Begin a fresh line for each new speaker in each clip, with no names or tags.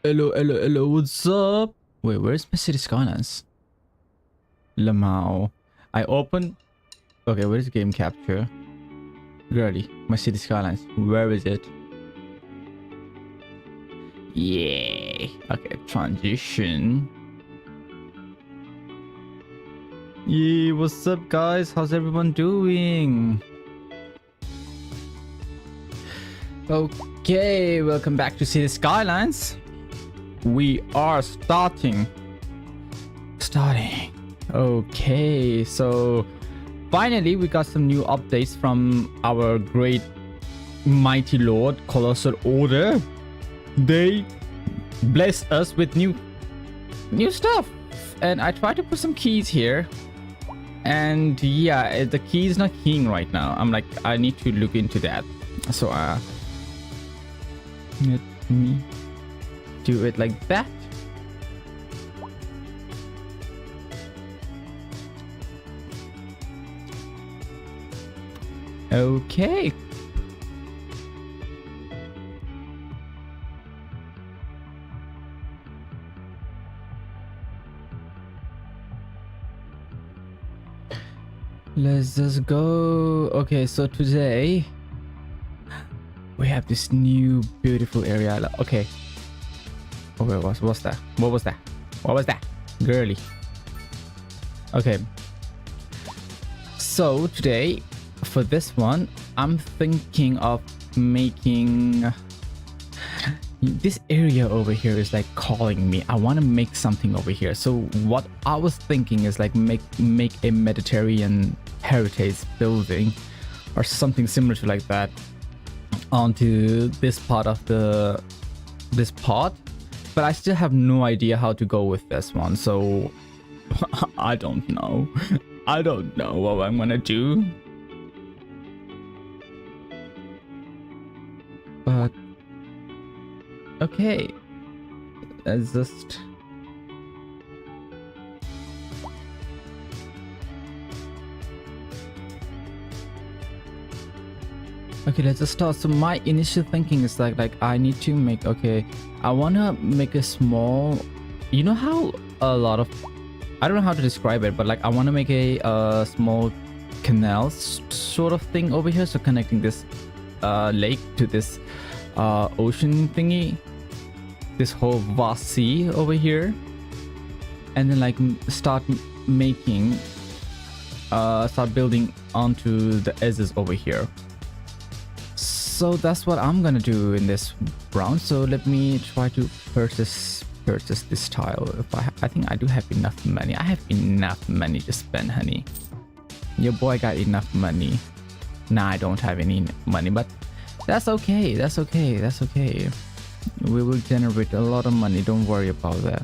Hello, what's up? Wait, where's my City Skylines? Lamau. I open. Okay, where is game capture? Girly, my City Skylines. Where is it? Yay. Okay, transition. Yay, what's up, guys? How's everyone doing? Okay, welcome back to City Skylines. We are starting. Okay, so finally we got some new updates from our great mighty lord Colossal Order. They blessed us with new stuff, and I tried to put some keys here, and yeah, the key is not keying right now. I'm like, I need to look into that. So let me do it like that. Okay. Let's just go. Okay, so today we have this new beautiful area. Okay. Oh, wait, what's that? What was that? Girly. Okay. So today, for this one, I'm thinking of making this area over here is like calling me. I want to make something over here. So what I was thinking is like make a Mediterranean heritage building or something similar to like that onto this part of this pod. But I still have no idea how to go with this one, so I don't know. I don't know what I'm gonna do. But okay, let's just let's just start. So my initial thinking is like I need to make, okay, I want to make a small, you know how a lot of, I don't know how to describe it, but like I want to make a small canal sort of thing over here, so connecting this lake to this ocean thingy, this whole vast sea over here, and then like start building onto the edges over here. So that's what I'm gonna do in this round. So let me try to purchase this tile. If I think I do have enough money. I have enough money to spend, honey. Your boy got enough money. Nah, I don't have any money, but that's okay. That's okay. We will generate a lot of money. Don't worry about that.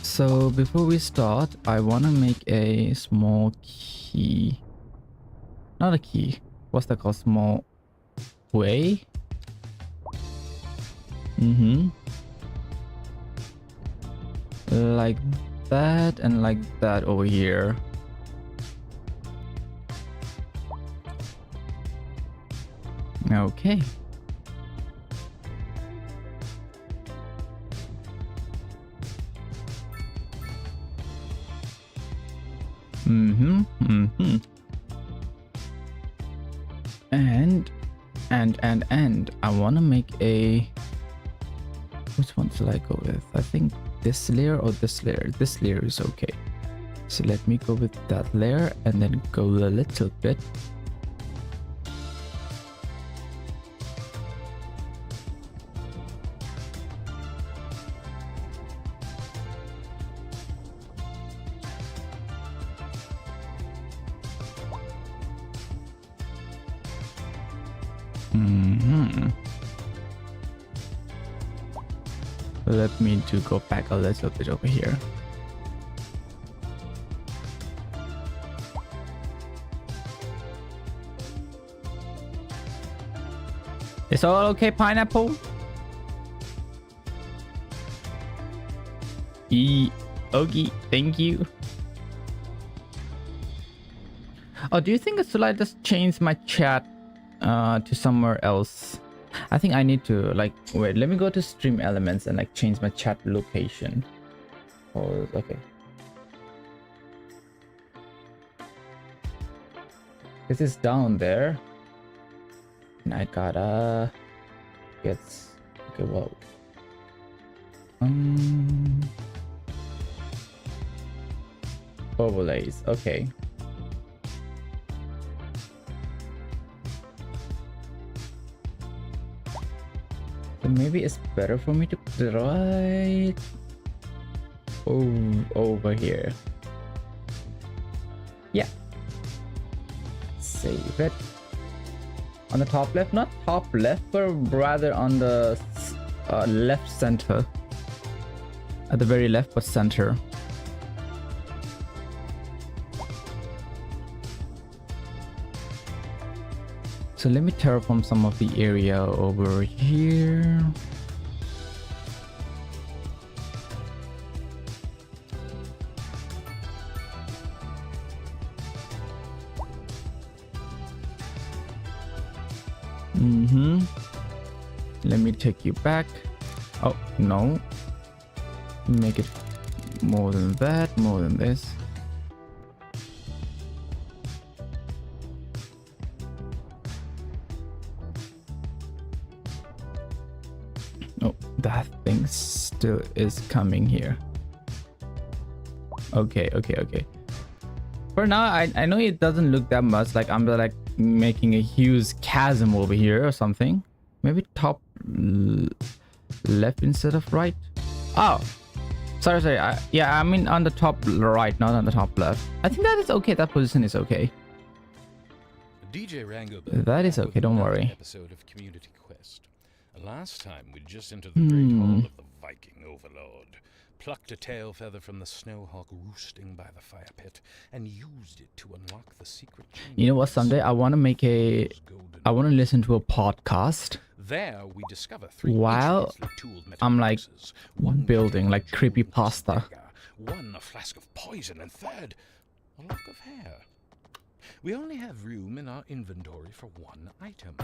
So before we start, I want to make a small key. Not a key. What's that called? Small way. Like that and like that over here. Okay. And I want to make a, which one should I go with? I think this layer or this layer. This layer is okay. So let me go with that layer and then go a little bit. Let me to go back a little bit over here. It's all okay, pineapple? Okay, thank you. Oh, do you think should I just change my chat to somewhere else? I think I need to like wait. Let me go to stream elements and like change my chat location. Oh, okay. This is down there, and I gotta get. Okay, well. Overlays. Okay. So maybe it's better for me to put it right over here. Yeah. Save it. On the top left, not top left, but rather on the left center. At the very left, but center. So let me terraform some of the area over here. Let me take you back. Oh, no. Make it more than that, more than this. Oh, that thing still is coming here. Okay. For now, I know it doesn't look that much like I'm like making a huge chasm over here or something. Maybe top left instead of right. Oh, sorry. Yeah, I mean on the top right, not on the top left. I think that is okay. That position is okay.
DJ Rango.
That is okay. Don't worry.
Episode of Community Quest. Last time we just entered the great hall of the Viking Overlord, plucked a tail feather from the snowhawk roosting by the fire pit, and used it to unlock the secret chamber.
You know what? Someday I want to make a. I want to listen to a podcast.
There we discover three
while I'm like building like creepypasta.
One a flask of poison, and third a lock of hair. We only have room in our inventory for one item.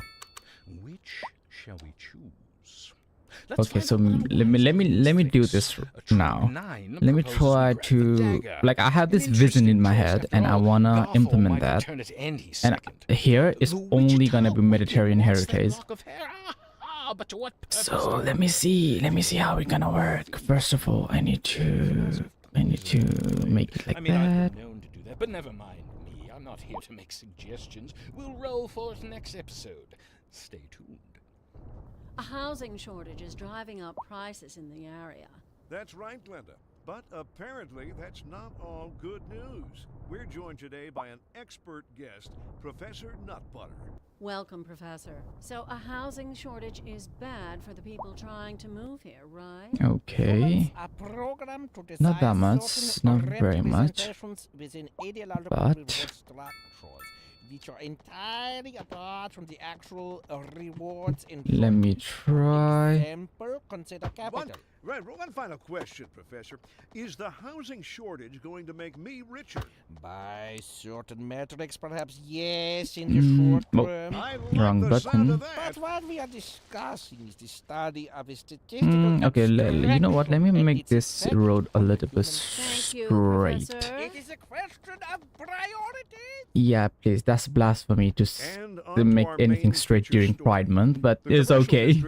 Which shall we choose?
Okay, so let me do this now. Let me try to like I have this vision in my head and I wanna implement that. And here is only gonna be Mediterranean heritage. So let me see how we're gonna work. First of all, I need to make it like that.
I've been known to do that, but never mind me. I'm not here to make suggestions. We'll roll for it next episode. Stay tuned.
A housing shortage is driving up prices in the area.
That's right, Glenda. But apparently that's not all good news. We're joined today by an expert guest, Professor Nutbutter.
Welcome, Professor. So a housing shortage is bad for the people trying to move here, right?
Okay. Not that much, not very much. But
which are entirely apart from the actual rewards in
let me try.
Example, consider capital.
One final question, Professor. Is the housing shortage going to make me richer?
By certain metrics, perhaps yes, in the short term.
Wrong button.
But what we are discussing is the study of a statistical
okay, you know what? Let me make this road a little bit straight.
It is a question of priority.
Yeah, please. That's blasphemy to make anything straight during Pride Month, but it's okay.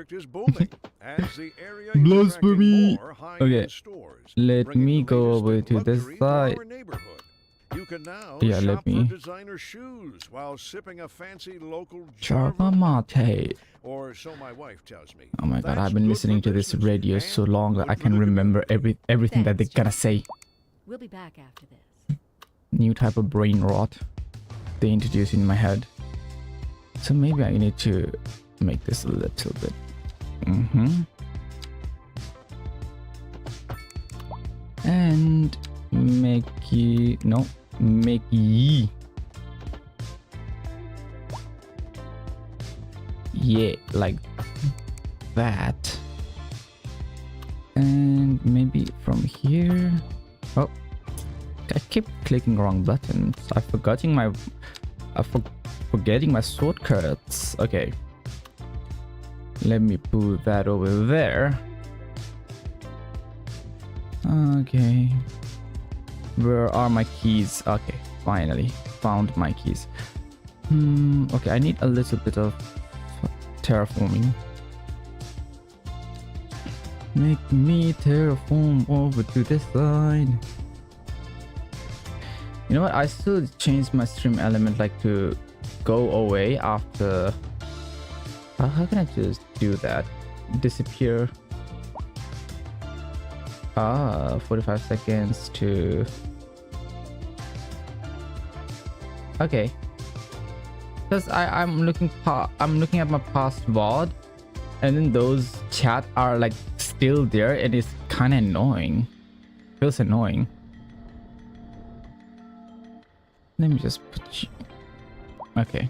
Blasphemy. Okay, let me go over to this side.
You can now
let me.
designer shoes while sipping a fancy local
Charva mate.
Or so my wife tells me.
Oh my god, I've been listening to this radio so long that I can remember everything that they gotta say.
We'll be back after this.
New type of brain rot they introduced in my head. So maybe I need to make this a little bit. And make ye yeah, like that. And maybe from here. Oh, I keep clicking wrong buttons. I'm forgetting my shortcuts. Okay. Let me put that over there. Okay. Where are my keys? Okay, finally found my keys. Okay, I need a little bit of terraforming. Make me terraform over to this side. You know what? I still changed my stream element like to go away after. How can I just do that? Disappear. 45 seconds to. Okay. Because I'm looking at my past VOD, and then those chat are like still there, and it's kind of annoying. Feels annoying. Let me just put you. Okay.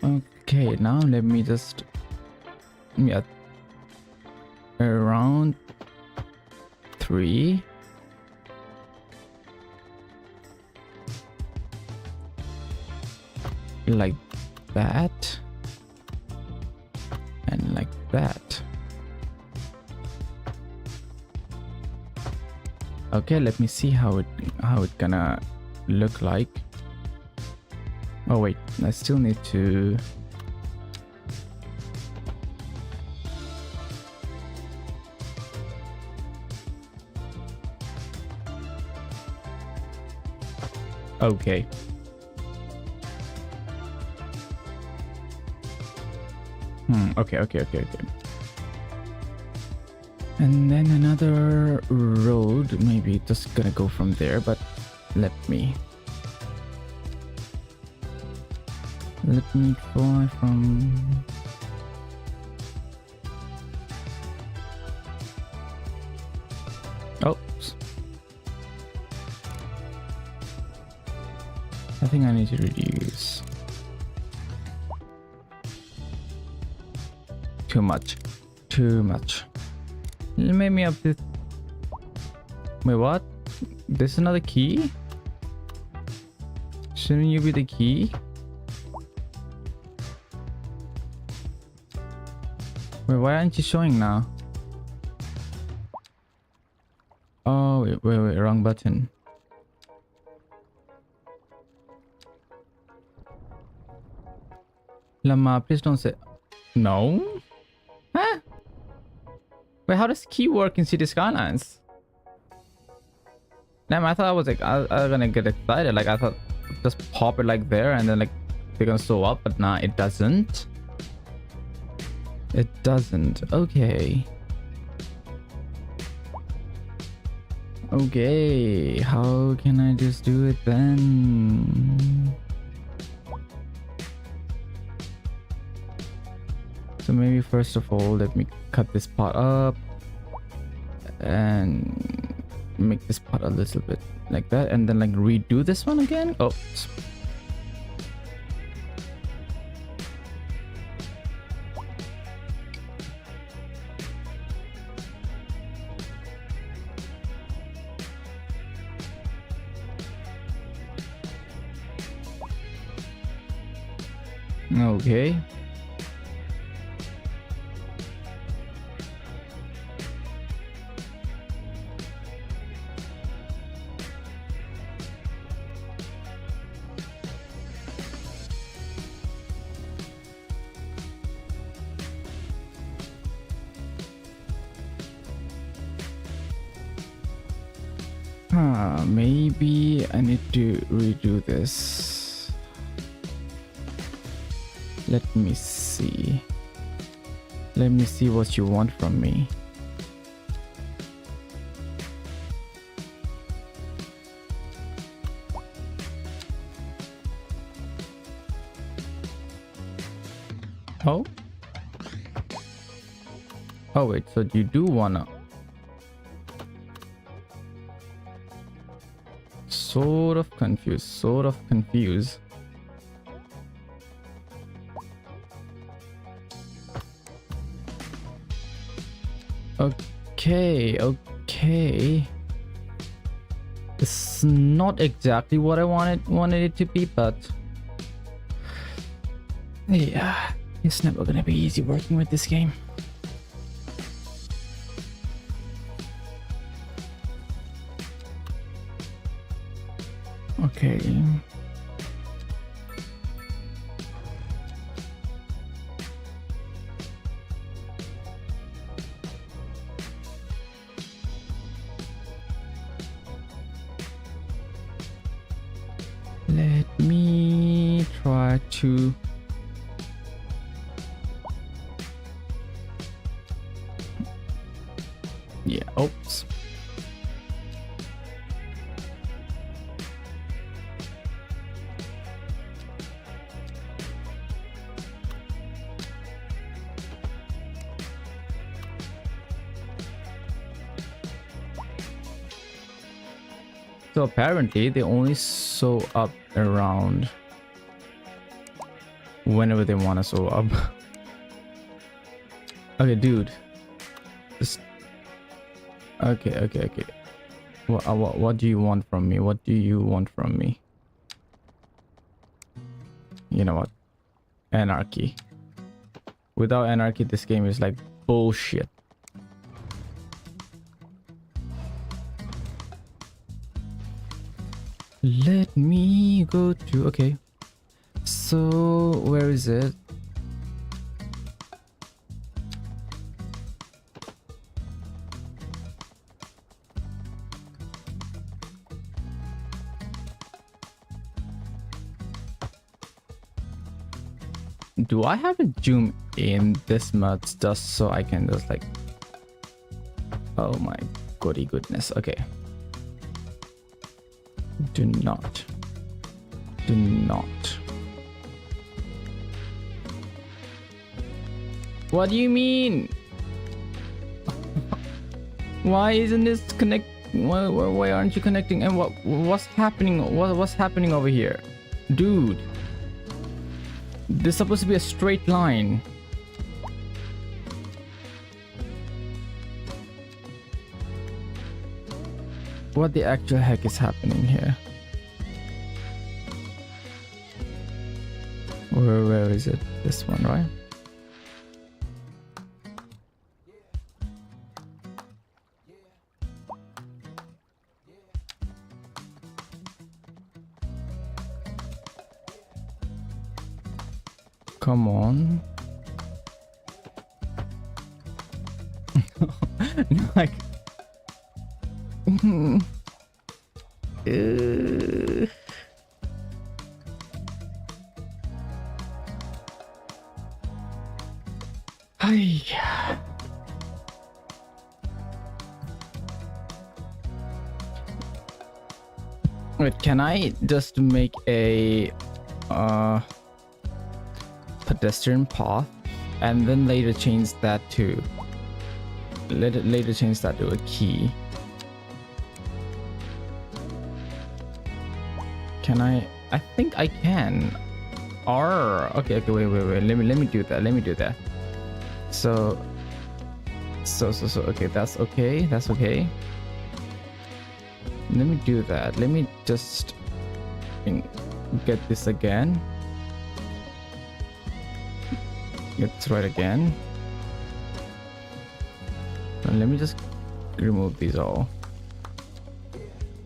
Okay, now let me just. Yeah. Around 3. Like that. And like that. Okay, let me see how it gonna look like. Oh wait, I still need to. Okay. Okay. And then another road, maybe just gonna go from there, but let me fly from. Oops. I think I need to reduce. Too much. Maybe up this. Wait, what? This is another key? Shouldn't you be the key? Wait, why aren't you showing now? Oh, wait, wrong button. Lama, please don't say. No? Huh? Wait, how does key work in Citieskylines? Damn, I thought I was like, I was gonna get excited. Like, I thought just pop it like there and then like they're gonna show up, but nah, it doesn't. It doesn't. Okay. Okay, how can I just do it then? So maybe first of all, let me cut this part up and make this part a little bit like that, and then like redo this one again. Oh. Okay. Maybe I need to redo this. Let me see. Let me see what you want from me. Oh? Oh wait, so you do wanna. Sort of confused. Okay. It's not exactly what I wanted it to be, but yeah, it's never gonna be easy working with this game. Okay. Let me try to oops. So apparently they only sew up around whenever they want to sew up. Okay, dude. Just okay. What do you want from me? What do you want from me? You know what? Anarchy. Without anarchy, this game is like bullshit. Let me go to... Okay. So, where is it? Do I have a zoom in this much just so I can just like... Oh my goody goodness. Okay. Do not. What do you mean? Why isn't this connect? Why aren't you connecting? And what's happening? What's happening over here, dude? This is supposed to be a straight line. What the actual heck is happening here? Where is it? This one, right? Come on. Like Wait, can I just make a pedestrian path and then later change that to later change that to a key? Can I think I can. Okay, wait. Let me do that. So okay, that's okay. Let me do that. Let me just get this again. Get this right again. And let me just remove these all.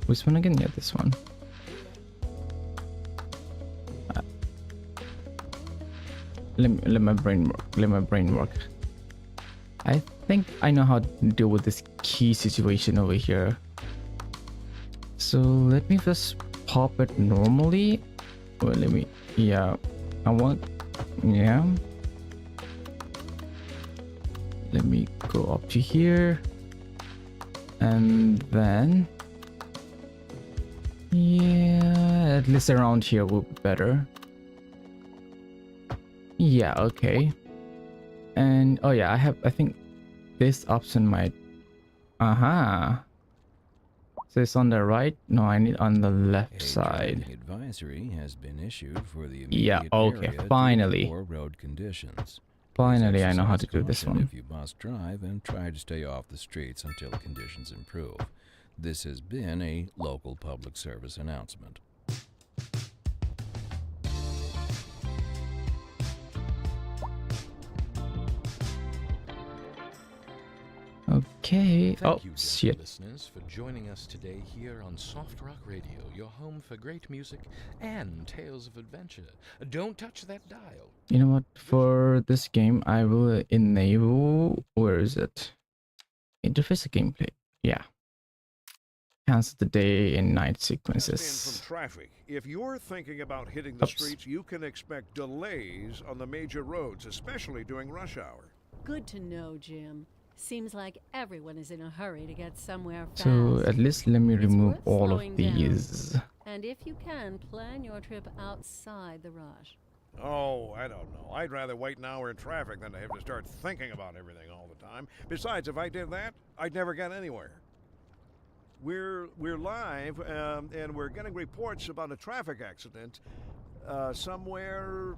Which one again? Yeah, this one. Let my brain work. I think I know how to deal with this key situation over here. So let me just pop it normally. Well, let me, yeah, yeah. Let me go up to here. And then, yeah, at least around here will be better. Yeah, okay. And, oh yeah, I think this option might, So it's on the right? No, I need on the left side.
Advisory has been issued for the
yeah, okay, finally.
Road conditions.
Finally, I know how to do this one.
If you must drive and try to stay off the streets until conditions improve. This has been a local public service announcement.
Okay.
Thank
Oh,
you,
shit.
dear listeners, for joining us today here on Soft Rock Radio, your home for great music and tales of adventure. Don't touch that dial.
You know what? For this game, I will enable. Where is it? Interface gameplay. Yeah. Cancel the day and night
Just in
sequences.
from traffic. If you're thinking about hitting the
Oops.
streets, you can expect delays on the major roads, especially during rush hour.
Good to know, Jim. Seems like everyone is in a hurry to get somewhere fast.
So at least let me
It's
remove
worth
all of
slowing down.
these.
And if you can, plan your trip outside the rush.
Oh, I don't know. I'd rather wait an hour in traffic than to have to start thinking about everything all the time. Besides, if I did that, I'd never get anywhere. We're live, and we're getting reports about a traffic accident somewhere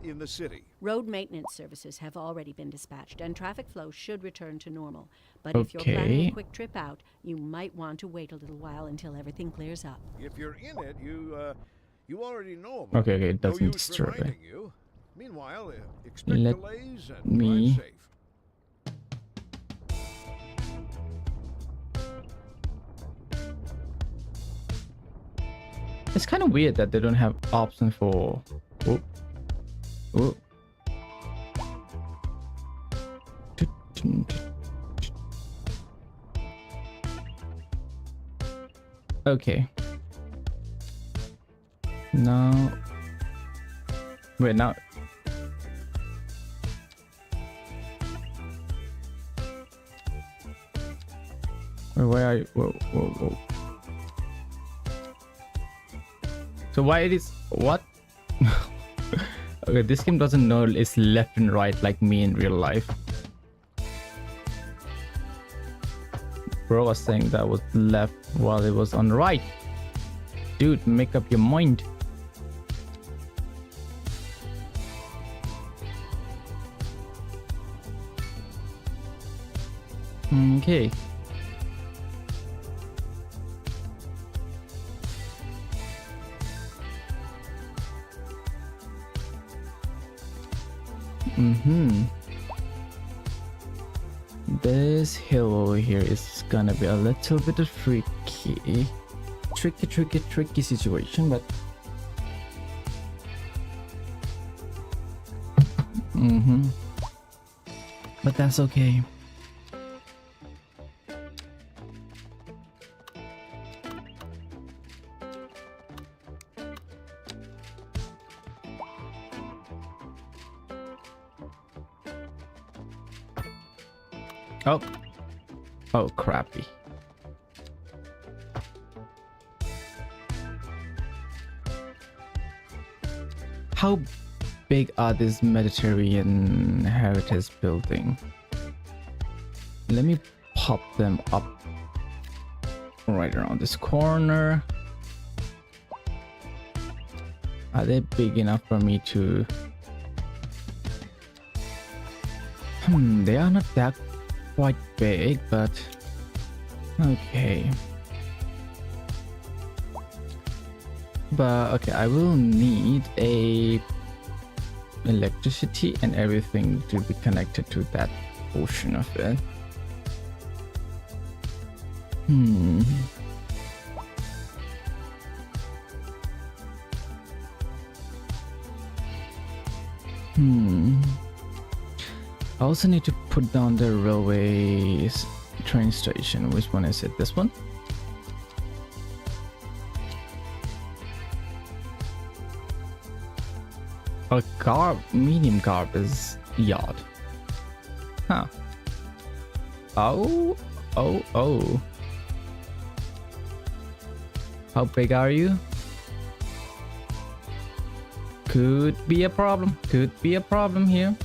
in the city.
Road maintenance services have already been dispatched, and traffic flow should return to normal. But if you're planning
Okay.
a quick trip out, you might want to wait a little while until everything clears up.
If you're in it, you already know about
Okay,
it.
okay, it
No
doesn't
use
disturb it.
reminding you. Meanwhile, expect
Let
delays and
me-
drive safe.
It's kind of weird that they don't have option for. Oh, oh. Okay. Now. Wait, now. Wait, where are you? Whoa, whoa, whoa. So why it is what? Okay, this game doesn't know it's left and right like me in real life. Bro was saying that was left while it was on right. Dude, make up your mind. Okay. This hill over here is gonna be a little bit of tricky situation, but but that's okay. Oh. Oh, crappy. How big are these Mediterranean heritage building? Let me pop them up right around this corner. Are they big enough for me to... they are not that quite big, but okay. But okay, I will need a electricity and everything to be connected to that portion of it. I also need to put down the railways train station. Which one is it? This one? A medium garbage yard. Huh. Oh. How big are you? Could be a problem. Could be a problem here.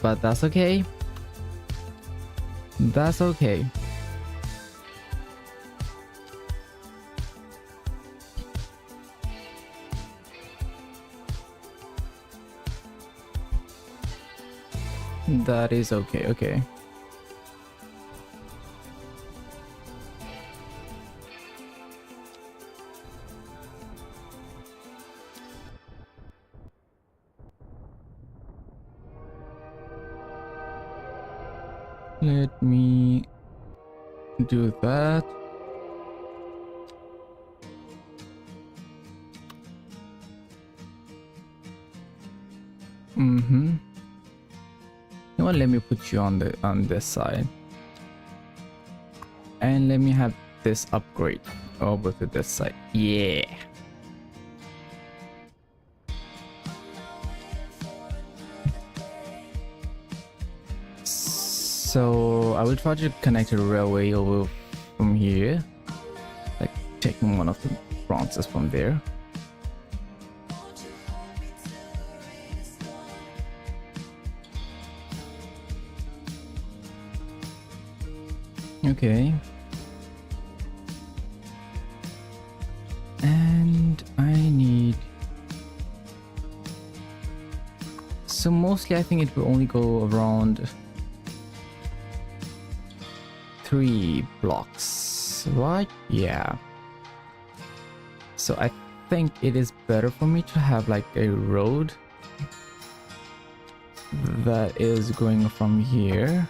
But that's okay. That's okay. That is okay, okay. Let me do that. You know what, let me put you on this side. And let me have this upgrade over to this side. Yeah. So I will try to connect a railway over from here, like taking one of the bronzes from there. Okay. And I need... So mostly I think it will only go around 3 blocks, right? Yeah. So I think it is better for me to have like a road that is going from here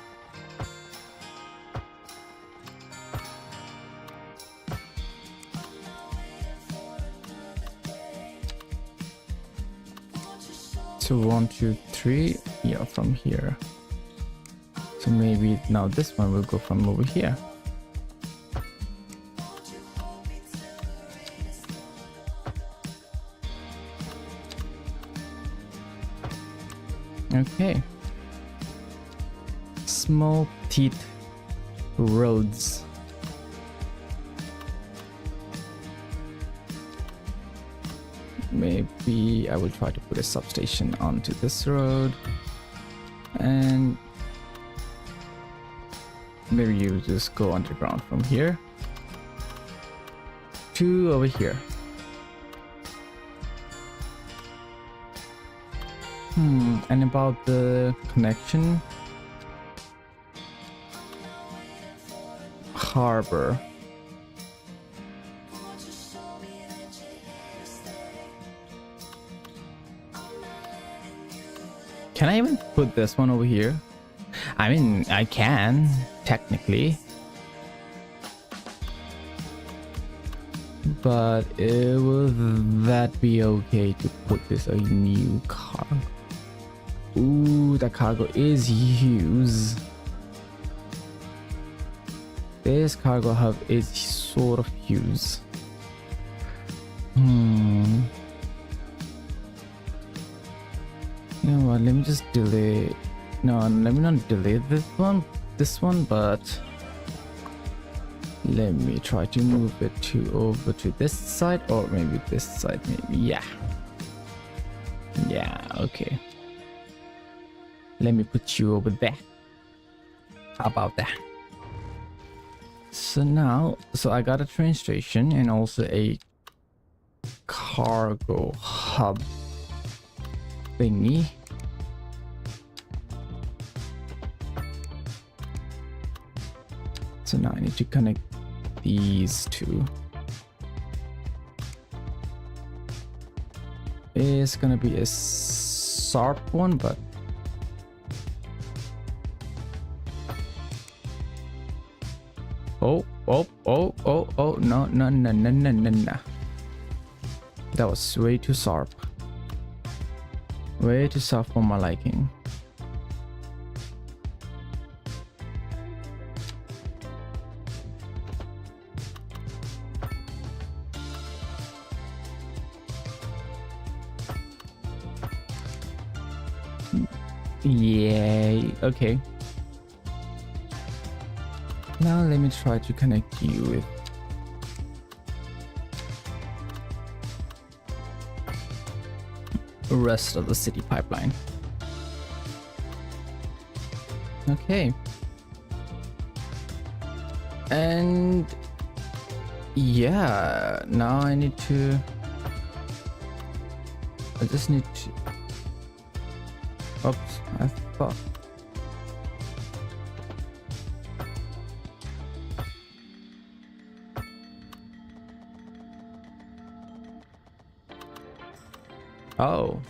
to 1, 2, 3. Yeah, from here. So maybe now this one will go from over here. Okay. Small teeth roads. Maybe I will try to put a substation onto this road, and maybe you just go underground from here to over here. And about the connection, harbor. Can I even put this one over here? I mean, I can, technically. But will that be okay to put this a new cargo? Ooh, the cargo is huge. This cargo hub is sort of huge. You know what, let me just delete. No, let me not delete this one, but let me try to move it over to this side, or maybe this side, maybe. Yeah, okay. Let me put you over there. How about that? So now, I got a train station and also a cargo hub thingy. So now I need to connect these two. It's gonna be a sharp one, but oh, no. That was way too sharp. Way too soft for my liking. Yay, okay. Now let me try to connect you with the rest of the city pipeline. Okay. And yeah, now I just need to, oops, I thought. Oh.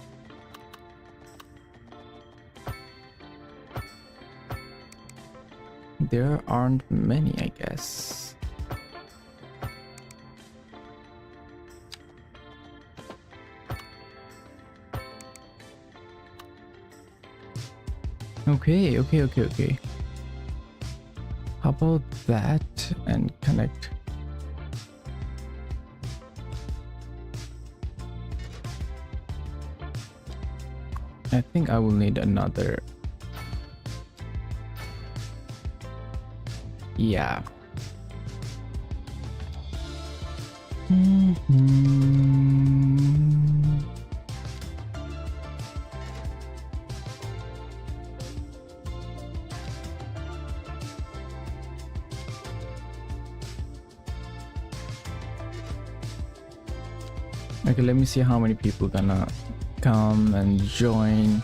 there aren't many, I guess. Okay. How about that and connect? I think I will need another. Yeah. Okay, let me see how many people gonna come and join.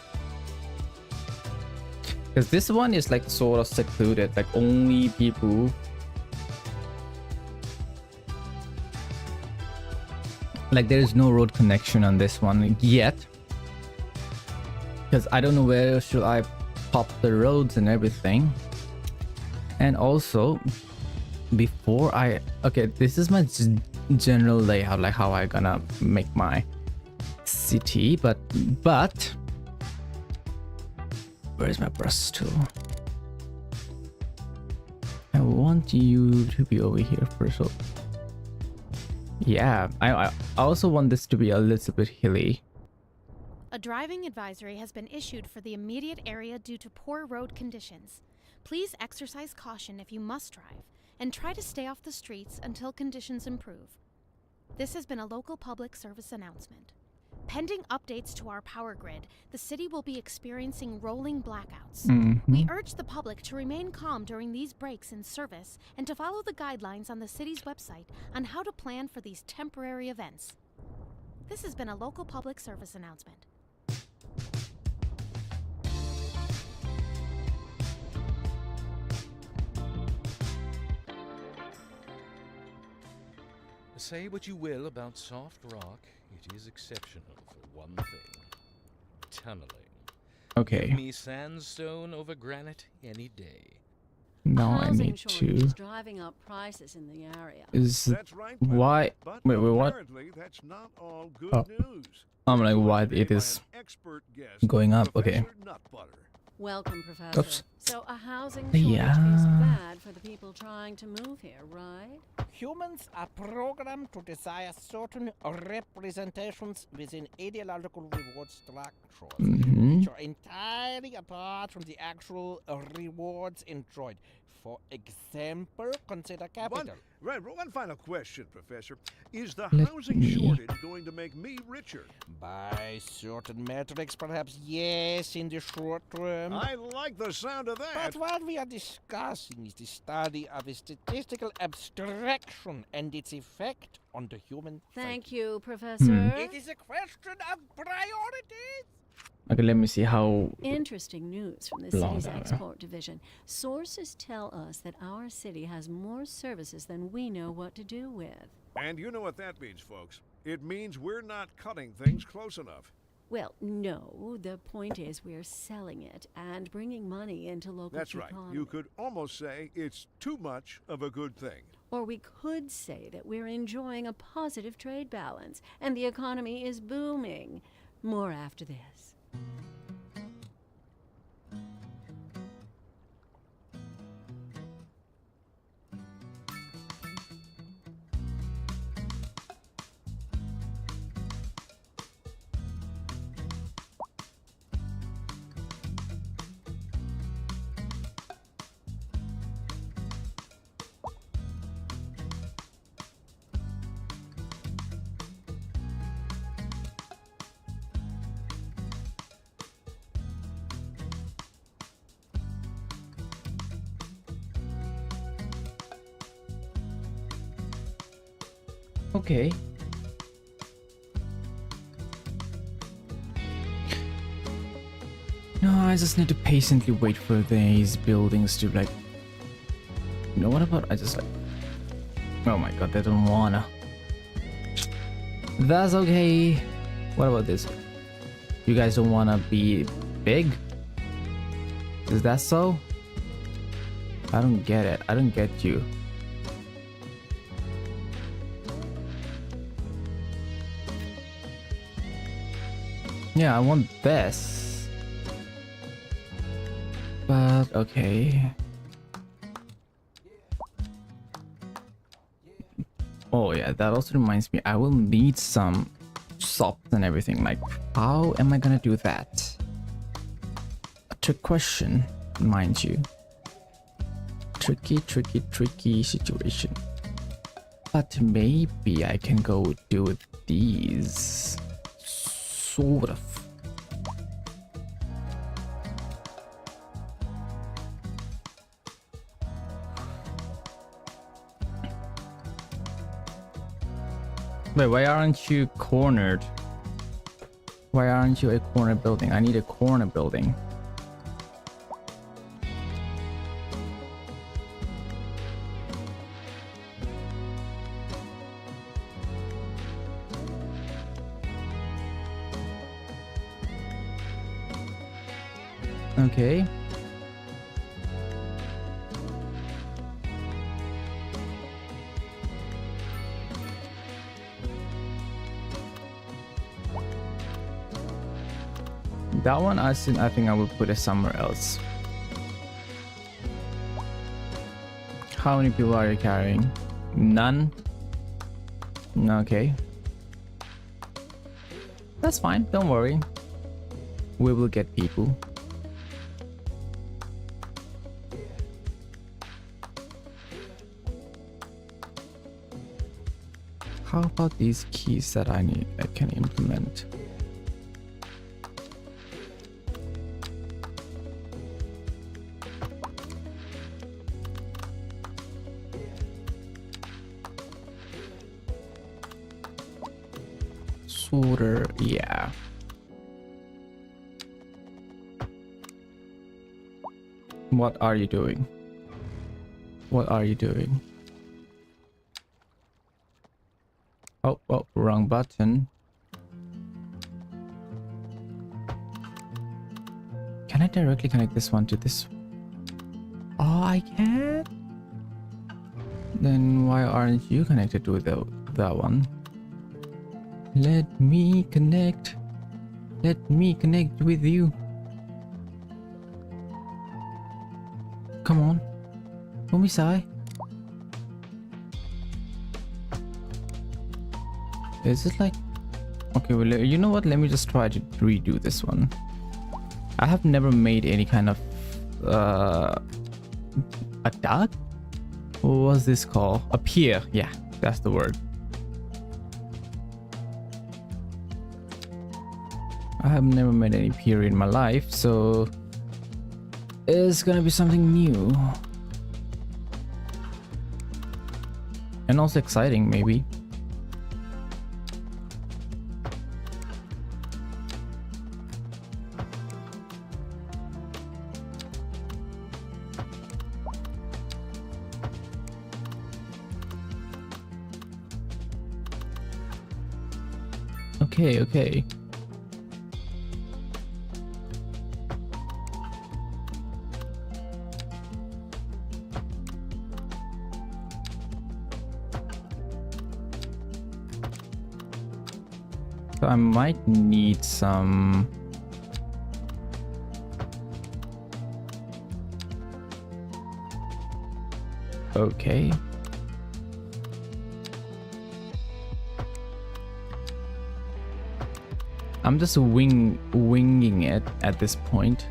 Because this one is like sort of secluded, like only people. Like there is no road connection on this one yet. Because I don't know where should I pop the roads and everything. And also, before okay, this is my general layout, like how I gonna make my city, but where's my brush tool? I want you to be over here first. So yeah, I also want this to be a little bit hilly.
A driving advisory has been issued for the immediate area due to poor road conditions. Please exercise caution if you must drive, and try to stay off the streets until conditions improve. This has been a local public service announcement. Pending updates to our power grid, the city will be experiencing rolling blackouts. We urge the public to remain calm during these breaks in service and to follow the guidelines on the city's website on how to plan for these temporary events. This has been a local public service announcement.
Say what you will about soft rock, it is exceptional for one thing. Tunneling.
Okay.
Give me sandstone over granite any day.
Now I
Housing
need
shortage
to.
is driving up prices in the area.
That's right. Pepper.
Why?
But
Wait, what?
apparently that's not all good
Oh.
news.
I'm like,
Reported
why
today
it
by
is
an expert guest,
going up? Okay.
Professor Nutbutter.
Welcome, Professor.
Oops.
So a housing shortage
Yeah.
is bad for the people trying to move here, right?
Humans are programmed to desire certain representations within ideological reward structures, which are entirely apart from the actual rewards enjoyed. For example, consider capital.
One final question, Professor. Is the
Let
housing
me-
shortage going to make me richer?
By certain metrics, perhaps yes, in the short term.
I like the sound of that.
But what we are discussing is the study of a statistical abstraction and its effect on the human
Thank
psyche.
you, Professor.
It is a question of priorities.
Okay, let me see how.
Interesting news from the
Long
city's
time.
export division. Sources tell us that our city has more services than we know what to do with.
And you know what that means, folks. It means we're not cutting things close enough.
Well, no. The point is we're selling it and bringing money into local
That's right.
economy.
You could almost say it's too much of a good thing.
Or we could say that we're enjoying a positive trade balance and the economy is booming. More after this.
Okay. No, I just need to patiently wait for these buildings to like. You know what about? I just like. Oh my god, they don't wanna. That's okay. What about this? You guys don't wanna be big? Is that so? I don't get it. I don't get you. Yeah, I want this. But okay. Oh yeah, that also reminds me, I will need some sops and everything. Like, how am I gonna do that? A trick question, mind you. Tricky situation. But maybe I can go do these. Sort of. Wait, why aren't you cornered? Why aren't you a corner building? I need a corner building. Okay. That one I think I will put it somewhere else. How many people are you carrying? None? Okay. That's fine, don't worry. We will get people. How about these keys that I can implement? Sorter, yeah. What are you doing? What are you doing? Oh, wrong button. Can I directly connect this one to this? Oh, I can? Then why aren't you connected to that one? Let me connect. Let me connect with you. Come on. Don't be shy. Is it like... Okay, well, you know what? Let me just try to redo this one. I have never made any kind of... a duck? What was this called? A pier. Yeah, that's the word. I have never made any pier in my life, so... It's gonna be something new. And also exciting, maybe. Okay. So I might need some... Okay. I'm just winging it at this point.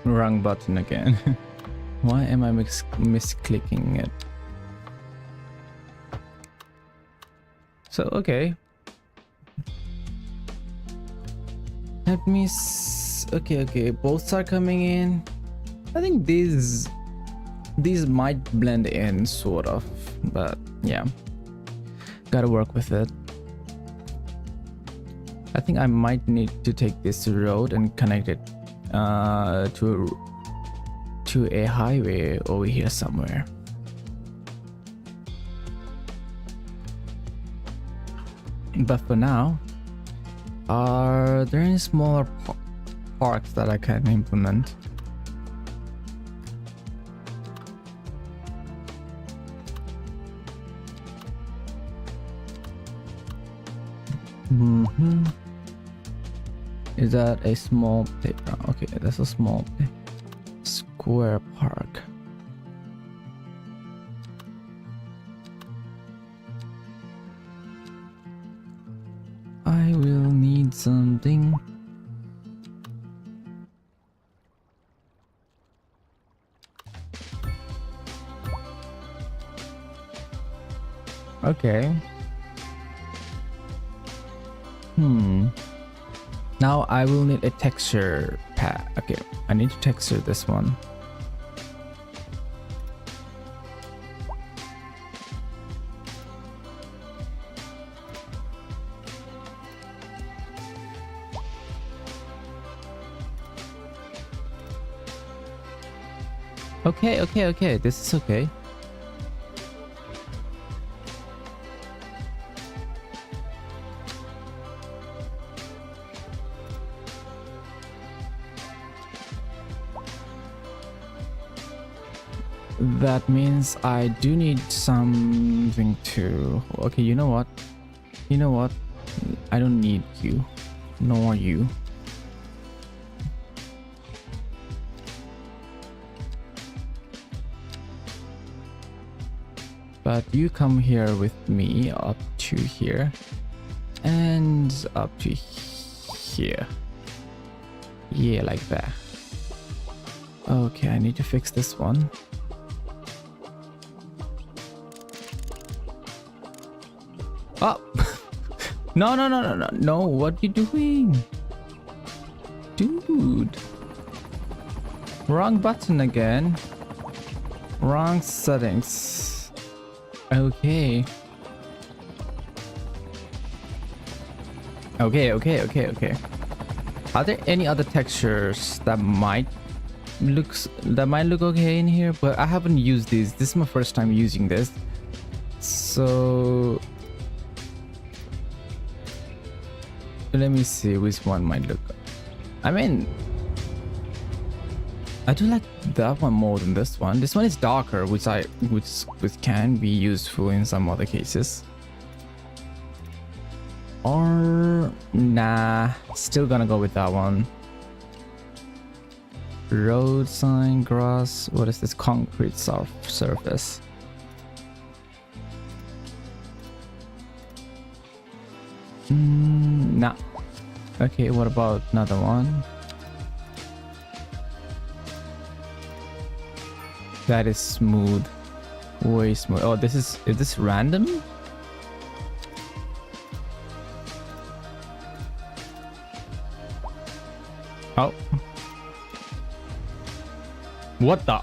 Wrong button again. Why am I misclicking it? So, okay. Let me... Okay. Both are coming in. I think these might blend in, sort of. But, yeah. Gotta work with it. I think I might need to take this road and connect it to a highway over here somewhere. But for now, are there any smaller parks that I can implement? Is that a small playground? Okay, that's a small square park. I will need something. Okay. Now I will need a texture pack. Okay, I need to texture this one. Okay. This is okay. That means I do need something to... Okay, you know what? I don't need you. Nor you. But you come here with me up to here. And up to here. Yeah, like that. Okay, I need to fix this one. Oh! No, what you doing? Dude. Wrong button again. Wrong settings. Okay. Are there any other textures that might look okay in here? But I haven't used these. This is my first time using this. So let me see which one might look. I mean, I do like that one more than this one. This one is darker, which can be useful in some other cases. Or nah, still gonna go with that one. Road sign, grass. What is this? Concrete surface. Nah. Okay, what about another one? That is smooth. Way smooth. Oh, is this random? Oh. What the?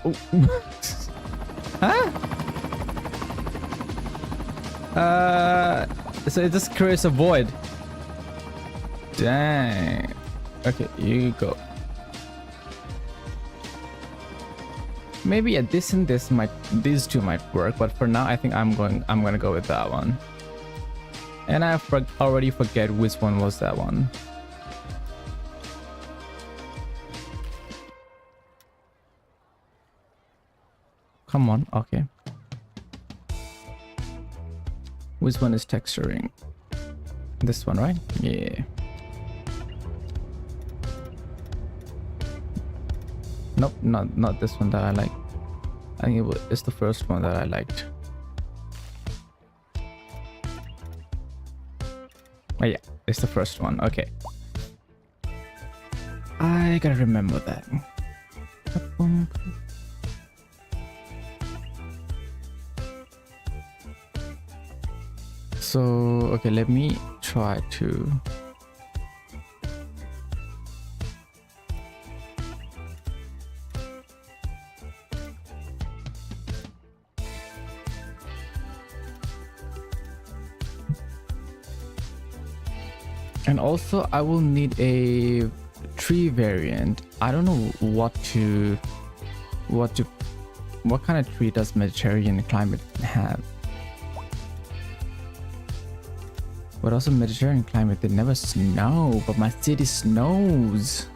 Huh? So it just creates a void. Dang. Okay, you go. Maybe this and this these two might work, but for now I think I'm gonna go with that one. And I already forget which one was that one. Come on, okay. Which one is texturing? This one, right? Yeah. Nope, not this one that I like. I think it's the first one that I liked. Oh yeah, it's the first one. Okay. I gotta remember that. So, okay, let me try to... And also I will need a tree variant. I don't know what kind of tree does Mediterranean climate have. But also Mediterranean climate, they never snow, but my city snows.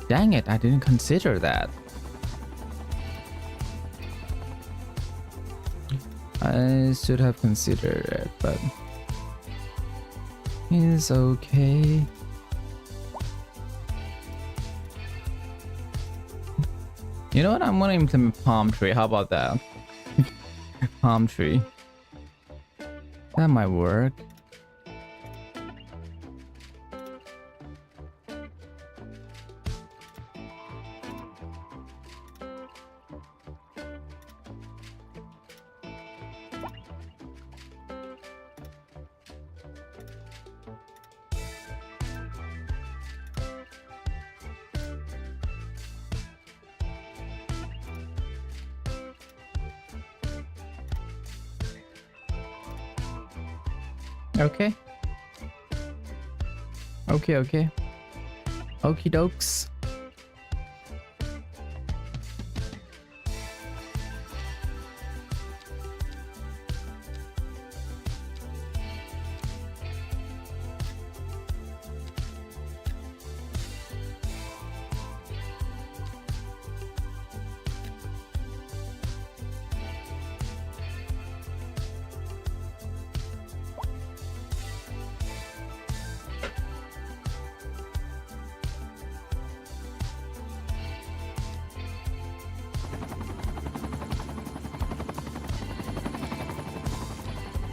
Dang it, I didn't consider that. I should have considered it, but it's okay. You know what? I'm gonna implement palm tree. How about that? Palm tree. That might work. Okay. Okay. Okie dokes.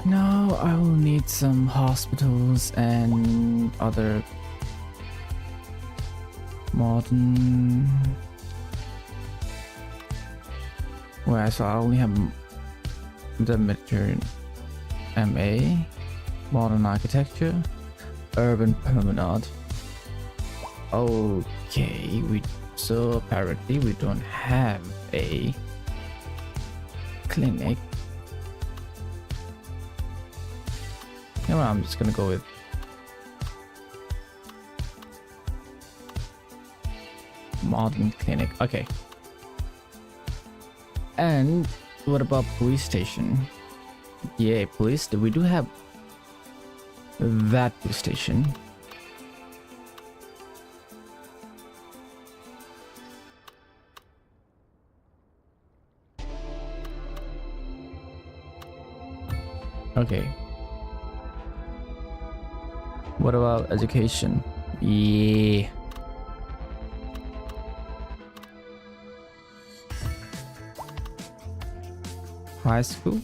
Now I will need some hospitals and other modern. Well, so I only have the Mediterranean MA, modern architecture, urban promenade. Okay, so apparently we don't have a clinic. You know what, I'm just gonna go with modern clinic. Okay. And what about police station? Yeah, police. We do have that police station. Okay. What about education? Yeah. High school?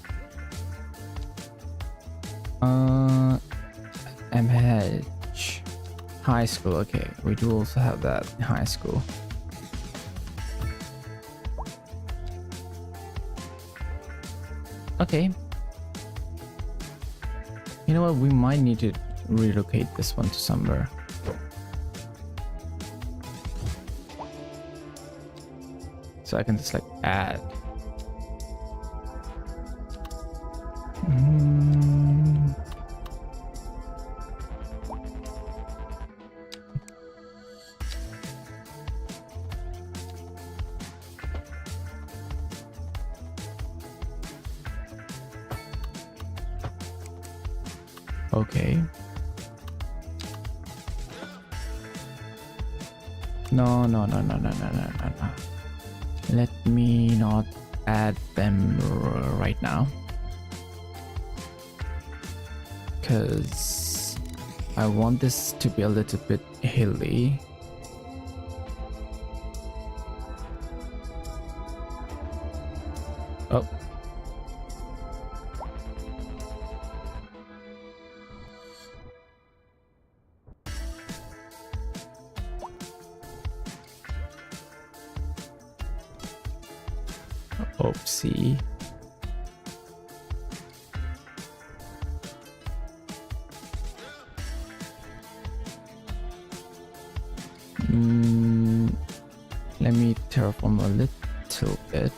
MH. High school, okay. We do also have that in high school. Okay. You know what? We might need to relocate this one to somewhere. So I can just like add. Okay. No. Let me not add them right now. Because I want this to be a little bit hilly. Oh. Oopsie. Let me terraform a little bit.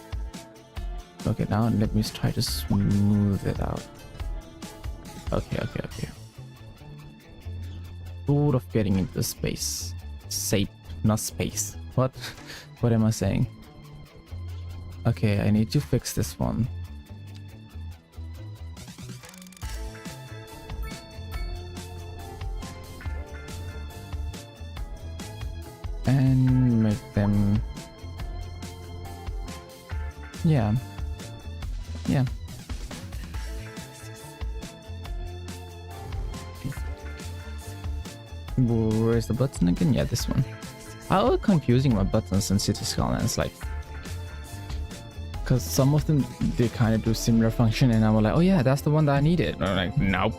Okay, now let me try to smooth it out. Okay. Sort of getting into space. Safe, not space. What? What am I saying? Okay, I need to fix this one. and make them, yeah. Where's the button again? Yeah, this one. I was confusing my buttons in City Skylines, like, because some of them they kind of do similar function, and I was like, oh yeah, that's the one that I needed. And I'm like, nope.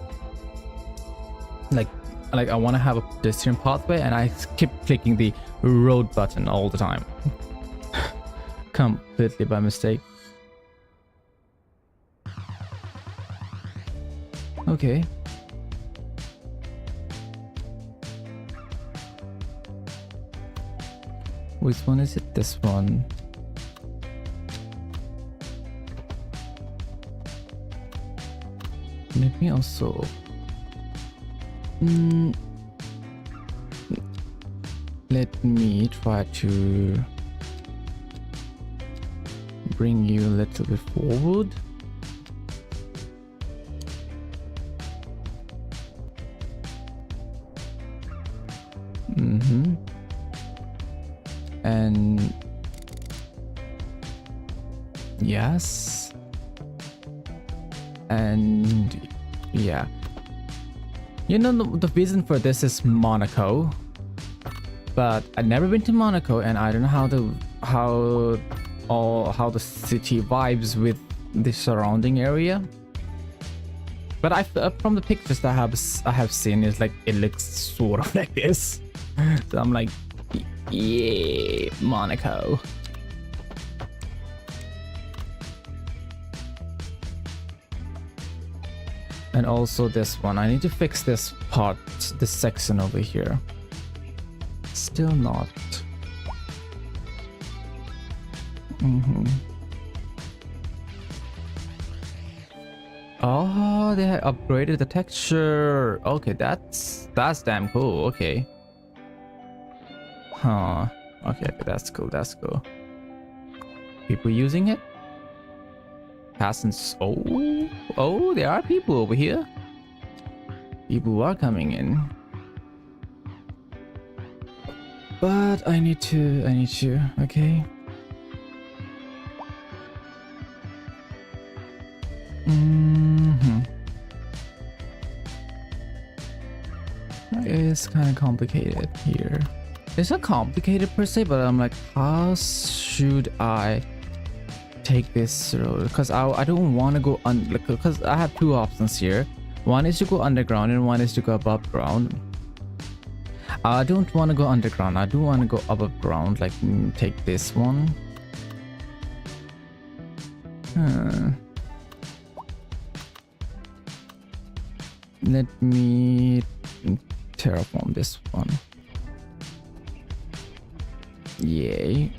Like I want to have a pedestrian pathway, and I keep clicking the road button all the time, completely by mistake. Okay. Which one is it? This one. Let me also. Let me try to bring you a little bit forward. And yes, and yeah, you know, the reason for this is Monaco, but I've never been to Monaco, and I don't know how the city vibes with the surrounding area. But from the pictures that I have seen, it's like it looks sort of like this. So I'm like, yeah, Monaco. And also this one. I need to fix this part, this section over here. Still not. Oh, they have upgraded the texture. Okay, that's damn cool. Okay. Huh. Okay, that's cool. That's cool. People using it? Passants. Oh, there are people over here. People are coming in. But I need to. Okay. It's kind of complicated here. It's not complicated per se, but I'm like, how should I take this road? Because I don't want to go because I have two options here. One is to go underground and one is to go above ground. I don't want to go underground. I do want to go above ground, like take this one. Let me terraform this one. Yay.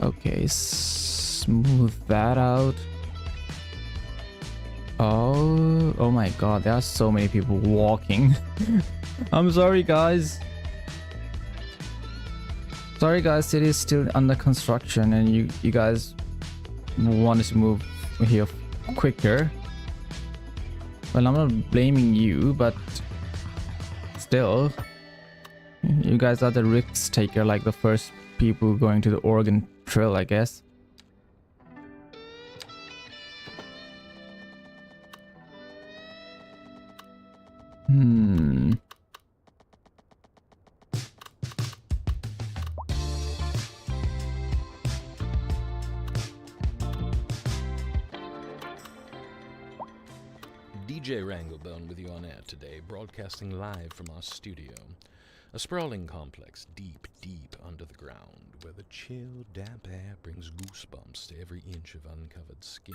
Okay, smooth that out. Oh my god, there are so many people walking. I'm sorry guys. Sorry guys, city is still under construction and you guys wanted to move here quicker. Well, I'm not blaming you, but still, you guys are the risk taker, like the first people going to the Oregon Trail, I guess.
DJ Wranglebone with you on air today, broadcasting live from our studio. A sprawling complex deep, deep under the ground, where the chill, damp air brings goosebumps to every inch of uncovered skin.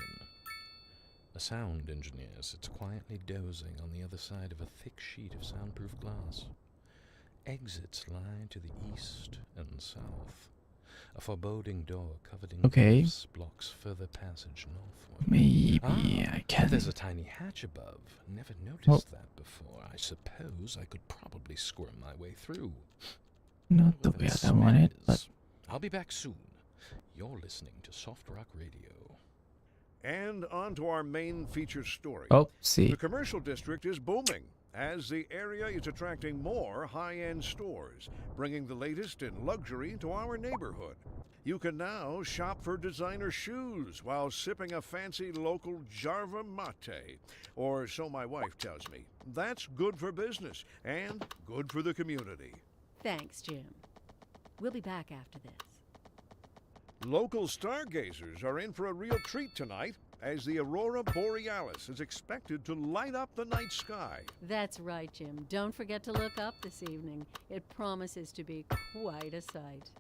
A sound engineer sits quietly dozing on the other side of a thick sheet of soundproof glass. Exits lie to the east and south. A foreboding door covered in cliffs blocks further passage northward.
Maybe I can.
There's a tiny hatch above. Never noticed that before. I suppose I could probably squirm my way through.
Not the way I want it, but
I'll be back soon. You're listening to Soft Rock Radio.
And on to our main feature story.
Oh, see.
The commercial district is booming as the area is attracting more high-end stores, bringing the latest in luxury to our neighborhood. You can now shop for designer shoes while sipping a fancy local Jarva mate, or so my wife tells me. That's good for business and good for the community.
Thanks, Jim. We'll be back after this.
Local stargazers are in for a real treat tonight, as the aurora borealis is expected to light up the night sky.
That's right, Jim. Don't forget to look up this evening. It promises to be quite a sight.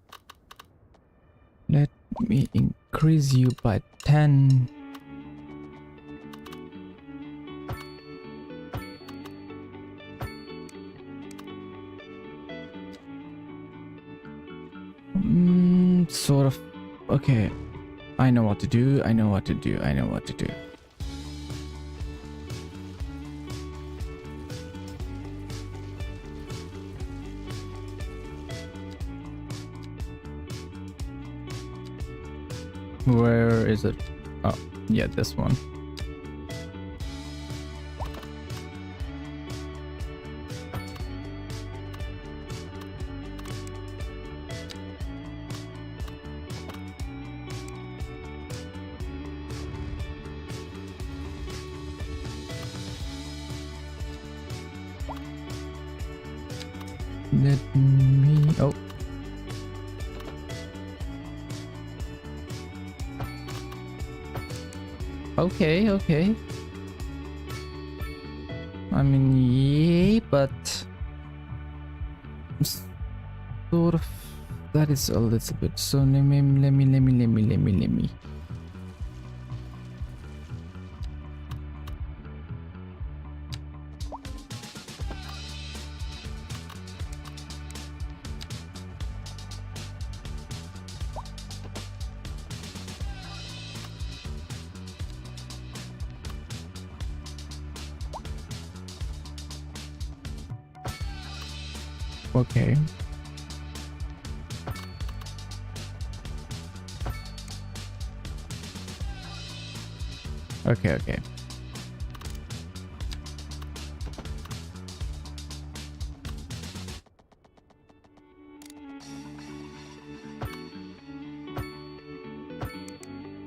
Let me increase you by 10. Sort of. Okay. I know what to do. I know what to do. I know what to do. Where is it? Oh, yeah, this one. Let me... Oh. Okay, okay. I mean, yeah, but sort of that is a little bit. So let me. Okay. Okay.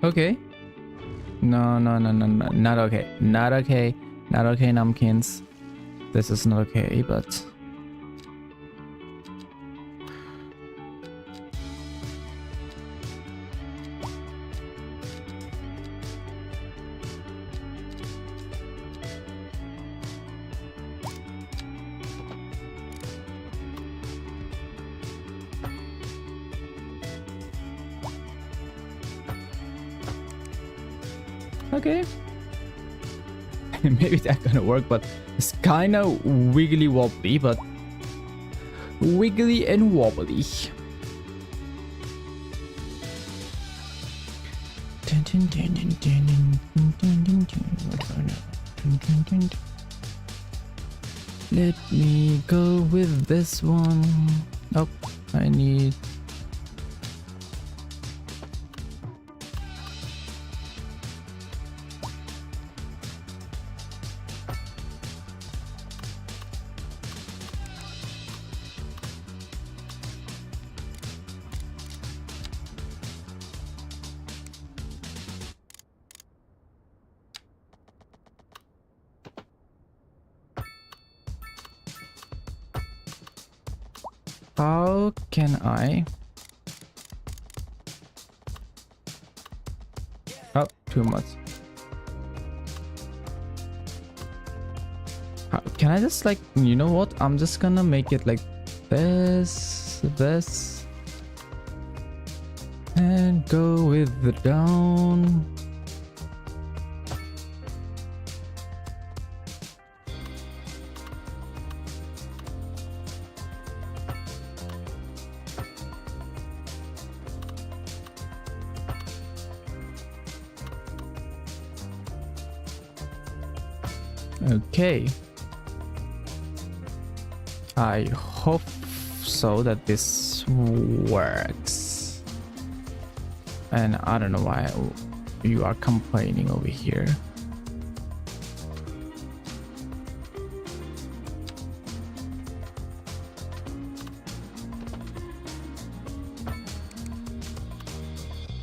Okay. No, not okay. Not okay, Numpkins. This is not okay, but... Okay. Maybe that's gonna work, but it's kind of wiggly wobbly, but wiggly and wobbly. Let me go with this one. Oh, I need... How can I? Oh, too much. How, can I just like, you know what? I'm just gonna make it like this, and go with the down. Okay. I hope so that this works. And I don't know why you are complaining over here.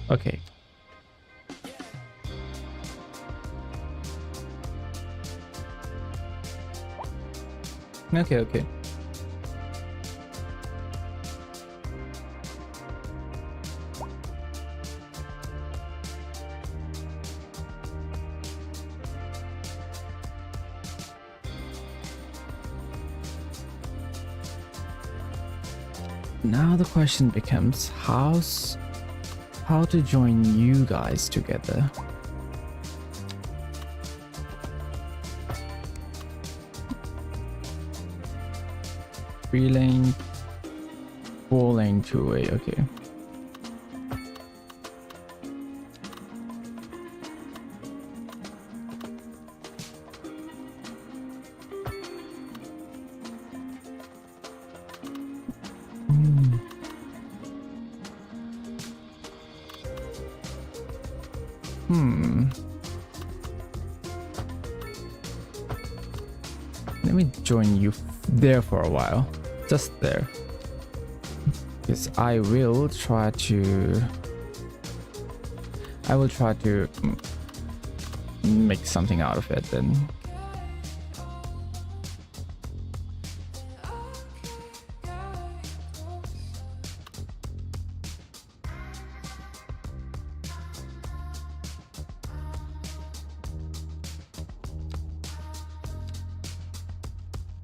Okay. Okay. Now the question becomes how to join you guys together. Three lane, 4 lane, 2-way. Okay. Let me join you there for a while. Just there. Because I will try to make something out of it then.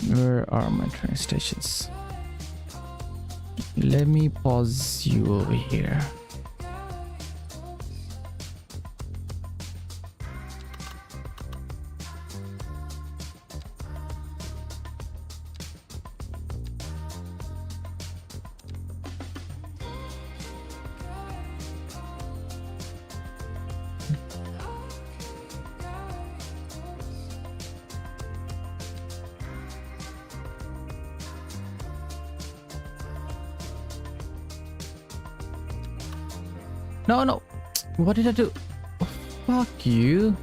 Where are my train stations? Let me pause you over here. No. What did I do? Oh, fuck you.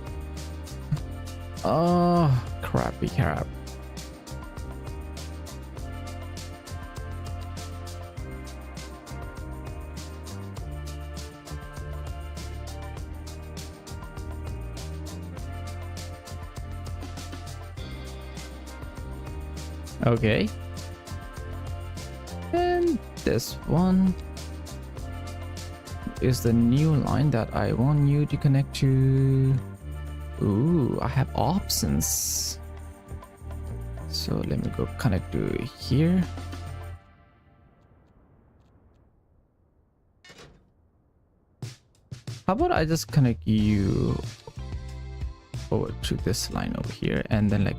Oh, crappy crap. Okay. And this one is the new line that I want you to connect to. Ooh, I have options. So let me go connect to here. How about I just connect you over to this line over here and then like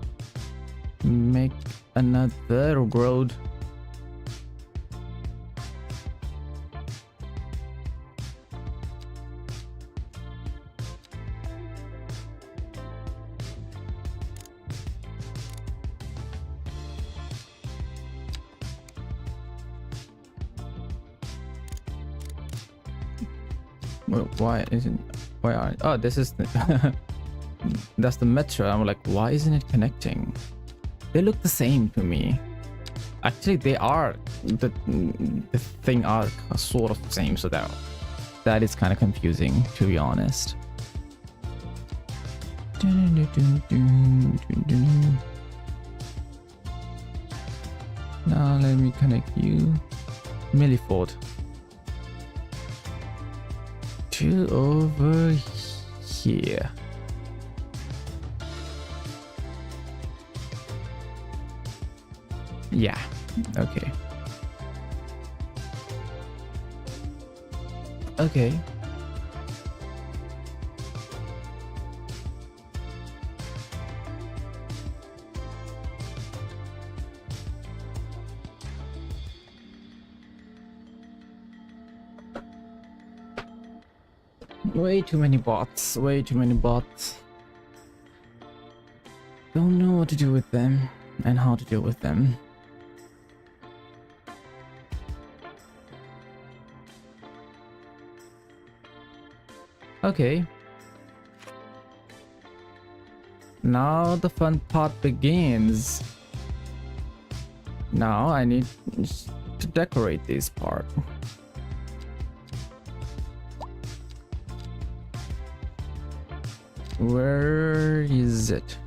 make another road. Why isn't oh, this is the that's the metro. I'm like, why isn't it connecting? They look the same to me. Actually, they are the thing are sort of the same, so that is kind of confusing, to be honest. Now let me connect you, Milliford, to over here. Yeah, okay. Okay. Way too many bots, way too many bots. Don't know what to do with them and how to deal with them. Okay, Now the fun part begins. Now I need to decorate this part. Where is it?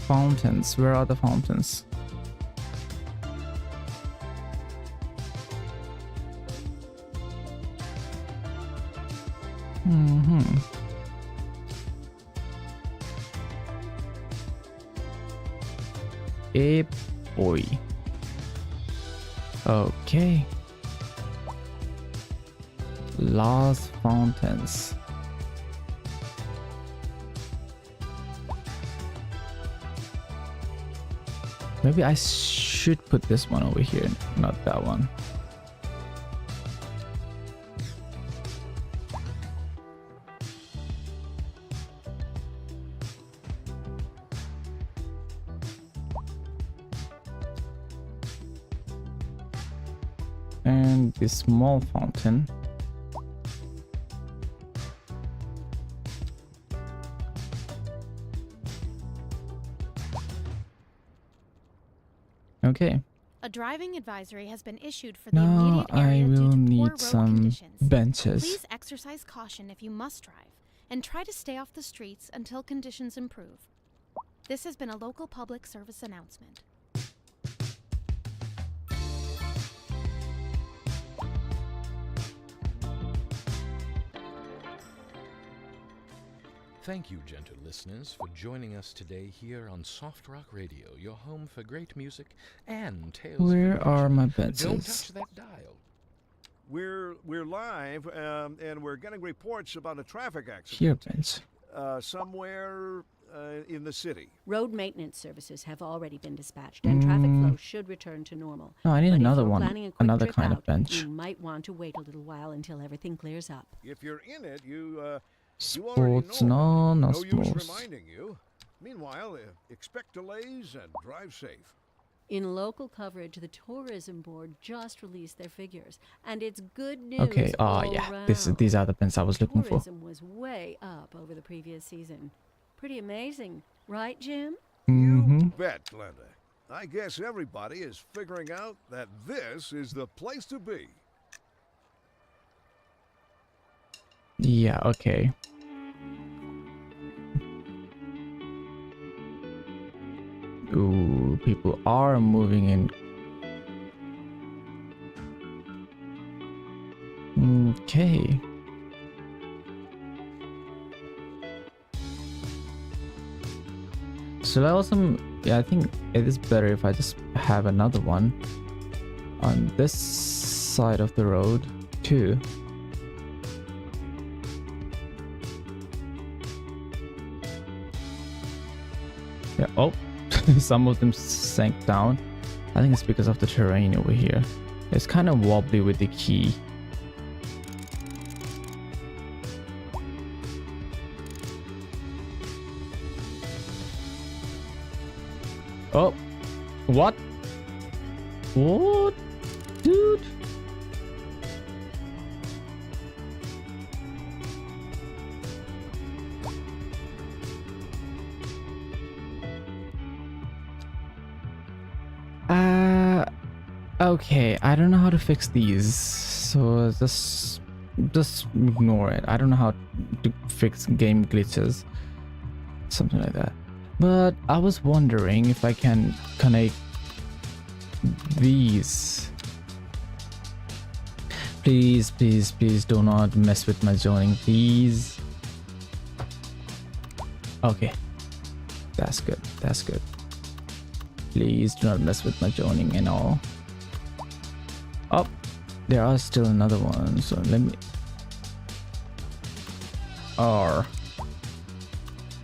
Fountains. Where are the fountains? A boy. Okay. Lost fountains. Maybe I should put this one over here, not that one. And this small fountain. Okay.
A driving advisory has been issued for the
Now
immediate
I
area
will
due to poor
need
road
some
conditions.
benches.
Please exercise caution if you must drive, and try to stay off the streets until conditions improve. This has been a local public service announcement.
Thank you, gentle listeners, for joining us today here on Soft Rock Radio, your home for great music and tales.
Where are my
Don't
benches?
touch that dial.
We're live, and we're getting reports about a traffic accident
Here, bench.
somewhere in the city.
Road maintenance services have already been dispatched, and traffic flow should return to normal.
No, I need
But if
another
you're
one,
planning a quick
another
trip
kind of
out,
bench.
You might want to wait a little while until everything clears up.
If you're in it, you already
Sports,
know.
no
No use
sports.
reminding you. Meanwhile, expect delays and drive safe.
In local coverage, the tourism board just released their figures, and it's good news.
Okay,
all
yeah,
round.
these are the pens I was looking for.
Tourism was way up over the previous season. Pretty amazing, right, Jim?
You bet, Glenda. I guess everybody is figuring out that this is the place to be.
Yeah, okay. Ooh, people are moving in. Okay. Should I also... Yeah, I think it is better if I just have another one on this side of the road too. Yeah, oh, some of them sank down. I think it's because of the terrain over here. It's kind of wobbly with the key. Oh, what? What? Dude? Okay, I don't know how to fix these, so just ignore it. I don't know how to fix game glitches, something like that. But I was wondering if I can connect these. Please, please, please do not mess with my zoning, please. Okay, that's good, that's good. Please do not mess with my zoning and all. Oh, there are still another one, so let me... R.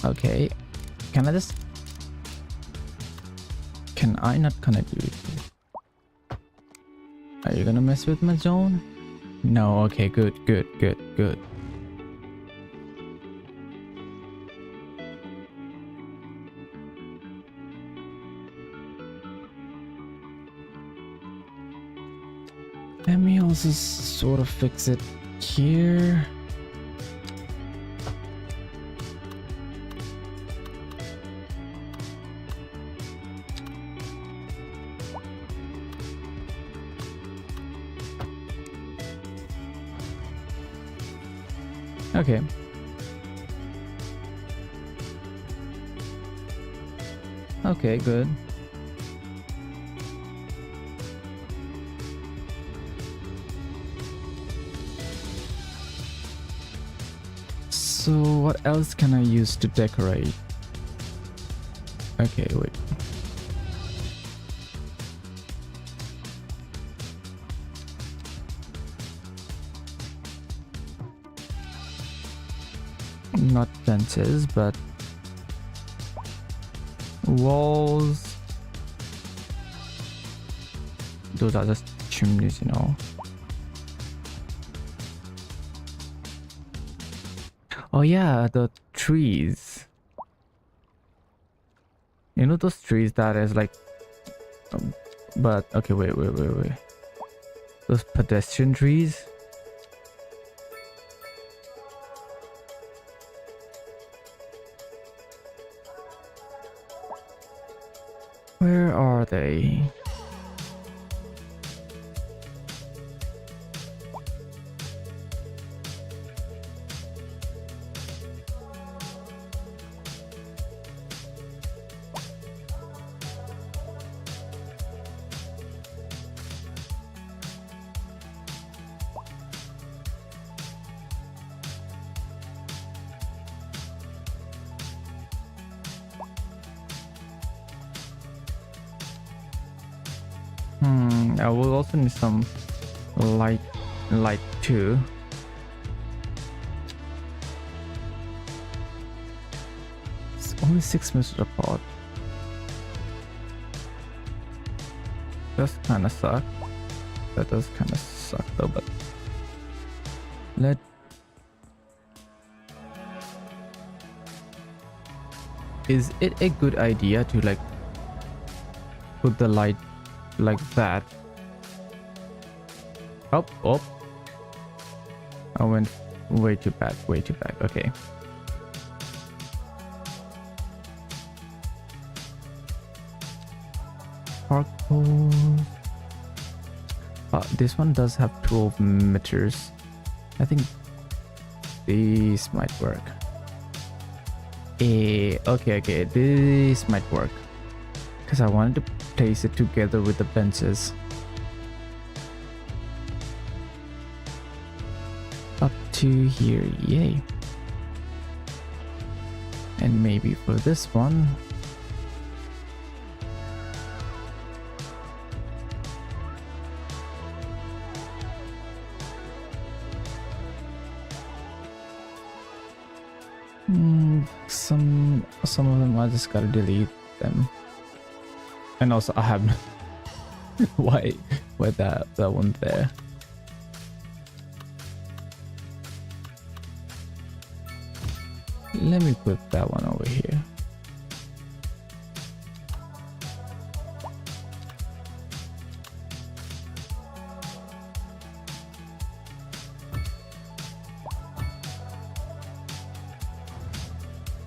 Okay, can I just... Can I not connect you? Are you gonna mess with my zone? No, okay, good, good, good, good. Let me also sort of fix it here. Okay. Okay, good. So what else can I use to decorate? Okay, wait. Not fences, but walls. Those are just chimneys, you know. Oh yeah, the trees. You know those trees that is like but okay, wait. Those pedestrian trees? Where are they? I will also need some light too. It's only 6 meters apart. Does kind of suck. That does kind of suck though, but is it a good idea to like put the light like that? Oh, I went way too back. Okay. Park poles. This one does have 12 meters. I think this might work. Okay, this might work. Because I wanted to place it together with the benches. Up to here, yay. And maybe for this one. Some of them I just gotta delete them. And also I have why that one there. Let me put that one over here.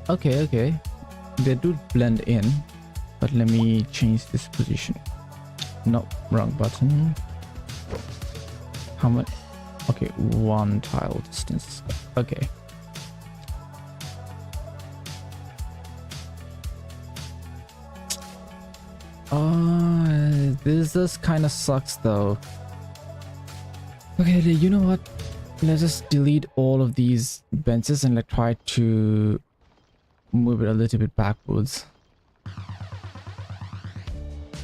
Okay. They do blend in, but let me change this position. No, wrong button. How much? Okay, 1 tile distance. Okay. This just kind of sucks though. Okay, you know what? Let's just delete all of these benches and let's try to move it a little bit backwards.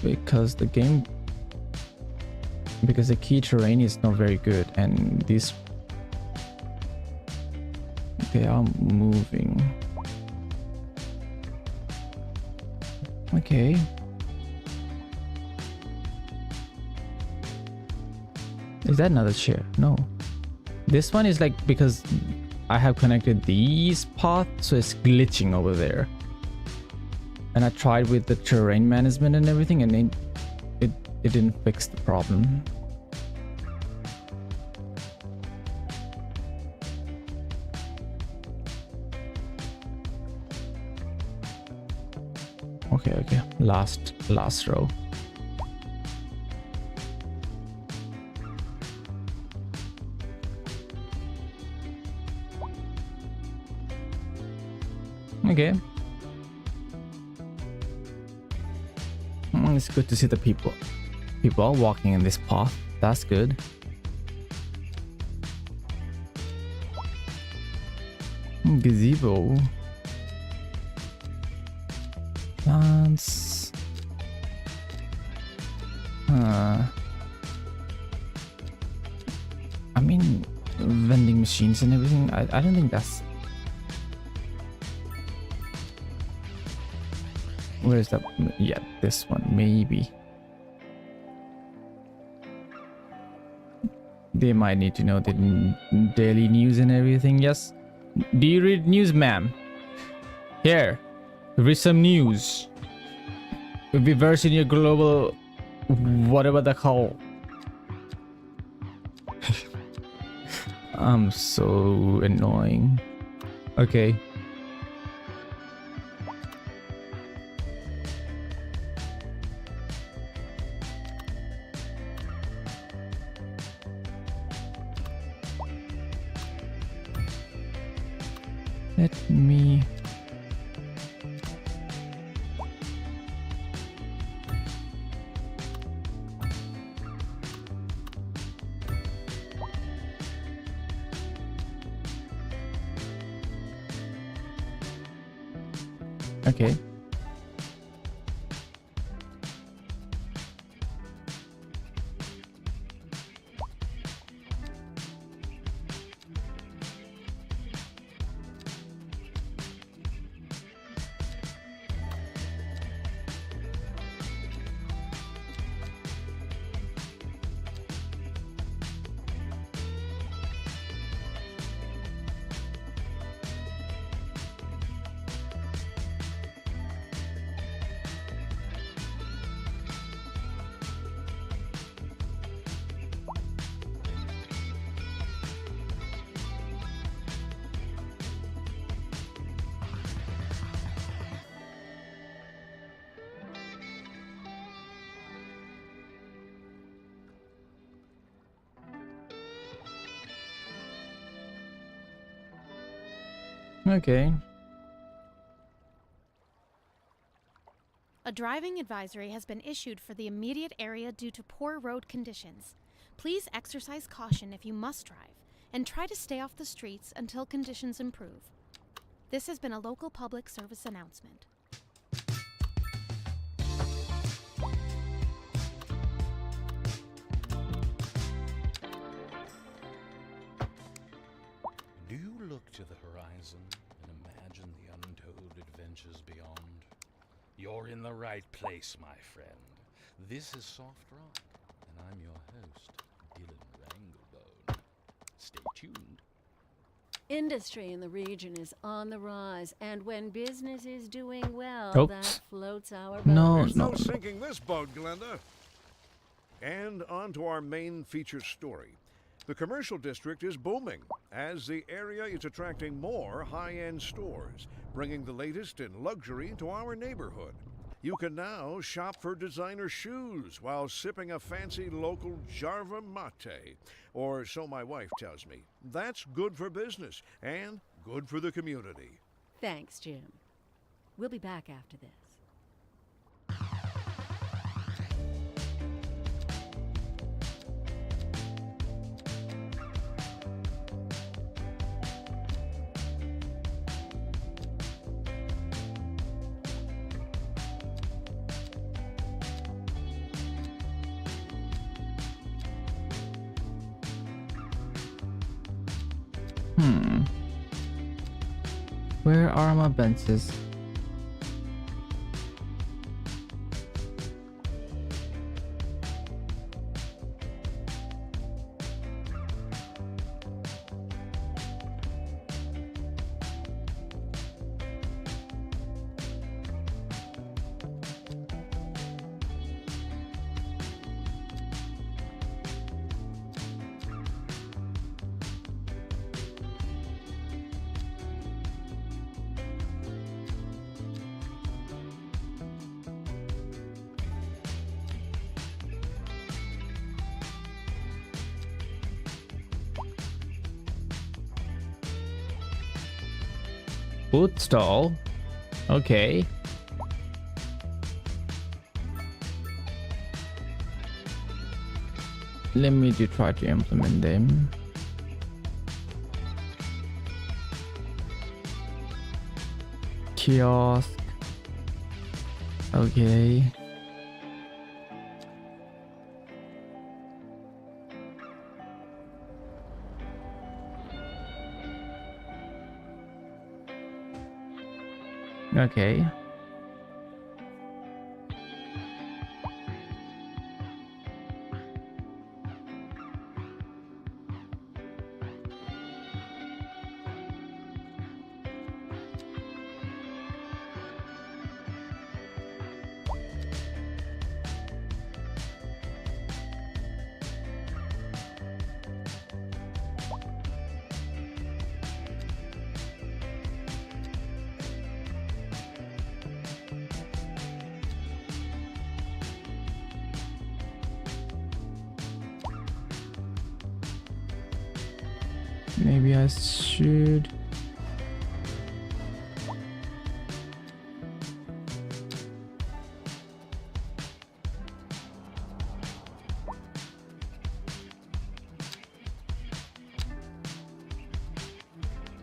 Because the key terrain is not very good and these they are moving. Okay. Is that another chair? No. This one is like because I have connected these paths, so it's glitching over there. And I tried with the terrain management and everything, and it didn't fix the problem. Okay. Last row. Okay. It's good to see the people are walking in this path. That's good. Gazebo. Plants. I mean, vending machines and everything. I don't think that's... Where is that? Yeah, this one, maybe. They might need to know the daily news and everything. Yes. Do you read news, ma'am? Here, read some news. We'll be versed in your global... whatever the hell. I'm so annoying. Okay. Let me... Okay. Okay.
A driving advisory has been issued for the immediate area due to poor road conditions. Please exercise caution if you must drive, and try to stay off the streets until conditions improve. This has been a local public service announcement.
Do you look to the horizon and imagine the untold adventures beyond? You're in the right place, my friend. This is Soft Rock, and I'm your host, Dylan Ranglebone. Stay tuned.
Industry in the region is on the rise, and when business is doing well,
Oops.
that floats our boat.
No,
There's no
no.
sinking this boat, Glenda. And on to our main feature story. The commercial district is booming as the area is attracting more high-end stores, bringing the latest in luxury to our neighborhood. You can now shop for designer shoes while sipping a fancy local Jarva mate, or so my wife tells me. That's good for business and good for the community.
Thanks, Jim. We'll be back after this.
Where are my benches? Food stall. Okay. Let me try to implement them. Kiosk. Okay. Okay. Maybe I should.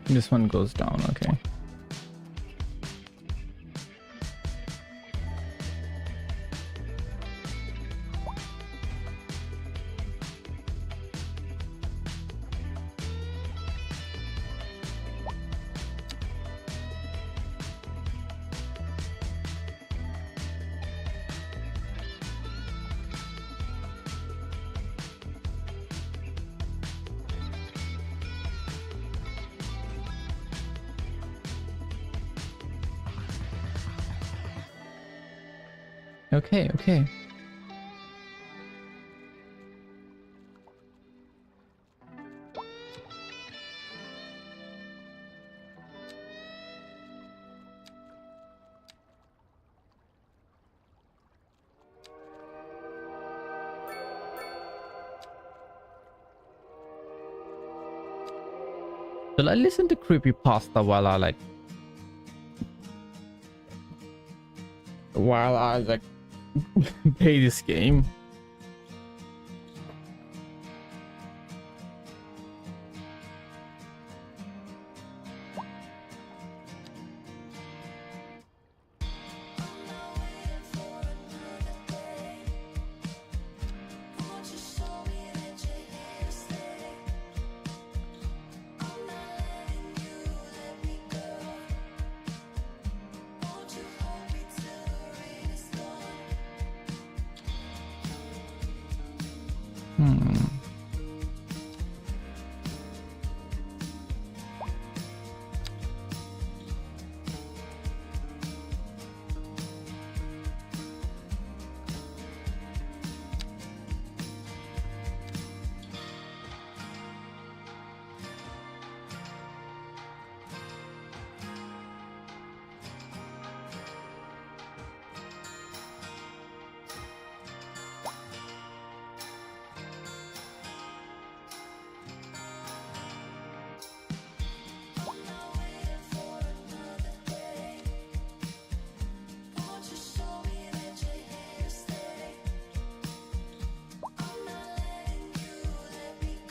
This one goes down, okay. Okay, okay. Shall I listen to Creepypasta while I play this game?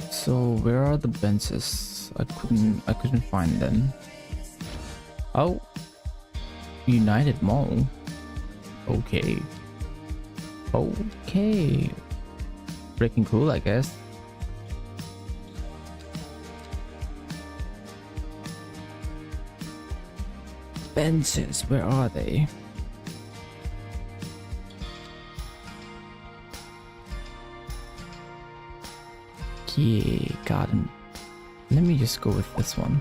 So where are the benches? I couldn't find them. Oh, United Mall. Okay. Okay. Freaking cool, I guess. Benches, where are they? Yeah, got him. Let me just go with this one.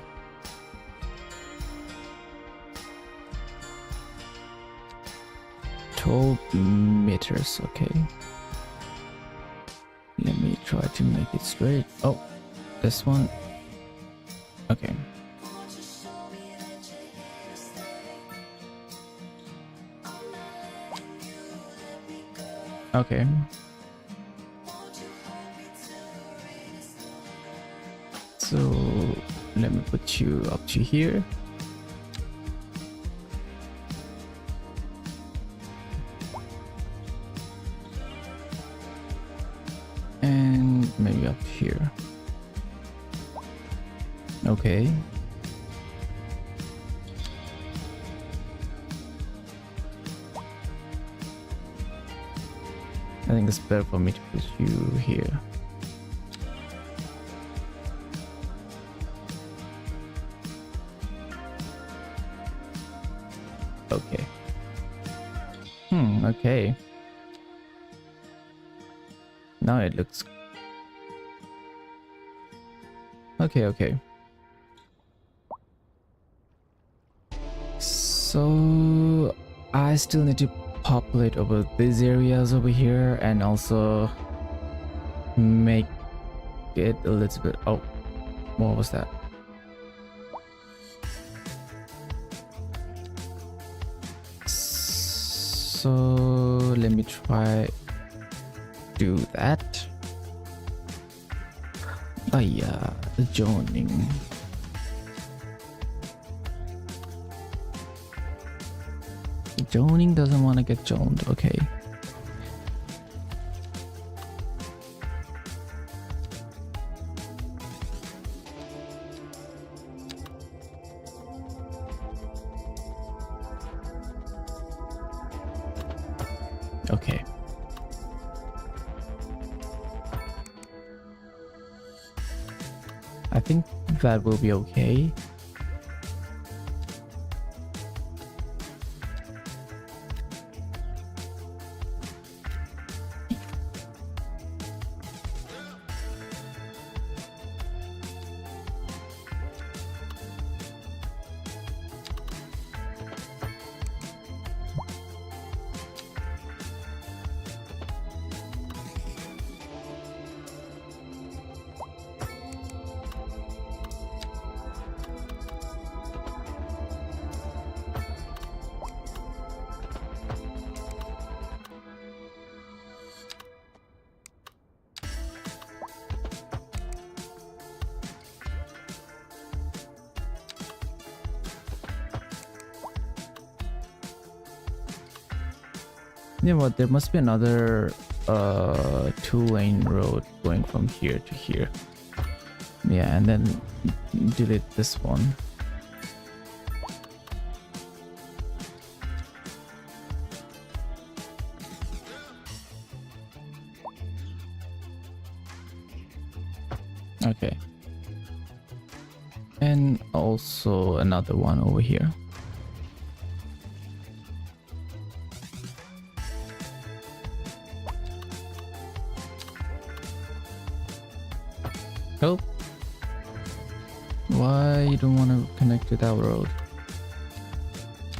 $12 meters, okay. Let me try to make it straight. Oh, this one. Okay. Okay. So let me put you up to here. maybe up here. Okay. I think it's better for me to put you here. Okay. Okay. Now it looks... Okay. So I still need to populate over these areas over here and also make it a little bit... Oh, what was that? So let me try do that. Oh yeah, the joining. Joining doesn't want to get joined. Okay. Okay. I think that will be okay. You know what, there must be another 2-lane road going from here to here. Yeah, and then delete this one. Okay. And also another one over here. Help. Why you don't want to connect to that road?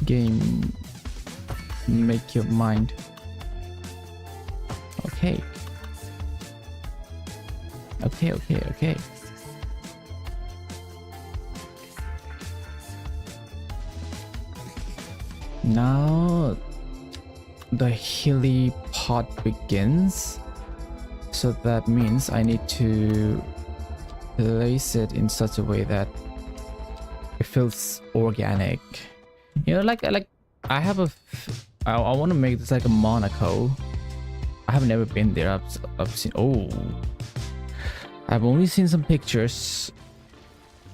Game, make your mind. Okay. Okay. Now the hilly part begins. So that means I need to place it in such a way that it feels organic. You know, like I have a I want to make this like a Monaco. I have never been there. I've seen, oh, I've only seen some pictures,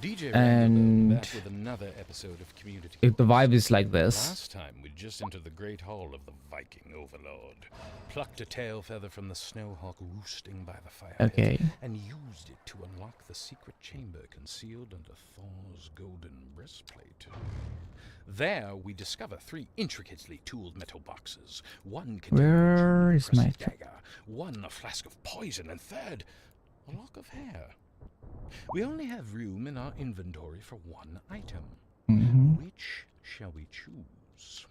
DJ
and
back with another episode of Community.
if the vibe is like this.
Last time we just entered the great hall of the Viking Overlord, plucked a tail feather from the snowhawk roosting by the fire
Okay.
pit, and used it to unlock the secret chamber concealed under Thor's golden breastplate. There we discover 3 intricately tooled metal boxes. One containing
Where
a
is my
dagger, one a flask of poison, and third, a lock of hair. We only have room in our inventory for 1 item. Which shall we choose?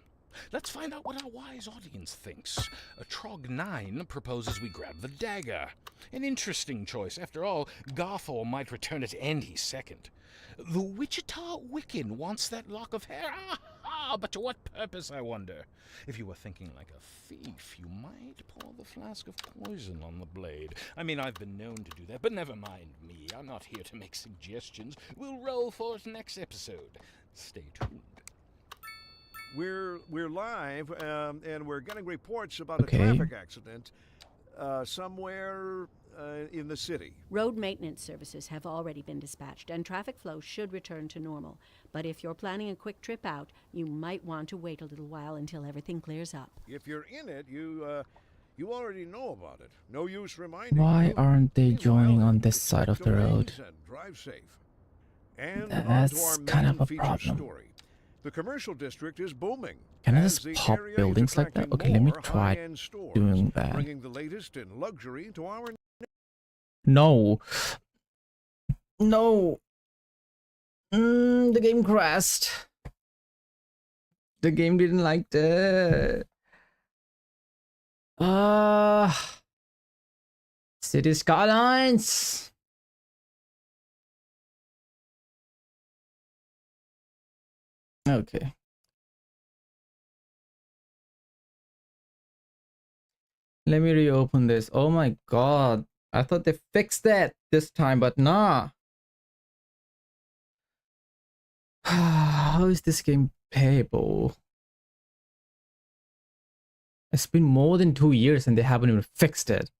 Let's find out what our wise audience thinks. Trog 9 proposes we grab the dagger. An interesting choice. After all, Garthor might return it and he's second. The Wichita Wiccan wants that lock of hair. Ah, but to what purpose, I wonder? If you were thinking like a thief, you might pour the flask of poison on the blade. I mean, I've been known to do that, but never mind me. I'm not here to make suggestions. We'll roll for it next episode. Stay tuned.
We're live, and we're getting reports about
Okay.
a traffic accident somewhere in the city.
Road maintenance services have already been dispatched, and traffic flow should return to normal. But if you're planning a quick trip out, you might want to wait a little while until everything clears up.
If you're in it, you already know about it. No use reminding
Why
you.
aren't they
Meanwhile,
joining on this
respect
side of the road?
lanes and drive safe. And
That's
onto our
kind of
main
a
feature
problem.
Story. The commercial district is booming.
Can I
as
just
the
pop
area is
buildings like that?
attracting
Okay, let me
more
try
high-end stores,
doing that.
bringing the latest in luxury to our.
No. No. The game crashed. The game didn't like that. City Skylines. Okay. Let me reopen this. Oh my god. I thought they fixed that this time, but nah. How is this game payable? It's been more than 2 years and they haven't even fixed it.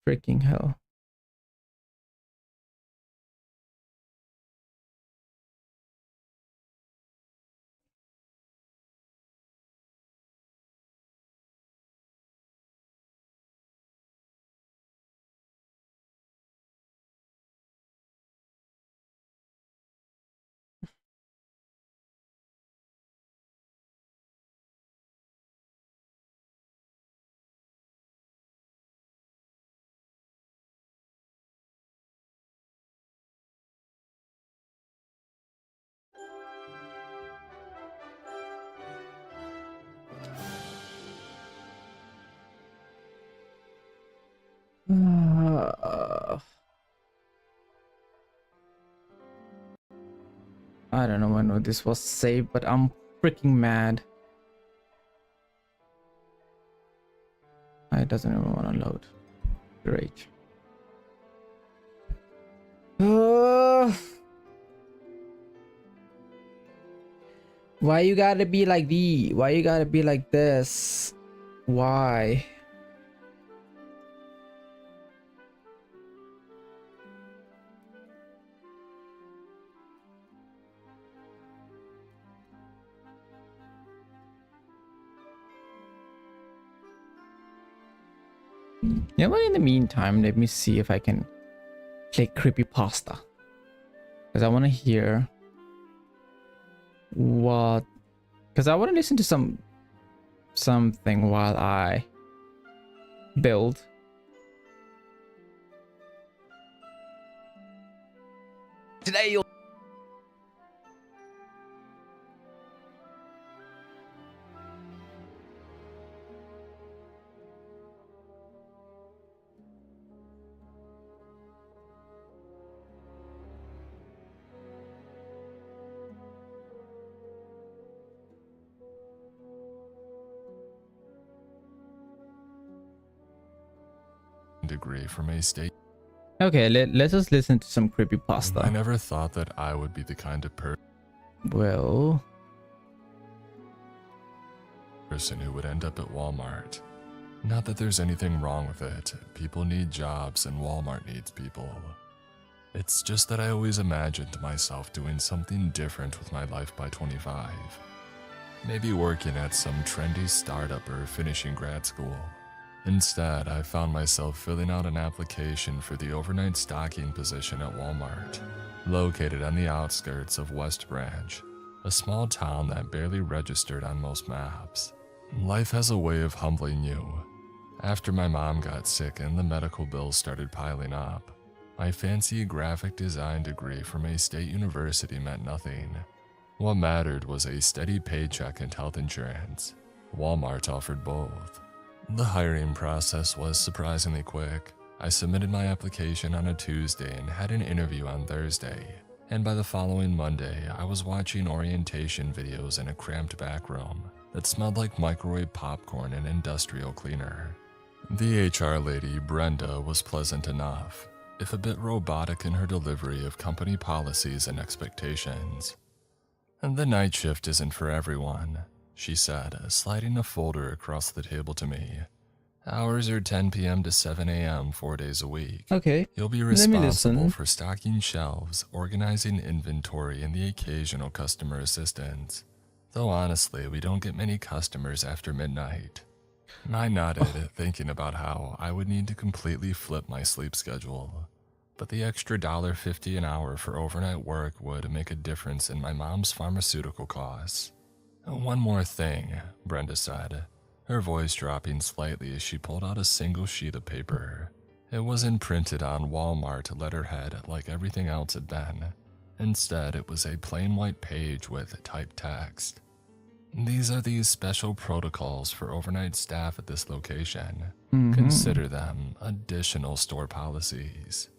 Freaking hell. I don't know when this was saved, but I'm freaking mad. It doesn't even want to load. Great. Why you gotta be like why you gotta be like this? Why? Yeah, but in the meantime, let me see if I can play Creepypasta. Because I want to hear what... Because I want to listen to something while I build. Today you'll...
Degree from a state.
Okay, let's just listen to some
I
Creepypasta.
never thought that I would be the kind of
Well...
person who would end up at Walmart. Not that there's anything wrong with it. People need jobs and Walmart needs people. It's just that I always imagined myself doing something different with my life by 25. Maybe working at some trendy startup or finishing grad school. Instead, I found myself filling out an application for the overnight stocking position at Walmart, located on the outskirts of West Branch, a small town that barely registered on most maps. Life has a way of humbling you. After my mom got sick and the medical bills started piling up, my fancy graphic design degree from a state university meant nothing. What mattered was a steady paycheck and health insurance. Walmart offered both. The hiring process was surprisingly quick. I submitted my application on a Tuesday and had an interview on Thursday. And by the following Monday, I was watching orientation videos in a cramped back room that smelled like microwave popcorn and industrial cleaner. The HR lady, Brenda, was pleasant enough, if a bit robotic in her delivery of company policies and expectations. And the night shift isn't for everyone. she said, sliding a folder across the table to me. Hours are 10 p.m. to 7 a.m. 4 days a week.
Okay.
You'll be
Let me
responsible
listen.
for stocking shelves, organizing inventory, and the occasional customer assistance. Though honestly, we don't get many customers after midnight. I nodded, thinking about how I would need to completely flip my sleep schedule. But the extra $1.50 an hour for overnight work would make a difference in my mom's pharmaceutical costs. One more thing, Brenda said, her voice dropping slightly as she pulled out a single sheet of paper. It wasn't printed on Walmart letterhead like everything else had been. Instead, it was a plain white page with typed text. These are the special protocols for overnight staff at this location. Consider them additional store policies.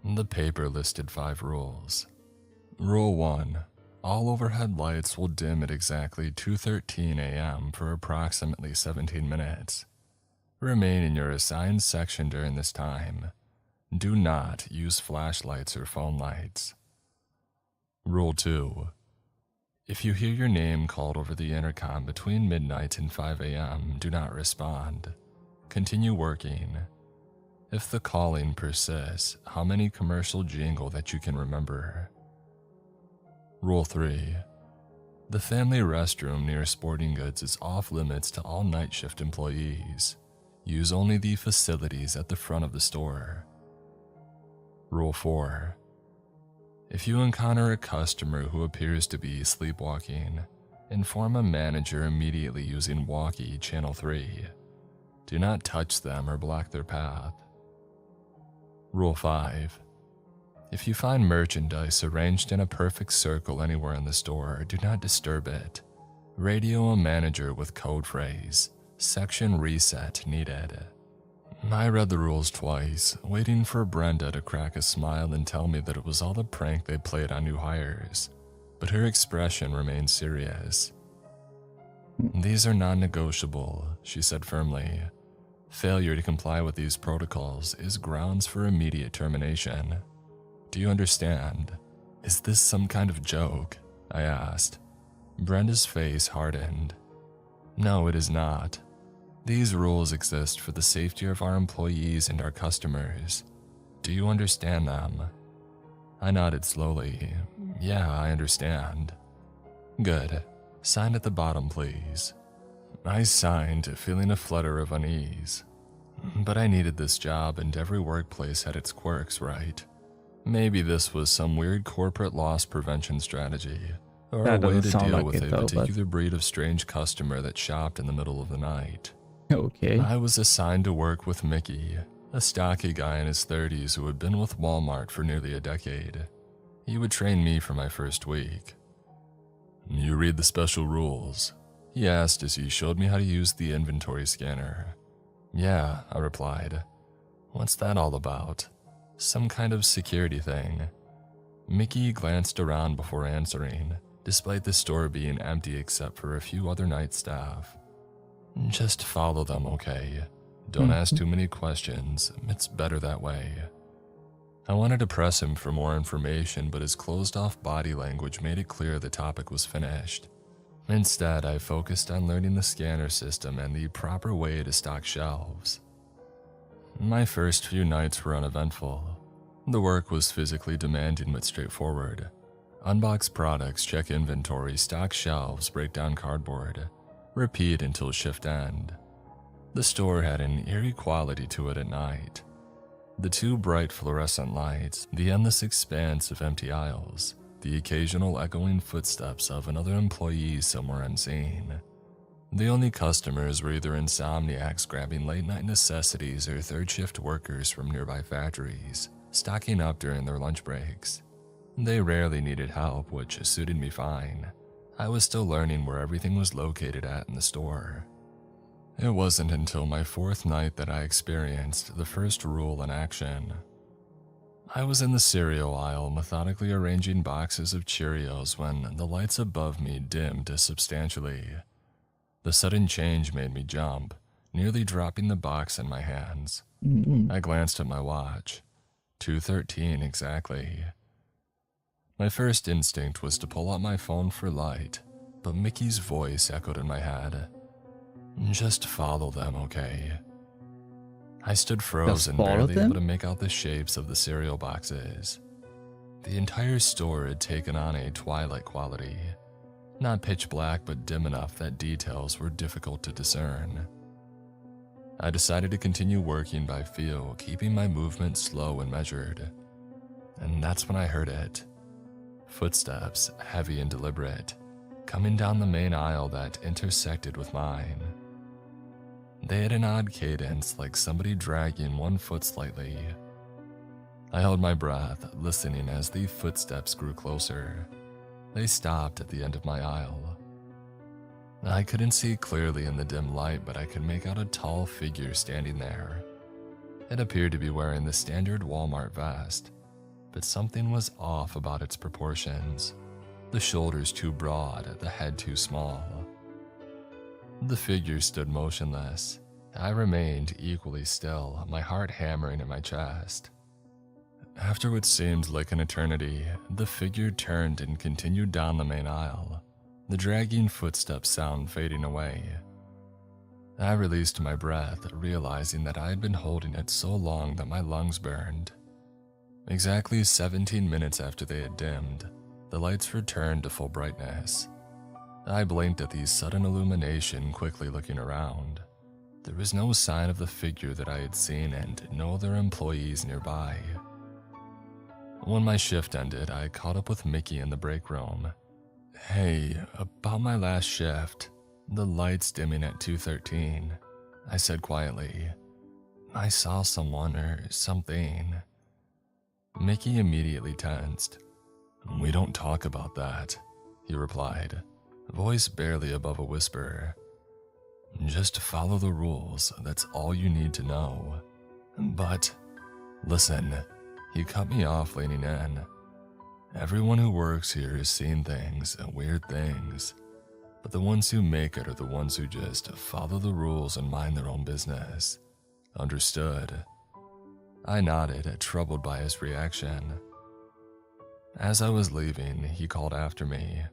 The paper listed 5 rules. Rule 1. All overhead lights will dim at exactly 2:13 a.m. for approximately 17 minutes. Remain in your assigned section during this time. Do not use flashlights or phone lights. Rule 2. If you hear your name called over the intercom between midnight and 5 a.m., do not respond. Continue working. If the calling persists, hum any commercial jingle that you can remember. Rule 3. The family restroom near Sporting Goods is off limits to all night shift employees. Use only the facilities at the front of the store. Rule 4. If you encounter a customer who appears to be sleepwalking, inform a manager immediately using Walkie Channel 3. Do not touch them or block their path. Rule 5. If you find merchandise arranged in a perfect circle anywhere in the store, do not disturb it. Radio a manager with code phrase, section reset needed. I read the rules twice, waiting for Brenda to crack a smile and tell me that it was all a prank they played on new hires, but her expression remained serious. These are non-negotiable, she said firmly. Failure to comply with these protocols is grounds for immediate termination. Do you understand? Is this some kind of joke? I asked. Brenda's face hardened. No, it is not. These rules exist for the safety of our employees and our customers. Do you understand them? I nodded slowly. Yeah, I understand. Good. Sign at the bottom, please. I signed, feeling a flutter of unease. But I needed this job, and every workplace had its quirks, right? Maybe this was some weird corporate loss prevention strategy, or a way to deal with a particular breed of strange customer that shopped in the middle of the night.
Okay.
I was assigned to work with Mickey, a stocky guy in his 30s who had been with Walmart for nearly a decade. He would train me for my first week. You read the special rules? He asked as he showed me how to use the inventory scanner. Yeah, I replied. What's that all about? Some kind of security thing. Mickey glanced around before answering, despite the store being empty except for a few other night staff. Just follow them, okay? Don't ask too many questions. It's better that way. I wanted to press him for more information, but his closed-off body language made it clear the topic was finished. Instead, I focused on learning the scanner system and the proper way to stock shelves. My first few nights were uneventful. The work was physically demanding but straightforward. Unbox products, check inventory, stock shelves, break down cardboard. Repeat until shift end. The store had an eerie quality to it at night. The 2 bright fluorescent lights, the endless expanse of empty aisles, the occasional echoing footsteps of another employee somewhere unseen. The only customers were either insomniacs grabbing late-night necessities or third-shift workers from nearby factories, stocking up during their lunch breaks. They rarely needed help, which suited me fine. I was still learning where everything was located at in the store. It wasn't until my 4th night that I experienced the first rule in action. I was in the cereal aisle methodically arranging boxes of Cheerios when the lights above me dimmed substantially. The sudden change made me jump, nearly dropping the box in my hands. I glanced at my watch. 2:13 exactly. My first instinct was to pull out my phone for light, but Mickey's voice echoed in my head. Just follow them, okay? I stood frozen, barely able to make out the shapes of the cereal boxes. The entire store had taken on a twilight quality. Not pitch black, but dim enough that details were difficult to discern. I decided to continue working by feel, keeping my movement slow and measured. And that's when I heard it. Footsteps, heavy and deliberate, coming down the main aisle that intersected with mine. They had an odd cadence, like somebody dragging one foot slightly. I held my breath, listening as the footsteps grew closer. They stopped at the end of my aisle. I couldn't see clearly in the dim light, but I could make out a tall figure standing there. It appeared to be wearing the standard Walmart vest, but something was off about its proportions. The shoulders too broad, the head too small. The figure stood motionless. I remained equally still, my heart hammering in my chest. After what seemed like an eternity, the figure turned and continued down the main aisle, the dragging footsteps sound fading away. I released my breath, realizing that I had been holding it so long that my lungs burned. Exactly 17 minutes after they had dimmed, the lights returned to full brightness. I blinked at the sudden illumination, quickly looking around. There was no sign of the figure that I had seen and no other employees nearby. When my shift ended, I caught up with Mickey in the break room. "Hey, about my last shift, the lights dimming at 2:13, I said quietly. "I saw someone or something." Mickey immediately tensed. "We don't talk about that," he replied, voice barely above a whisper. "Just follow the rules, that's all you need to know." "But, listen," he cut me off, leaning in. "Everyone who works here has seen things, weird things. But the ones who make it are the ones who just follow the rules and mind their own business. Understood?" I nodded, troubled by his reaction. As I was leaving, he called after me.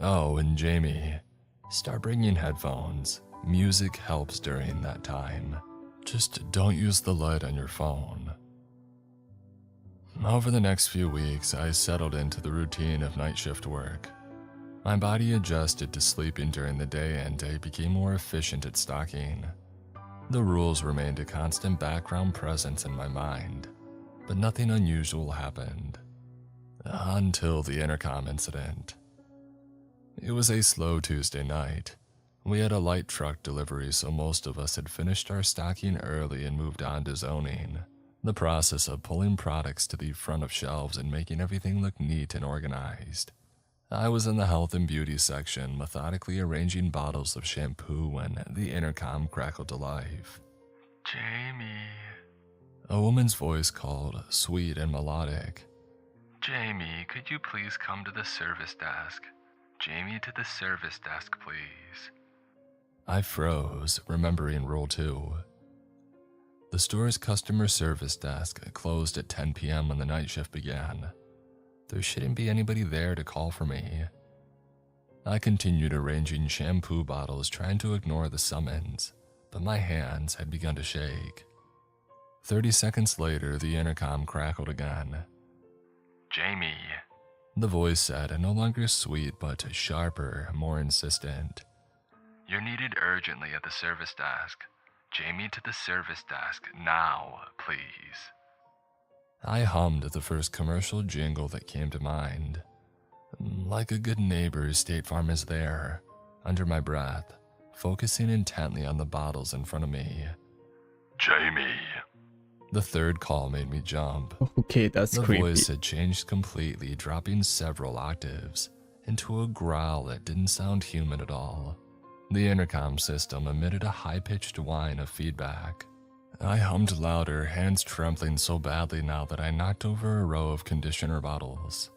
"Oh, and Jamie, start bringing headphones. Music helps during that time. Just don't use the light on your phone." Over the next few weeks, I settled into the routine of night shift work. My body adjusted to sleeping during the day and I became more efficient at stalking. The rules remained a constant background presence in my mind, but nothing unusual happened. Until the intercom incident. It was a slow Tuesday night. We had a light truck delivery, so most of us had finished our stocking early and moved on to zoning, the process of pulling products to the front of shelves and making everything look neat and organized. I was in the health and beauty section, methodically arranging bottles of shampoo when the intercom crackled to life. "Jamie." A woman's voice called, sweet and melodic. "Jamie, could you please come to the service desk? Jamie, to the service desk, please." I froze, remembering Rule 2. The store's customer service desk closed at 10 p.m. when the night shift began. There shouldn't be anybody there to call for me. I continued arranging shampoo bottles, trying to ignore the summons, but my hands had begun to shake. 30 seconds later, the intercom crackled again. "Jamie," the voice said, no longer sweet but sharper, more insistent. "You're needed urgently at the service desk. Jamie, to the service desk, now, please." I hummed the first commercial jingle that came to mind. Like a good neighbor, State Farm is there, under my breath, focusing intently on the bottles in front of me. "Jamie." The third call made me jump.
Okay, that's creepy.
The voice had changed completely, dropping several octaves into a growl that didn't sound human at all. The intercom system emitted a high-pitched whine of feedback. I hummed louder, hands trembling so badly now that I knocked over a row of conditioner bottles.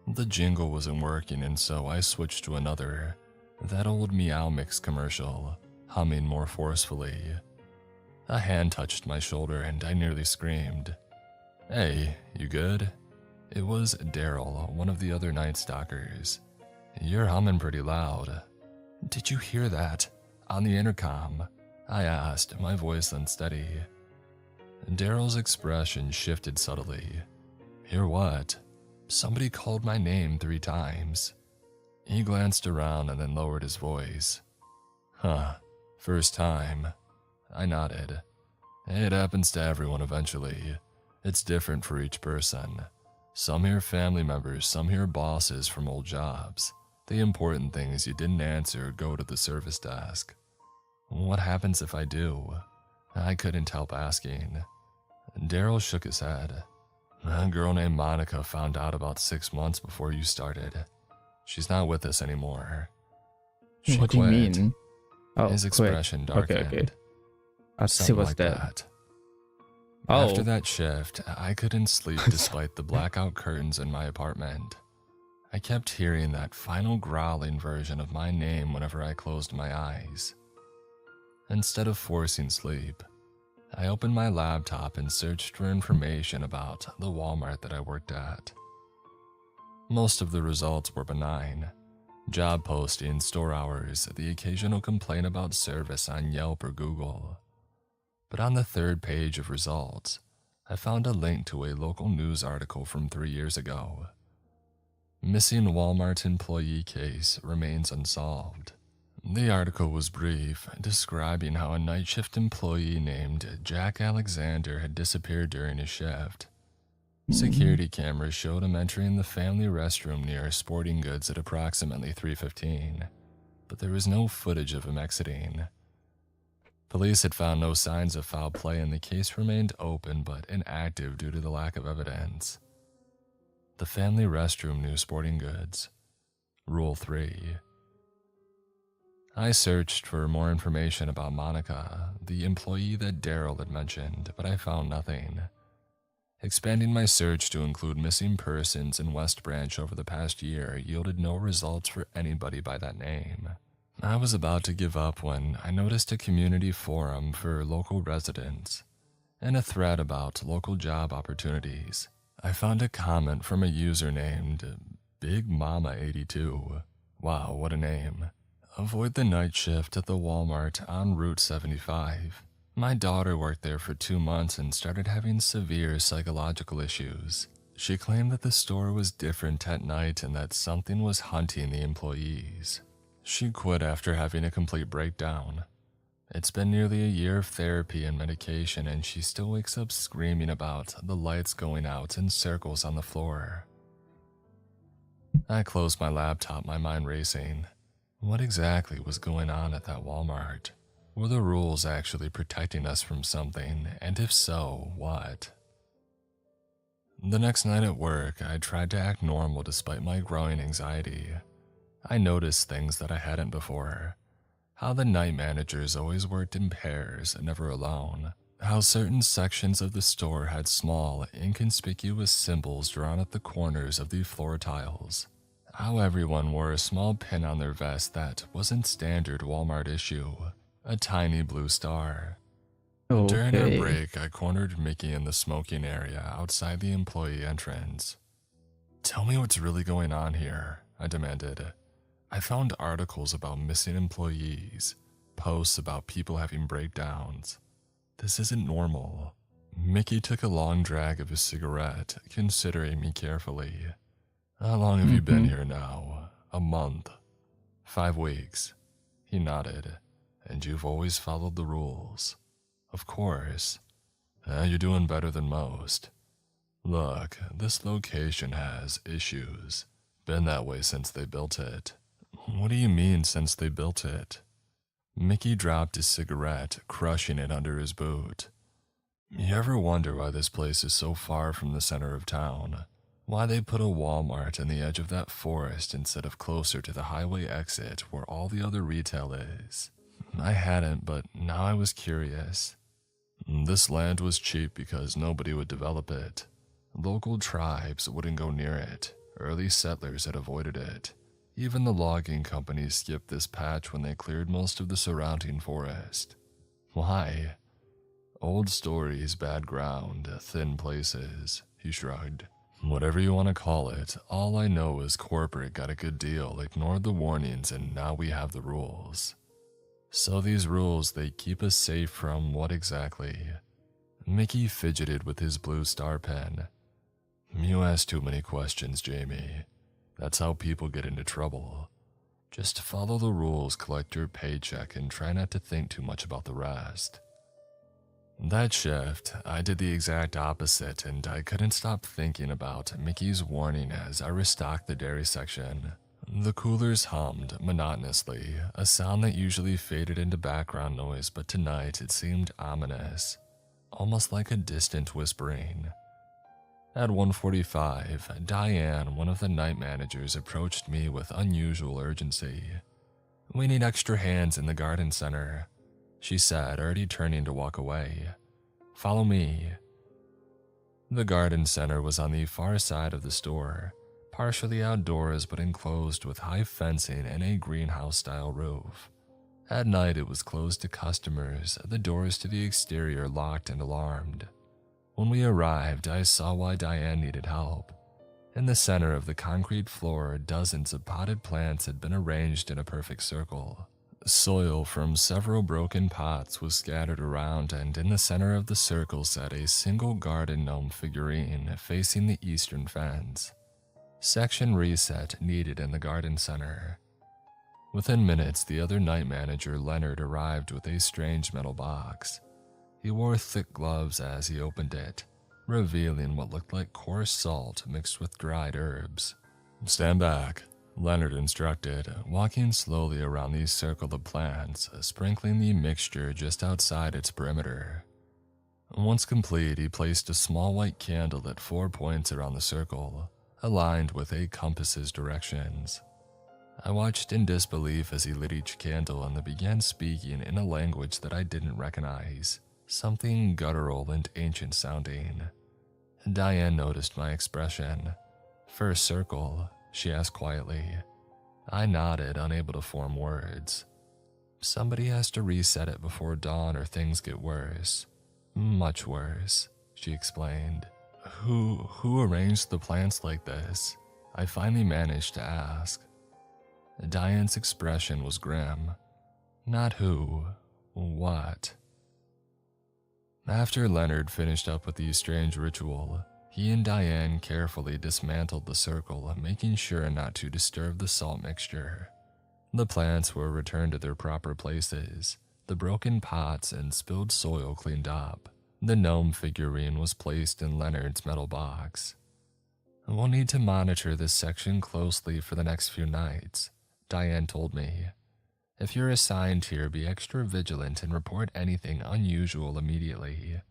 The jingle wasn't working, and so I switched to another, that old Meow Mix commercial, humming more forcefully. A hand touched my shoulder and I nearly screamed. "Hey, you good?" It was Daryl, one of the other Night Stalkers. You're humming pretty loud. Did you hear that? On the intercom? I asked, my voice unsteady. Daryl's expression shifted subtly. Hear what? Somebody called my name 3 times. He glanced around and then lowered his voice. Huh, first time. I nodded. It happens to everyone eventually. It's different for each person. Some hear family members, some hear bosses from old jobs. The important thing is you didn't answer or go to the service desk. What happens if I do? I couldn't help asking. Daryl shook his head. A girl named Monica found out about 6 months before you started. She's not with us anymore. She
What do you
quit.
mean? Oh,
His expression
quit.
darkened.
Okay. Let's see
Something
what's
like
that.
that. After
Oh,
that shift, I couldn't sleep despite the blackout curtains in my apartment. I kept hearing that final growling version of my name whenever I closed my eyes. Instead of forcing sleep, I opened my laptop and searched for information about the Walmart that I worked at. Most of the results were benign. Job postings, store hours, the occasional complaint about service on Yelp or Google. But on the 3rd page of results, I found a link to a local news article from 3 years ago. Missing Walmart employee case remains unsolved. The article was brief, describing how a night shift employee named Jack Alexander had disappeared during his shift. Security cameras showed him entering the family restroom near Sporting Goods at approximately 3:15, but there was no footage of him exiting. Police had found no signs of foul play and the case remained open but inactive due to the lack of evidence. The family restroom near Sporting Goods. Rule 3. I searched for more information about Monica, the employee that Daryl had mentioned, but I found nothing. Expanding my search to include missing persons in West Branch over the past year yielded no results for anybody by that name. I was about to give up when I noticed a community forum for local residents and a thread about local job opportunities. I found a comment from a user named Big Mama 82. Wow, what a name. Avoid the night shift at the Walmart on Route 75. My daughter worked there for 2 months and started having severe psychological issues. She claimed that the store was different at night and that something was hunting the employees. She quit after having a complete breakdown. It's been nearly a year of therapy and medication and she still wakes up screaming about the lights going out in circles on the floor. I closed my laptop, my mind racing. What exactly was going on at that Walmart? Were the rules actually protecting us from something, and if so, what? The next night at work, I tried to act normal despite my growing anxiety. I noticed things that I hadn't before. How the night managers always worked in pairs, never alone. How certain sections of the store had small, inconspicuous symbols drawn at the corners of the floor tiles. How everyone wore a small pin on their vest that wasn't standard Walmart issue. A tiny blue star. During our break, I cornered Mickey in the smoking area outside the employee entrance. Tell me what's really going on here, I demanded. I found articles about missing employees, posts about people having breakdowns. This isn't normal. Mickey took a long drag of his cigarette, considering me carefully. How long have you been here now? A month? 5 weeks? He nodded. And you've always followed the rules. Of course. You're doing better than most. Look, this location has issues. Been that way since they built it. What do you mean since they built it? Mickey dropped his cigarette, crushing it under his boot. You ever wonder why this place is so far from the center of town? Why they put a Walmart in the edge of that forest instead of closer to the highway exit where all the other retail is? I hadn't, but now I was curious. This land was cheap because nobody would develop it. Local tribes wouldn't go near it. Early settlers had avoided it. Even the logging companies skipped this patch when they cleared most of the surrounding forest. Why? Old stories, bad ground, thin places, he shrugged. Whatever you want to call it, all I know is corporate got a good deal, ignored the warnings, and now we have the rules. So these rules, they keep us safe from what exactly? Mickey fidgeted with his blue star pen. You ask too many questions, Jamie. That's how people get into trouble. Just follow the rules, collect your paycheck, and try not to think too much about the rest. That shift, I did the exact opposite, and I couldn't stop thinking about Mickey's warning as I restocked the dairy section. The coolers hummed monotonously, a sound that usually faded into background noise, but tonight it seemed ominous, almost like a distant whispering. At 1:45, Diane, one of the night managers, approached me with unusual urgency. "We need extra hands in the garden center," she said, already turning to walk away. "Follow me." The garden center was on the far side of the store, partially outdoors but enclosed with high fencing and a greenhouse-style roof. At night it was closed to customers, the doors to the exterior locked and alarmed. When we arrived, I saw why Diane needed help. In the center of the concrete floor, dozens of potted plants had been arranged in a perfect circle. Soil from several broken pots was scattered around, and in the center of the circle sat a single garden gnome figurine facing the eastern fence. Section reset needed in the garden center. Within minutes, the other night manager, Leonard, arrived with a strange metal box. He wore thick gloves as he opened it, revealing what looked like coarse salt mixed with dried herbs. "Stand back," Leonard instructed, walking slowly around the circle of plants, sprinkling the mixture just outside its perimeter. Once complete, he placed a small white candle at 4 points around the circle, aligned with a compass's directions. I watched in disbelief as he lit each candle and then began speaking in a language that I didn't recognize, something guttural and ancient sounding. Diane noticed my expression. "First circle," she asked quietly. I nodded, unable to form words. "Somebody has to reset it before dawn or things get worse. Much worse," she explained. Who arranged the plants like this?" I finally managed to ask. Diane's expression was grim. "Not who, what?" After Leonard finished up with the strange ritual, he and Diane carefully dismantled the circle, making sure not to disturb the salt mixture. The plants were returned to their proper places, the broken pots and spilled soil cleaned up. The gnome figurine was placed in Leonard's metal box. "We'll need to monitor this section closely for the next few nights," Diane told me. "If you're assigned here, be extra vigilant and report anything unusual immediately."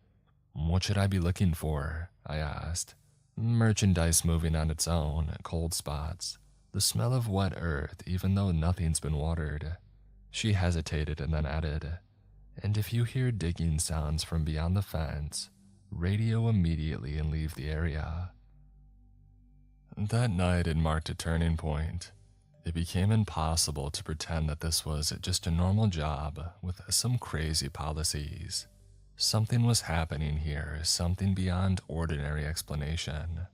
"What should I be looking for?" I asked. "Merchandise moving on its own, cold spots, the smell of wet earth even though nothing's been watered." She hesitated and then added, "And if you hear digging sounds from beyond the fence, radio immediately and leave the area." That night it marked a turning point. It became impossible to pretend that this was just a normal job with some crazy policies. Something was happening here, something beyond ordinary explanation.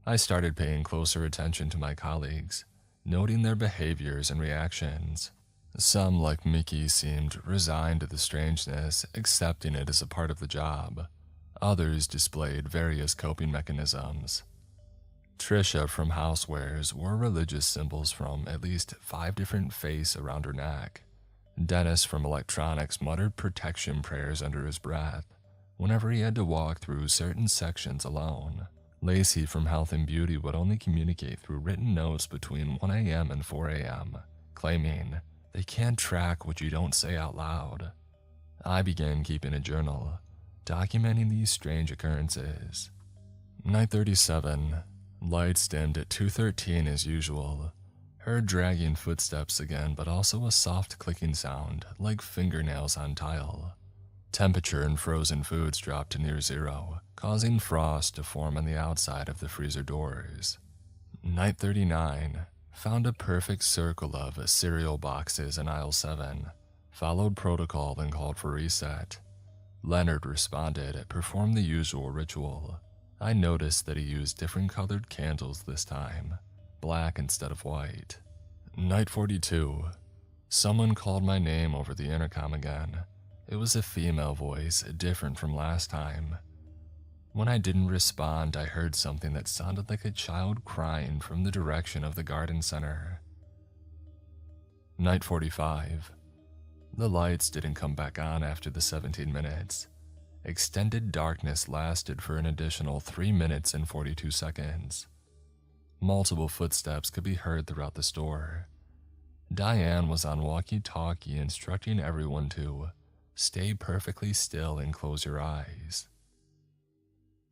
I started paying closer attention to my colleagues, noting their behaviors and reactions. Some, like Mickey, seemed resigned to the strangeness, accepting it as a part of the job. Others displayed various coping mechanisms. Trisha from Housewares wore religious symbols from at least 5 different faiths around her neck. Dennis from Electronics muttered protection prayers under his breath whenever he had to walk through certain sections alone. Lacey from Health and Beauty would only communicate through written notes between 1 a.m. and 4 a.m., claiming, "They can't track what you don't say out loud." I began keeping a journal, documenting these strange occurrences. Night 37. Lights dimmed at 2:13 as usual. Heard dragging footsteps again, but also a soft clicking sound, like fingernails on tile. Temperature in frozen foods dropped to near zero, causing frost to form on the outside of the freezer doors. Night 39. Found a perfect circle of cereal boxes in aisle 7. Followed protocol and called for reset. Leonard responded, performed the usual ritual. I noticed that he used different colored candles this time, black instead of white. Night 42. Someone called my name over the intercom again. It was a female voice, different from last time. When I didn't respond, I heard something that sounded like a child crying from the direction of the garden center. Night 45. The lights didn't come back on after the 17 minutes. Extended darkness lasted for an additional 3 minutes and 42 seconds. Multiple footsteps could be heard throughout the store. Diane was on walkie-talkie instructing everyone to stay perfectly still and close your eyes.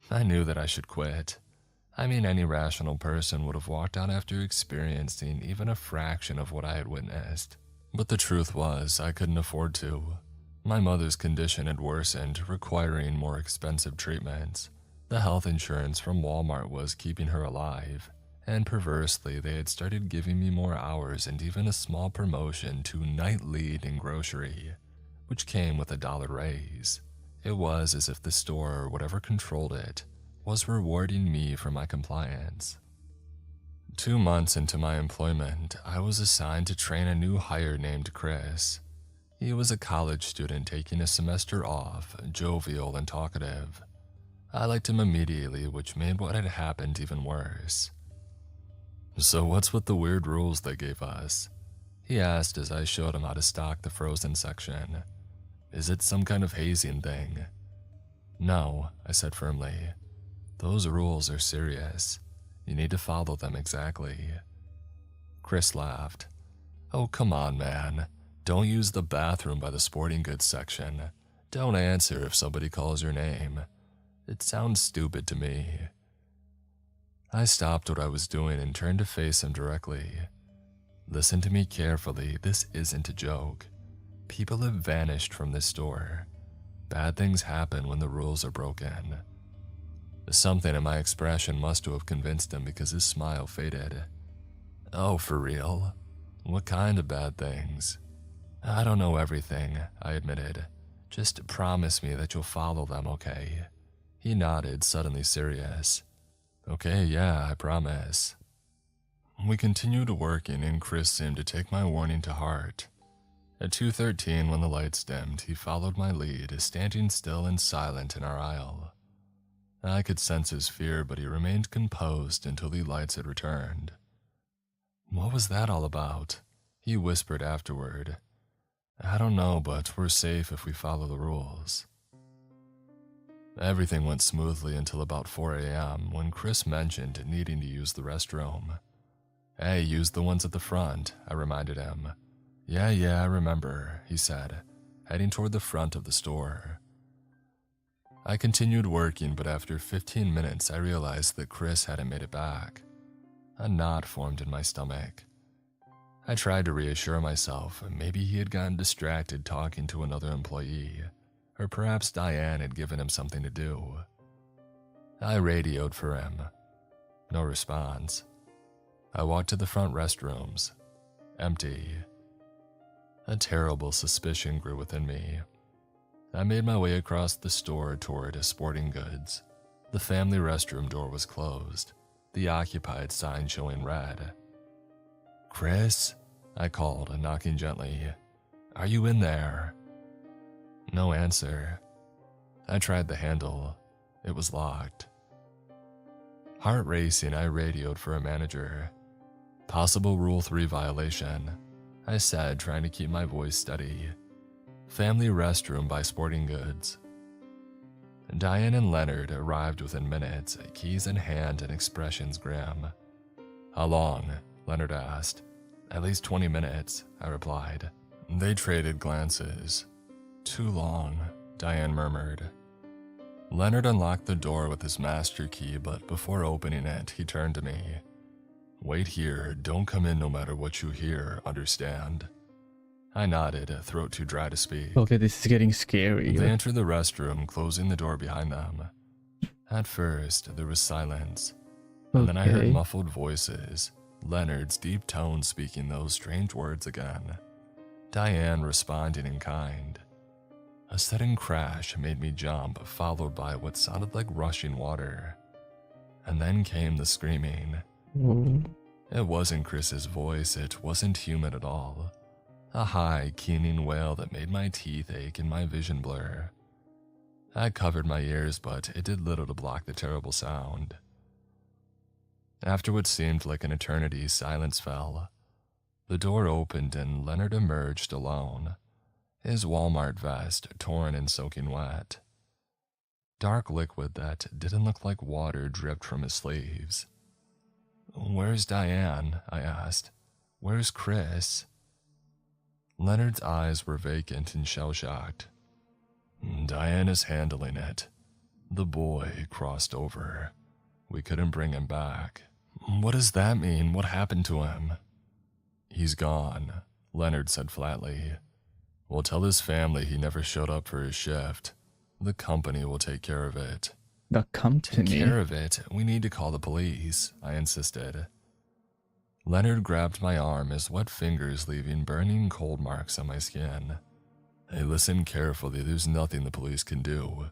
I knew that I should quit. I mean, any rational person would have walked out after experiencing even a fraction of what I had witnessed. But the truth was, I couldn't afford to. My mother's condition had worsened, requiring more expensive treatments. The health insurance from Walmart was keeping her alive, and perversely, they had started giving me more hours and even a small promotion to night lead in grocery, which came with a $1 raise. It was as if the store, or whatever controlled it, was rewarding me for my compliance. 2 months into my employment, I was assigned to train a new hire named Chris. He was a college student taking a semester off, jovial and talkative. I liked him immediately, which made what had happened even worse. "So what's with the weird rules they gave us?" he asked as I showed him how to stock the frozen section. "Is it some kind of hazing thing?" "No," I said firmly. "Those rules are serious. You need to follow them exactly." Chris laughed. "Oh, come on, man. Don't use the bathroom by the sporting goods section. Don't answer if somebody calls your name. It sounds stupid to me." I stopped what I was doing and turned to face him directly. "Listen to me carefully. This isn't a joke. People have vanished from this store. Bad things happen when the rules are broken." Something in my expression must have convinced him because his smile faded. "Oh, for real? What kind of bad things?" "I don't know everything," I admitted. "Just promise me that you'll follow them, okay?" He nodded, suddenly serious. "Okay, yeah, I promise." We continued working and Chris seemed to take my warning to heart. At 2:13, when the lights dimmed, he followed my lead, standing still and silent in our aisle. I could sense his fear, but he remained composed until the lights had returned. "What was that all about?" he whispered afterward. "I don't know, but we're safe if we follow the rules." Everything went smoothly until about 4 a.m. when Chris mentioned needing to use the restroom. "Hey, use the ones at the front," I reminded him. Yeah, I remember," he said, heading toward the front of the store. I continued working, but after 15 minutes I realized that Chris hadn't made it back. A knot formed in my stomach. I tried to reassure myself, maybe he had gotten distracted talking to another employee, or perhaps Diane had given him something to do. I radioed for him. No response. I walked to the front restrooms. Empty. A terrible suspicion grew within me. I made my way across the store toward sporting goods. The family restroom door was closed, the occupied sign showing red. "Chris?" I called, knocking gently. "Are you in there?" No answer. I tried the handle. It was locked. Heart racing, I radioed for a manager. "Possible Rule 3 violation," I said, trying to keep my voice steady. "Family restroom by sporting goods." Diane and Leonard arrived within minutes, keys in hand and expressions grim. "How long?" Leonard asked. "At least 20 minutes, I replied. They traded glances. "Too long," Diane murmured. Leonard unlocked the door with his master key, but before opening it, he turned to me. "Wait here, don't come in no matter what you hear, understand?" I nodded, throat too dry to speak.
Okay, this is getting scary.
They entered the restroom, closing the door behind them. At first, there was silence, and then I heard muffled voices, Leonard's deep tone speaking those strange words again, Diane responding in kind. A sudden crash made me jump, followed by what sounded like rushing water. And then came the screaming.
Ooh.
It wasn't Chris's voice, it wasn't human at all. A high, keening wail that made my teeth ache and my vision blur. I covered my ears, but it did little to block the terrible sound. After what seemed like an eternity, silence fell. The door opened and Leonard emerged alone, his Walmart vest torn and soaking wet. Dark liquid that didn't look like water dripped from his sleeves. "Where's Diane?" I asked. "Where's Chris?" Leonard's eyes were vacant and shell-shocked. "Diane is handling it. The boy crossed over. We couldn't bring him back." "What does that mean? What happened to him?" "He's gone," Leonard said flatly. "We'll tell his family he never showed up for his shift. The company will take care of it."
The company?
"Take care of it? We need to call the police," I insisted. Leonard grabbed my arm, his wet fingers leaving burning cold marks on my skin. "Hey, listen carefully, there's nothing the police can do.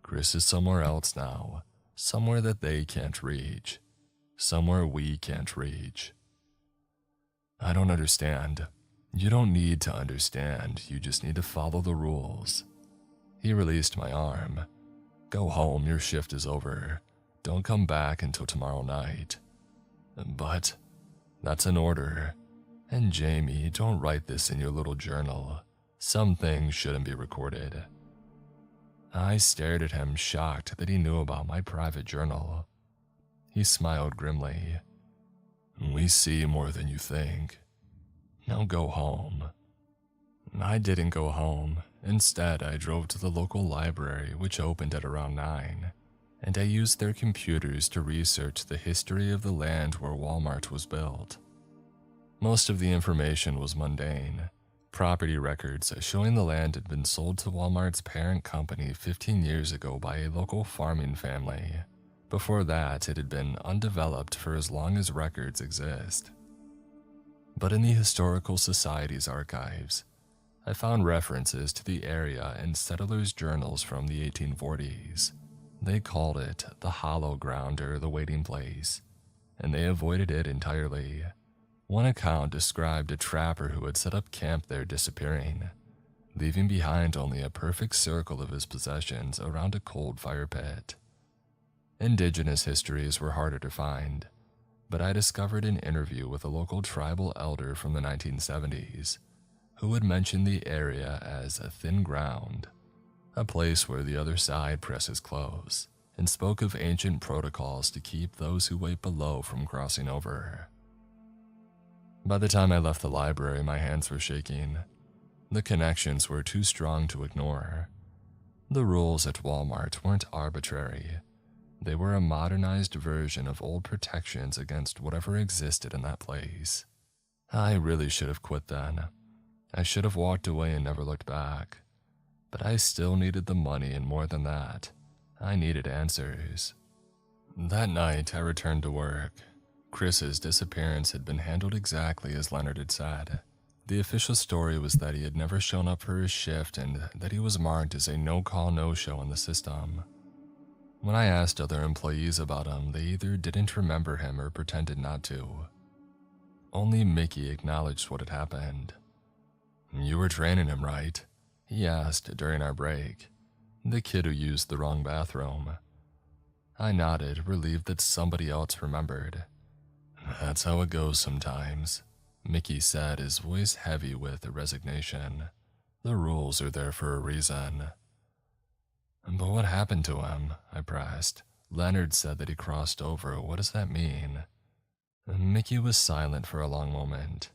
Chris is somewhere else now. Somewhere that they can't reach. Somewhere we can't reach." "I don't understand." "You don't need to understand, you just need to follow the rules." He released my arm. "Go home, your shift is over. Don't come back until tomorrow night." "But..." "That's an order. And Jamie, don't write this in your little journal. Some things shouldn't be recorded." I stared at him, shocked that he knew about my private journal. He smiled grimly. "We see more than you think. Now go home." I didn't go home. Instead, I drove to the local library, which opened at around 9, and I used their computers to research the history of the land where Walmart was built. Most of the information was mundane. Property records showing the land had been sold to Walmart's parent company 15 years ago by a local farming family. Before that, it had been undeveloped for as long as records exist. But in the Historical Society's archives, I found references to the area in settlers' journals from the 1840s. They called it the hollow ground or the waiting place, and they avoided it entirely. One account described a trapper who had set up camp there disappearing, leaving behind only a perfect circle of his possessions around a cold fire pit. Indigenous histories were harder to find, but I discovered an interview with a local tribal elder from the 1970s who had mentioned the area as a thin ground, a place where the other side presses close, and spoke of ancient protocols to keep those who wait below from crossing over. By the time I left the library, my hands were shaking. The connections were too strong to ignore. The rules at Walmart weren't arbitrary. They were a modernized version of old protections against whatever existed in that place. I really should have quit then. I should have walked away and never looked back. But I still needed the money, and more than that, I needed answers. That night, I returned to work. Chris's disappearance had been handled exactly as Leonard had said. The official story was that he had never shown up for his shift and that he was marked as a no-call, no-show in the system. When I asked other employees about him, they either didn't remember him or pretended not to. Only Mickey acknowledged what had happened. "You were training him, right?" he asked during our break. "The kid who used the wrong bathroom." I nodded, relieved that somebody else remembered. "That's how it goes sometimes," Mickey said, his voice heavy with resignation. "The rules are there for a reason." "But what happened to him?" I pressed. "Leonard said that he crossed over. What does that mean?" Mickey was silent for a long moment.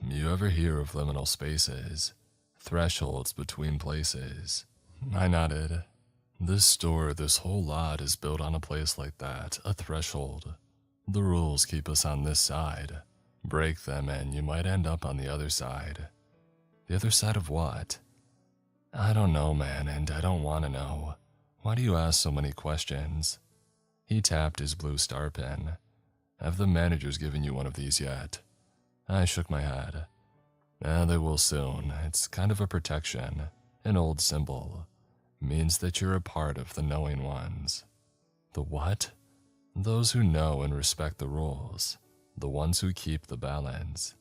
"You ever hear of liminal spaces? Thresholds between places?" I nodded. "This store, this whole lot is built on a place like that, a threshold. The rules keep us on this side. Break them and you might end up on the other side." "The other side of what?" "I don't know, man, and I don't want to know. Why do you ask so many questions?" He tapped his blue star pin. "Have the managers given you one of these yet?" I shook my head. They will soon. It's kind of a protection, an old symbol. Means that you're a part of the knowing ones." "The what?" Those who know and respect the rules, the ones who keep the balance.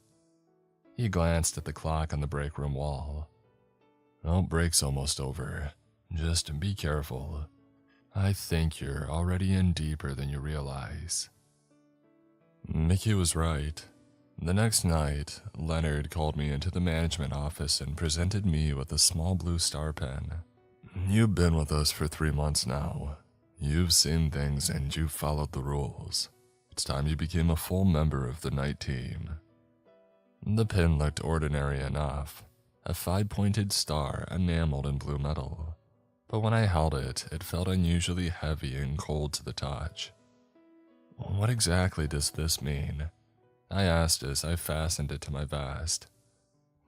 He glanced at the clock on the break room wall. Oh, break's almost over. Just be careful. I think you're already in deeper than you realize. Mickey was right. The next night, Leonard called me into the management office and presented me with a small blue star pen. You've been with us for 3 months now. You've seen things and you've followed the rules. It's time you became a full member of the night team. The pin looked ordinary enough, a 5-pointed star enameled in blue metal. But when I held it, it felt unusually heavy and cold to the touch. What exactly does this mean? I asked as I fastened it to my vest.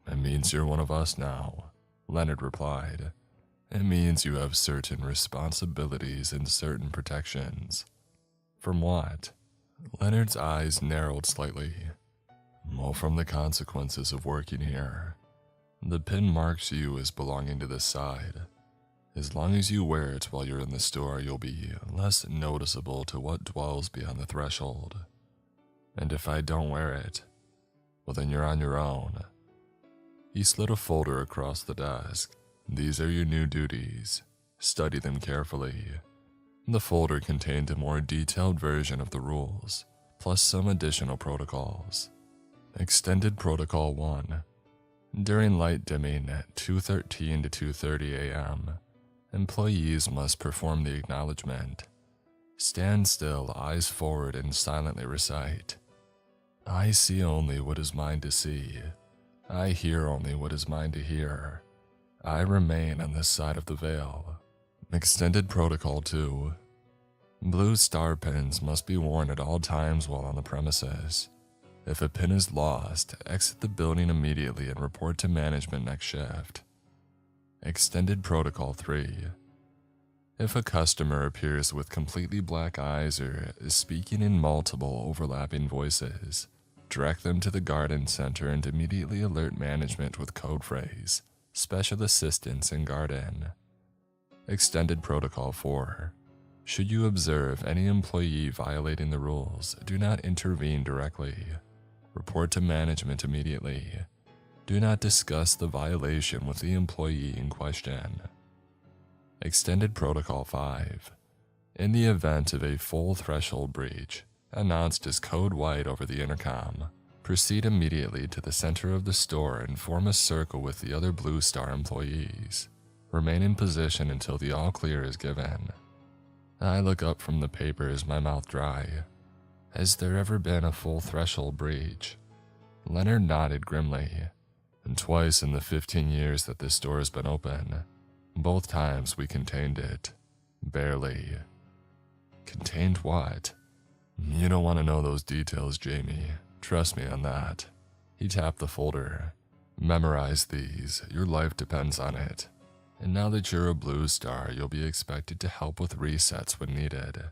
It means you're one of us now, Leonard replied. It means you have certain responsibilities and certain protections. From what? Leonard's eyes narrowed slightly. Well, from the consequences of working here. The pin marks you as belonging to this side. As long as you wear it while you're in the store, you'll be less noticeable to what dwells beyond the threshold. And if I don't wear it, well then you're on your own. He slid a folder across the desk. These are your new duties. Study them carefully. The folder contained a more detailed version of the rules, plus some additional protocols. Extended Protocol 1. During light dimming at 2:13 to 2:30 a.m., employees must perform the acknowledgement. Stand still, eyes forward, and silently recite. I see only what is mine to see. I hear only what is mine to hear. I remain on this side of the veil. Extended Protocol 2. Blue star pins must be worn at all times while on the premises. If a pin is lost, exit the building immediately and report to management next shift. Extended Protocol 3. If a customer appears with completely black eyes or is speaking in multiple overlapping voices, direct them to the garden center and immediately alert management with code phrase, Special Assistance in Garden. Extended Protocol 4. Should you observe any employee violating the rules, do not intervene directly. Report to management immediately. Do not discuss the violation with the employee in question. Extended Protocol 5. In the event of a full threshold breach, announced as code white over the intercom, proceed immediately to the center of the store and form a circle with the other Blue Star employees. Remain in position until the all clear is given. I look up from the papers, my mouth dry. Has there ever been a full threshold breach? Leonard nodded grimly. And twice in the 15 years that this store has been open. Both times we contained it. Barely. Contained what? You don't want to know those details, Jamie. Trust me on that. He tapped the folder. Memorize these. Your life depends on it. And now that you're a Blue Star, you'll be expected to help with resets when needed.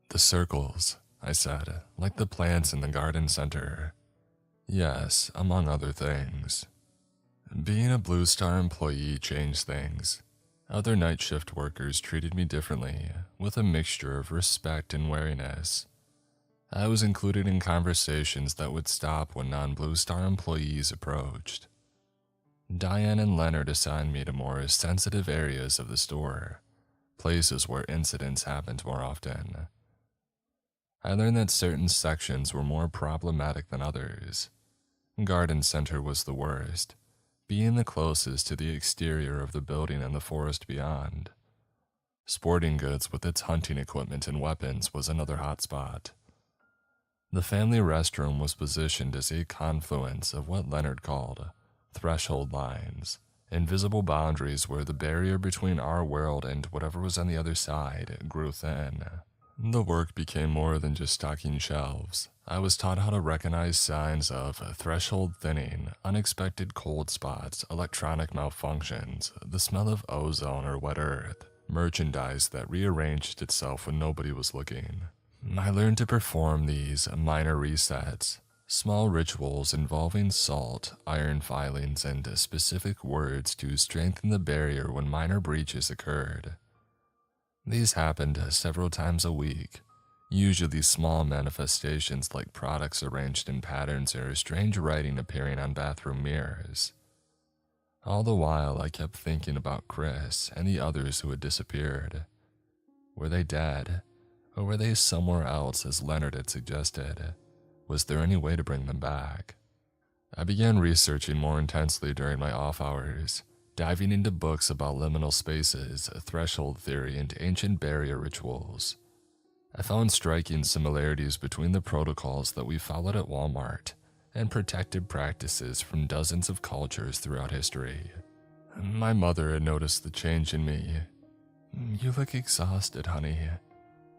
The circles, I said, like the plants in the garden center. Yes, among other things. Being a Blue Star employee changed things. Other night shift workers treated me differently, with a mixture of respect and wariness. I was included in conversations that would stop when non-Blue Star employees approached. Diane and Leonard assigned me to more sensitive areas of the store, places where incidents happened more often. I learned that certain sections were more problematic than others. Garden Center was the worst, being the closest to the exterior of the building and the forest beyond. Sporting goods with its hunting equipment and weapons was another hotspot. The family restroom was positioned as a confluence of what Leonard called threshold lines, invisible boundaries where the barrier between our world and whatever was on the other side grew thin. The work became more than just stocking shelves. I was taught how to recognize signs of threshold thinning, unexpected cold spots, electronic malfunctions, the smell of ozone or wet earth, merchandise that rearranged itself when nobody was looking. I learned to perform these minor resets, small rituals involving salt, iron filings, and specific words to strengthen the barrier when minor breaches occurred. These happened several times a week, Usually small manifestations like products arranged in patterns or strange writing appearing on bathroom mirrors. All the while, I kept thinking about Chris and the others who had disappeared. Were they dead? Or were they somewhere else, as Leonard had suggested? Was there any way to bring them back? I began researching more intensely during my off hours, diving into books about liminal spaces, threshold theory, and ancient barrier rituals. I found striking similarities between the protocols that we followed at Walmart and protective practices from dozens of cultures throughout history. My mother had noticed the change in me. "You look exhausted, honey,"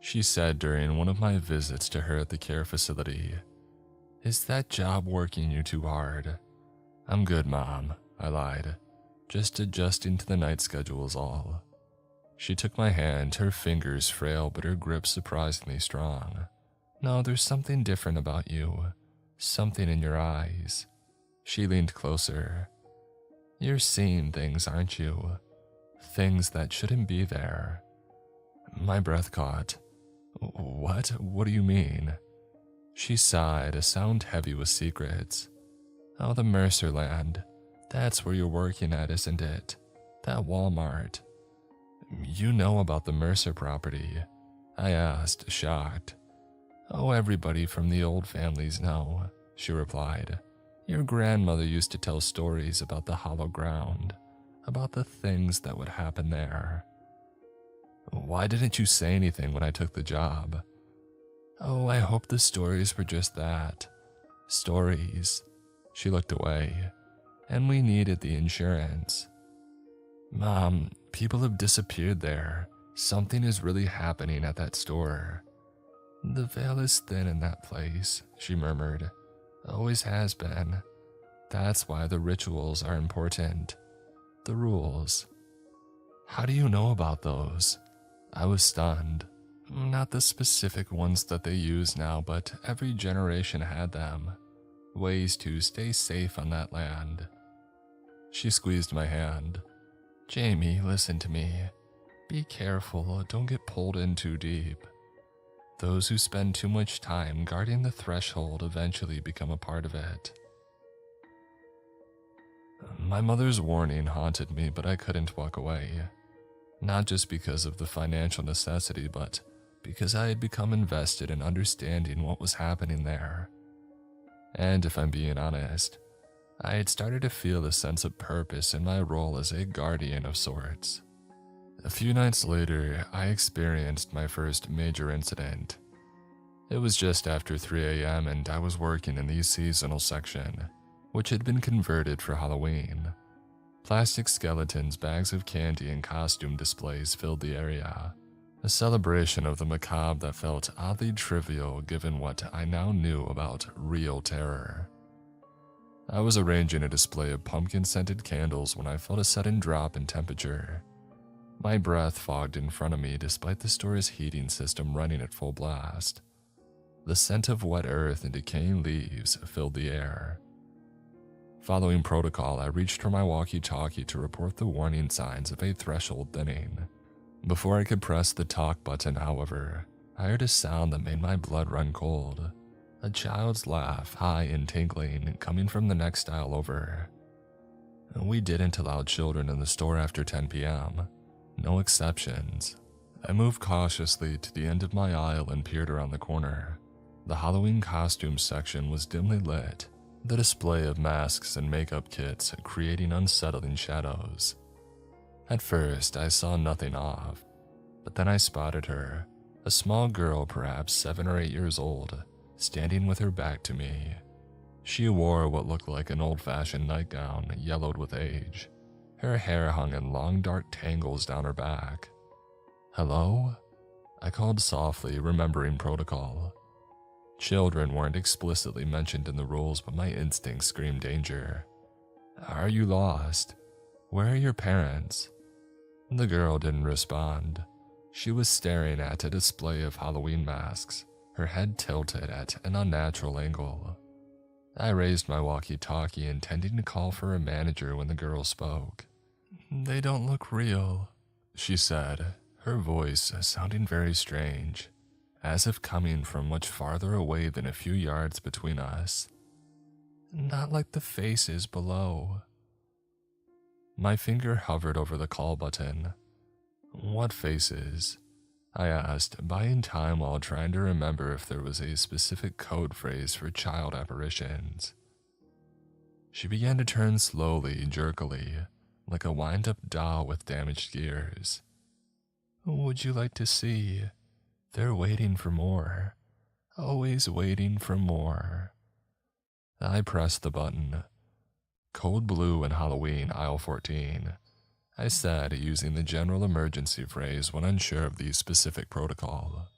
she said during one of my visits to her at the care facility. "Is that job working you too hard?" "I'm good, Mom," I lied. "Just adjusting to the night schedule is all." She took my hand, her fingers frail but her grip surprisingly strong. "No, there's something different about you. Something in your eyes." She leaned closer. "You're seeing things, aren't you? Things that shouldn't be there." My breath caught. "What? What do you mean?" She sighed, a sound heavy with secrets. "Oh, the Mercer land. That's where you're working at, isn't it? That Walmart." "You know about the Mercer property?" I asked, shocked. "Oh, everybody from the old families know," she replied. "Your grandmother used to tell stories about the hollow ground, about the things that would happen there." "Why didn't you say anything when I took the job?" "Oh, I hope the stories were just that. Stories." She looked away. "And we needed the insurance." "Mom, people have disappeared there. Something is really happening at that store." "The veil is thin in that place," she murmured. "Always has been. That's why the rituals are important. The rules." "How do you know about those?" I was stunned. "Not the specific ones that they use now, but every generation had them. Ways to stay safe on that land." She squeezed my hand. "Jamie, listen to me. Be careful, don't get pulled in too deep. Those who spend too much time guarding the threshold eventually become a part of it." My mother's warning haunted me, but I couldn't walk away. Not just because of the financial necessity, but because I had become invested in understanding what was happening there. And if I'm being honest, I had started to feel a sense of purpose in my role as a guardian of sorts. A few nights later, I experienced my first major incident. It was just after 3 a.m. and I was working in the seasonal section, which had been converted for Halloween. Plastic skeletons, bags of candy, and costume displays filled the area, a celebration of the macabre that felt oddly trivial given what I now knew about real terror. I was arranging a display of pumpkin-scented candles when I felt a sudden drop in temperature. My breath fogged in front of me despite the store's heating system running at full blast. The scent of wet earth and decaying leaves filled the air. Following protocol, I reached for my walkie-talkie to report the warning signs of a threshold thinning. Before I could press the talk button, however, I heard a sound that made my blood run cold. A child's laugh, high and tinkling, coming from the next aisle over. We didn't allow children in the store after 10 p.m. No exceptions. I moved cautiously to the end of my aisle and peered around the corner. The Halloween costume section was dimly lit, the display of masks and makeup kits creating unsettling shadows. At first, I saw nothing off, but then I spotted her, a small girl perhaps 7 or 8 years old, standing with her back to me. She wore what looked like an old-fashioned nightgown, yellowed with age. Her hair hung in long dark tangles down her back. "Hello?" I called softly, remembering protocol. Children weren't explicitly mentioned in the rules, but my instincts screamed danger. "Are you lost? Where are your parents?" The girl didn't respond. She was staring at a display of Halloween masks, her head tilted at an unnatural angle. I raised my walkie-talkie, intending to call for a manager when the girl spoke. "They don't look real," she said, her voice sounding very strange. as if coming from much farther away than a few yards between us. Not like the faces below. My finger hovered over the call button. What faces? I asked, buying time while trying to remember if there was a specific code phrase for child apparitions. She began to turn slowly, jerkily, like a wind-up doll with damaged gears. Would you like to see? They're waiting for more. Always waiting for more. I pressed the button. Code blue and Halloween, aisle 14. I said, using the general emergency phrase when unsure of the specific protocol.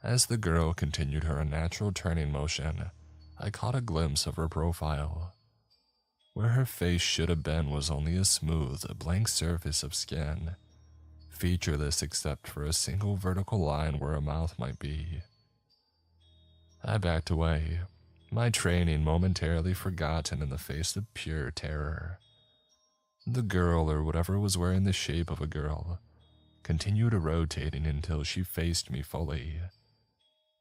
As the girl continued her unnatural turning motion, I caught a glimpse of her profile. Where her face should have been was only a smooth, blank surface of skin, featureless except for a single vertical line where a mouth might be. I backed away, my training momentarily forgotten in the face of pure terror. The girl, or whatever was wearing the shape of a girl, continued rotating until she faced me fully.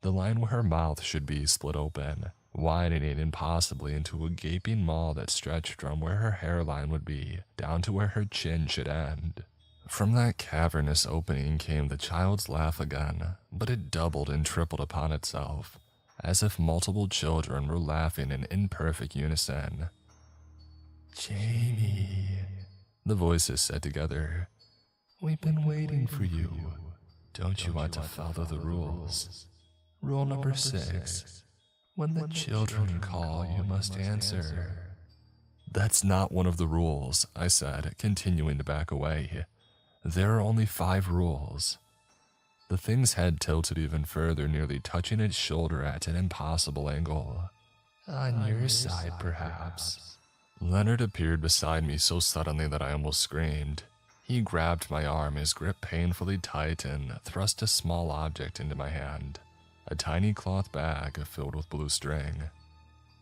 The line where her mouth should be split open, widening impossibly into a gaping maw that stretched from where her hairline would be down to where her chin should end. From that cavernous opening came the child's laugh again, but it doubled and tripled upon itself, as if multiple children were laughing in imperfect unison. Jamie, the voices said together, we've been waiting for you. Don't you want to follow the rules? Rule number 6. When the children call, you must answer. That's not one of the rules, I said, continuing to back away. There are only 5 rules. The thing's head tilted even further, nearly touching its shoulder at an impossible angle. On your side, perhaps. Leonard appeared beside me so suddenly that I almost screamed. He grabbed my arm, his grip painfully tight, and thrust a small object into my hand. A tiny cloth bag filled with blue string.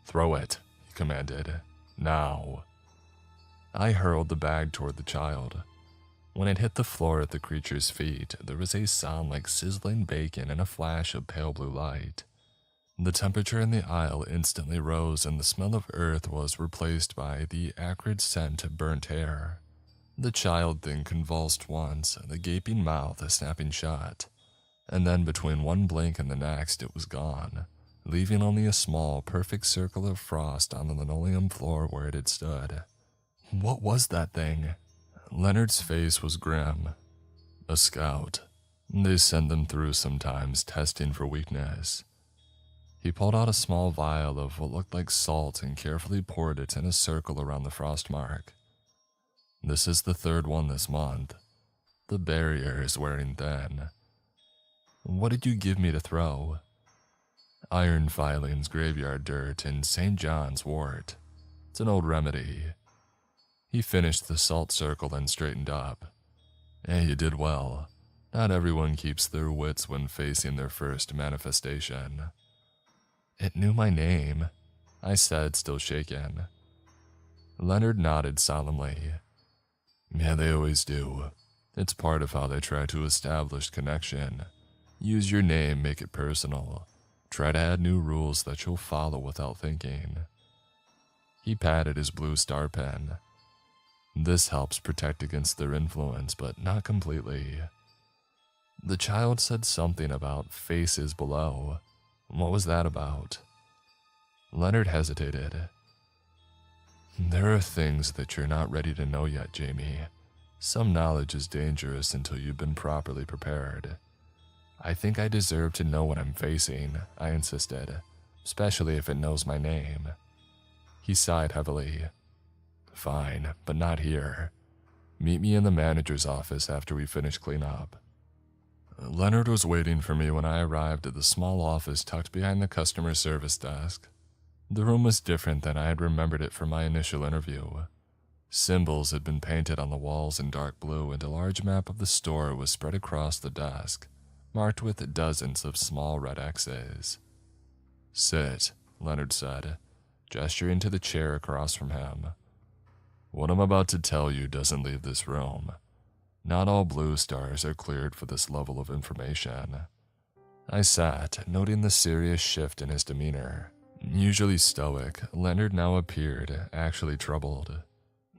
Throw it, he commanded. Now. I hurled the bag toward the child. When it hit the floor at the creature's feet, there was a sound like sizzling bacon and a flash of pale blue light. The temperature in the aisle instantly rose, and the smell of earth was replaced by the acrid scent of burnt air. The child thing convulsed once, the gaping mouth snapping shut, and then between one blink and the next it was gone, leaving only a small, perfect circle of frost on the linoleum floor where it had stood. What was that thing? Leonard's face was grim. A scout. They send them through sometimes, testing for weakness. He pulled out a small vial of what looked like salt and carefully poured it in a circle around the frost mark. This is the 3rd one this month. The barrier is wearing thin. What did you give me to throw? Iron filings, graveyard dirt, and St. John's wort. It's an old remedy. He finished the salt circle and straightened up. Hey, you did well. Not everyone keeps their wits when facing their first manifestation. It knew my name, I said, still shaken. Leonard nodded solemnly. Yeah, they always do. It's part of how they try to establish connection. Use your name, make it personal. Try to add new rules that you'll follow without thinking. He patted his blue star pen. This helps protect against their influence, but not completely. The child said something about faces below. What was that about? Leonard hesitated. There are things that you're not ready to know yet, Jamie. Some knowledge is dangerous until you've been properly prepared. I think I deserve to know what I'm facing, I insisted, especially if it knows my name. He sighed heavily. Fine, but not here. Meet me in the manager's office after we finish cleanup. Leonard was waiting for me when I arrived at the small office tucked behind the customer service desk. The room was different than I had remembered it from my initial interview. Symbols had been painted on the walls in dark blue, and a large map of the store was spread across the desk, marked with dozens of small red X's. Sit, Leonard said, gesturing to the chair across from him. What I'm about to tell you doesn't leave this room. Not all blue stars are cleared for this level of information. I sat, noting the serious shift in his demeanor. Usually stoic, Leonard now appeared actually troubled.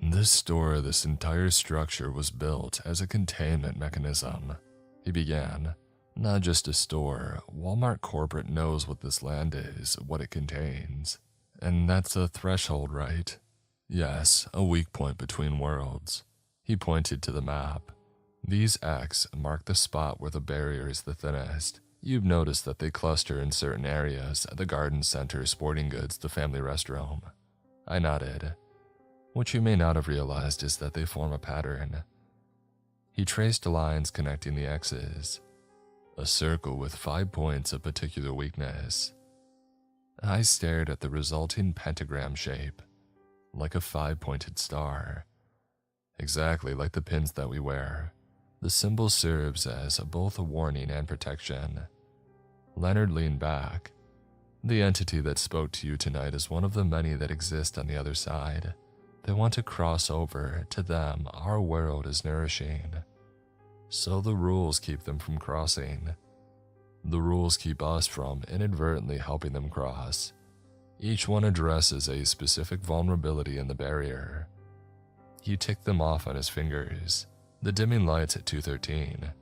This entire structure was built as a containment mechanism. He began. Not just a store. Walmart corporate knows what this land is, what it contains. And that's a threshold, right? Yes, a weak point between worlds. He pointed to the map. These X mark the spot where the barrier is the thinnest. You've noticed that they cluster in certain areas, the garden center, sporting goods, the family restroom. I nodded. What you may not have realized is that they form a pattern. He traced lines connecting the X's. A circle with 5 points of particular weakness. I stared at the resulting pentagram shape, like a 5-pointed star. Exactly like the pins that we wear. The symbol serves as both a warning and protection. Leonard leaned back. The entity that spoke to you tonight is one of the many that exist on the other side. They want to cross over. To them, our world is nourishing. So the rules keep them from crossing. The rules keep us from inadvertently helping them cross. Each one addresses a specific vulnerability in the barrier. He ticked them off on his fingers. The dimming lights at 213.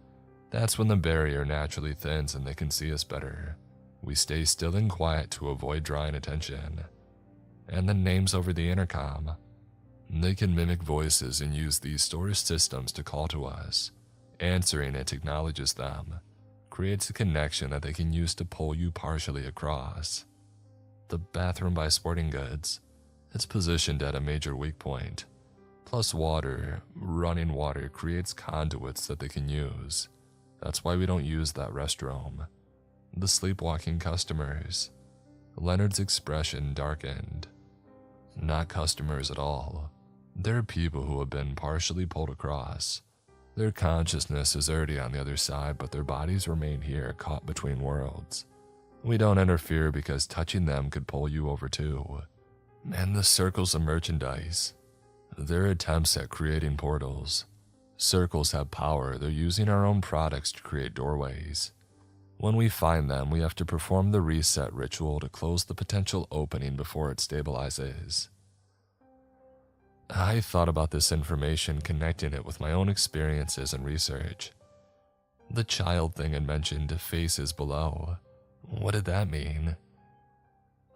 That's when the barrier naturally thins and they can see us better. We stay still and quiet to avoid drawing attention. And the names over the intercom. They can mimic voices and use these storage systems to call to us. Answering it acknowledges them, creates a connection that they can use to pull you partially across. The bathroom by sporting goods. It's positioned at a major weak point. Plus water, running water creates conduits that they can use. That's why we don't use that restroom. The sleepwalking customers. Leonard's expression darkened. Not customers at all. They're people who have been partially pulled across. Their consciousness is already on the other side, but their bodies remain here, caught between worlds. We don't interfere because touching them could pull you over too. And the circles of merchandise. They're attempts at creating portals. Circles have power. They're using our own products to create doorways. When we find them, we have to perform the reset ritual to close the potential opening before it stabilizes. I thought about this information, connecting it with my own experiences and research. The child thing had mentioned faces below. What did that mean?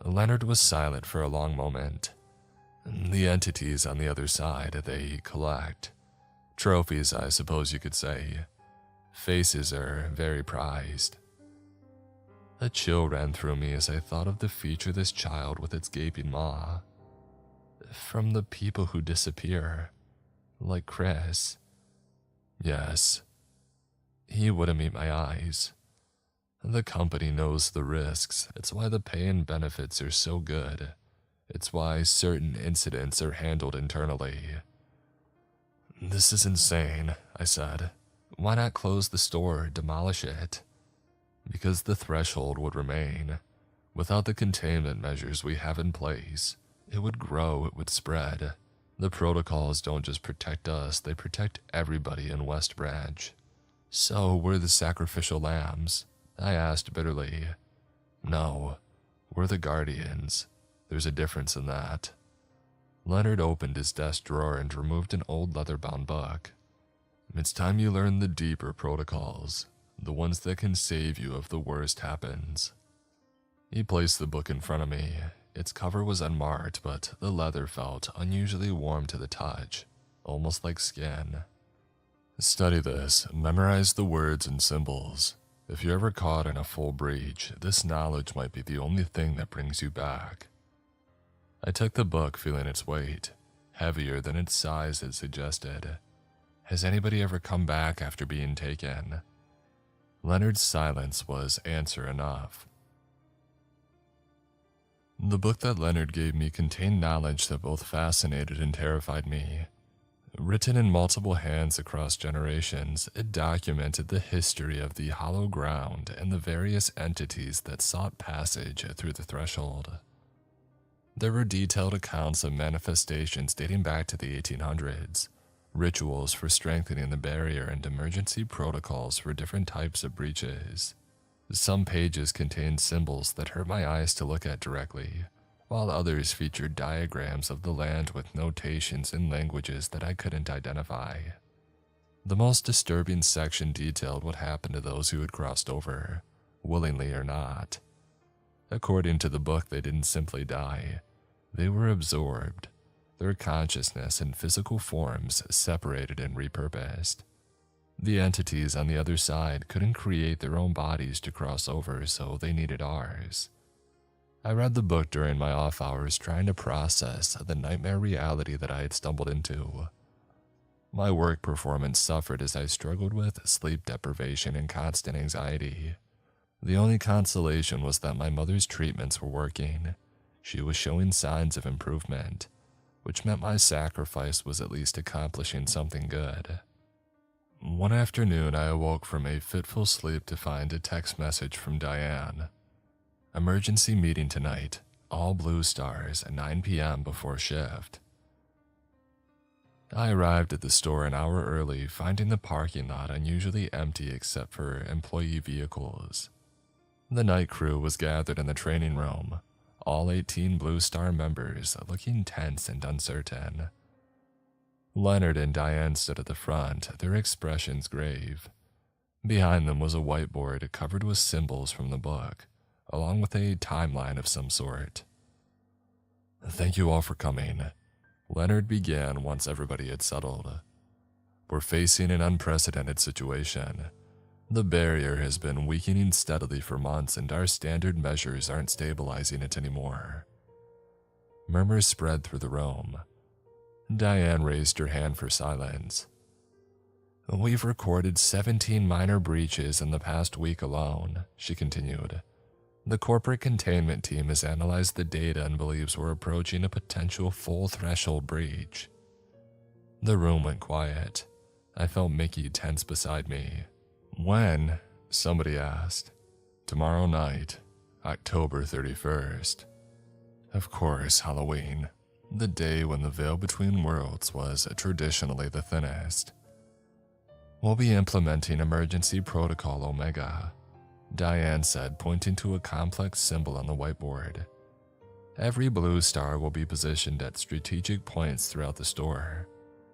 Leonard was silent for a long moment. The entities on the other side, they collect. Trophies, I suppose you could say. Faces are very prized. A chill ran through me as I thought of the featureless child with its gaping maw. From the people who disappear, like Chris. Yes, he wouldn't meet my eyes. The company knows the risks. It's why the pay and benefits are so good. It's why certain incidents are handled internally. This is insane, I said. Why not close the store, demolish it? Because the threshold would remain. Without the containment measures we have in place, it would grow, it would spread. The protocols don't just protect us, they protect everybody in West Branch. So we're the sacrificial lambs? I asked bitterly. No, we're the guardians. There's a difference in that. Leonard opened his desk drawer and removed an old leather-bound book. It's time you learn the deeper protocols, the ones that can save you if the worst happens. He placed the book in front of me. Its cover was unmarked, but the leather felt unusually warm to the touch, almost like skin. Study this, memorize the words and symbols. If you're ever caught in a full breach, this knowledge might be the only thing that brings you back. I took the book, feeling its weight, heavier than its size had suggested. Has anybody ever come back after being taken? Leonard's silence was answer enough. The book that Leonard gave me contained knowledge that both fascinated and terrified me. Written in multiple hands across generations, it documented the history of the hollow ground and the various entities that sought passage through the threshold. There were detailed accounts of manifestations dating back to the 1800s, rituals for strengthening the barrier and emergency protocols for different types of breaches. Some pages contained symbols that hurt my eyes to look at directly, while others featured diagrams of the land with notations in languages that I couldn't identify. The most disturbing section detailed what happened to those who had crossed over, willingly or not. According to the book, they didn't simply die. They were absorbed, their consciousness and physical forms separated and repurposed. The entities on the other side couldn't create their own bodies to cross over, so they needed ours. I read the book during my off hours, trying to process the nightmare reality that I had stumbled into. My work performance suffered as I struggled with sleep deprivation and constant anxiety. The only consolation was that my mother's treatments were working. She was showing signs of improvement, which meant my sacrifice was at least accomplishing something good. One afternoon, I awoke from a fitful sleep to find a text message from Diane. Emergency meeting tonight, all blue stars at 9 p.m. before shift. I arrived at the store an hour early, finding the parking lot unusually empty except for employee vehicles. The night crew was gathered in the training room, all 18 Blue Star members looking tense and uncertain. Leonard and Diane stood at the front, their expressions grave. Behind them was a whiteboard covered with symbols from the book, along with a timeline of some sort. "Thank you all for coming," Leonard began once everybody had settled. "We're facing an unprecedented situation. The barrier has been weakening steadily for months, and our standard measures aren't stabilizing it anymore." Murmurs spread through the room. Diane raised her hand for silence. "We've recorded 17 minor breaches in the past week alone," she continued. "The corporate containment team has analyzed the data and believes we're approaching a potential full threshold breach." The room went quiet. I felt Mickey tense beside me. "When?" somebody asked. "Tomorrow night, October 31st. Of course, Halloween, the day when the veil between worlds was traditionally the thinnest. We'll be implementing Emergency Protocol Omega," Diane said, pointing to a complex symbol on the whiteboard. "Every blue star will be positioned at strategic points throughout the store.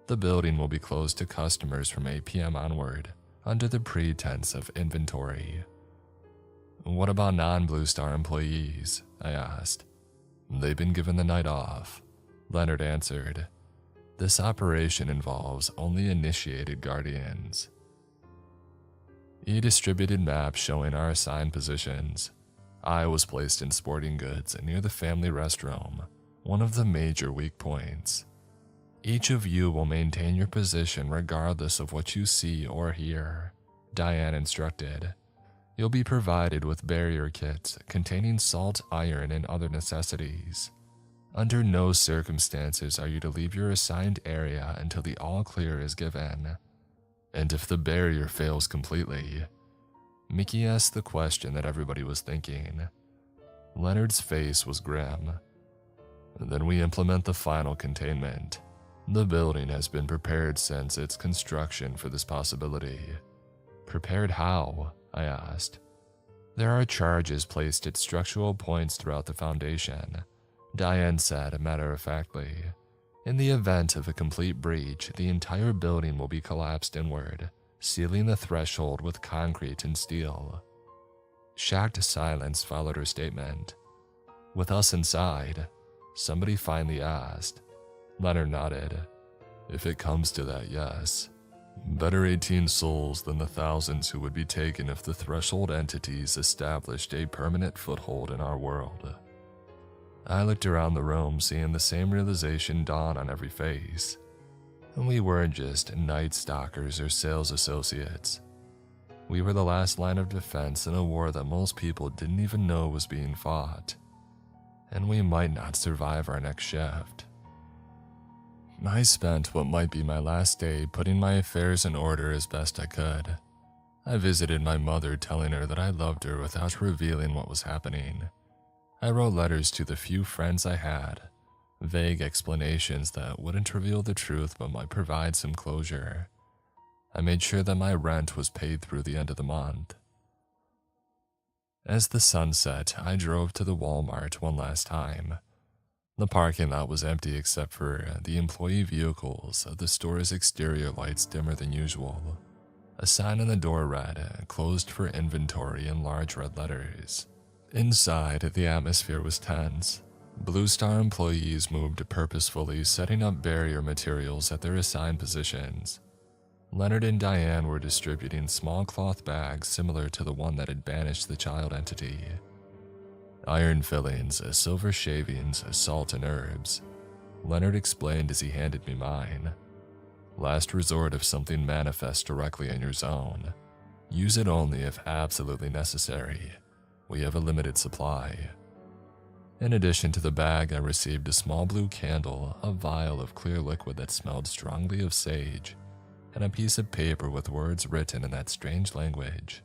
The building will be closed to customers from 8 p.m. onward, under the pretense of inventory." "What about non-Blue Star employees?" I asked. "They've been given the night off," Leonard answered. "This operation involves only initiated guardians." He distributed maps showing our assigned positions. I was placed in sporting goods near the family restroom, one of the major weak points. "Each of you will maintain your position regardless of what you see or hear," Diane instructed. "You'll be provided with barrier kits containing salt, iron, and other necessities. Under no circumstances are you to leave your assigned area until the all clear is given. And if the barrier fails completely..." Mickey asked the question that everybody was thinking. Leonard's face was grim. "Then we implement the final containment. The building has been prepared since its construction for this possibility." "Prepared how?" I asked. "There are charges placed at structural points throughout the foundation," Diane said matter-of-factly. "In the event of a complete breach, the entire building will be collapsed inward, sealing the threshold with concrete and steel." Shocked silence followed her statement. "With us inside?" somebody finally asked. Leonard nodded. "If it comes to that, yes. Better 18 souls than the thousands who would be taken if the threshold entities established a permanent foothold in our world." I looked around the room, seeing the same realization dawn on every face. We weren't just night stalkers or sales associates. We were the last line of defense in a war that most people didn't even know was being fought. And we might not survive our next shift. I spent what might be my last day putting my affairs in order as best I could. I visited my mother, telling her that I loved her without revealing what was happening. I wrote letters to the few friends I had, vague explanations that wouldn't reveal the truth but might provide some closure. I made sure that my rent was paid through the end of the month. As the sun set, I drove to the Walmart one last time. The parking lot was empty except for the employee vehicles, the store's exterior lights dimmer than usual. A sign on the door read, "Closed for inventory" in large red letters. Inside, the atmosphere was tense. Blue Star employees moved purposefully, setting up barrier materials at their assigned positions. Leonard and Diane were distributing small cloth bags similar to the one that had banished the child entity. Iron fillings, silver shavings, salt and herbs. Leonard explained as he handed me mine. Last resort if something manifests directly in your zone. Use it only if absolutely necessary. We have a limited supply. In addition to the bag, I received a small blue candle, a vial of clear liquid that smelled strongly of sage, and a piece of paper with words written in that strange language.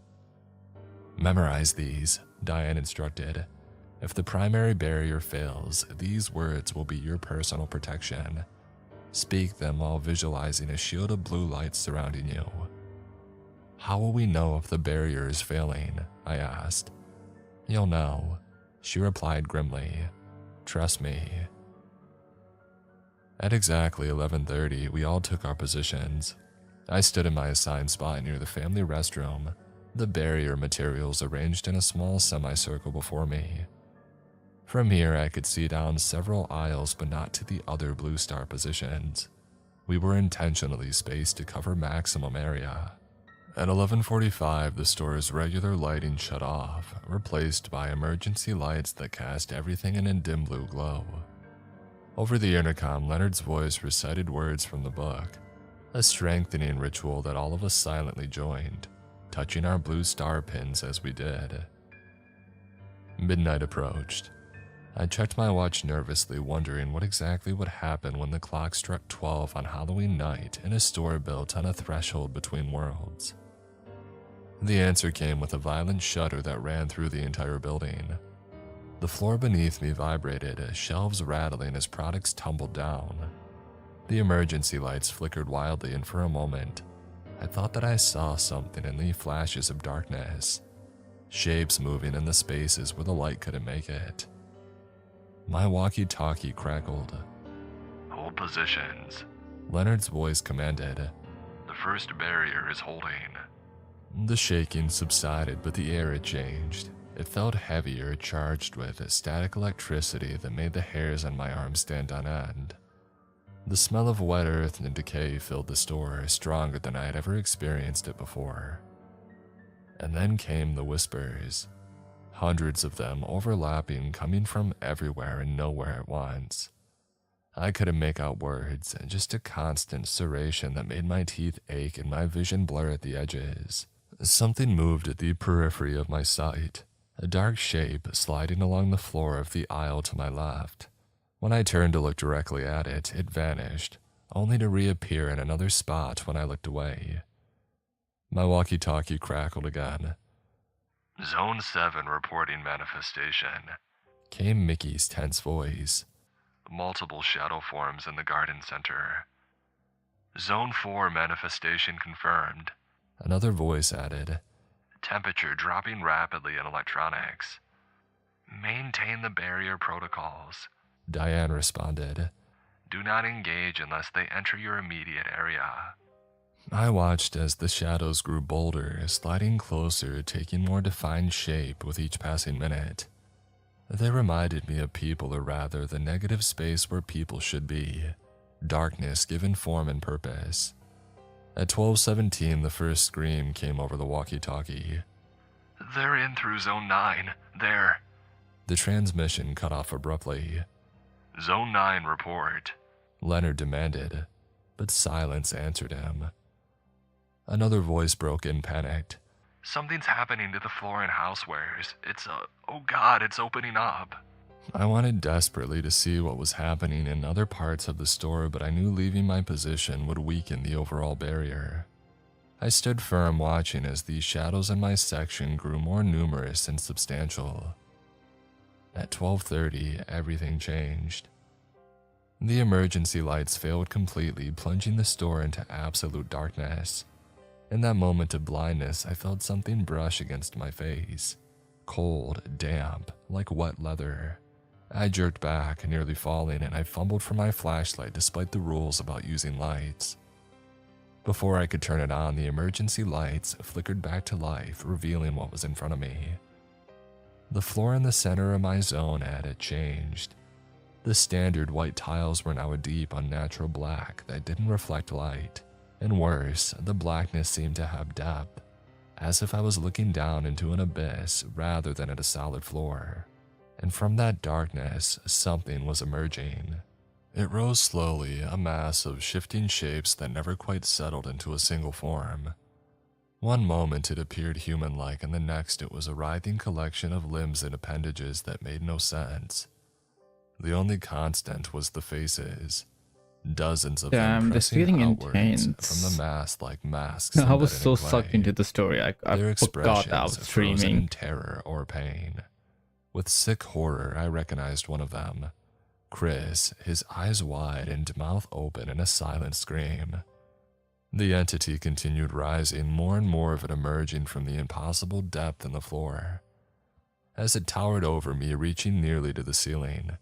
Memorize these, Diane instructed. If the primary barrier fails, these words will be your personal protection. Speak them while visualizing a shield of blue light surrounding you. How will we know if the barrier is failing? I asked. You'll know, she replied grimly. Trust me. At exactly 11:30, we all took our positions. I stood in my assigned spot near the family restroom, the barrier materials arranged in a small semicircle before me. From here, I could see down several aisles, but not to the other Blue Star positions. We were intentionally spaced to cover maximum area. At 11:45, the store's regular lighting shut off, replaced by emergency lights that cast everything in a dim blue glow. Over the intercom, Leonard's voice recited words from the book, a strengthening ritual that all of us silently joined, touching our Blue Star pins as we did. Midnight approached. I checked my watch nervously, wondering what exactly would happen when the clock struck 12 on Halloween night in a store built on a threshold between worlds. The answer came with a violent shudder that ran through the entire building. The floor beneath me vibrated, shelves rattling as products tumbled down. The emergency lights flickered wildly, and for a moment, I thought that I saw something in the flashes of darkness, shapes moving in the spaces where the light couldn't make it. My walkie-talkie crackled. Hold positions, Leonard's voice commanded. The first barrier is holding. The shaking subsided, but the air had changed. It felt heavier, charged with static electricity that made the hairs on my arms stand on end. The smell of wet earth and decay filled the store, stronger than I had ever experienced it before. And then came the whispers. Hundreds of them overlapping, coming from everywhere and nowhere at once. I couldn't make out words, just a constant serration that made my teeth ache and my vision blur at the edges. Something moved at the periphery of my sight, a dark shape sliding along the floor of the aisle to my left. When I turned to look directly at it, it vanished, only to reappear in another spot when I looked away. My walkie-talkie crackled again. Zone 7 reporting manifestation, came Mickey's tense voice. Multiple shadow forms in the garden center. Zone 4 manifestation confirmed, another voice added. Temperature dropping rapidly in electronics. Maintain the barrier protocols, Diane responded. Do not engage unless they enter your immediate area. I watched as the shadows grew bolder, sliding closer, taking more defined shape with each passing minute. They reminded me of people, or rather the negative space where people should be. Darkness given form and purpose. At 12:17, the first scream came over the walkie-talkie. They're in through Zone 9. There. The transmission cut off abruptly. Zone 9 report, Leonard demanded, but silence answered him. Another voice broke in, panicked. Something's happening to the floor and housewares. Oh God, it's opening up. I wanted desperately to see what was happening in other parts of the store, but I knew leaving my position would weaken the overall barrier. I stood firm, watching as the shadows in my section grew more numerous and substantial. At 12:30, everything changed. The emergency lights failed completely, plunging the store into absolute darkness. In that moment of blindness, I felt something brush against my face. cold, damp, like wet leather. I jerked back, nearly falling, and I fumbled for my flashlight despite the rules about using lights. Before I could turn it on, the emergency lights flickered back to life, revealing what was in front of me. The floor in the center of my zone had changed. The standard white tiles were now a deep, unnatural black that didn't reflect light. And worse, the blackness seemed to have depth, as if I was looking down into an abyss rather than at a solid floor. And from that darkness, something was emerging. It rose slowly, a mass of shifting shapes that never quite settled into a single form. One moment it appeared human-like, and the next it was a writhing collection of limbs and appendages that made no sense. The only constant was the faces. Dozens of them
this
pressing
feeling
outwards
intense.
from the mass like masks.
I was
embedded
so
in
sucked
clay.
into the story, I
Their
forgot I was
expressions frozen in
streaming.
terror or pain. With sick horror, I recognized one of them. Chris, his eyes wide and mouth open in a silent scream. The entity continued rising, more and more of it emerging from the impossible depth in the floor. As it towered over me, reaching nearly to the ceiling,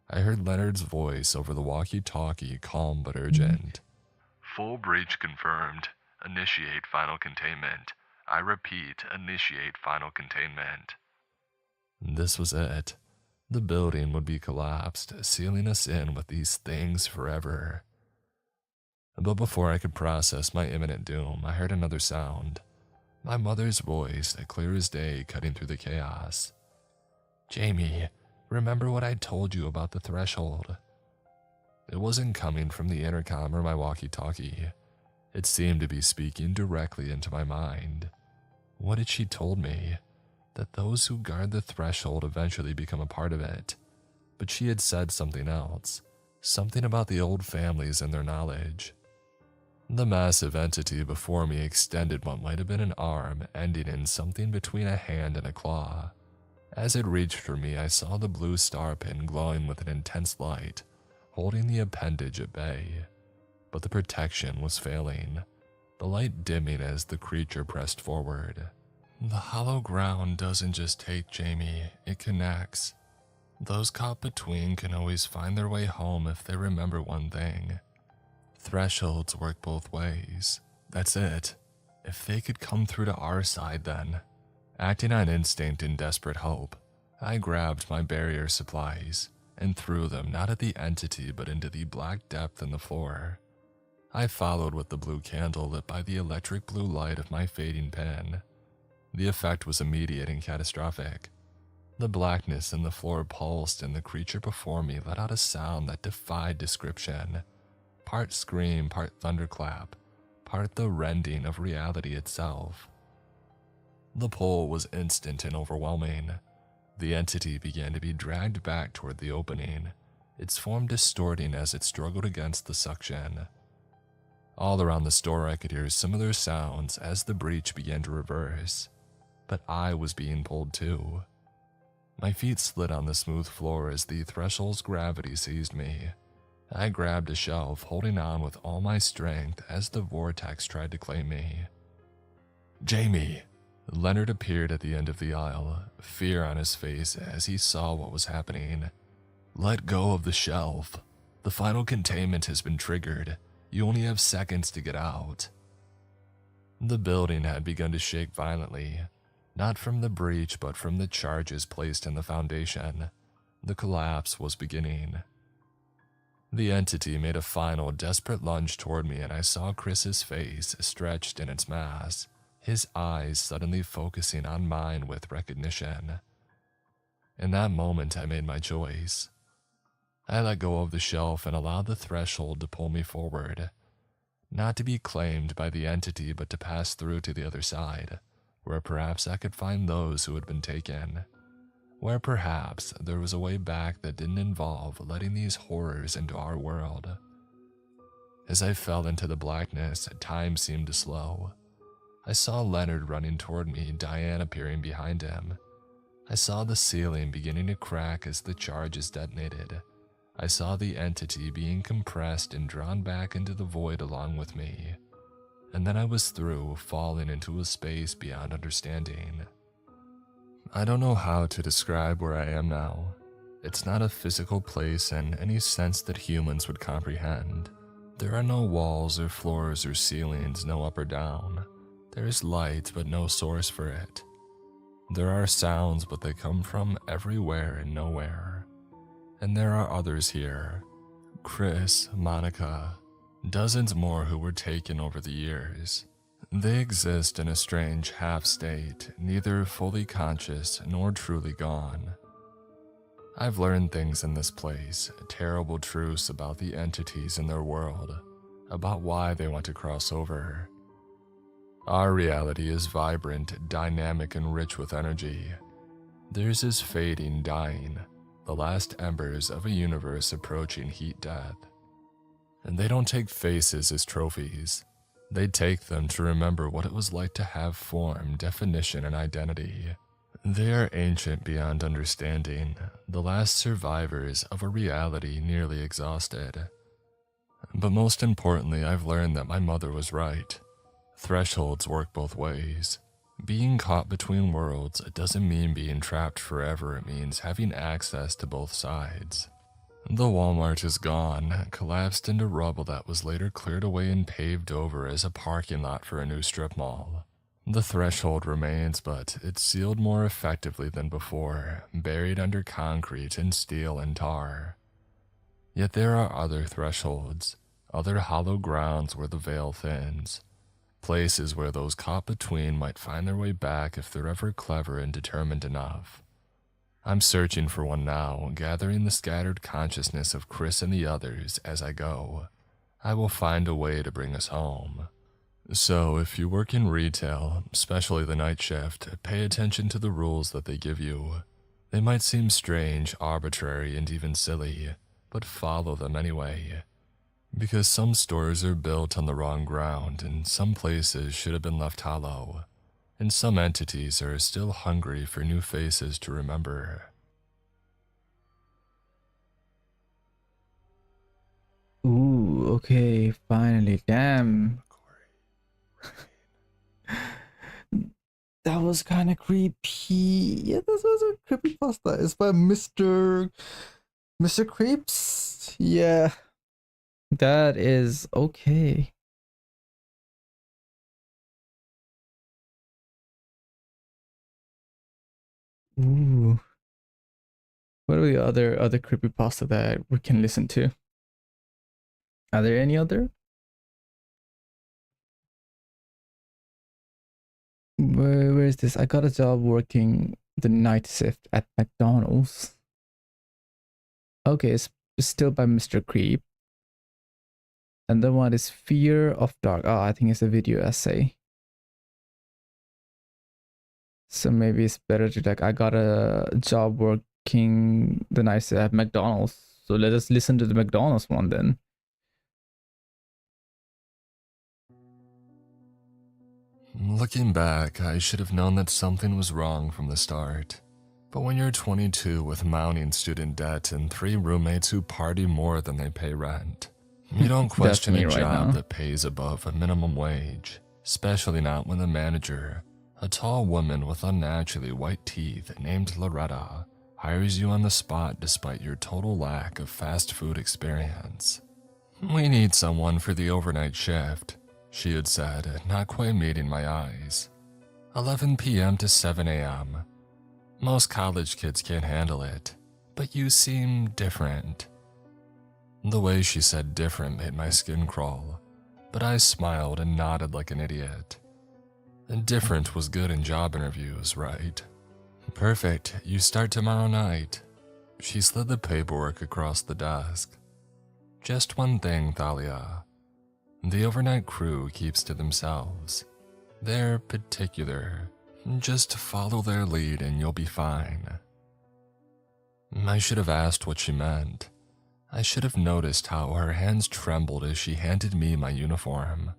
I heard Leonard's voice over the walkie-talkie, calm but urgent. Full breach confirmed. Initiate final containment. I repeat, initiate final containment. This was it. The building would be collapsed, sealing us in with these things forever. But before I could process my imminent doom, I heard another sound. My mother's voice, clear as day, cutting through the chaos. Jamie, remember what I told you about the threshold? It wasn't coming from the intercom or my walkie-talkie. It seemed to be speaking directly into my mind. What had she told me? That those who guard the threshold eventually become a part of it. But she had said something else. Something about the old families and their knowledge. The massive entity before me extended what might have been an arm, ending in something between a hand and a claw. As it reached for me, I saw the blue star pin glowing with an intense light, holding the appendage at bay. But the protection was failing, the light dimming as the creature pressed forward. The hollow ground doesn't just take Jamie, it connects. Those caught between can always find their way home if they remember one thing. Thresholds work both ways. That's it. If they could come through to our side then. Acting on instinct and desperate hope, I grabbed my barrier supplies and threw them not at the entity but into the black depth in the floor. I followed with the blue candle lit by the electric blue light of my fading pen. The effect was immediate and catastrophic. The blackness in the floor pulsed and the creature before me let out a sound that defied description. Part scream, part thunderclap, part the rending of reality itself. The pull was instant and overwhelming. The entity began to be dragged back toward the opening, its form distorting as it struggled against the suction. All around the store I could hear similar sounds as the breach began to reverse. But I was being pulled too. My feet slid on the smooth floor as the threshold's gravity seized me. I grabbed a shelf, holding on with all my strength as the vortex tried to claim me. Jamie! Leonard appeared at the end of the aisle, fear on his face as he saw what was happening. Let go of the shelf. The final containment has been triggered. You only have seconds to get out. The building had begun to shake violently. Not from the breach, but from the charges placed in the foundation. The collapse was beginning. The entity made a final, desperate lunge toward me, and I saw Chris's face stretched in its mass, his eyes suddenly focusing on mine with recognition. In that moment, I made my choice. I let go of the shelf and allowed the threshold to pull me forward, not to be claimed by the entity, but to pass through to the other side, where perhaps I could find those who had been taken, where perhaps there was a way back that didn't involve letting these horrors into our world. As I fell into the blackness, time seemed to slow. I saw Leonard running toward me, Diane appearing behind him. I saw the ceiling beginning to crack as the charges detonated. I saw the entity being compressed and drawn back into the void along with me. And then I was through, falling into a space beyond understanding. I don't know how to describe where I am now. It's not a physical place in any sense that humans would comprehend. There are no walls or floors or ceilings, no up or down. There is light, but no source for it. There are sounds, but they come from everywhere and nowhere. And there are others here. Chris, Monica, dozens more who were taken over the years. They exist in a strange half-state, neither fully conscious nor truly gone. I've learned things in this place, terrible truths about the entities in their world, about why they want to cross over. Our reality is vibrant, dynamic, and rich with energy. Theirs is fading, dying, the last embers of a universe approaching heat death. And they don't take faces as trophies. They take them to remember what it was like to have form, definition, and identity. They are ancient beyond understanding, the last survivors of a reality nearly exhausted. But most importantly, I've learned that my mother was right. Thresholds work both ways. Being caught between worlds doesn't mean being trapped forever, it means having access to both sides. The Walmart is gone, collapsed into rubble that was later cleared away and paved over as a parking lot for a new strip mall. The threshold remains, but it's sealed more effectively than before, buried under concrete and steel and tar. Yet there are other thresholds, other hollow grounds where the veil thins, places where those caught between might find their way back if they're ever clever and determined enough. I'm searching for one now, gathering the scattered consciousness of Chris and the others as I go. I will find a way to bring us home. So, if you work in retail, especially the night shift, pay attention to the rules that they give you. They might seem strange, arbitrary, and even silly, but follow them anyway. Because some stores are built on the wrong ground, and some places should have been left hollow. And some entities are still hungry for new faces to remember.
Ooh, okay, finally, damn. That was kind of creepy. Yeah, this was a creepypasta. It's by Mr. Creeps. Yeah, that is okay. Ooh. What are the other creepypasta that we can listen to? Are there any other? Where is this? I got a job working the night shift at McDonald's. Okay, it's still by Mr. Creep. And the one is Fear of Dark. Oh, I think it's a video essay. So maybe it's better to like, I got a job working the night shift at McDonald's. So let us listen to the McDonald's one then.
Looking back, I should have known that something was wrong from the start. But when you're 22 with mounting student debt and 3 roommates who party more than they pay rent, you don't question a job that pays above a minimum wage, especially not when the manager, a tall woman with unnaturally white teeth named Loretta, hires you on the spot despite your total lack of fast food experience. "We need someone for the overnight shift," she had said, not quite meeting my eyes. 11 p.m. to 7 a.m. Most college kids can't handle it, but you seem different. The way she said different made my skin crawl, but I smiled and nodded like an idiot. And different was good in job interviews, right? "Perfect, you start tomorrow night." She slid the paperwork across the desk. "Just one thing, Thalia. The overnight crew keeps to themselves. They're particular. Just follow their lead and you'll be fine." I should have asked what she meant. I should have noticed how her hands trembled as she handed me my uniform.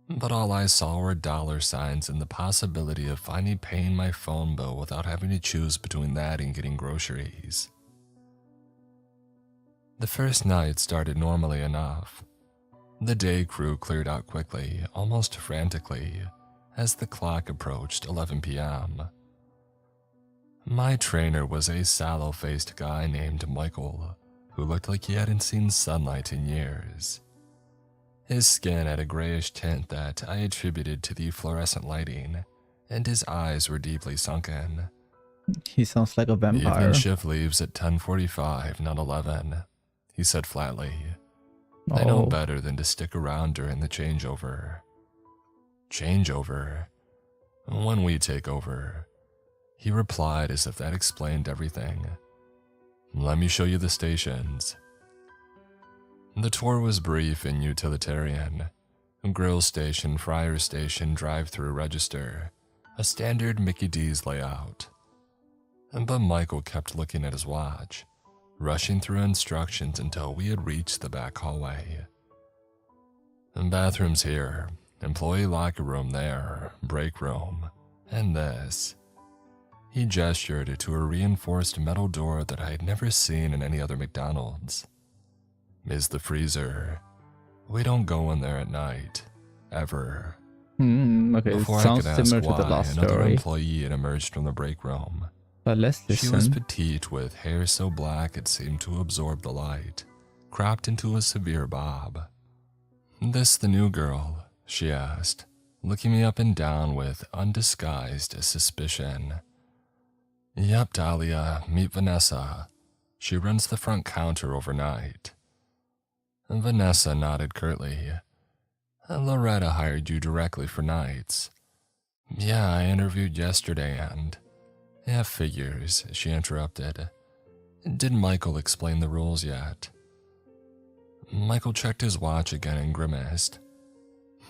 But all I saw were dollar signs and the possibility of finally paying my phone bill without having to choose between that and getting groceries. The first night started normally enough. The day crew cleared out quickly, almost frantically, as the clock approached 11 p.m. My trainer was a sallow-faced guy named Michael, who looked like he hadn't seen sunlight in years. His skin had a grayish tint that I attributed to the fluorescent lighting, and his eyes were deeply sunken.
He sounds like a
The
vampire.
evening shift leaves at 10:45, not 11, he said flatly. I know better than to stick around during the changeover. Changeover? When we take over, he replied as if that explained everything. Let me show you the stations. The tour was brief and utilitarian. Grill station, fryer station, drive-through register. A standard Mickey D's layout. But Michael kept looking at his watch, rushing through instructions until we had reached the back hallway. Bathrooms here, employee locker room there, break room, and this. He gestured to a reinforced metal door that I had never seen in any other McDonald's. Is the freezer. We don't go in there at night. Ever.
Okay,
Before
it
I
sounds
could ask
similar to the
why,
last
another
story.
employee had emerged from the break room.
But let's listen.
She was petite with hair so black it seemed to absorb the light, cropped into a severe bob. This the new girl? She asked, looking me up and down with undisguised suspicion. Yep, Dahlia, meet Vanessa. She runs the front counter overnight. Vanessa nodded curtly. Loretta hired you directly for nights. Yeah, I interviewed yesterday and... Yeah, figures, she interrupted. Did Michael explain the rules yet? Michael checked his watch again and grimaced.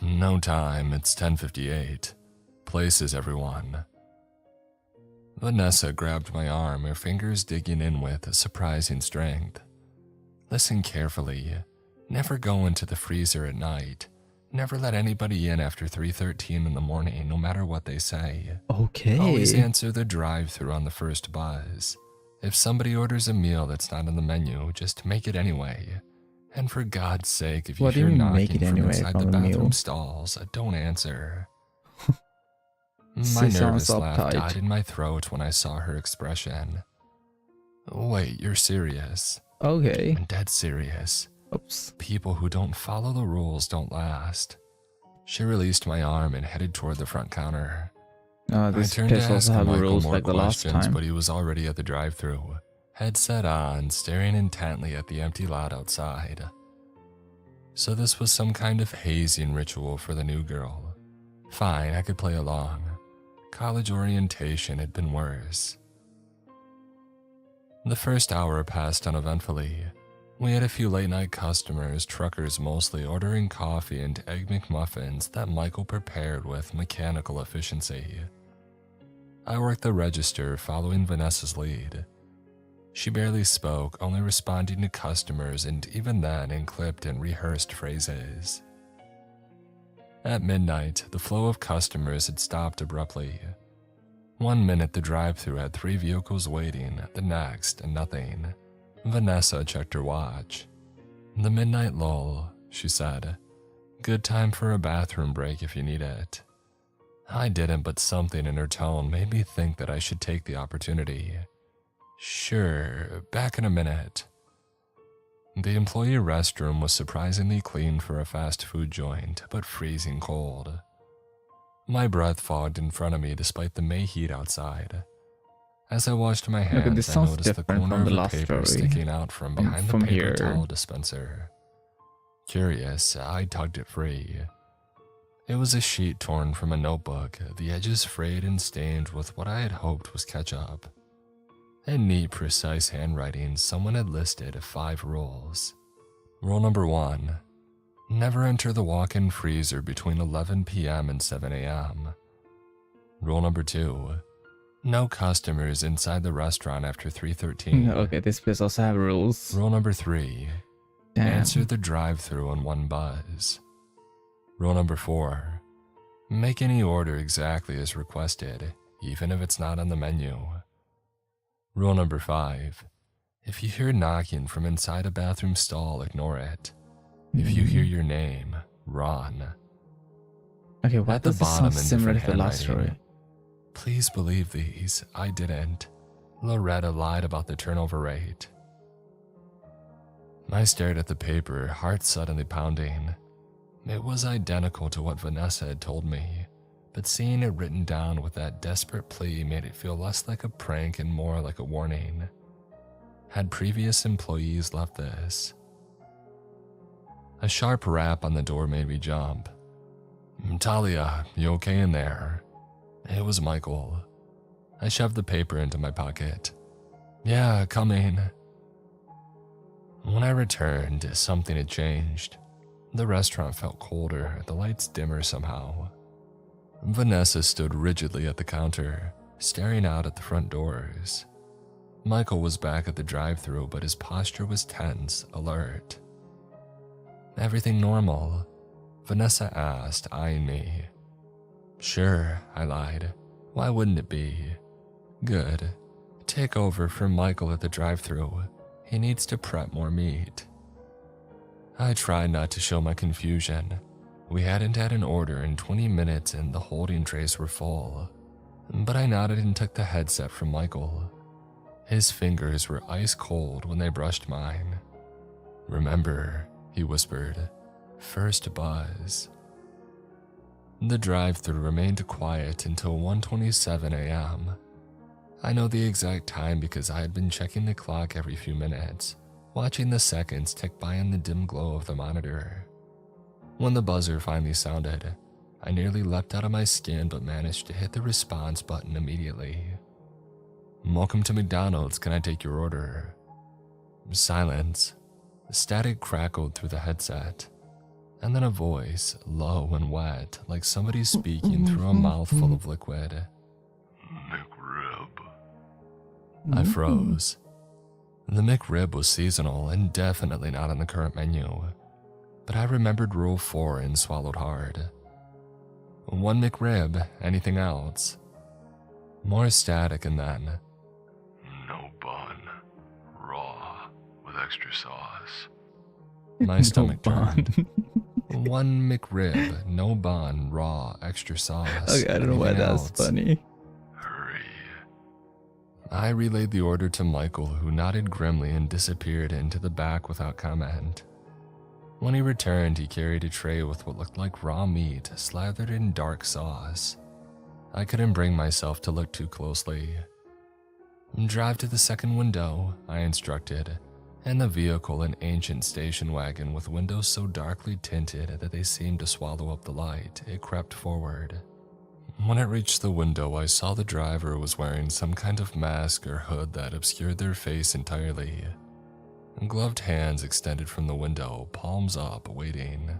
No time, it's 10:58. Places, everyone. Vanessa grabbed my arm, her fingers digging in with surprising strength. Listen carefully. Never go into the freezer at night. Never let anybody in after 3:13 in the morning, no matter what they say.
Okay.
Always answer the drive-thru on the first buzz. If somebody orders a meal that's not on the menu, just make it anyway. And for God's sake, if you
What do you
hear
mean, make
knocking
it
from
anyway
inside
from
the
the
bathroom
meal?
stalls, don't answer. My
She sounds
nervous laugh
uptight.
died in my throat when I saw her expression. Wait, you're serious?
Okay.
I'm dead serious.
Oops.
People who don't follow the rules don't last. She released my arm and headed toward the front counter.
This
I turned to
place
ask
also have
Michael
rules
more
like the last
questions,
time.
but he was already at the drive-thru, headset on, staring intently at the empty lot outside. So this was some kind of hazing ritual for the new girl. Fine, I could play along. College orientation had been worse. The first hour passed uneventfully. We had a few late-night customers, truckers mostly, ordering coffee and egg McMuffins that Michael prepared with mechanical efficiency. I worked the register, following Vanessa's lead. She barely spoke, only responding to customers, and even then in clipped and rehearsed phrases. At midnight, the flow of customers had stopped abruptly. 1 minute the drive-thru had 3 vehicles waiting, the next, nothing. Vanessa checked her watch. The midnight lull, she said. Good time for a bathroom break if you need it. I didn't, but something in her tone made me think that I should take the opportunity. Sure, back in a minute. The employee restroom was surprisingly clean for a fast food joint, but freezing cold. My breath fogged in front of me despite the May heat outside. As I washed my hands,
this
I
sounds
noticed the
different
corner
from
of
the
a
last
paper
story.
sticking out from behind
From
the paper
here.
towel dispenser. Curious, I tugged it free. It was a sheet torn from a notebook, the edges frayed and stained with what I had hoped was ketchup. In neat, precise handwriting, someone had listed 5 rules. Rule number 1. Never enter the walk-in freezer between 11 p.m. and 7 a.m. Rule number 2. No customers inside the restaurant after 3:13.
Okay, this place also have rules.
Rule number 3.
Damn.
Answer the drive-thru in 1 buzz. Rule number 4. Make any order exactly as requested, even if it's not on the menu. Rule number 5. If you hear knocking from inside a bathroom stall, ignore it. If you hear your name, run.
Okay,
At
why
the
does this
bottom
sound
in
similar to
different
the last
handwriting.
story?
Please believe these, I didn't. Loretta lied about the turnover rate. I stared at the paper, heart suddenly pounding. It was identical to what Vanessa had told me, but seeing it written down with that desperate plea made it feel less like a prank and more like a warning. Had previous employees left this? A sharp rap on the door made me jump. "Talia, you okay in there?" It was Michael. I shoved the paper into my pocket. "Yeah, coming." When I returned, something had changed. The restaurant felt colder, the lights dimmer somehow. Vanessa stood rigidly at the counter, staring out at the front doors. Michael was back at the drive-thru, but his posture was tense, alert. "Everything normal?" Vanessa asked, eyeing me. "Sure," I lied. "Why wouldn't it be?" "Good. Take over for Michael at the drive-thru. He needs to prep more meat." I tried not to show my confusion. We hadn't had an order in 20 minutes and the holding trays were full. But I nodded and took the headset from Michael. His fingers were ice cold when they brushed mine. "Remember," he whispered, "first buzz." The drive-thru remained quiet until 1:27 a.m. I know the exact time because I had been checking the clock every few minutes, watching the seconds tick by in the dim glow of the monitor. When the buzzer finally sounded, I nearly leapt out of my skin but managed to hit the response button immediately. "Welcome to McDonald's, can I take your order?" Silence. Static crackled through the headset, and then a voice, low and wet, like somebody speaking through a mouthful of liquid. "McRib." I froze. The McRib was seasonal and definitely not on the current menu, but I remembered Rule 4 and swallowed hard. "One McRib, anything else?" More static and then, "No bun, raw, with extra sauce." My stomach turned. "One McRib, no bun, raw, extra sauce."
Okay, I don't know why that's funny.
"Hurry." I relayed the order to Michael, who nodded grimly and disappeared into the back without comment. When he returned, he carried a tray with what looked like raw meat slathered in dark sauce. I couldn't bring myself to look too closely. "Drive to the second window," I instructed, and the vehicle, an ancient station wagon with windows so darkly tinted that they seemed to swallow up the light, it crept forward. When it reached the window, I saw the driver was wearing some kind of mask or hood that obscured their face entirely. Gloved hands extended from the window, palms up, waiting.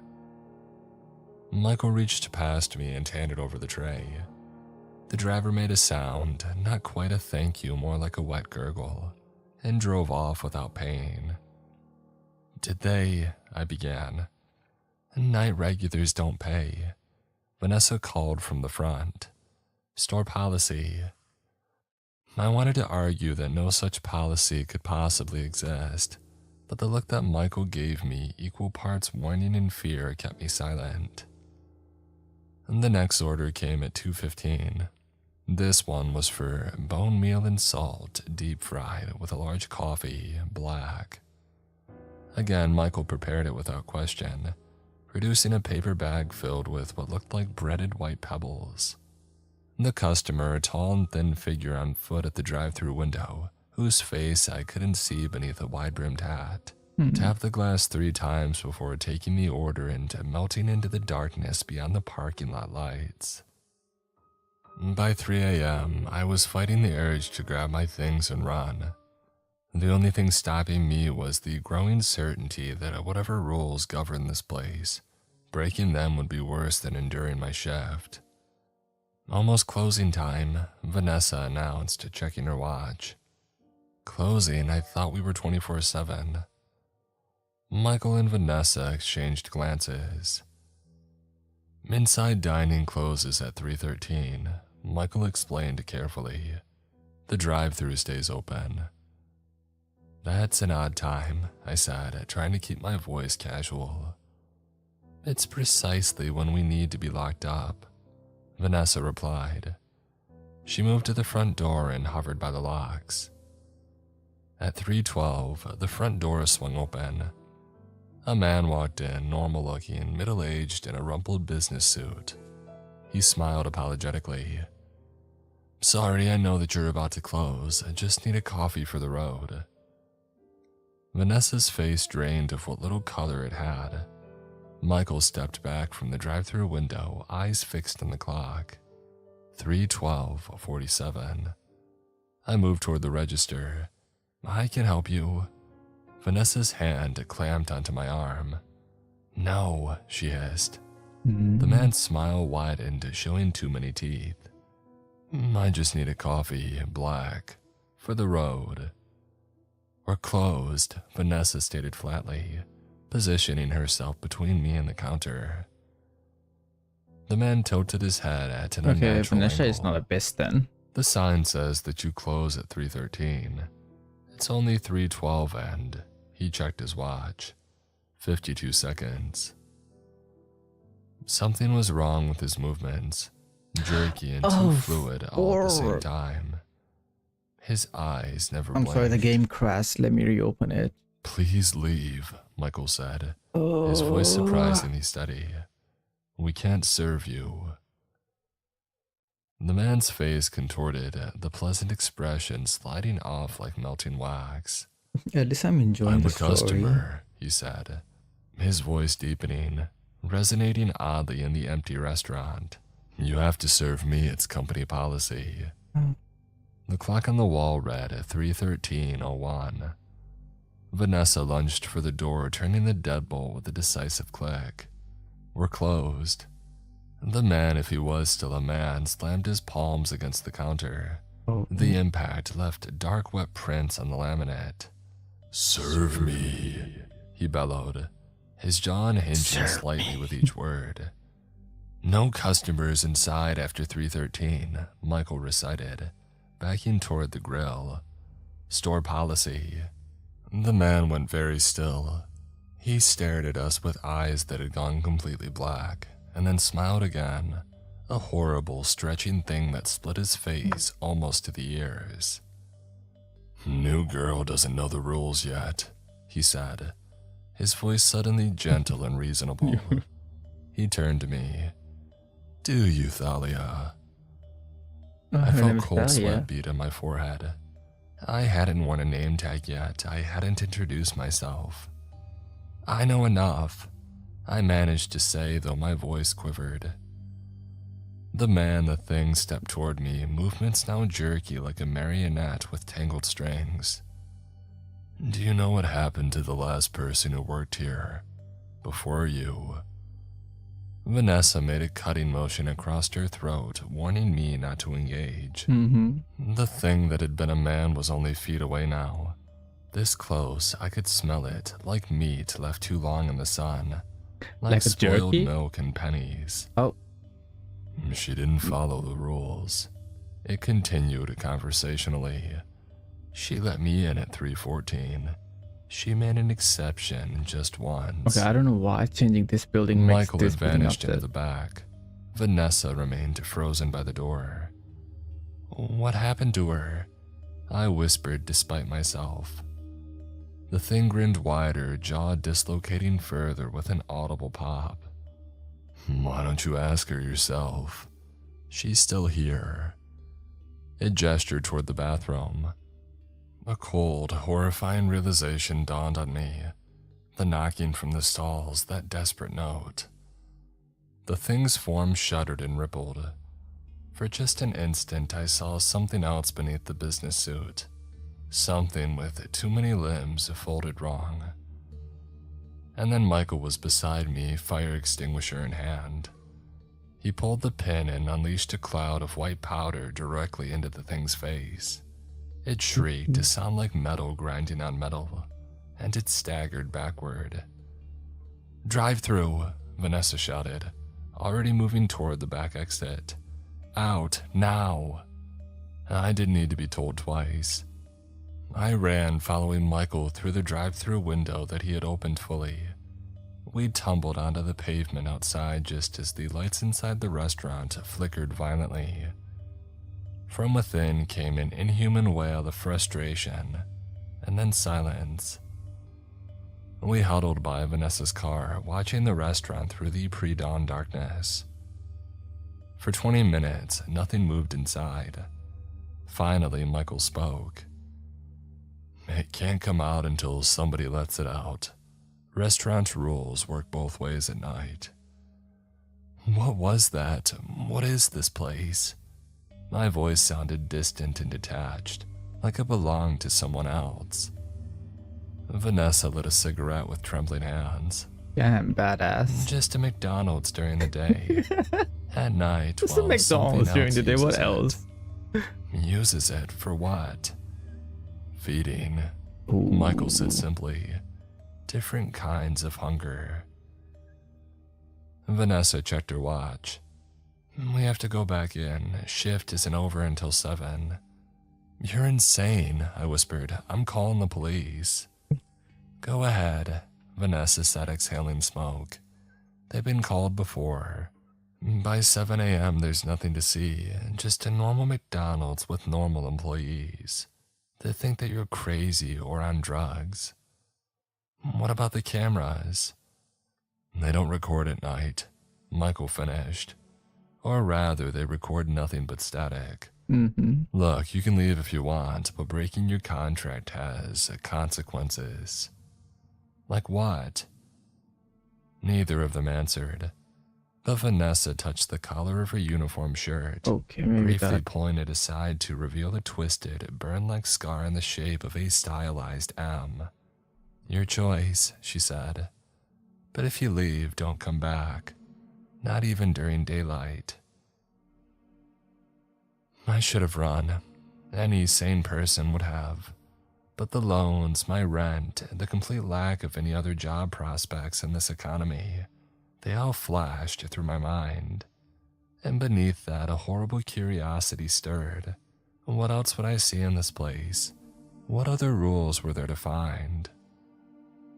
Michael reached past me and handed over the tray. The driver made a sound, not quite a thank you, more like a wet gurgle, and drove off without paying. "Did they?" I began. "Night regulars don't pay," Vanessa called from the front. "Store policy." I wanted to argue that no such policy could possibly exist, but the look that Michael gave me, equal parts warning and fear, kept me silent. The next order came at 2:15. This one was for bone meal and salt, deep fried, with a large coffee, black. Again, Michael prepared it without question, producing a paper bag filled with what looked like breaded white pebbles. The customer, a tall and thin figure on foot at the drive-thru window, whose face I couldn't see beneath a wide-brimmed hat, tapped the glass 3 times before taking the order and melting into the darkness beyond the parking lot lights. By 3 a.m., I was fighting the urge to grab my things and run. The only thing stopping me was the growing certainty that whatever rules governed this place, breaking them would be worse than enduring my shift. "Almost closing time," Vanessa announced, checking her watch. "Closing? I thought we were 24/7. Michael and Vanessa exchanged glances. "Inside dining closes at 3:13, Michael explained carefully. "The drive-thru stays open." "That's an odd time," I said, trying to keep my voice casual. "It's precisely when we need to be locked up," Vanessa replied. She moved to the front door and hovered by the locks. At 3:12, the front door swung open. A man walked in, normal-looking, middle-aged, in a rumpled business suit. He smiled apologetically. "Sorry, I know that you're about to close. I just need a coffee for the road." Vanessa's face drained of what little color it had. Michael stepped back from the drive-thru window, eyes fixed on the clock. 3:12:47. I moved toward the register. "I can help you." Vanessa's hand clamped onto my arm. "No," she hissed. The man's smile widened, showing too many teeth. "I just need a coffee, black, for the road." "We're closed," Vanessa stated flatly, positioning herself between me and the counter. The man tilted his head at an unnatural
Vanessa
angle.
is not a best then.
"The sign says that you close at 3:13. It's only 3:12 and," he checked his watch, 52 seconds. Something was wrong with his movements, jerky and too fluid all at the same time. His eyes never blinked.
I'm sorry, the game crashed. Let me reopen it.
"Please leave," Michael said, his voice surprisingly steady. "We can't serve you." The man's face contorted, the pleasant expression sliding off like melting wax.
At least I'm enjoying
"I'm
the
a
story.
customer," he said, his voice deepening, resonating oddly in the empty restaurant. "You have to serve me, it's company policy." The clock on the wall read 3:13:01. Vanessa lunged for the door, turning the deadbolt with a decisive click. "We're closed." The man, if he was still a man, slammed his palms against the counter. The impact left dark, wet prints on the laminate. "Serve me," he bellowed, his jaw unhinging slightly with each word. "No customers inside after 3:13, Michael recited, backing toward the grill. "Store policy." The man went very still. He stared at us with eyes that had gone completely black, and then smiled again, a horrible, stretching thing that split his face almost to the ears. "New girl doesn't know the rules yet," he said, his voice suddenly gentle and reasonable. He turned to me. "Do you, Thalia?" I felt cold sweat bead on my forehead. I hadn't worn a name tag yet. I hadn't introduced myself. "I know enough," I managed to say, though my voice quivered. The man, the thing, stepped toward me, movements now jerky like a marionette with tangled strings. "Do you know what happened to the last person who worked here? Before you?" Vanessa made a cutting motion across her throat, warning me not to engage. The thing that had been a man was only feet away now. This close, I could smell it, like meat left too long in the sun. Like spoiled
jerky?
milk and pennies.
Oh.
She didn't follow the rules. It continued conversationally. She let me in at 3:14. She made an exception just once.
Okay, I don't know why changing this building makes
Michael
this
had
building
vanished into
upset.
the back. Vanessa remained frozen by the door. "What happened to her?" I whispered despite myself. The thing grinned wider, jaw dislocating further with an audible pop. "Why don't you ask her yourself? She's still here." It gestured toward the bathroom. A cold, horrifying realization dawned on me. The knocking from the stalls, that desperate note. The thing's form shuddered and rippled. For just an instant, I saw something else beneath the business suit. Something with too many limbs folded wrong. And then Michael was beside me, fire extinguisher in hand. He pulled the pin and unleashed a cloud of white powder directly into the thing's face. It shrieked to sound like metal grinding on metal, and it staggered backward. "Drive through," Vanessa shouted, already moving toward the back exit. "Out, now." I didn't need to be told twice. I ran, following Michael through the drive-through window that he had opened fully. We tumbled onto the pavement outside just as the lights inside the restaurant flickered violently. From within came an inhuman wail of frustration, and then silence. We huddled by Vanessa's car, watching the restaurant through the pre-dawn darkness. For 20 minutes, nothing moved inside. Finally, Michael spoke. It can't come out until somebody lets it out. Restaurant rules work both ways at night. What was that? What is this place? My voice sounded distant and detached, like it belonged to someone else. Vanessa lit a cigarette with trembling hands.
Damn, badass.
Just a McDonald's during the day. At night,
Just a
well,
McDonald's
something
during the day, what
uses
else?
it. Uses it for what? Feeding.
Ooh.
Michael said simply. Different kinds of hunger. Vanessa checked her watch. We have to go back in. Shift isn't over until 7. You're insane, I whispered. I'm calling the police. Go ahead, Vanessa said, exhaling smoke. They've been called before. By 7 a.m. there's nothing to see, just a normal McDonald's with normal employees. They think that you're crazy or on drugs. What about the cameras? They don't record at night, Michael finished. Or rather, they record nothing but static. Look, you can leave if you want, but breaking your contract has consequences. Like what? Neither of them answered. But Vanessa touched the collar of her uniform shirt,
Okay, maybe
briefly
that.
pulling it aside to reveal a twisted, burn-like scar in the shape of a stylized M. Your choice, she said. But if you leave, don't come back. Not even during daylight. I should have run. Any sane person would have. But the loans, my rent, the complete lack of any other job prospects in this economy, they all flashed through my mind. And beneath that, a horrible curiosity stirred. What else would I see in this place? What other rules were there to find?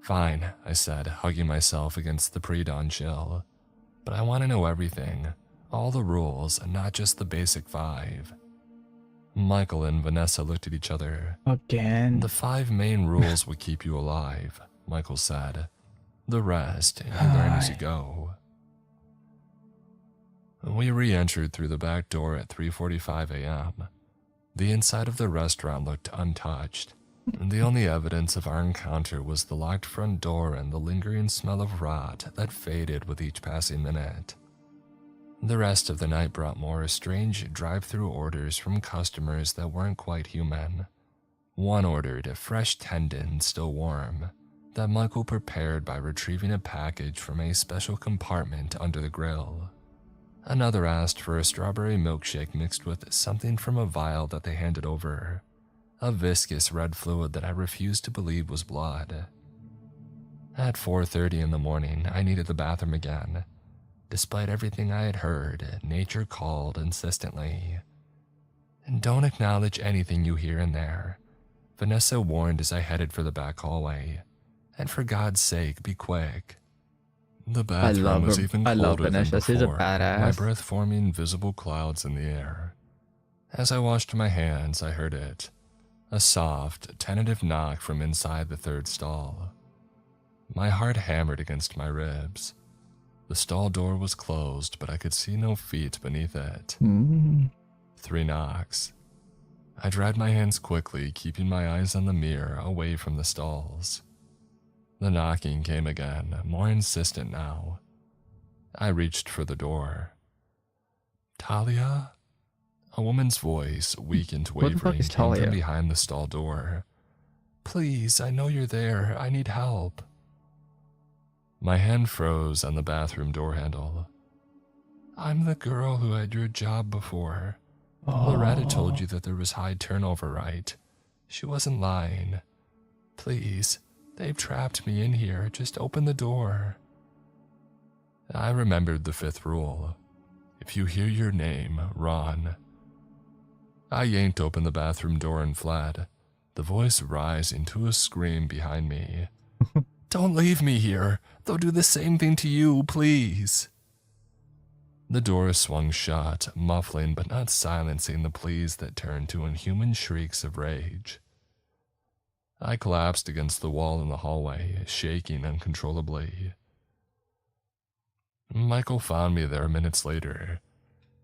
Fine, I said, hugging myself against the pre-dawn chill. But I want to know everything. All the rules, and not just the basic 5. Michael and Vanessa looked at each other.
Again.
The 5 main rules will keep you alive, Michael said. The rest, you learn as you go. We re-entered through the back door at 3:45 a.m. The inside of the restaurant looked untouched. The only evidence of our encounter was the locked front door and the lingering smell of rot that faded with each passing minute. The rest of the night brought more strange drive-through orders from customers that weren't quite human. One ordered a fresh tendon, still warm, that Michael prepared by retrieving a package from a special compartment under the grill. Another asked for a strawberry milkshake mixed with something from a vial that they handed over, a viscous red fluid that I refused to believe was blood. At 4:30 in the morning, I needed the bathroom again. Despite everything I had heard, nature called insistently. And don't acknowledge anything you hear in there, Vanessa warned as I headed for the back hallway. And for God's sake, be quick. The bathroom was even colder than
Vanessa. She's a
before,
badass.
my breath forming visible clouds in the air. As I washed my hands, I heard it. A soft, tentative knock from inside the 3rd stall. My heart hammered against my ribs. The stall door was closed, but I could see no feet beneath it. 3 knocks. I dried my hands quickly, keeping my eyes on the mirror away from the stalls. The knocking came again, more insistent now. I reached for the door. Talia? A woman's voice, weak and
What the fuck
wavering,
is
came
Talia?
from behind the stall door. Please, I know you're there. I need help. My hand froze on the bathroom door handle. I'm the girl who had your job before. Loretta told you that there was high turnover, right? She wasn't lying. Please, they've trapped me in here. Just open the door. I remembered the 5th rule. If you hear your name, run. I yanked open the bathroom door and fled, the voice rising to a scream behind me. Don't leave me here. They'll do the same thing to you, please. The door swung shut, muffling but not silencing the pleas that turned to inhuman shrieks of rage. I collapsed against the wall in the hallway, shaking uncontrollably. Michael found me there minutes later.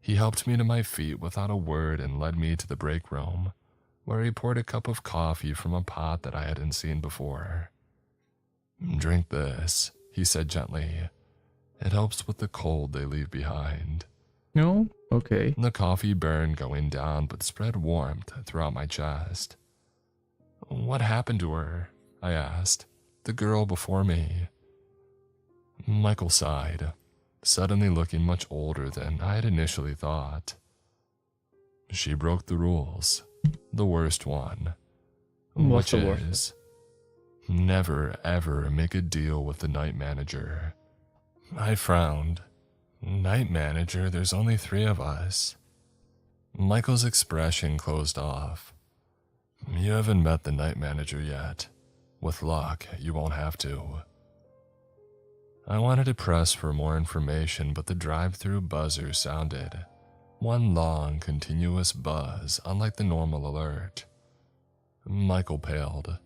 He helped me to my feet without a word and led me to the break room, where he poured a cup of coffee from a pot that I hadn't seen before. "Drink this," he said gently. "It helps with the cold they leave behind."
No? Okay.
The coffee burned going down but spread warmth throughout my chest. "What happened to her?" I asked. "The girl before me." Michael sighed, suddenly looking much older than I had initially thought. "She broke the rules. The worst one.
What's
Which
the worst?
is never ever make a deal with the night manager." I frowned. "Night manager? There's only 3 of us." Michael's expression closed off. "You haven't met the night manager yet. With luck, you won't have to." I wanted to press for more information, but the drive-through buzzer sounded. One long, continuous buzz, unlike the normal alert. Michael paled.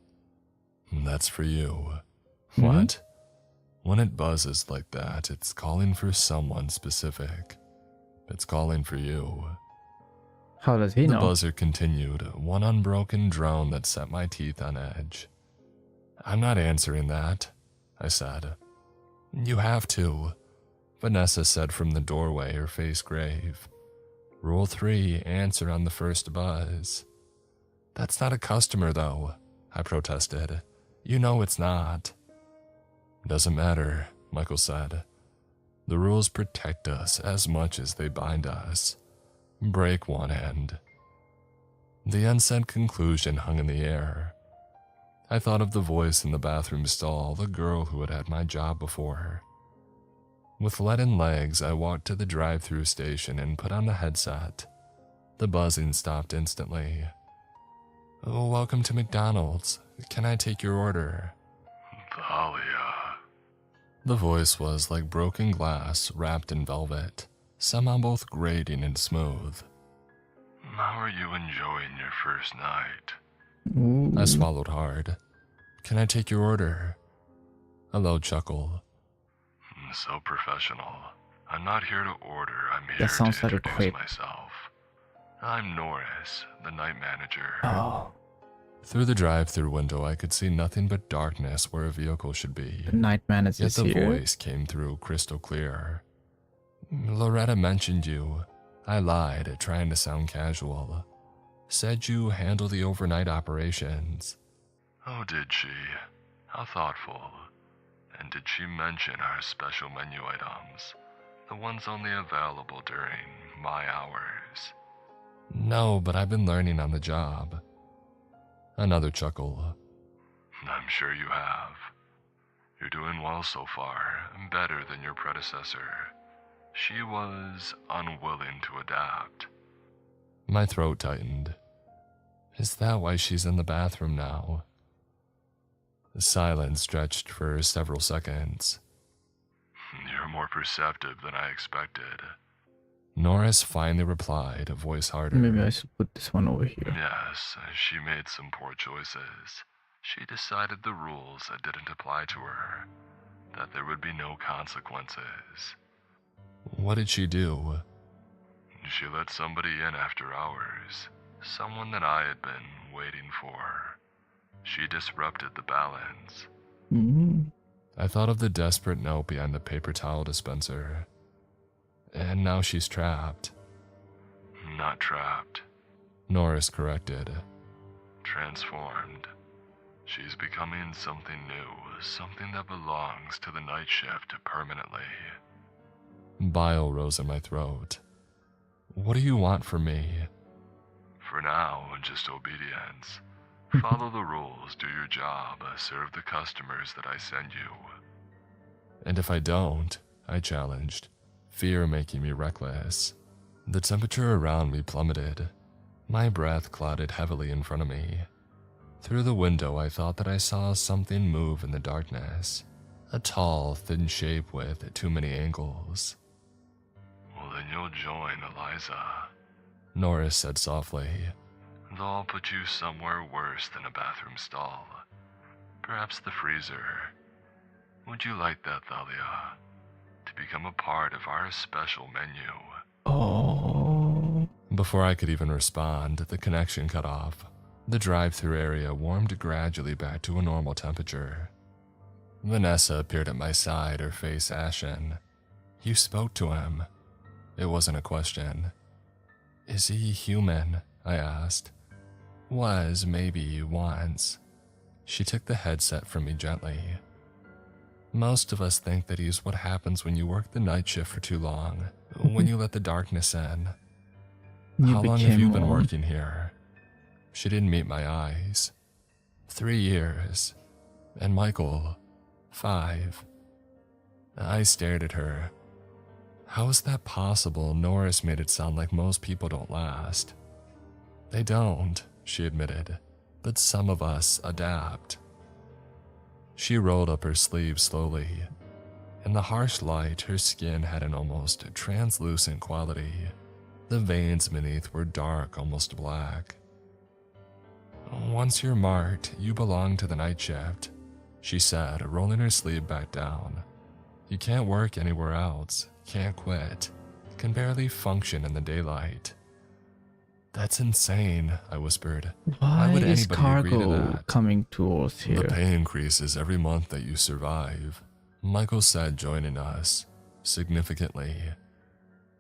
"That's for you." "What?" "When it buzzes like that, it's calling for someone specific. It's calling for you."
How does he
The
know?
buzzer continued, one unbroken drone that set my teeth on edge. "I'm not answering that," I said. "You have to," Vanessa said from the doorway, her face grave. "Rule 3, answer on the first buzz." "That's not a customer, though," I protested. "You know it's not." "Doesn't matter," Michael said. "The rules protect us as much as they bind us. Break one end." The unsaid conclusion hung in the air. I thought of the voice in the bathroom stall, the girl who had had my job before. With leaden legs, I walked to the drive-through station and put on the headset. The buzzing stopped instantly. "Oh, welcome to McDonald's. Can I take your order?" "Thalia." The voice was like broken glass wrapped in velvet, somehow both grating and smooth. "How are you enjoying your first night?"
Ooh.
I swallowed hard. "Can I take your order?" A low chuckle. "So professional. I'm not here to order. I'm here
That sounds
to
like a
introduce
quip.
myself. I'm Norris, the night manager."
Oh,
Through the drive-through window, I could see nothing but darkness where a vehicle should be.
the night
Yet
manager's
the
here.
voice came through crystal clear. "Loretta mentioned you." I lied, trying to sound casual. "Said you handle the overnight operations." "Oh, did she? How thoughtful. And did she mention our special menu items? The ones only available during my hours?" "No, but I've been learning on the job." Another chuckle. "I'm sure you have. You're doing well so far, better than your predecessor. She was unwilling to adapt." My throat tightened. Is that why she's in the bathroom now? The silence stretched for several seconds. "You're more perceptive than I expected." Norris finally replied, voice harder.
Maybe I should put this one over here.
"Yes, she made some poor choices. She decided the rules didn't apply to her, that there would be no consequences." "What did she do?" "She let somebody in after hours, someone that I had been waiting for. She disrupted the balance."
Mm.
I thought of the desperate note behind the paper towel dispenser. "And now she's trapped." "Not trapped," Norris corrected. "Transformed. She's becoming something new, something that belongs to the night shift permanently." Bile rose in my throat. "What do you want from me?" "For now, just obedience. Follow the rules, do your job, serve the customers that I send you." "And if I don't?" I challenged, fear making me reckless. The temperature around me plummeted. My breath clouded heavily in front of me. Through the window, I thought that I saw something move in the darkness. A tall, thin shape with too many angles. "Well, you'll join Eliza, Norris said softly. They'll put you somewhere worse than a bathroom stall. Perhaps the freezer. Would you like that, Thalia? To become a part of our special menu?
Oh.
Before I could even respond, the connection cut off. The drive-thru area warmed gradually back to a normal temperature. Vanessa appeared at my side, her face ashen. You spoke to him. It wasn't a question. Is he human? I asked. Was, maybe, once. She took the headset from me gently. Most of us think that he's what happens when you work the night shift for too long, when you let the darkness in. How long have you been working here? She didn't meet my eyes. 3 years. And Michael, 5. I stared at her. How is that possible? Norris made it sound like most people don't last. They don't, she admitted, but some of us adapt. She rolled up her sleeves slowly. In the harsh light, her skin had an almost translucent quality. The veins beneath were dark, almost black. Once you're marked, you belong to the night shift, she said, rolling her sleeve back down. You can't work anywhere else, can't quit, can barely function in the daylight. That's insane, I whispered.
Why
would
is
anybody agree to
cargo
that?
coming towards here?
The pay increases every month that you survive, Michael said, joining us, significantly.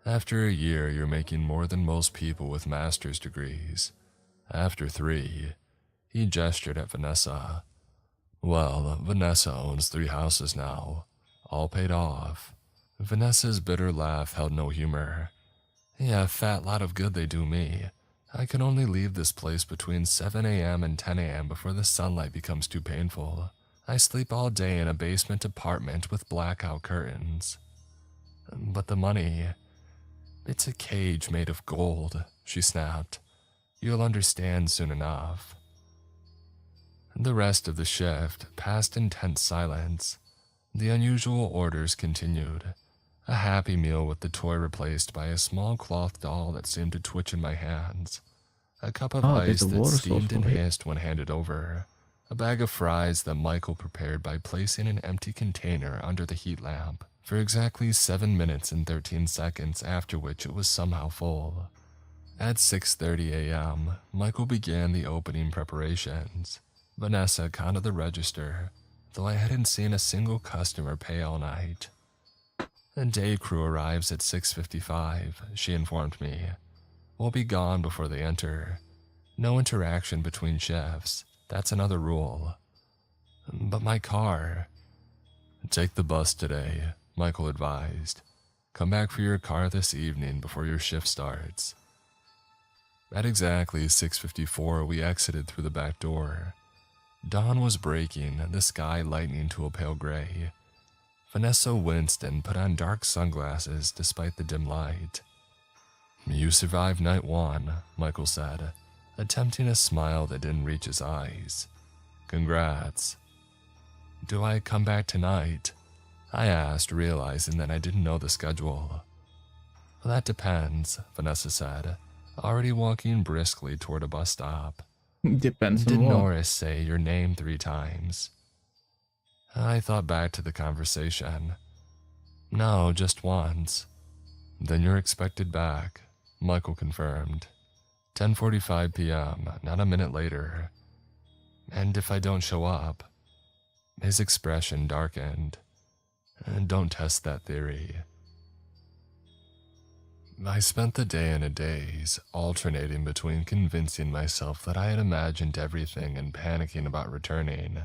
After a year, you're making more than most people with master's degrees. After 3, he gestured at Vanessa. Well, Vanessa owns 3 houses now, all paid off. Vanessa's bitter laugh held no humor. Yeah, a fat lot of good they do me. I can only leave this place between 7 a.m. and 10 a.m. before the sunlight becomes too painful. I sleep all day in a basement apartment with blackout curtains. But the money, it's a cage made of gold, she snapped. You'll understand soon enough. The rest of the shift passed in tense silence. The unusual orders continued. A Happy Meal with the toy replaced by a small cloth doll that seemed to twitch in my hands. A cup of ice that steamed and hissed when handed over. A bag of fries that Michael prepared by placing an empty container under the heat lamp for exactly 7 minutes and 13 seconds, after which it was somehow full. At 6:30 a.m., Michael began the opening preparations. Vanessa counted the register, though I hadn't seen a single customer pay all night. The day crew arrives at 6:55, she informed me. We'll be gone before they enter. No interaction between shifts, that's another rule. But my car... Take the bus today, Michael advised. Come back for your car this evening before your shift starts. At exactly 6:54, we exited through the back door. Dawn was breaking, the sky lightening to a pale gray. Vanessa winced and put on dark sunglasses despite the dim light. You survived night 1, Michael said, attempting a smile that didn't reach his eyes. Congrats. Do I come back tonight? I asked, realizing that I didn't know the schedule. That depends, Vanessa said, already walking briskly toward a bus stop.
Depends on
Did
what?
Norris say your name 3 times? I thought back to the conversation. No, just once. Then you're expected back, Michael confirmed. 10:45 p.m., not a minute later. And if I don't show up? His expression darkened. Don't test that theory. I spent the day in a daze, alternating between convincing myself that I had imagined everything and panicking about returning.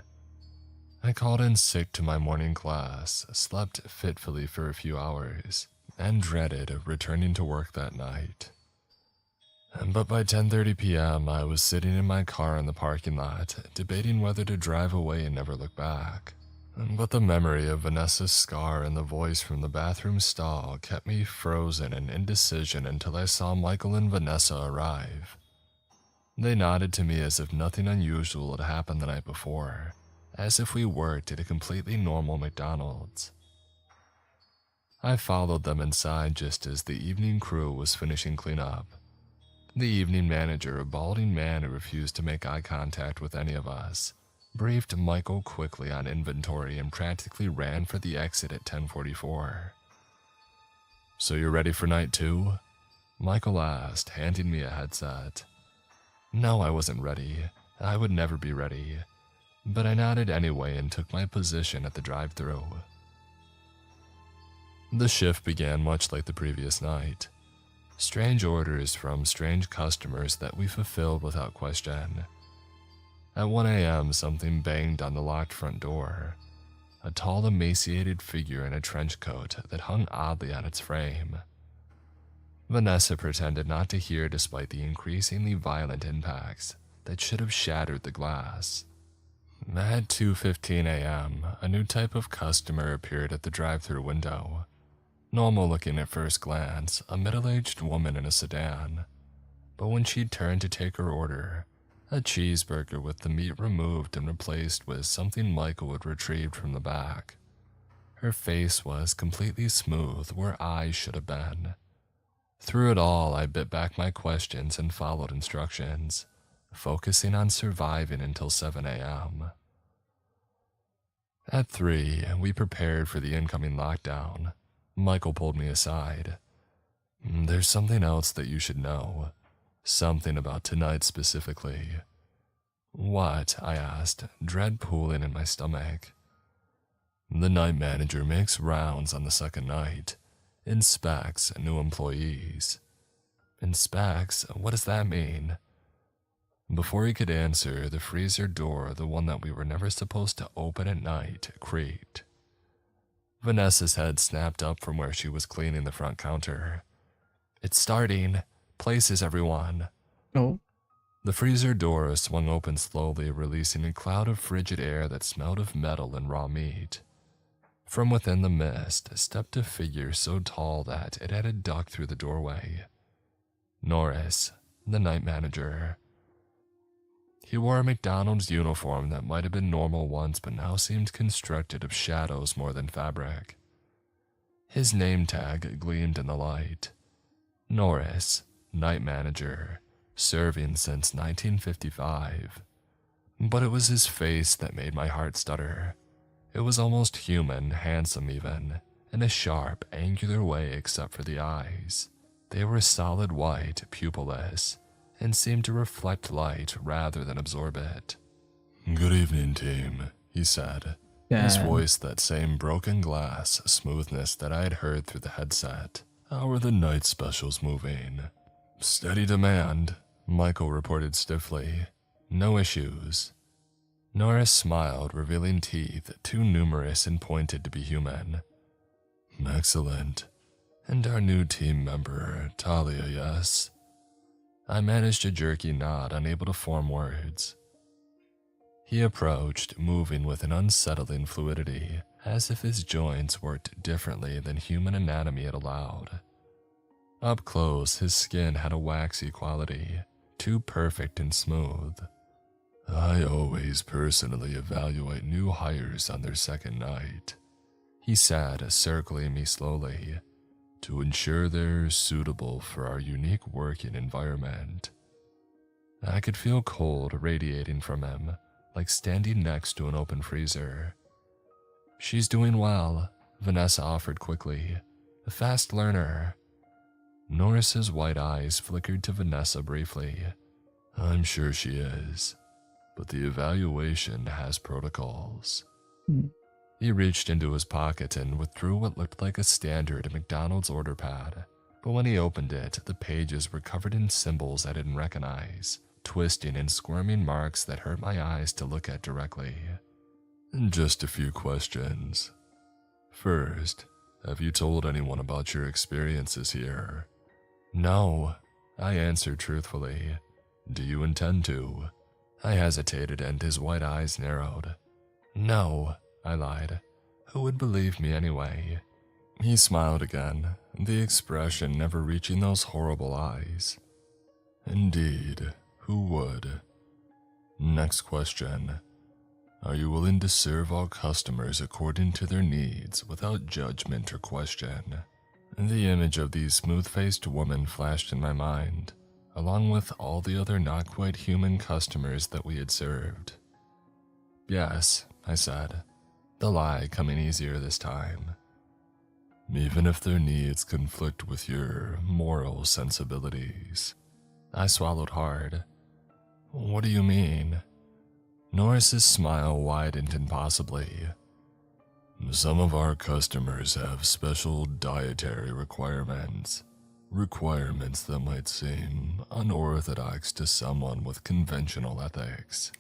I called in sick to my morning class, slept fitfully for a few hours, and dreaded returning to work that night. But by 10:30 p.m., I was sitting in my car in the parking lot, debating whether to drive away and never look back. But the memory of Vanessa's scar and the voice from the bathroom stall kept me frozen in indecision until I saw Michael and Vanessa arrive. They nodded to me as if nothing unusual had happened the night before, as if we worked at a completely normal McDonald's. I followed them inside just as the evening crew was finishing cleanup. The evening manager, a balding man who refused to make eye contact with any of us, briefed Michael quickly on inventory and practically ran for the exit at 10:44. "So you're ready for night 2? Michael asked, handing me a headset. No, I wasn't ready. I would never be ready. But I nodded anyway and took my position at the drive-thru. The shift began much like the previous night. Strange orders from strange customers that we fulfilled without question. At 1 a.m., something banged on the locked front door. A tall, emaciated figure in a trench coat that hung oddly on its frame. Vanessa pretended not to hear despite the increasingly violent impacts that should have shattered the glass. At 2:15 a.m., a new type of customer appeared at the drive-thru window. Normal looking at first glance, a middle-aged woman in a sedan. But when she turned to take her order, a cheeseburger with the meat removed and replaced with something Michael had retrieved from the back. Her face was completely smooth where eyes should have been. Through it all, I bit back my questions and followed instructions, focusing on surviving until 7 a.m. At 3, we prepared for the incoming lockdown. Michael pulled me aside. "There's something else that you should know. Something about tonight specifically." "What?" I asked, dread pooling in my stomach. "The night manager makes rounds on the second night. Inspects new employees." "Inspects? What does that mean?" Before he could answer, the freezer door, the one that we were never supposed to open at night, creaked. Vanessa's head snapped up from where she was cleaning the front counter. "It's starting. Places, everyone."
Oh.
The freezer door swung open slowly, releasing a cloud of frigid air that smelled of metal and raw meat. From within the mist stepped a figure so tall that it had to duck through the doorway. Norris, the night manager. He wore a McDonald's uniform that might have been normal once but now seemed constructed of shadows more than fabric. His name tag gleamed in the light. Norris, night manager, serving since 1955. But it was his face that made my heart stutter. It was almost human, handsome even, in a sharp, angular way except for the eyes. They were solid white, pupilless, and seemed to reflect light rather than absorb it. "Good evening, team," he said, his voice that same broken glass smoothness that I had heard through the headset. "How are the night specials moving?" "Steady demand," Michael reported stiffly. "No issues." Norris smiled, revealing teeth too numerous and pointed to be human. "Excellent. And our new team member, Talia, yes?" I managed a jerky nod, unable to form words. He approached, moving with an unsettling fluidity, as if his joints worked differently than human anatomy had allowed. Up close, his skin had a waxy quality, too perfect and smooth. "I always personally evaluate new hires on their second night," he said, circling me slowly, "to ensure they're suitable for our unique working environment." I could feel cold radiating from him, like standing next to an open freezer. "She's doing well," Vanessa offered quickly. "A fast learner." Norris's white eyes flickered to Vanessa briefly. "I'm sure she is, but the evaluation has protocols." He reached into his pocket and withdrew what looked like a standard McDonald's order pad, but when he opened it, the pages were covered in symbols I didn't recognize, twisting and squirming marks that hurt my eyes to look at directly. "Just a few questions. First, have you told anyone about your experiences here?" "No," I answered truthfully. "Do you intend to?" I hesitated and his white eyes narrowed. "No," I lied. "Who would believe me anyway?" He smiled again, the expression never reaching those horrible eyes. "Indeed, who would?" "Next question. Are you willing to serve all customers according to their needs without judgment or question? The image of the smooth-faced woman flashed in my mind, along with all the other not quite human customers that we had served. Yes, I said, the lie coming easier this time. Even if their needs conflict with your moral sensibilities. I swallowed hard. What do you mean? Norris's smile widened impossibly. Some of our customers have special dietary requirements. Requirements that might seem unorthodox to someone with conventional ethics.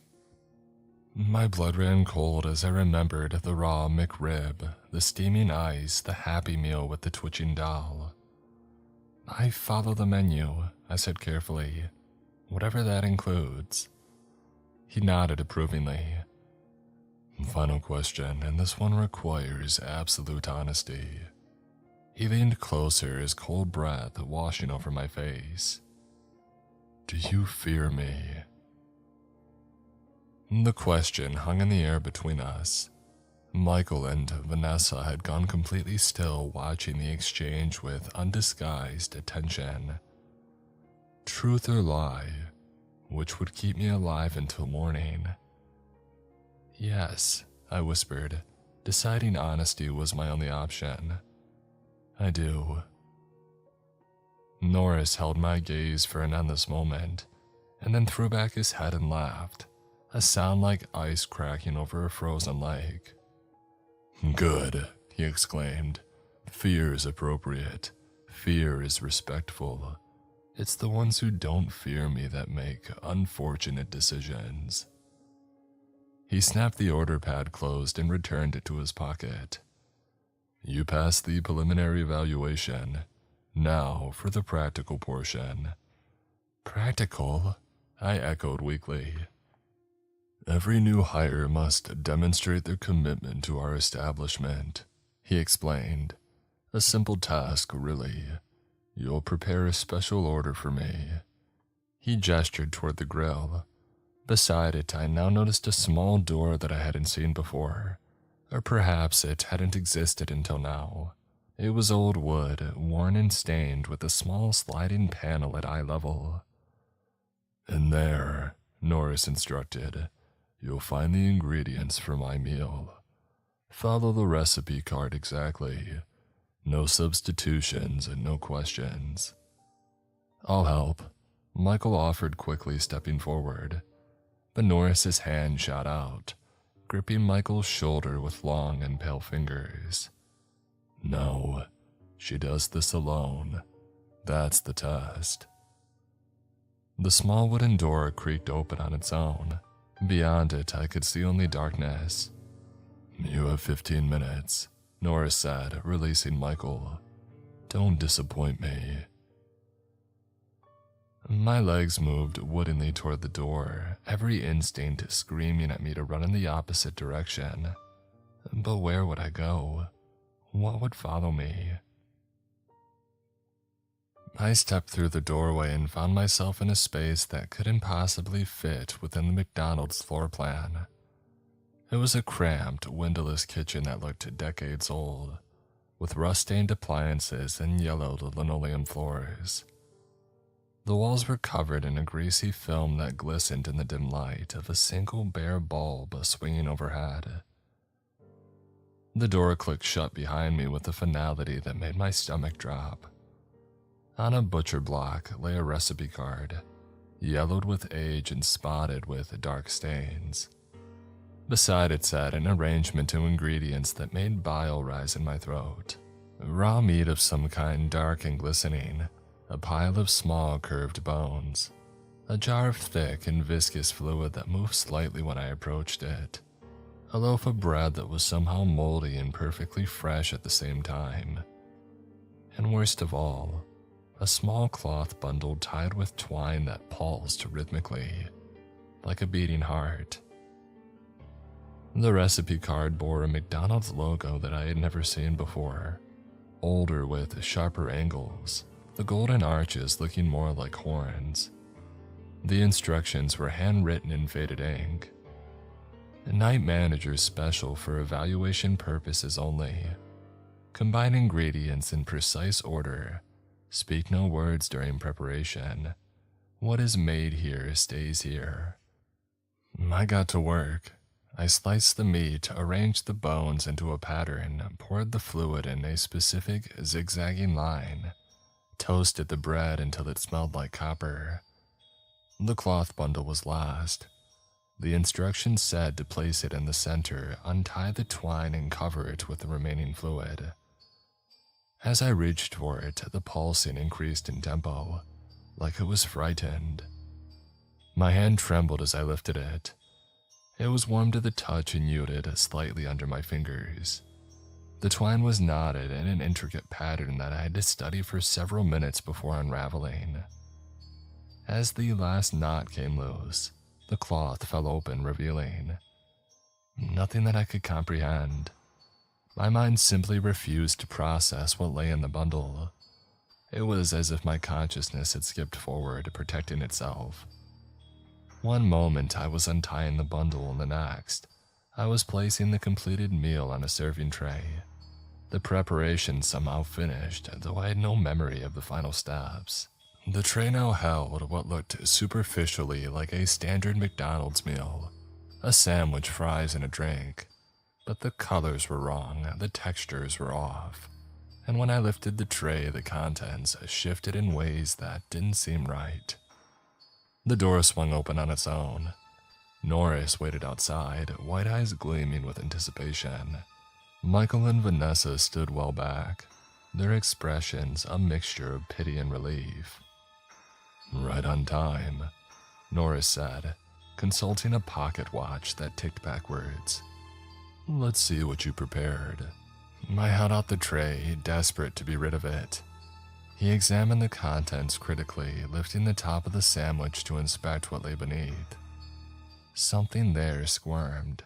My blood ran cold as I remembered the raw McRib, the steaming ice, the Happy Meal with the twitching doll. I follow the menu, I said carefully, whatever that includes. He nodded approvingly. Final question, and this one requires absolute honesty. He leaned closer, his cold breath washing over my face. Do you fear me? The question hung in the air between us. Michael and Vanessa had gone completely still, watching the exchange with undisguised attention. Truth or lie, which would keep me alive until morning? Yes, I whispered, deciding honesty was my only option. I do. Norris held my gaze for an endless moment, and then threw back his head and laughed, a sound like ice cracking over a frozen lake. Good, he exclaimed. Fear is appropriate. Fear is respectful. It's the ones who don't fear me that make unfortunate decisions. He snapped the order pad closed and returned it to his pocket. You passed the preliminary evaluation. Now for the practical portion. Practical? I echoed weakly. Every new hire must demonstrate their commitment to our establishment, he explained. A simple task, really. You'll prepare a special order for me. He gestured toward the grill. Beside it, I now noticed a small door that I hadn't seen before. Or perhaps it hadn't existed until now. It was old wood, worn and stained, with a small sliding panel at eye level. In there, Norris instructed, you'll find the ingredients for my meal. Follow the recipe card exactly. No substitutions and no questions. I'll help, Michael offered quickly, stepping forward. But Norris's hand shot out, gripping Michael's shoulder with long and pale fingers. No, she does this alone. That's the test. The small wooden door creaked open on its own. Beyond it, I could see only darkness. You have 15 minutes, Norris said, releasing Michael. Don't disappoint me. My legs moved woodenly toward the door, every instinct screaming at me to run in the opposite direction. But where would I go? What would follow me? I stepped through the doorway and found myself in a space that couldn't possibly fit within the McDonald's floor plan. It was a cramped, windowless kitchen that looked decades old, with rust-stained appliances and yellowed linoleum floors. The walls were covered in a greasy film that glistened in the dim light of a single bare bulb swinging overhead. The door clicked shut behind me with a finality that made my stomach drop. On a butcher block lay a recipe card, yellowed with age and spotted with dark stains. Beside it sat an arrangement of ingredients that made bile rise in my throat. Raw meat of some kind, dark and glistening, a pile of small curved bones, a jar of thick and viscous fluid that moved slightly when I approached it, a loaf of bread that was somehow moldy and perfectly fresh at the same time, and worst of all, a small cloth bundle tied with twine that pulsed rhythmically, like a beating heart. The recipe card bore a McDonald's logo that I had never seen before, older with sharper angles, the golden arches looking more like horns. The instructions were handwritten in faded ink. Night manager special for evaluation purposes only. Combine ingredients in precise order. Speak no words during preparation. What is made here stays here. I got to work. I sliced the meat, arranged the bones into a pattern, poured the fluid in a specific zigzagging line, toasted the bread until it smelled like copper. The cloth bundle was last. The instructions said to place it in the center, untie the twine and cover it with the remaining fluid. As I reached for it, the pulsing increased in tempo, like it was frightened. My hand trembled as I lifted it. It was warm to the touch and yielded slightly under my fingers. The twine was knotted in an intricate pattern that I had to study for several minutes before unraveling. As the last knot came loose, the cloth fell open, revealing nothing that I could comprehend. My mind simply refused to process what lay in the bundle. It was as if my consciousness had skipped forward, protecting itself. One moment I was untying the bundle, and the next, I was placing the completed meal on a serving tray. The preparation somehow finished, though I had no memory of the final steps. The tray now held what looked superficially like a standard McDonald's meal, a sandwich, fries, and a drink. But the colors were wrong, the textures were off, and when I lifted the tray, the contents shifted in ways that didn't seem right. The door swung open on its own. Norris waited outside, white eyes gleaming with anticipation. Michael and Vanessa stood well back, their expressions a mixture of pity and relief. "Right on time," Norris said, consulting a pocket watch that ticked backwards. "Let's see what you prepared." I held out the tray, desperate to be rid of it. He examined the contents critically, lifting the top of the sandwich to inspect what lay beneath. Something there squirmed.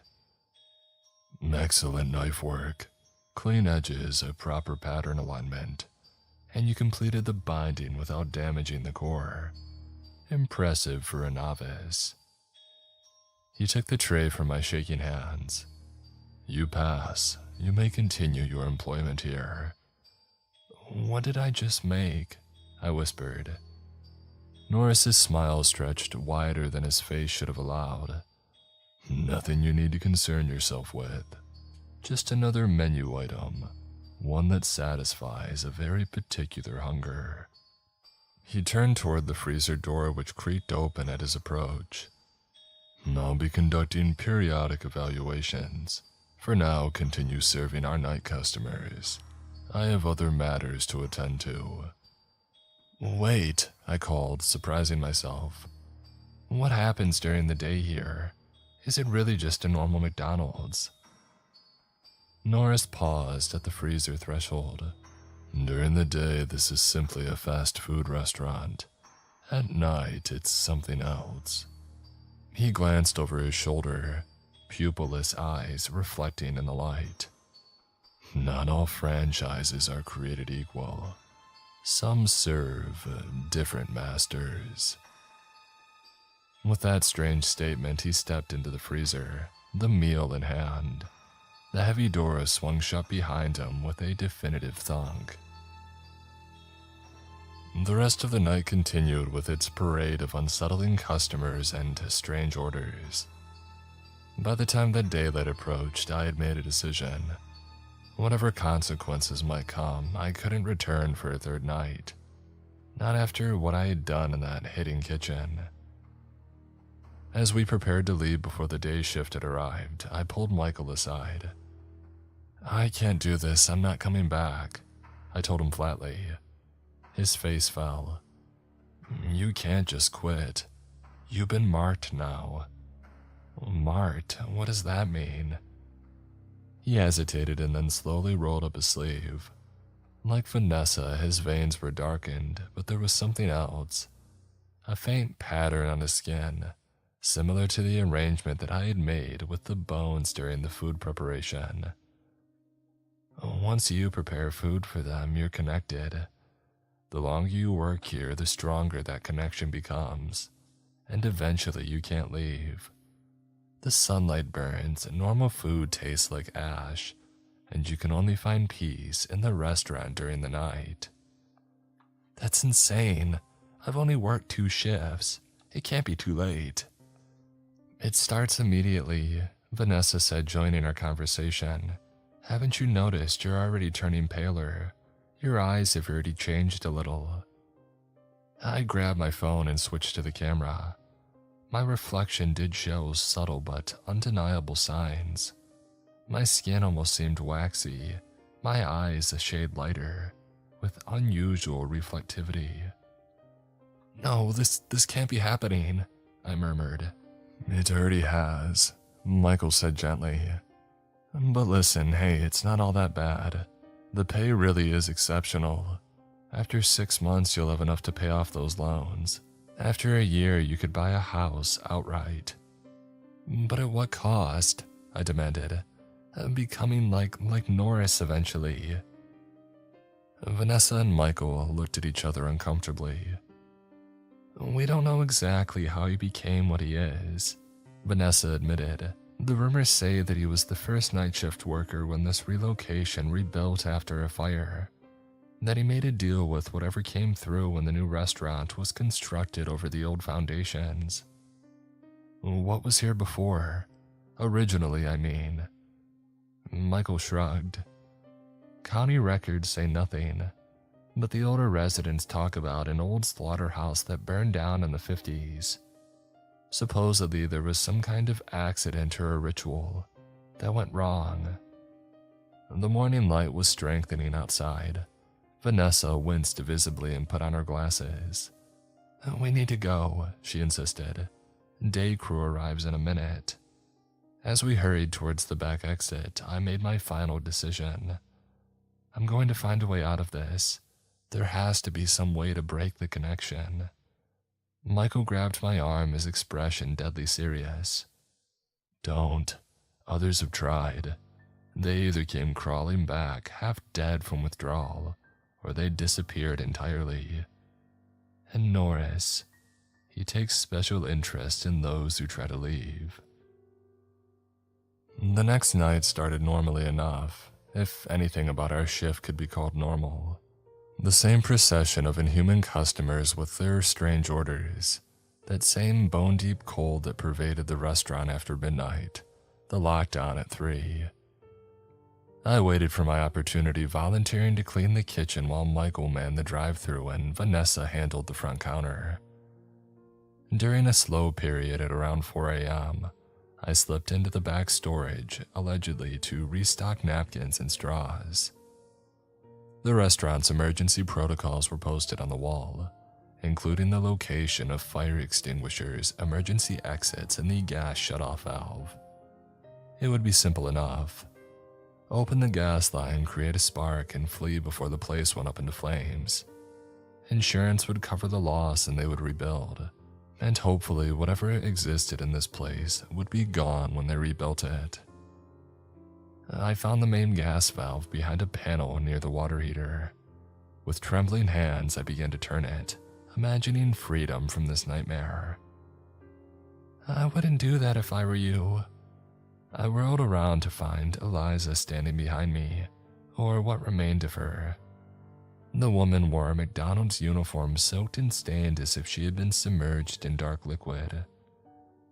"Excellent knife work. Clean edges, a proper pattern alignment. And you completed the binding without damaging the core. Impressive for a novice." He took the tray from my shaking hands. "You pass. You may continue your employment here." "What did I just make?" I whispered. Norris's smile stretched wider than his face should have allowed. "Nothing you need to concern yourself with. Just another menu item, one that satisfies a very particular hunger." He turned toward the freezer door, which creaked open at his approach. "I'll be conducting periodic evaluations. For now, continue serving our night customers. I have other matters to attend to." "Wait," I called, surprising myself. "What happens during the day here? Is it really just a normal McDonald's?" Norris paused at the freezer threshold. "During the day, this is simply a fast food restaurant. At night, it's something else." He glanced over his shoulder, pupilless eyes reflecting in the light. "Not all franchises are created equal. Some serve different masters." With that strange statement, he stepped into the freezer, the meal in hand. The heavy door swung shut behind him with a definitive thunk. The rest of the night continued with its parade of unsettling customers and strange orders. By the time that daylight approached, I had made a decision. Whatever consequences might come, I couldn't return for a third night. Not after what I had done in that hidden kitchen. As we prepared to leave before the day shift had arrived, I pulled Michael aside. "I can't do this, I'm not coming back," I told him flatly. His face fell. "You can't just quit. You've been marked now." "Marked? What does that mean?" He hesitated and then slowly rolled up his sleeve. Like Vanessa, his veins were darkened, but there was something else. A faint pattern on his skin, similar to the arrangement that I had made with the bones during the food preparation. "Once you prepare food for them, you're connected. The longer you work here, the stronger that connection becomes, and eventually you can't leave. The sunlight burns and normal food tastes like ash, and you can only find peace in the restaurant during the night. That's insane. I've only worked 2 shifts. It can't be too late. It starts immediately, Vanessa said, joining our conversation. Haven't you noticed you're already turning paler? Your eyes have already changed a little. I grabbed my phone and switched to the camera. My reflection did show subtle but undeniable signs. My skin almost seemed waxy, my eyes a shade lighter, with unusual reflectivity. No, this can't be happening, I murmured. It already has, Michael said gently. But listen, hey, it's not all that bad. The pay really is exceptional. After 6 months, you'll have enough to pay off those loans. After a year, you could buy a house outright. But at what cost? I demanded. Becoming like Norris eventually. Vanessa and Michael looked at each other uncomfortably. We don't know exactly how he became what he is, Vanessa admitted. The rumors say that he was the first night shift worker when this relocation rebuilt after a fire. That he made a deal with whatever came through when the new restaurant was constructed over the old foundations. What was here before? Originally, I mean. Michael shrugged. County records say nothing, but the older residents talk about an old slaughterhouse that burned down in the 50s. Supposedly, there was some kind of accident or a ritual that went wrong. The morning light was strengthening outside. Vanessa winced visibly and put on her glasses. We need to go, she insisted. Day crew arrives in a minute. As we hurried towards the back exit, I made my final decision. I'm going to find a way out of this. There has to be some way to break the connection. Michael grabbed my arm, his expression deadly serious. Don't. Others have tried. They either came crawling back, half dead from withdrawal, or they disappeared entirely. And Norris, he takes special interest in those who try to leave. The next night started normally enough, if anything about our shift could be called normal. The same procession of inhuman customers with their strange orders, that same bone-deep cold that pervaded the restaurant after midnight, the lockdown at 3. I waited for my opportunity, volunteering to clean the kitchen while Michael manned the drive-thru and Vanessa handled the front counter. During a slow period at around 4 a.m., I slipped into the back storage, allegedly to restock napkins and straws. The restaurant's emergency protocols were posted on the wall, including the location of fire extinguishers, emergency exits, and the gas shutoff valve. It would be simple enough. Open the gas line, create a spark, and flee before the place went up into flames. Insurance would cover the loss and they would rebuild. And hopefully whatever existed in this place would be gone when they rebuilt it. I found the main gas valve behind a panel near the water heater. With trembling hands, I began to turn it, imagining freedom from this nightmare. I wouldn't do that if I were you. I whirled around to find Eliza standing behind me, or what remained of her. The woman wore a McDonald's uniform soaked and stained as if she had been submerged in dark liquid.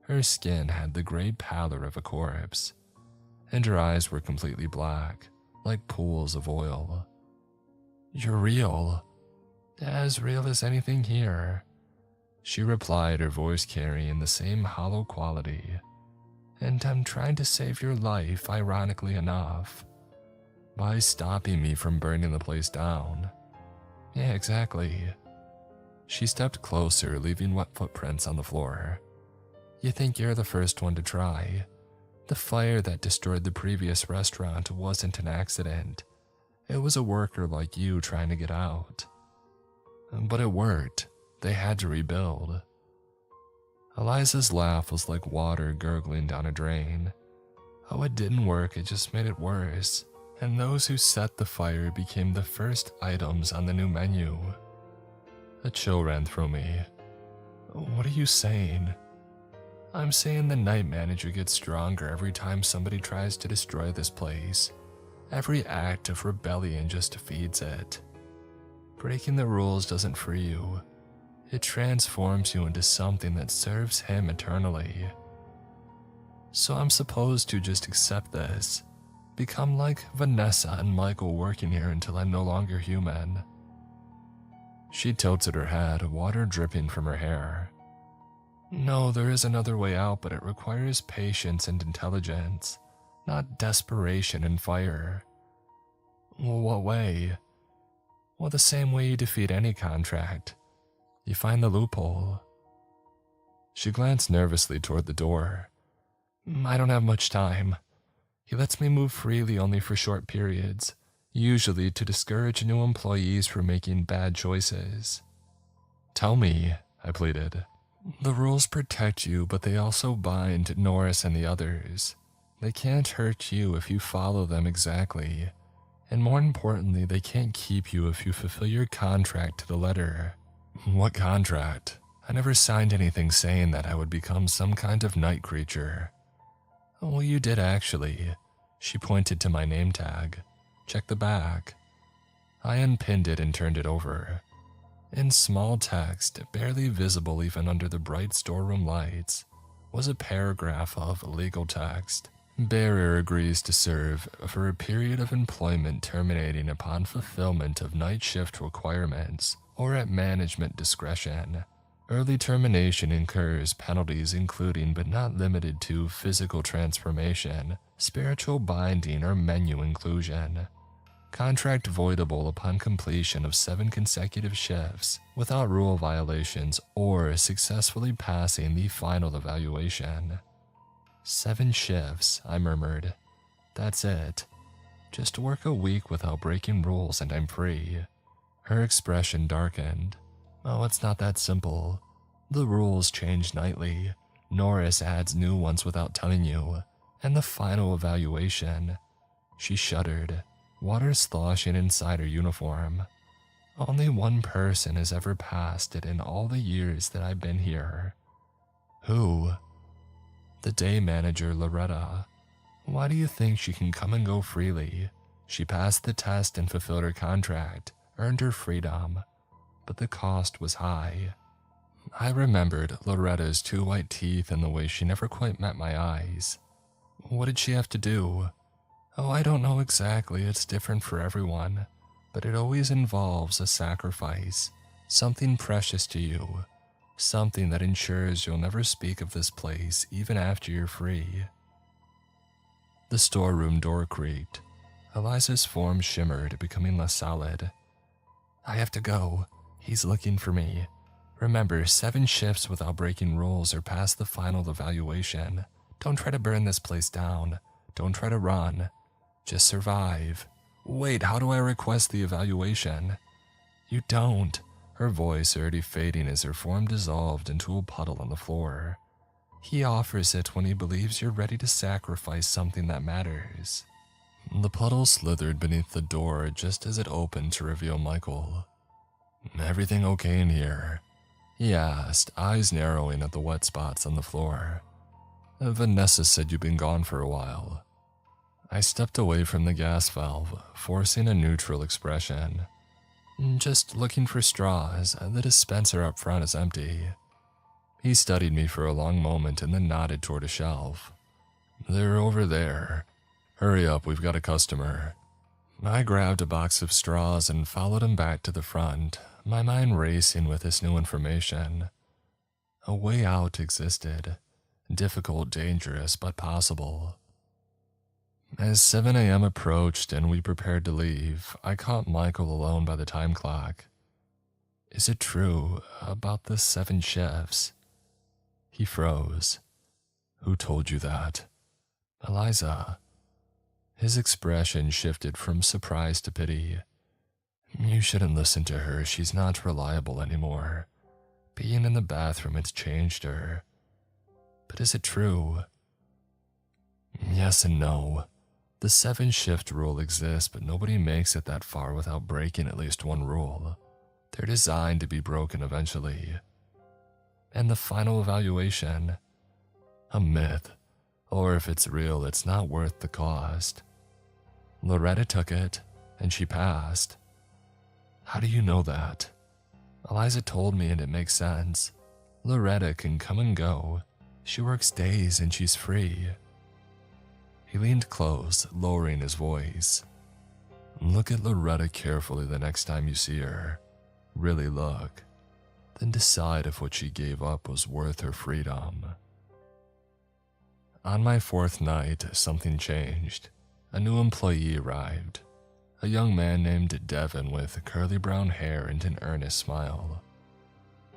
Her skin had the gray pallor of a corpse, and her eyes were completely black, like pools of oil. You're real. As real as anything here, she replied, her voice carrying the same hollow quality. And I'm trying to save your life, ironically enough, by stopping me from burning the place down. Yeah, exactly. She stepped closer, leaving wet footprints on the floor. You think you're the first one to try. The fire that destroyed the previous restaurant wasn't an accident. It was a worker like you trying to get out. But it worked. They had to rebuild. Eliza's laugh was like water gurgling down a drain. Oh, it didn't work, it just made it worse. And those who set the fire became the first items on the new menu. A chill ran through me. What are you saying? I'm saying the night manager gets stronger every time somebody tries to destroy this place. Every act of rebellion just feeds it. Breaking the rules doesn't free you. It transforms you into something that serves him eternally. So I'm supposed to just accept this, become like Vanessa and Michael working here until I'm no longer human. She tilted her head, water dripping from her hair. No, there is another way out, but it requires patience and intelligence, not desperation and fire. Well, what way? Well, the same way you defeat any contract. You find the loophole. She glanced nervously toward the door. I don't have much time. He lets me move freely only for short periods, usually to discourage new employees from making bad choices. Tell me, I pleaded. The rules protect you, but they also bind Norris and the others. They can't hurt you if you follow them exactly. And more importantly, they can't keep you if you fulfill your contract to the letter. What contract? I never signed anything saying that I would become some kind of night creature. Well, you did actually. She pointed to my name tag. Check the back. I unpinned it and turned it over. In small text, barely visible even under the bright storeroom lights, was a paragraph of legal text. Bearer agrees to serve for a period of employment terminating upon fulfillment of night shift requirements or at management discretion. Early termination incurs penalties including but not limited to physical transformation, spiritual binding, or menu inclusion. Contract voidable upon completion of 7 consecutive shifts without rule violations or successfully passing the final evaluation. 7 shifts, I murmured. That's it. Just work a week without breaking rules and I'm free. Her expression darkened. Oh, it's not that simple. The rules change nightly. Norris adds new ones without telling you. And the final evaluation. She shuddered, water sloshing inside her uniform. Only one person has ever passed it in all the years that I've been here. Who? The day manager, Loretta. Why do you think she can come and go freely? She passed the test and fulfilled her contract, earned her freedom, but the cost was high. I remembered Loretta's 2 white teeth and the way she never quite met my eyes. What did she have to do? Oh, I don't know exactly, it's different for everyone, but it always involves a sacrifice, something precious to you. Something that ensures you'll never speak of this place even after you're free. The storeroom door creaked. Eliza's form shimmered, becoming less solid. I have to go. He's looking for me. Remember, 7 shifts without breaking rules or past the final evaluation. Don't try to burn this place down. Don't try to run. Just survive. Wait, how do I request the evaluation? You don't. Her voice already fading as her form dissolved into a puddle on the floor. He offers it when he believes you're ready to sacrifice something that matters. The puddle slithered beneath the door just as it opened to reveal Michael. Everything okay in here? He asked, eyes narrowing at the wet spots on the floor. Vanessa said you've been gone for a while. I stepped away from the gas valve, forcing a neutral expression. Just looking for straws. The dispenser up front is empty. He studied me for a long moment and then nodded toward a shelf. They're over there. Hurry up, we've got a customer. I grabbed a box of straws and followed him back to the front, my mind racing with this new information. A way out existed. Difficult, dangerous, but possible. As 7 a.m. approached and we prepared to leave, I caught Michael alone by the time clock. Is it true about the 7 shifts? He froze. Who told you that? Eliza. His expression shifted from surprise to pity. You shouldn't listen to her, she's not reliable anymore. Being in the bathroom has changed her. But is it true? Yes and no. The 7-shift rule exists, but nobody makes it that far without breaking at least one rule. They're designed to be broken eventually. And the final evaluation. A myth. Or if it's real, it's not worth the cost. Loretta took it, and she passed. How do you know that? Eliza told me and it makes sense. Loretta can come and go. She works days and she's free. He leaned close, lowering his voice. Look at Loretta carefully the next time you see her. Really look. Then decide if what she gave up was worth her freedom. On my 4th night, something changed. A new employee arrived. A young man named Devin with curly brown hair and an earnest smile.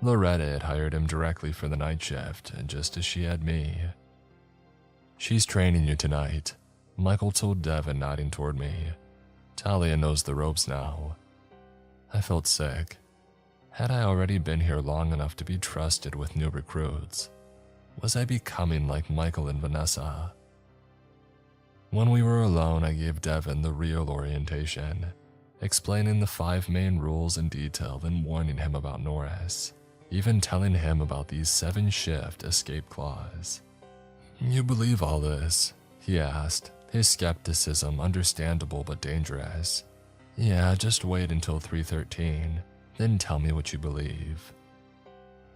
Loretta had hired him directly for the night shift, just as she had me. She's training you tonight, Michael told Devin, nodding toward me. Talia knows the ropes now. I felt sick. Had I already been here long enough to be trusted with new recruits? Was I becoming like Michael and Vanessa? When we were alone, I gave Devin the real orientation, explaining the 5 main rules in detail, then warning him about Norris, even telling him about these 7-shift escape clause. You believe all this? He asked, his skepticism understandable but dangerous. Yeah, just wait until 3:13, then tell me what you believe.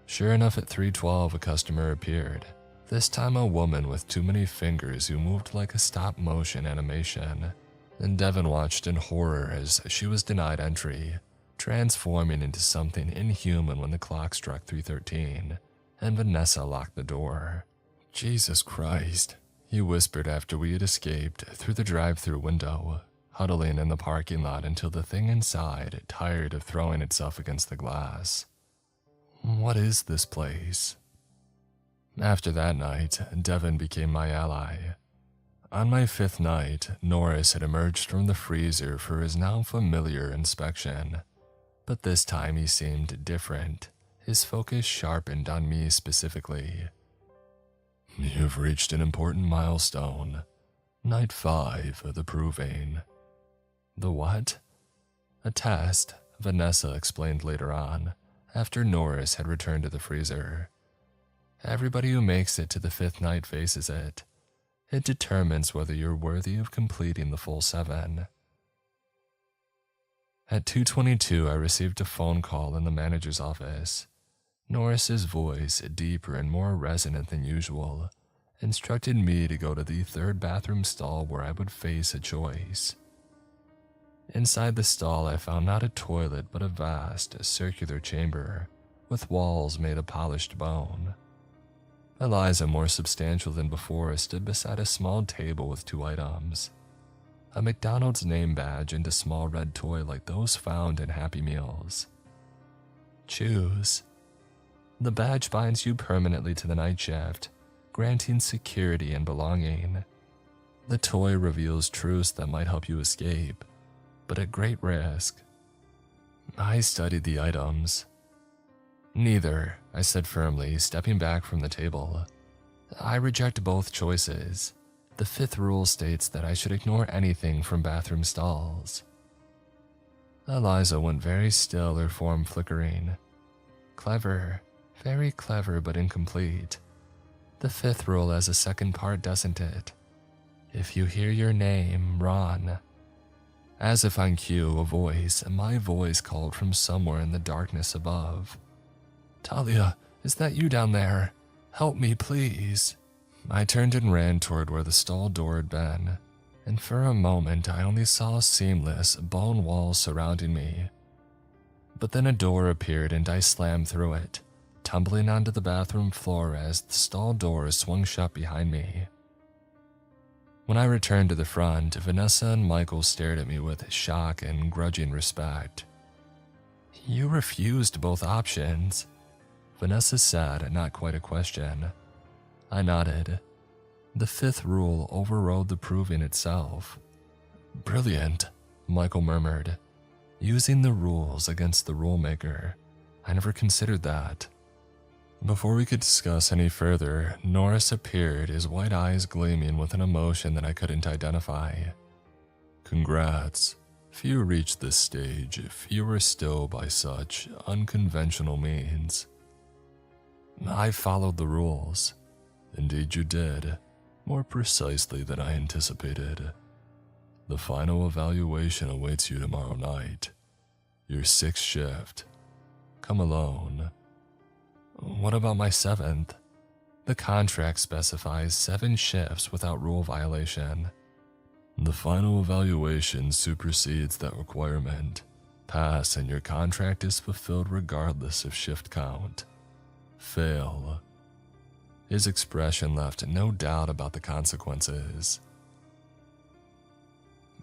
Sure enough, at 3:12 a customer appeared, this time a woman with too many fingers who moved like a stop-motion animation. And Devin watched in horror as she was denied entry, transforming into something inhuman when the clock struck 3:13, and Vanessa locked the door. Jesus Christ, he whispered after we had escaped through the drive-through window, huddling in the parking lot until the thing inside tired of throwing itself against the glass. What is this place? After that night, Devin became my ally. On my 5th night, Norris had emerged from the freezer for his now familiar inspection. But this time he seemed different, his focus sharpened on me specifically. You've reached an important milestone. Night 5 of the proving. The what? A test, Vanessa explained later on, after Norris had returned to the freezer. Everybody who makes it to the 5th night faces it. It determines whether you're worthy of completing the full 7. At 2:22, I received a phone call in the manager's office. Norris's voice, deeper and more resonant than usual, instructed me to go to the 3rd bathroom stall where I would face a choice. Inside the stall, I found not a toilet but a vast, circular chamber with walls made of polished bone. Eliza, more substantial than before, stood beside a small table with 2 items. A McDonald's name badge and a small red toy like those found in Happy Meals. Choose. The badge binds you permanently to the night shift, granting security and belonging. The toy reveals truths that might help you escape, but at great risk. I studied the items. Neither, I said firmly, stepping back from the table. I reject both choices. The 5th rule states that I should ignore anything from bathroom stalls. Eliza went very still, her form flickering. Clever, very clever but incomplete. The 5th rule has a 2nd part, doesn't it? If you hear your name, run. As if on cue, my voice called from somewhere in the darkness above. Talia, is that you down there? Help me, please. I turned and ran toward where the stall door had been, and for a moment I only saw seamless, bone walls surrounding me. But then a door appeared and I slammed through it, tumbling onto the bathroom floor as the stall door swung shut behind me. When I returned to the front, Vanessa and Michael stared at me with shock and grudging respect. You refused both options, Vanessa said, not quite a question. I nodded. The 5th rule overrode the proving itself. Brilliant, Michael murmured. Using the rules against the rulemaker. I never considered that. Before we could discuss any further, Norris appeared, his white eyes gleaming with an emotion that I couldn't identify. Congrats. Few reach this stage, fewer still by such unconventional means. I followed the rules. Indeed you did, more precisely than I anticipated. The final evaluation awaits you tomorrow night. Your 6th shift. Come alone. What about my 7th? The contract specifies 7 shifts without rule violation. The final evaluation supersedes that requirement. Pass and your contract is fulfilled regardless of shift count. Fail. His expression left no doubt about the consequences.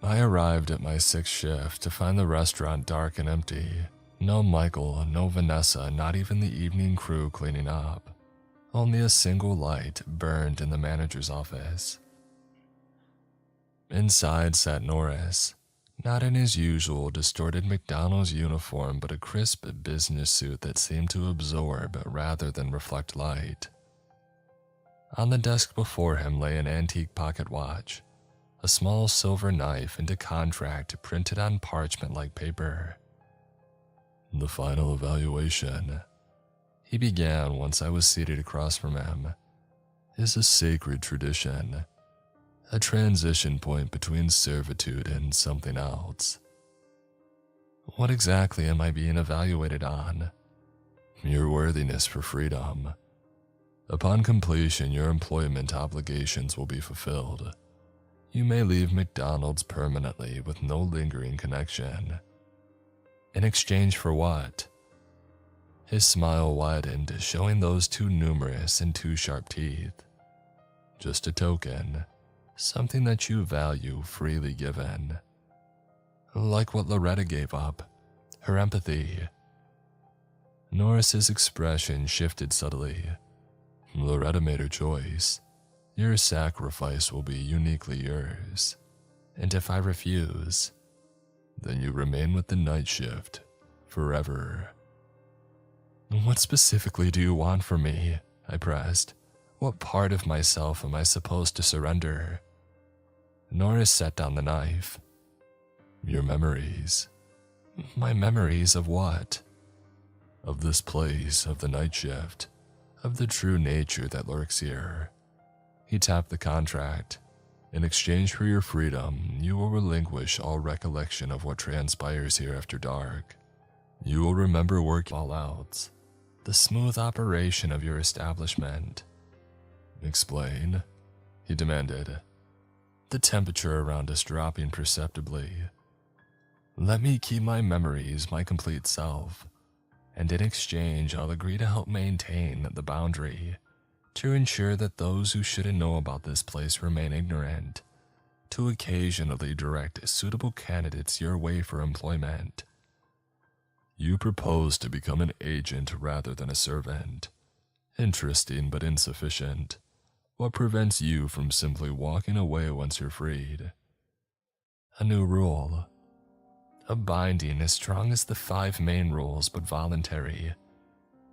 I arrived at my 6th shift to find the restaurant dark and empty. No Michael, no Vanessa, not even the evening crew cleaning up. Only a single light burned in the manager's office. Inside sat Norris, not in his usual distorted McDonald's uniform, but a crisp business suit that seemed to absorb rather than reflect light. On the desk before him lay an antique pocket watch, a small silver knife and a contract printed on parchment-like paper. The final evaluation, he began once I was seated across from him, is a sacred tradition, a transition point between servitude and something else. What exactly am I being evaluated on? Your worthiness for freedom. Upon completion, your employment obligations will be fulfilled. You may leave McDonald's permanently with no lingering connection. In exchange for what? His smile widened, showing those too numerous and too sharp teeth. Just a token, something that you value freely given. Like what Loretta gave up, her empathy. Norris's expression shifted subtly. Loretta made her choice. Your sacrifice will be uniquely yours. And if I refuse, then you remain with the night shift forever. What specifically do you want from me? I pressed. What part of myself am I supposed to surrender? Norris set down the knife. Your memories. My memories of what? Of this place, of the night shift, of the true nature that lurks here. He tapped the contract. In exchange for your freedom, you will relinquish all recollection of what transpires here after dark. You will remember work all out, the smooth operation of your establishment. Explain, he demanded, the temperature around us dropping perceptibly. Let me keep my memories my complete self, and in exchange I'll agree to help maintain the boundary, to ensure that those who shouldn't know about this place remain ignorant, to occasionally direct suitable candidates your way for employment. You propose to become an agent rather than a servant. Interesting but insufficient. What prevents you from simply walking away once you're freed? A new rule. A binding as strong as the 5 main rules but voluntary.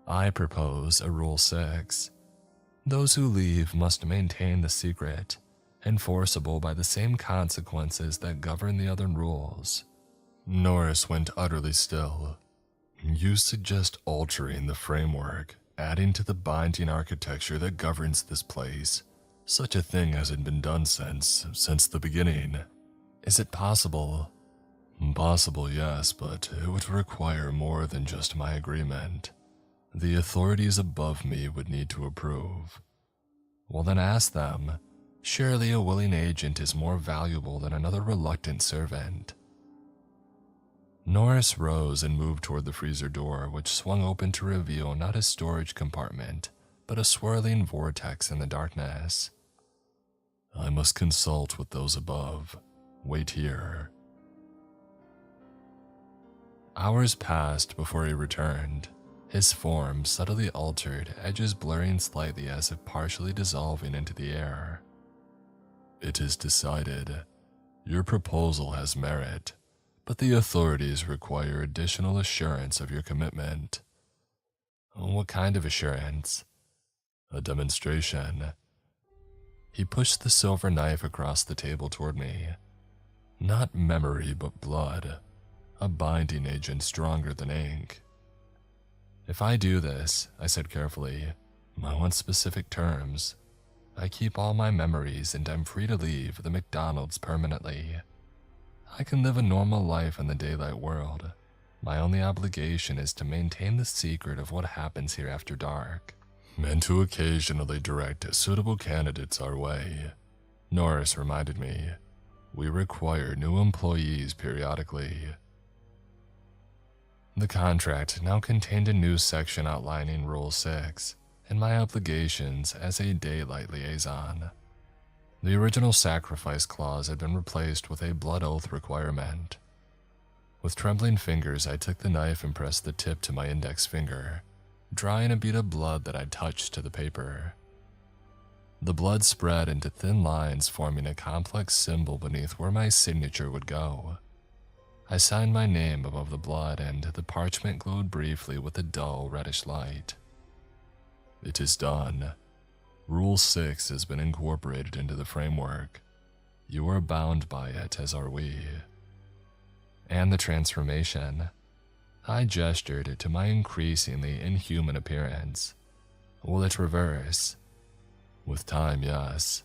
I propose a Rule 6. Those who leave must maintain the secret, enforceable by the same consequences that govern the other rules. Norris went utterly still. You suggest altering the framework, adding to the binding architecture that governs this place. Such a thing hasn't been done since the beginning. Is it possible? Possible, yes, but it would require more than just my agreement. The authorities above me would need to approve. Well, then ask them. Surely a willing agent is more valuable than another reluctant servant. Norris rose and moved toward the freezer door, which swung open to reveal not a storage compartment, but a swirling vortex in the darkness. I must consult with those above. Wait here. Hours passed before he returned, his form subtly altered, edges blurring slightly as if partially dissolving into the air. It is decided. Your proposal has merit, but the authorities require additional assurance of your commitment. What kind of assurance? A demonstration. He pushed the silver knife across the table toward me. Not memory, but blood. A binding agent stronger than ink. If I do this, I said carefully, I want specific terms. I keep all my memories and I'm free to leave the McDonald's permanently. I can live a normal life in the daylight world. My only obligation is to maintain the secret of what happens here after dark, and to occasionally direct suitable candidates our way. Norris reminded me, we require new employees periodically. The contract now contained a new section outlining Rule 6 and my obligations as a daylight liaison. The original sacrifice clause had been replaced with a blood oath requirement. With trembling fingers, I took the knife and pressed the tip to my index finger, drawing a bead of blood that I touched to the paper. The blood spread into thin lines, forming a complex symbol beneath where my signature would go. I signed my name above the blood, and the parchment glowed briefly with a dull reddish light. It is done. Rule 6 has been incorporated into the framework. You are bound by it, as are we. And the transformation. I gestured to my increasingly inhuman appearance. Will it reverse? With time, yes.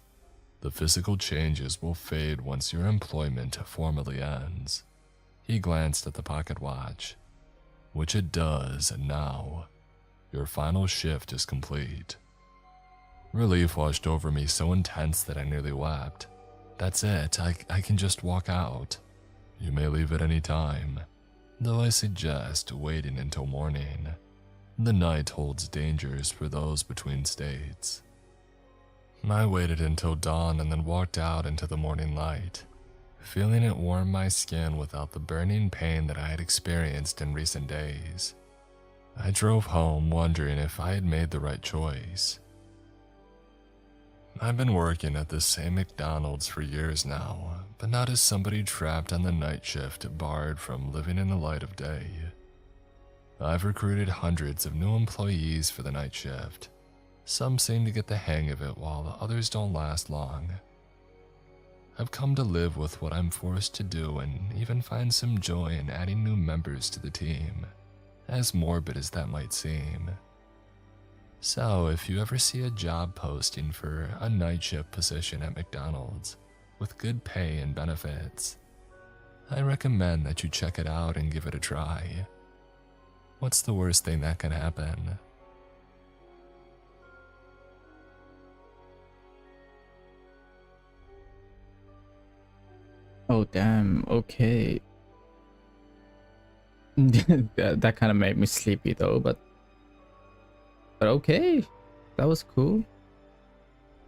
The physical changes will fade once your employment formally ends. He glanced at the pocket watch. Which it does now. Your final shift is complete. Relief washed over me so intense that I nearly wept. That's it, I can just walk out. You may leave at any time, though I suggest waiting until morning. The night holds dangers for those between states. I waited until dawn and then walked out into the morning light, feeling it warm my skin without the burning pain that I had experienced in recent days. I drove home wondering if I had made the right choice. I've been working at this same McDonald's for years now, but not as somebody trapped on the night shift, barred from living in the light of day. I've recruited hundreds of new employees for the night shift. Some seem to get the hang of it while others don't last long. I've come to live with what I'm forced to do and even find some joy in adding new members to the team, as morbid as that might seem. So, if you ever see a job posting for a night shift position at McDonald's with good pay and benefits, I recommend that you check it out and give it a try. What's the worst thing that can happen?
Oh damn, okay. that kind of made me sleepy though, but okay, that was cool.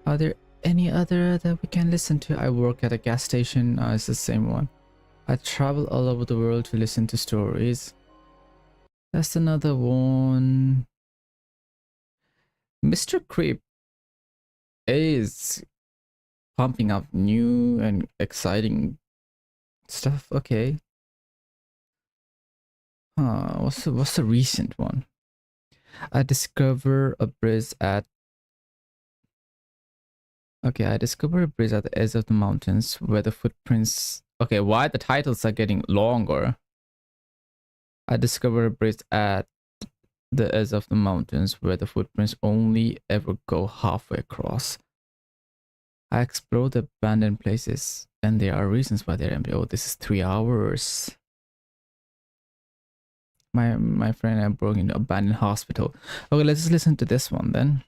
Are there any other that we can listen to? I work at a gas station. It's the same one. I travel all over the world to listen to stories. That's another one. Mr. Creep is pumping up new and exciting stuff. Okay. What's the recent one? I discover a bridge at I discovered a bridge at the edge of the mountains where the footprints. Okay, why the titles are getting longer? I discovered a bridge at the edge of the mountains where the footprints only ever go halfway across. I explore the abandoned places, and there are reasons why they're empty. Oh, this is 3 hours. My friend and I broke into an abandoned hospital. Okay, let's just listen to this one then.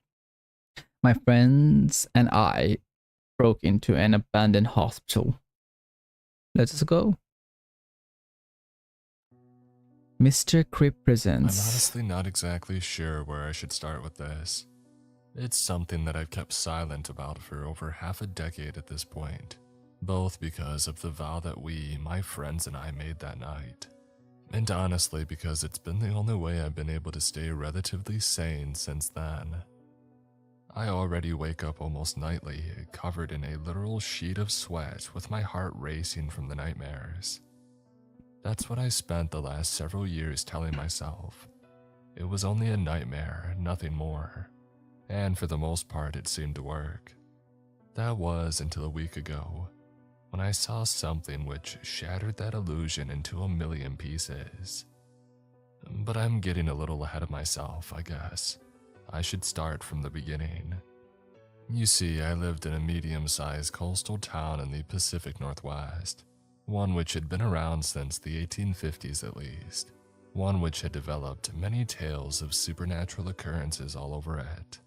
My friends and I broke into an abandoned hospital. Let's go. Mr. Creep presents.
I'm honestly not exactly sure where I should start with this. It's something that I've kept silent about for over half a decade at this point, both because of the vow that my friends and I made that night, and honestly because it's been the only way I've been able to stay relatively sane since then. I already wake up almost nightly, covered in a literal sheet of sweat with my heart racing from the nightmares. That's what I spent the last several years telling myself. It was only a nightmare, nothing more. And for the most part, it seemed to work. That was until a week ago, when I saw something which shattered that illusion into a million pieces. But I'm getting a little ahead of myself, I guess. I should start from the beginning. You see, I lived in a medium-sized coastal town in the Pacific Northwest, one which had been around since the 1850s at least, one which had developed many tales of supernatural occurrences all over it.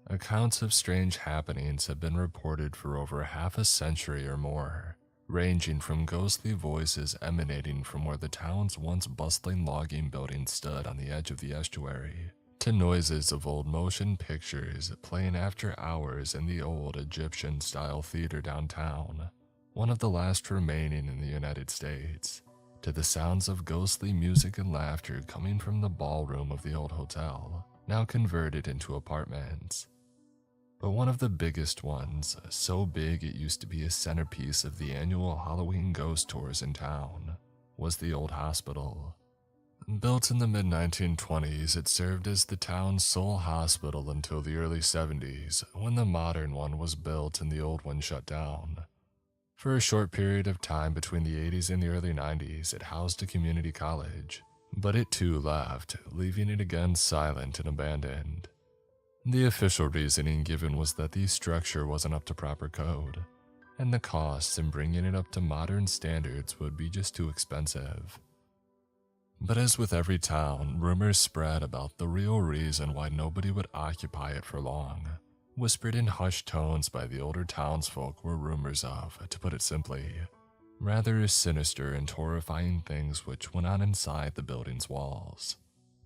Accounts of strange happenings have been reported for over half a century or more, ranging from ghostly voices emanating from where the town's once bustling logging building stood on the edge of the estuary, to noises of old motion pictures playing after hours in the old Egyptian-style theater downtown, one of the last remaining in the United States, to the sounds of ghostly music and laughter coming from the ballroom of the old hotel, now converted into apartments. But one of the biggest ones, so big it used to be a centerpiece of the annual Halloween ghost tours in town, was the old hospital. Built in the mid-1920s, it served as the town's sole hospital until the early 70s, when the modern one was built and the old one shut down. For a short period of time between the 80s and the early 90s, it housed a community college, but it too left, leaving it again silent and abandoned. The official reasoning given was that the structure wasn't up to proper code, and the costs in bringing it up to modern standards would be just too expensive. But as with every town, rumors spread about the real reason why nobody would occupy it for long. Whispered in hushed tones by the older townsfolk were rumors of, to put it simply, rather sinister and horrifying things which went on inside the building's walls.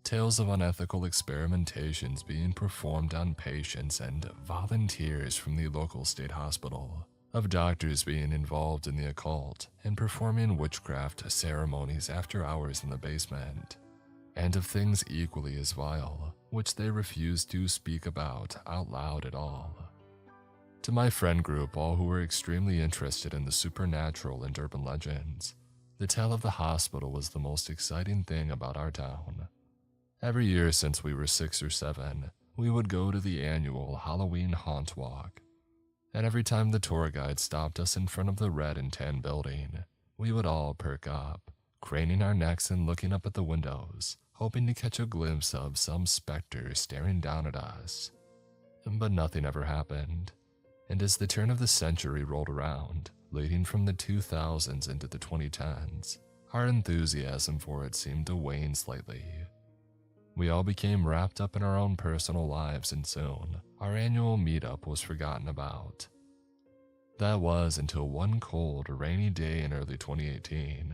Tales of unethical experimentations being performed on patients and volunteers from the local state hospital, of doctors being involved in the occult and performing witchcraft ceremonies after hours in the basement, and of things equally as vile, which they refused to speak about out loud at all. To my friend group, all who were extremely interested in the supernatural and urban legends, the tale of the hospital was the most exciting thing about our town. Every year since we were 6 or 7, we would go to the annual Halloween haunt walk. And every time the tour guide stopped us in front of the red and tan building, we would all perk up, craning our necks and looking up at the windows, hoping to catch a glimpse of some specter staring down at us. But nothing ever happened. And as the turn of the century rolled around, leading from the 2000s into the 2010s, our enthusiasm for it seemed to wane slightly. We all became wrapped up in our own personal lives, and soon, our annual meetup was forgotten about. That was until one cold, rainy day in early 2018.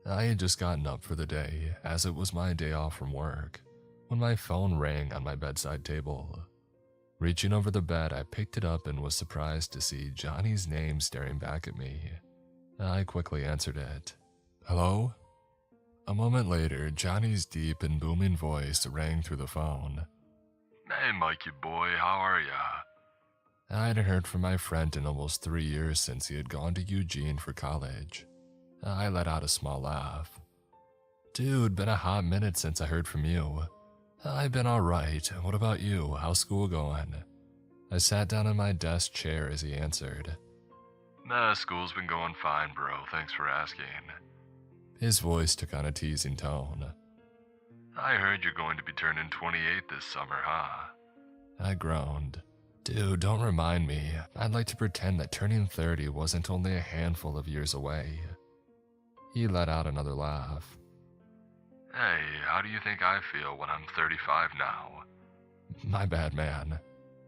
I had just gotten up for the day, as it was my day off from work, when my phone rang on my bedside table. Reaching over the bed, I picked it up and was surprised to see Johnny's name staring back at me. I quickly answered it. "Hello?" A moment later, Johnny's deep and booming voice rang through the phone. "Hey, Mikey boy, how are ya?" I hadn't heard from my friend in almost 3 years since he had gone to Eugene for college. I let out a small laugh. "Dude, been a hot minute since I heard from you." "I've been alright. What about you? How's school going?" I sat down in my desk chair as he answered. School's been going fine, bro. Thanks for asking." His voice took on a teasing tone. "I heard you're going to be turning 28 this summer, huh?" I groaned. "Dude, don't remind me. I'd like to pretend that turning 30 wasn't only a handful of years away." He let out another laugh. "Hey, how do you think I feel when I'm 35 now?" "My bad, man."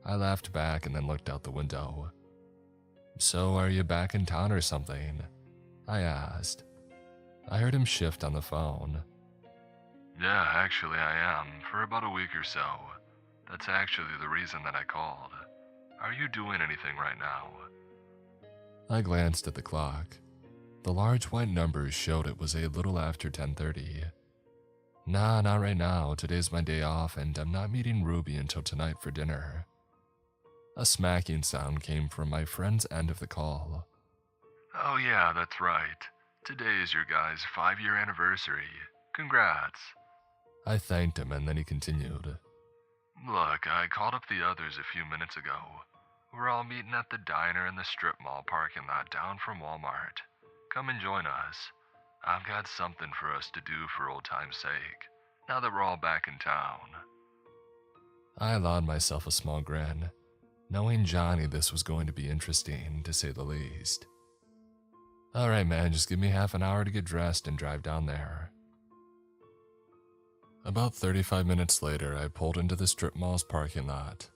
I laughed back and then looked out the window. "So are you back in town or something?" I asked. I heard him shift on the phone. "Yeah, actually I am, for about a week or so. That's actually the reason that I called. Are you doing anything right now?" I glanced at the clock. The large white numbers showed it was a little after 10:30. "Nah, not right now. Today's my day off and I'm not meeting Ruby until tonight for dinner." A smacking sound came from my friend's end of the call. "Oh yeah, that's right. Today is your guys' 5-year anniversary. Congrats." I thanked him and then he continued. "Look, I called up the others a few minutes ago. We're all meeting at the diner in the strip mall parking lot down from Walmart. Come and join us. I've got something for us to do for old time's sake, now that we're all back in town." I allowed myself a small grin. Knowing Johnny, this was going to be interesting, to say the least. Alright man, just give me half an hour to get dressed and drive down there. About 35 minutes later, I pulled into the strip mall's parking lot.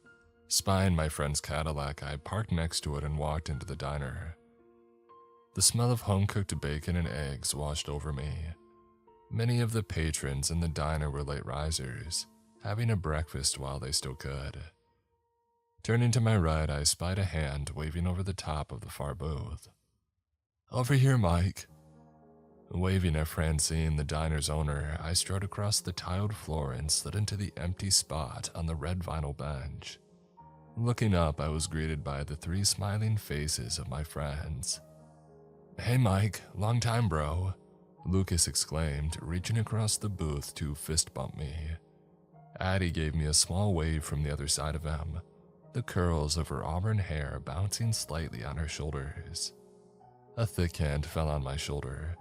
Spying my friend's Cadillac, I parked next to it and walked into the diner. The smell of home-cooked bacon and eggs washed over me. Many of the patrons in the diner were late risers, having a breakfast while they still could. Turning to my right, I spied a hand waving over the top of the far booth. "Over here, Mike." Waving at Francine, the diner's owner, I strode across the tiled floor and slid into the empty spot on the red vinyl bench. Looking up, I was greeted by the 3 smiling faces of my friends. "Hey Mike, long time bro," Lucas exclaimed, reaching across the booth to fist bump me. Addie gave me a small wave from the other side of him, the curls of her auburn hair bouncing slightly on her shoulders. A thick hand fell on my shoulder,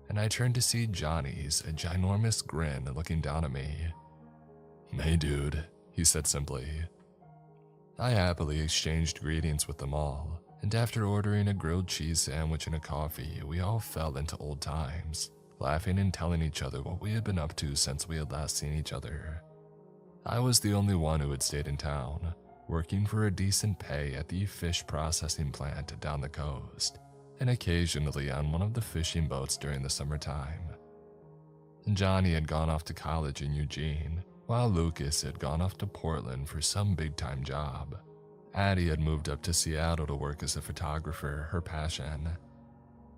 and I turned to see Johnny's a ginormous grin looking down at me. "Hey dude," he said simply. I happily exchanged greetings with them all, and after ordering a grilled cheese sandwich and a coffee, we all fell into old times, laughing and telling each other what we had been up to since we had last seen each other. I was the only one who had stayed in town, working for a decent pay at the fish processing plant down the coast, and occasionally on one of the fishing boats during the summertime. Johnny had gone off to college in Eugene, while Lucas had gone off to Portland for some big-time job. Addie had moved up to Seattle to work as a photographer, her passion.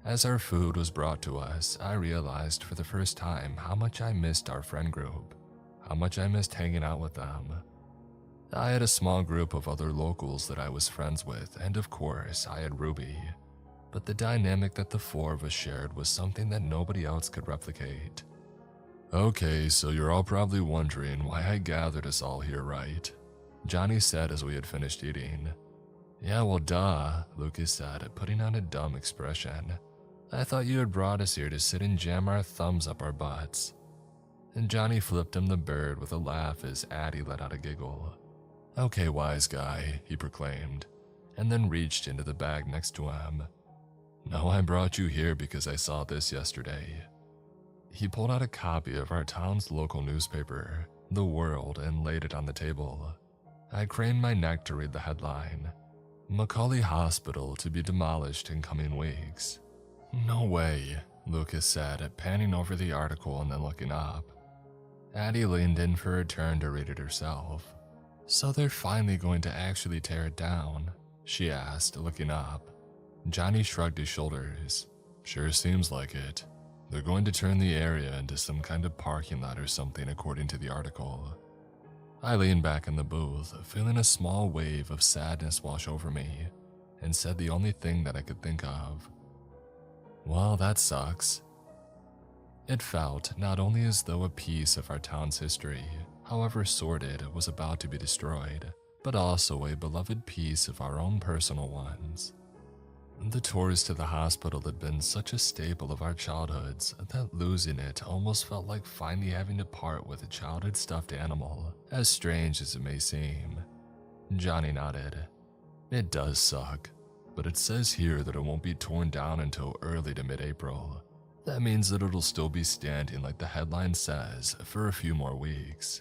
As our food was brought to us, I realized for the first time how much I missed our friend group, how much I missed hanging out with them. I had a small group of other locals that I was friends with, and of course, I had Ruby. But the dynamic that the 4 of us shared was something that nobody else could replicate. "Okay, so you're all probably wondering why I gathered us all here, right?" Johnny said as we had finished eating. "Yeah, well duh," Lucas said, putting on a dumb expression. "I thought you had brought us here to sit and jam our thumbs up our butts." And Johnny flipped him the bird with a laugh as Addie let out a giggle. "Okay, wise guy," he proclaimed, and then reached into the bag next to him. "No, I brought you here because I saw this yesterday." He pulled out a copy of our town's local newspaper, The World, and laid it on the table. I craned my neck to read the headline. "Macaulay Hospital to be demolished in coming weeks." "No way," Lucas said, panning over the article and then looking up. Addie leaned in for her turn to read it herself. "So they're finally going to actually tear it down?" she asked, looking up. Johnny shrugged his shoulders. "Sure seems like it. They're going to turn the area into some kind of parking lot or something, according to the article." I leaned back in the booth, feeling a small wave of sadness wash over me, and said the only thing that I could think of. "Well, that sucks." It felt not only as though a piece of our town's history, however sordid, was about to be destroyed, but also a beloved piece of our own personal ones. The tours to the hospital had been such a staple of our childhoods that losing it almost felt like finally having to part with a childhood stuffed animal, as strange as it may seem. Johnny nodded. "It does suck, but it says here that it won't be torn down until early to mid-April. That means that it'll still be standing like the headline says for a few more weeks."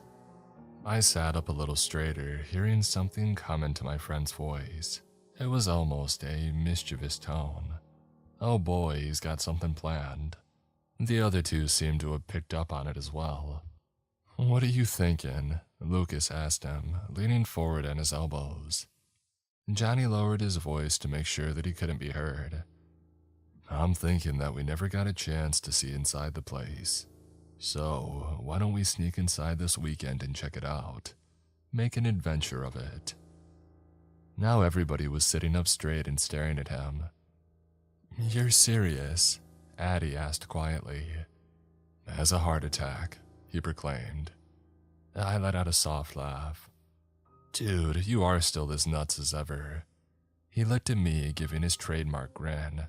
I sat up a little straighter, hearing something come into my friend's voice. It was almost a mischievous tone. Oh boy, he's got something planned. The other 2 seemed to have picked up on it as well. "What are you thinking?" Lucas asked him, leaning forward on his elbows. Johnny lowered his voice to make sure that he couldn't be heard. "I'm thinking that we never got a chance to see inside the place. So, why don't we sneak inside this weekend and check it out? Make an adventure of it." Now everybody was sitting up straight and staring at him. "You're serious?" Addie asked quietly. "Has a heart attack," he proclaimed. I let out a soft laugh. "Dude, you are still as nuts as ever." He looked at me, giving his trademark grin.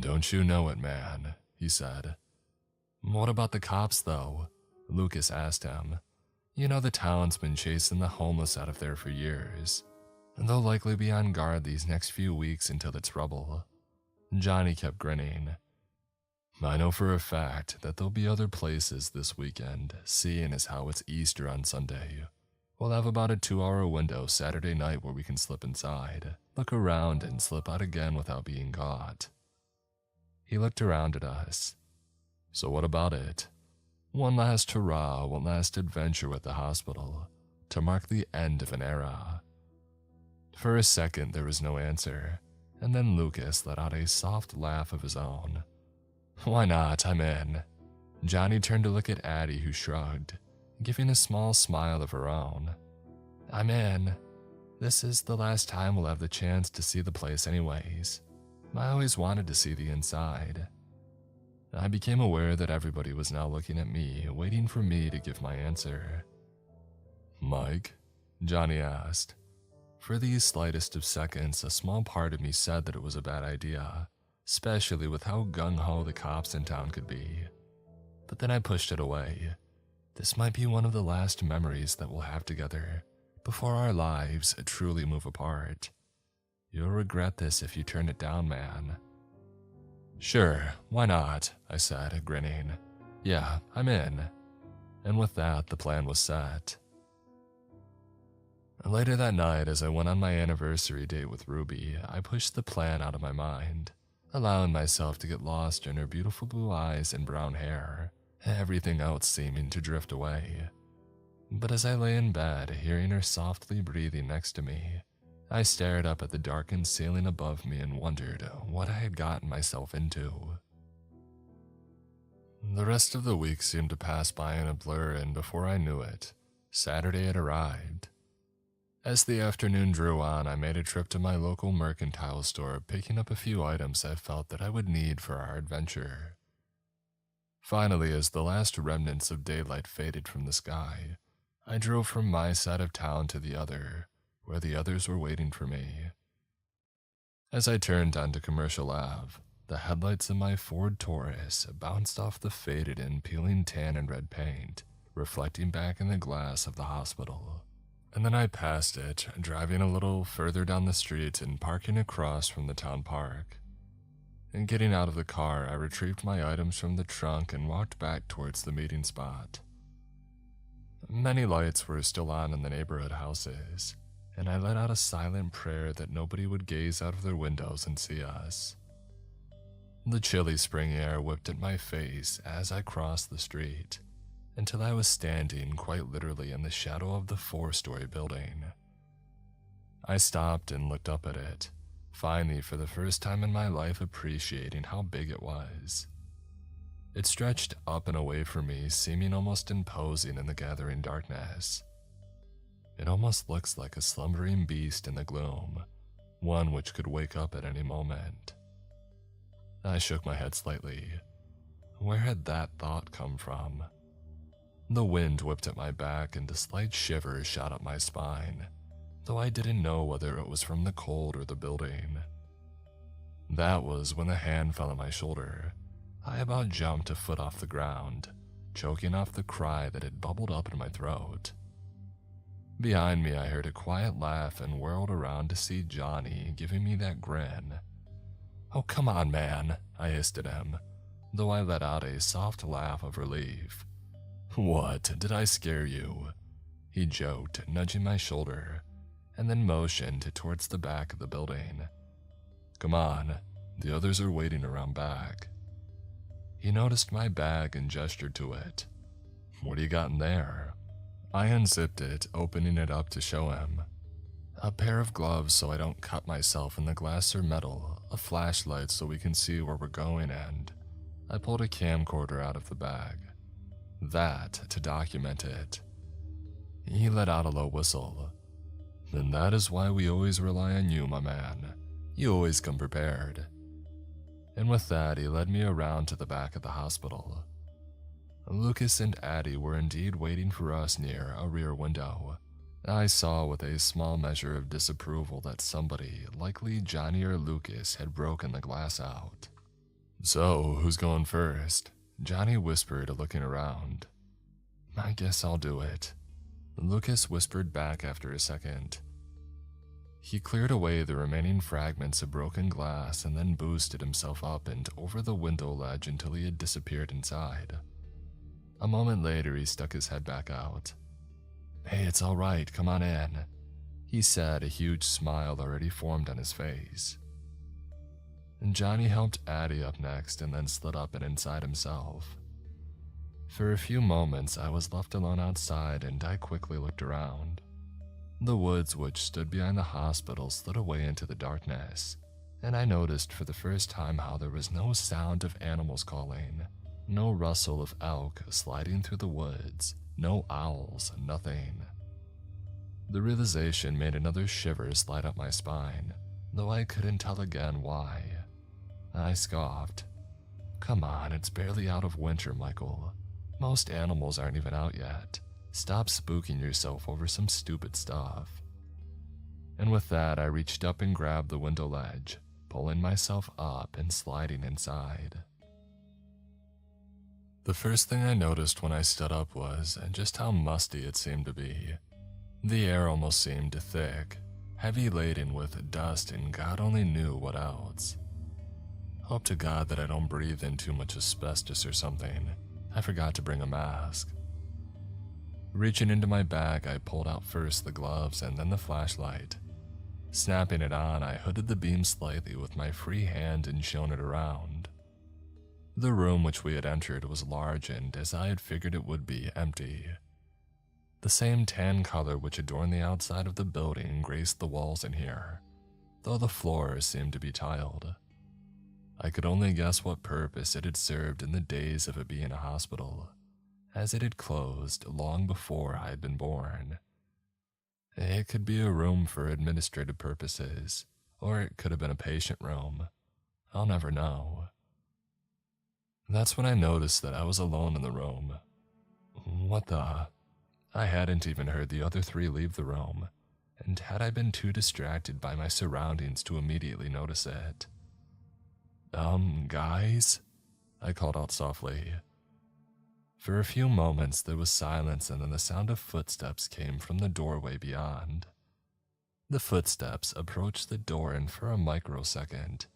"Don't you know it, man," he said. "What about the cops, though?" Lucas asked him. "You know the town's been chasing the homeless out of there for years. and they'll likely be on guard these next few weeks until it's rubble. Johnny kept grinning. I know for a fact that there'll be other places this weekend, seeing as how it's Easter on Sunday. We'll have about a 2-hour window Saturday night where we can slip inside, look around, and slip out again without being caught. He looked around at us. So what about it? One last hurrah, one last adventure with the hospital, to mark the end of an era. For a second there was no answer, and then Lucas let out a soft laugh of his own. Why not? I'm in. Johnny turned to look at Addie, who shrugged, giving a small smile of her own. I'm in. This is the last time we'll have the chance to see the place anyways. I always wanted to see the inside. I became aware that everybody was now looking at me, waiting for me to give my answer. Mike? Johnny asked. For the slightest of seconds, a small part of me said that it was a bad idea, especially with how gung-ho the cops in town could be. But then I pushed it away. This might be one of the last memories that we'll have together, before our lives truly move apart. You'll regret this if you turn it down, man. Sure, why not? I said, grinning. Yeah, I'm in. And with that, the plan was set. Later that night, as I went on my anniversary date with Ruby, I pushed the plan out of my mind, allowing myself to get lost in her beautiful blue eyes and brown hair, everything else seeming to drift away. But as I lay in bed, hearing her softly breathing next to me, I stared up at the darkened ceiling above me and wondered what I had gotten myself into. The rest of the week seemed to pass by in a blur, and before I knew it, Saturday had arrived. As the afternoon drew on, I made a trip to my local mercantile store, picking up a few items I felt that I would need for our adventure. Finally, as the last remnants of daylight faded from the sky, I drove from my side of town to the other, where the others were waiting for me. As I turned onto Commercial Ave, the headlights of my Ford Taurus bounced off the faded and peeling tan and red paint, reflecting back in the glass of the hospital. And then I passed it, driving a little further down the street and parking across from the town park. And getting out of the car, I retrieved my items from the trunk and walked back towards the meeting spot. Many lights were still on in the neighborhood houses, and I let out a silent prayer that nobody would gaze out of their windows and see us. The chilly spring air whipped at my face as I crossed the street, until I was standing quite literally in the shadow of the 4-story building. I stopped and looked up at it, finally for the first time in my life appreciating how big it was. It stretched up and away from me, seeming almost imposing in the gathering darkness. It almost looks like a slumbering beast in the gloom, one which could wake up at any moment. I shook my head slightly. Where had that thought come from? The wind whipped at my back and a slight shiver shot up my spine, though I didn't know whether it was from the cold or the building. That was when a hand fell on my shoulder. I about jumped a foot off the ground, choking off the cry that had bubbled up in my throat. Behind me, I heard a quiet laugh and whirled around to see Johnny giving me that grin. "Oh, come on, man," I hissed at him, though I let out a soft laugh of relief. "What, did I scare you?" He joked, nudging my shoulder, and then motioned towards the back of the building. "Come on, the others are waiting around back." He noticed my bag and gestured to it. "What do you got in there?" I unzipped it, opening it up to show him. A pair of gloves so I don't cut myself in the glass or metal, a flashlight so we can see where we're going, and I pulled a camcorder out of the bag. That to document it. He let out a low whistle. "And that is why we always rely on you, my man. You always come prepared." And with that, he led me around to the back of the hospital. Lucas and Addie were indeed waiting for us near a rear window. I saw with a small measure of disapproval that somebody, likely Johnny or Lucas, had broken the glass out. "So, who's going first?" Johnny whispered, looking around. "I guess I'll do it." Lucas whispered back after a second. He cleared away the remaining fragments of broken glass and then boosted himself up and over the window ledge until he had disappeared inside. A moment later, he stuck his head back out. "Hey, it's all right, come on in," he said, a huge smile already formed on his face. And Johnny helped Addie up next and then slid up and inside himself. For a few moments, I was left alone outside and I quickly looked around. The woods which stood behind the hospital slid away into the darkness, and I noticed for the first time how there was no sound of animals calling, no rustle of elk sliding through the woods, no owls, nothing. The realization made another shiver slide up my spine, though I couldn't tell again why. I scoffed. "Come on, it's barely out of winter, Michael. Most animals aren't even out yet. Stop spooking yourself over some stupid stuff." And with that, I reached up and grabbed the window ledge, pulling myself up and sliding inside. The first thing I noticed when I stood up was just how musty it seemed to be. The air almost seemed thick, heavy laden with dust and God only knew what else. Hope to God that I don't breathe in too much asbestos or something. I forgot to bring a mask. Reaching into my bag, I pulled out first the gloves and then the flashlight. Snapping it on, I hooded the beam slightly with my free hand and shone it around. The room which we had entered was large and, as I had figured it would be, empty. The same tan color which adorned the outside of the building graced the walls in here, though the floors seemed to be tiled. I could only guess what purpose it had served in the days of it being a hospital, as it had closed long before I had been born. It could be a room for administrative purposes, or it could have been a patient room. I'll never know. That's when I noticed that I was alone in the room. What the? I hadn't even heard the other three leave the room, and had I been too distracted by my surroundings to immediately notice it. Guys?" I called out softly. For a few moments there was silence and then the sound of footsteps came from the doorway beyond. The footsteps approached the door and for a microsecond,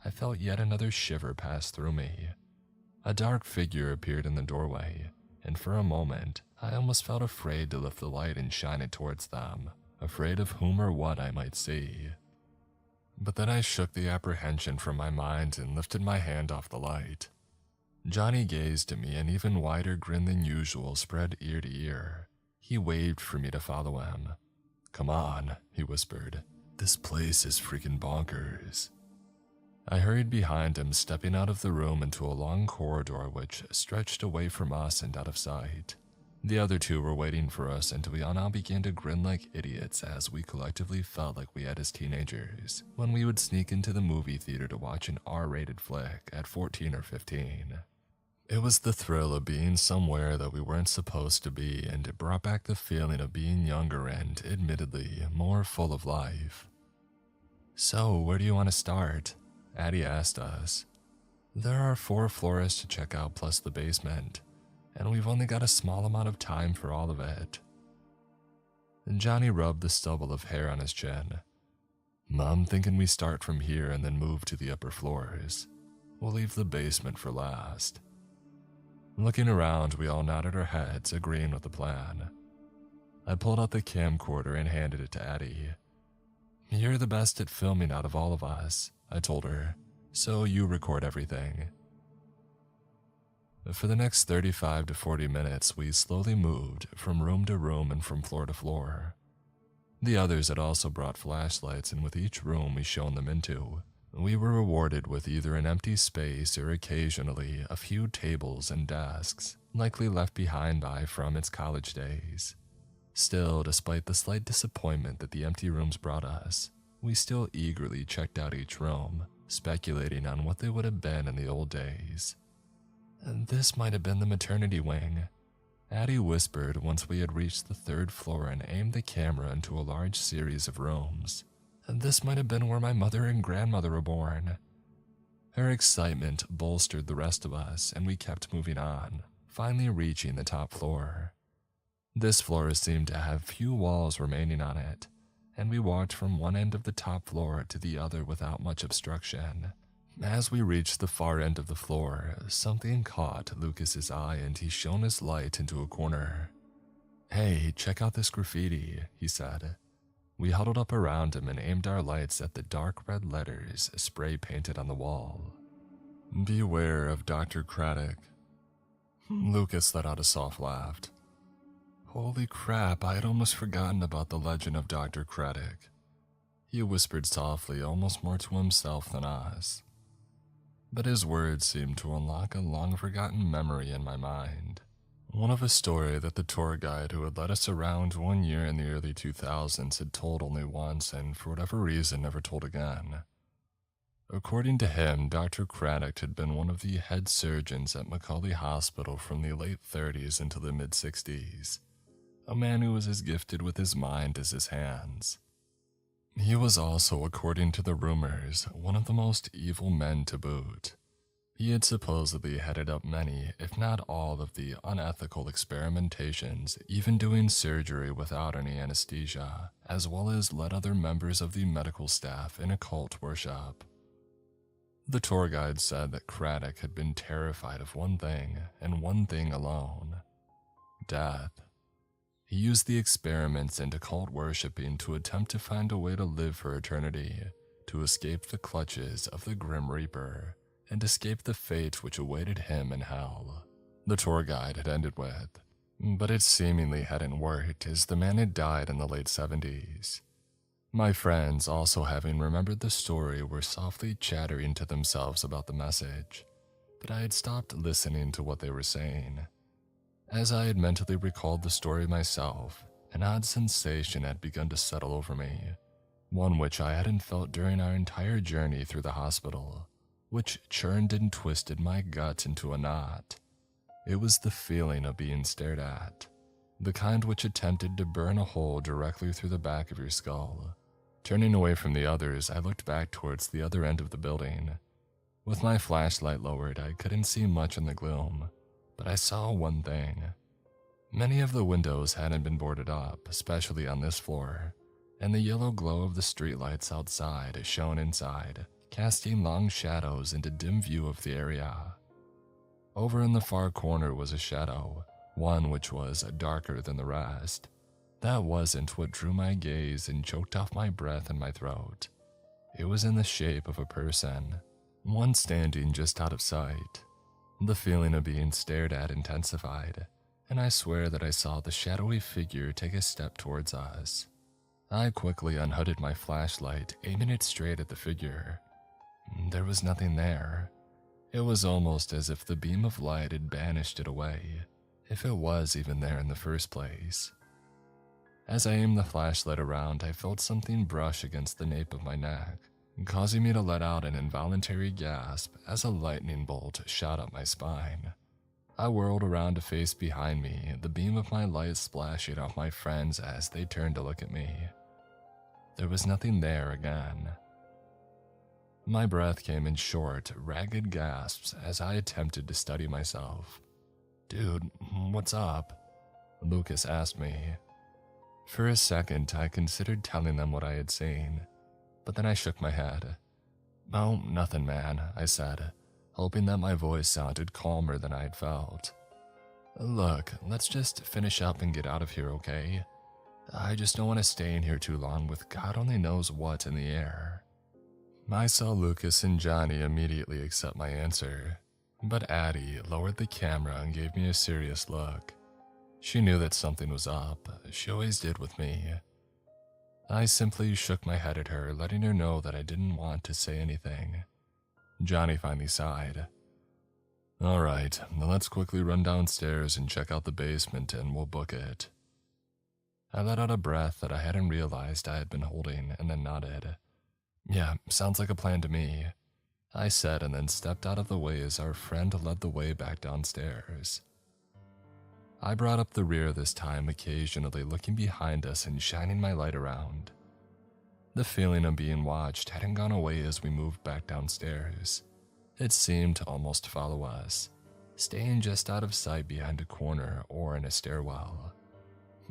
I felt yet another shiver pass through me. A dark figure appeared in the doorway, and for a moment, I almost felt afraid to lift the light and shine it towards them, afraid of whom or what I might see. But then I shook the apprehension from my mind and lifted my hand off the light. Johnny gazed at me, an even wider grin than usual spread ear to ear. He waved for me to follow him. "Come on," he whispered. "This place is freaking bonkers." I hurried behind him, stepping out of the room into a long corridor which stretched away from us and out of sight. The other two were waiting for us, and we all now began to grin like idiots as we collectively felt like we had as teenagers, when we would sneak into the movie theater to watch an R-rated flick at 14 or 15. It was the thrill of being somewhere that we weren't supposed to be, and it brought back the feeling of being younger and, admittedly, more full of life. "So, where do you want to start?" Addie asked us. "There are 4 floors to check out plus the basement, and we've only got a small amount of time for all of it." And Johnny rubbed the stubble of hair on his chin. "I'm thinking we start from here and then move to the upper floors. We'll leave the basement for last." Looking around, we all nodded our heads, agreeing with the plan. I pulled out the camcorder and handed it to Addie. "You're the best at filming out of all of us," I told her, "so you record everything." For the next 35 to 40 minutes, we slowly moved from room to room and from floor to floor. The others had also brought flashlights, and with each room we shone them into, we were rewarded with either an empty space or occasionally a few tables and desks, likely left behind by from its college days. Still, despite the slight disappointment that the empty rooms brought us, we still eagerly checked out each room, speculating on what they would have been in the old days. "And this might have been the maternity wing," Addie whispered once we had reached the 3rd floor and aimed the camera into a large series of rooms. "And this might have been where my mother and grandmother were born." Her excitement bolstered the rest of us, and we kept moving on, finally reaching the top floor. This floor seemed to have few walls remaining on it, and we walked from one end of the top floor to the other without much obstruction. As we reached the far end of the floor, something caught Lucas's eye and he shone his light into a corner. "Hey, check out this graffiti," he said. We huddled up around him and aimed our lights at the dark red letters spray painted on the wall. "Beware of Dr. Craddock." Lucas let out a soft laugh. "Holy crap, I had almost forgotten about the legend of Dr. Craddock," he whispered softly, almost more to himself than us. But his words seemed to unlock a long-forgotten memory in my mind. One of a story that the tour guide who had led us around one year in the early 2000s had told only once and for whatever reason never told again. According to him, Dr. Craddock had been one of the head surgeons at Macaulay Hospital from the late 30s until the mid-60s, a man who was as gifted with his mind as his hands. He was also, according to the rumors, one of the most evil men to boot. He had supposedly headed up many, if not all, of the unethical experimentations, even doing surgery without any anesthesia, as well as led other members of the medical staff in occult worship. The tour guide said that Craddock had been terrified of one thing, and one thing alone: death. He used the experiments and occult worshipping to attempt to find a way to live for eternity, to escape the clutches of the Grim Reaper, and escape the fate which awaited him in hell. The tour guide had ended with, but it seemingly hadn't worked as the man had died in the late 70s. My friends, also having remembered the story, were softly chattering to themselves about the message, but I had stopped listening to what they were saying. As I had mentally recalled the story myself, an odd sensation had begun to settle over me, one which I hadn't felt during our entire journey through the hospital, which churned and twisted my gut into a knot. It was the feeling of being stared at, the kind which attempted to burn a hole directly through the back of your skull. Turning away from the others, I looked back towards the other end of the building. With my flashlight lowered, I couldn't see much in the gloom, but I saw one thing. Many of the windows hadn't been boarded up, especially on this floor, and the yellow glow of the streetlights outside shone inside, casting long shadows into dim view of the area. Over in the far corner was a shadow, one which was darker than the rest. That wasn't what drew my gaze and choked off my breath in my throat. It was in the shape of a person, one standing just out of sight. The feeling of being stared at intensified, and I swear that I saw the shadowy figure take a step towards us. I quickly unhooded my flashlight, aiming it straight at the figure. There was nothing there. It was almost as if the beam of light had banished it away, if it was even there in the first place. As I aimed the flashlight around, I felt something brush against the nape of my neck, causing me to let out an involuntary gasp as a lightning bolt shot up my spine. I whirled around to face behind me, the beam of my light splashing off my friends as they turned to look at me. There was nothing there again. My breath came in short, ragged gasps as I attempted to steady myself. "Dude, what's up?" Lucas asked me. For a second, I considered telling them what I had seen, but then I shook my head. "Oh, nothing, man," I said, hoping that my voice sounded calmer than I had felt. "Look, let's just finish up and get out of here, okay? I just don't want to stay in here too long with God only knows what in the air." I saw Lucas and Johnny immediately accept my answer, but Addie lowered the camera and gave me a serious look. She knew that something was up. She always did with me. I simply shook my head at her, letting her know that I didn't want to say anything. Johnny finally sighed. "All right, now let's quickly run downstairs and check out the basement and we'll book it." I let out a breath that I hadn't realized I had been holding and then nodded. "Yeah, sounds like a plan to me," I said, and then stepped out of the way as our friend led the way back downstairs. I brought up the rear this time, occasionally looking behind us and shining my light around. The feeling of being watched hadn't gone away as we moved back downstairs. It seemed to almost follow us, staying just out of sight behind a corner or in a stairwell.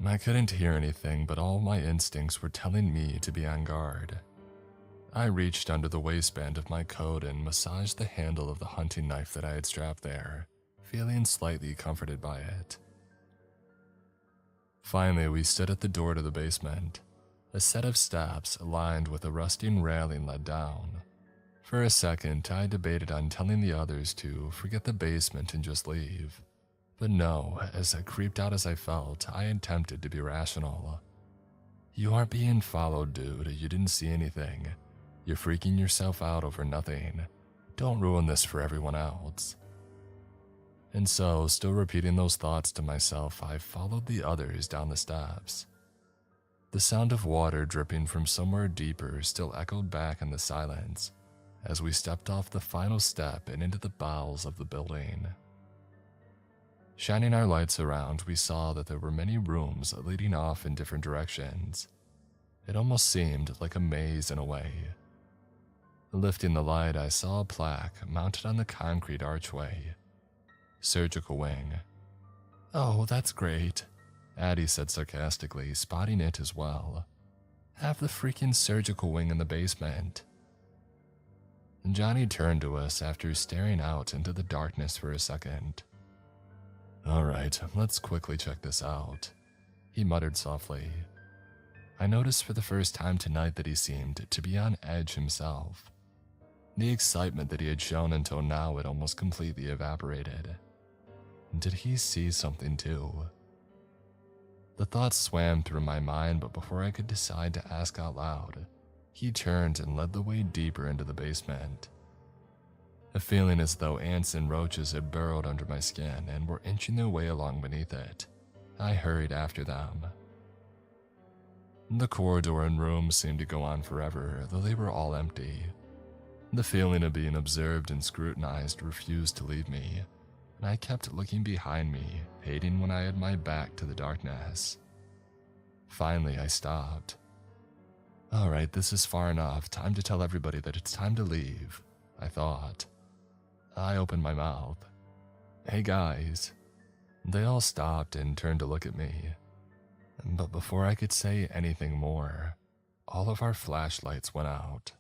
I couldn't hear anything, but all my instincts were telling me to be on guard. I reached under the waistband of my coat and massaged the handle of the hunting knife that I had strapped there, feeling slightly comforted by it. Finally, we stood at the door to the basement. A set of steps lined with a rusting railing led down. For a second, I debated on telling the others to forget the basement and just leave. But no, as creeped out as I felt, I attempted to be rational. You aren't being followed, dude. You didn't see anything. You're freaking yourself out over nothing. Don't ruin this for everyone else. And so, still repeating those thoughts to myself, I followed the others down the steps. The sound of water dripping from somewhere deeper still echoed back in the silence as we stepped off the final step and into the bowels of the building. Shining our lights around, we saw that there were many rooms leading off in different directions. It almost seemed like a maze in a way. Lifting the light, I saw a plaque mounted on the concrete archway. Surgical wing. Oh, that's great, Addie said sarcastically, spotting it as well. Have the freaking surgical wing in the basement. Johnny turned to us after staring out into the darkness for a second. Alright, let's quickly check this out, he muttered softly. I noticed for the first time tonight that he seemed to be on edge himself. The excitement that he had shown until now had almost completely evaporated. Did he see something too? The thoughts swam through my mind, but before I could decide to ask out loud, he turned and led the way deeper into the basement. A feeling as though ants and roaches had burrowed under my skin and were inching their way along beneath it. I hurried after them. The corridor and rooms seemed to go on forever, though they were all empty. The feeling of being observed and scrutinized refused to leave me, and I kept looking behind me, hating when I had my back to the darkness. Finally, I stopped. Alright, this is far enough. Time to tell everybody that it's time to leave, I thought. I opened my mouth. Hey guys. They all stopped and turned to look at me. But before I could say anything more, all of our flashlights went out.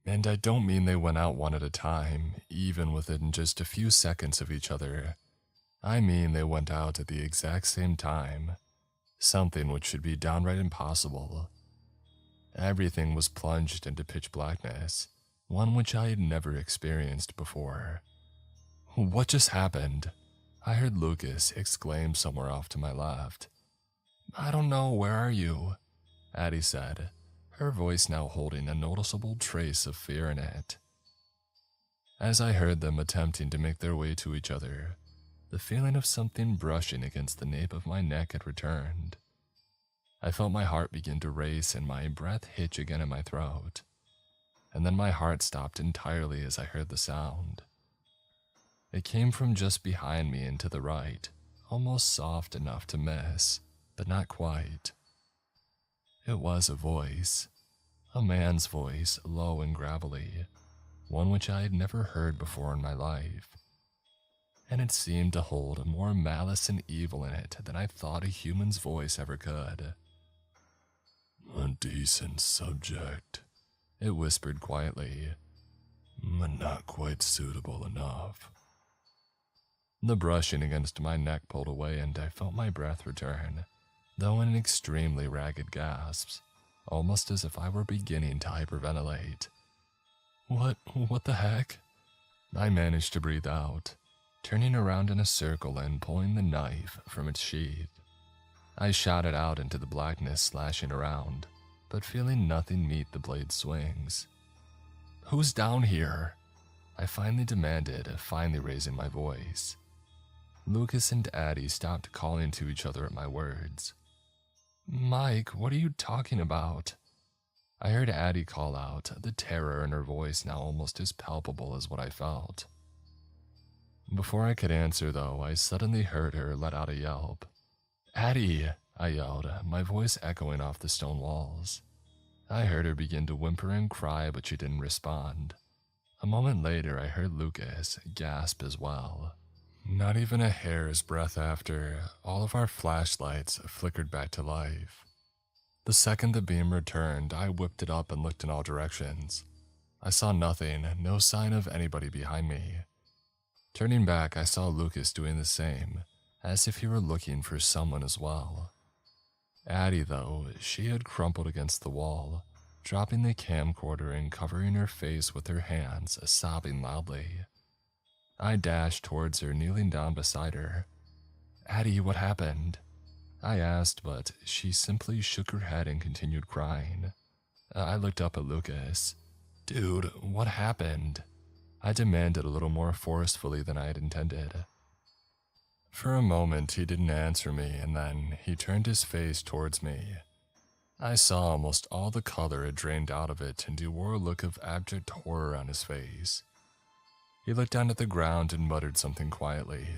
And I don't mean they went out one at a time, even within just a few seconds of each other. I mean they went out at the exact same time. Something which should be downright impossible. Everything was plunged into pitch blackness, one which I had never experienced before. What just happened? I heard Lucas exclaim somewhere off to my left. I don't know, where are you? Addie said, her voice now holding a noticeable trace of fear in it. As I heard them attempting to make their way to each other, the feeling of something brushing against the nape of my neck had returned. I felt my heart begin to race and my breath hitch again in my throat. And then my heart stopped entirely as I heard the sound. It came from just behind me and to the right, almost soft enough to miss, but not quite. It was a voice. A man's voice, low and gravelly, one which I had never heard before in my life. And it seemed to hold more malice and evil in it than I thought a human's voice ever could. A decent subject, it whispered quietly, but not quite suitable enough. The brushing against my neck pulled away and I felt my breath return, though in extremely ragged gasps, almost as if I were beginning to hyperventilate. What the heck? I managed to breathe out, turning around in a circle and pulling the knife from its sheath. I shot it out into the blackness, slashing around, but feeling nothing meet the blade's swings. Who's down here? I finally demanded, finally raising my voice. Lucas and Addie stopped calling to each other at my words. Mike, what are you talking about? I heard Addie call out, the terror in her voice now almost as palpable as what I felt. Before I could answer, though, I suddenly heard her let out a yelp. Addie, I yelled, my voice echoing off the stone walls. I heard her begin to whimper and cry, but she didn't respond. A moment later, I heard Lucas gasp as well. Not even a hair's breadth after, all of our flashlights flickered back to life. The second the beam returned, I whipped it up and looked in all directions. I saw nothing, no sign of anybody behind me. Turning back, I saw Lucas doing the same, as if he were looking for someone as well. Addie, though, she had crumpled against the wall, dropping the camcorder and covering her face with her hands, sobbing loudly. I dashed towards her, kneeling down beside her. "Addie, what happened?" I asked, but she simply shook her head and continued crying. I looked up at Lucas. "Dude, what happened?" I demanded a little more forcefully than I had intended. For a moment, he didn't answer me, and then he turned his face towards me. I saw almost all the color had drained out of it, and he wore a look of abject horror on his face. He looked down at the ground and muttered something quietly.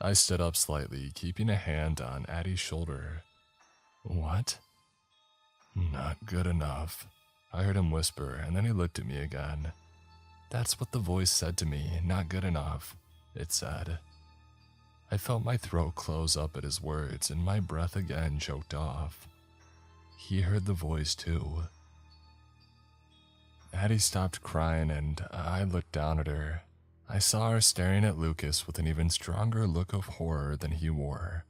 I stood up slightly, keeping a hand on Addie's shoulder. "What?" "Not good enough," I heard him whisper, and then he looked at me again. That's what the voice said to me, "Not good enough," it said. I felt my throat close up at his words, and my breath again choked off. He heard the voice too. Addie stopped crying, and I looked down at her. I saw her staring at Lucas with an even stronger look of horror than he wore.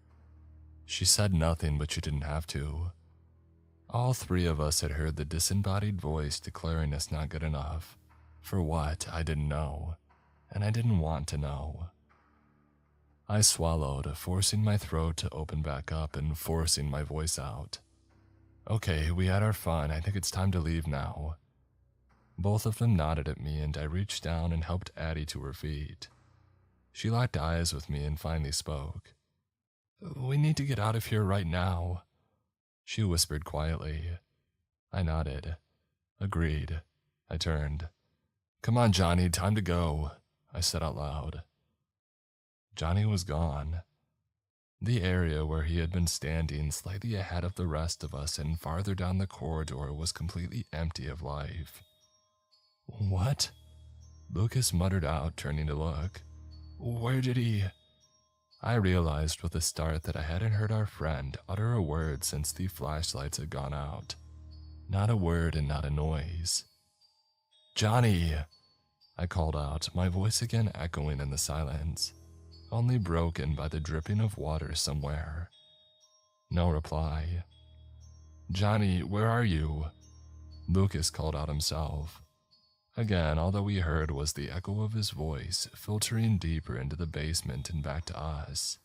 She said nothing, but she didn't have to. All three of us had heard the disembodied voice declaring us not good enough. For what, I didn't know, and I didn't want to know. I swallowed, forcing my throat to open back up and forcing my voice out. "Okay, we had our fun. I think it's time to leave now." Both of them nodded at me, and I reached down and helped Addie to her feet. She locked eyes with me and finally spoke. "We need to get out of here right now," she whispered quietly. I nodded. Agreed. I turned. "Come on, Johnny, time to go," I said out loud. Johnny was gone. The area where he had been standing slightly ahead of the rest of us and farther down the corridor was completely empty of life. "What?" Lucas muttered out, turning to look. "Where did he—" I realized with a start that I hadn't heard our friend utter a word since the flashlights had gone out. Not a word and not a noise. "Johnny!" I called out, my voice again echoing in the silence, only broken by the dripping of water somewhere. No reply. "Johnny, where are you?" Lucas called out himself. Again, all that we heard was the echo of his voice filtering deeper into the basement and back to us.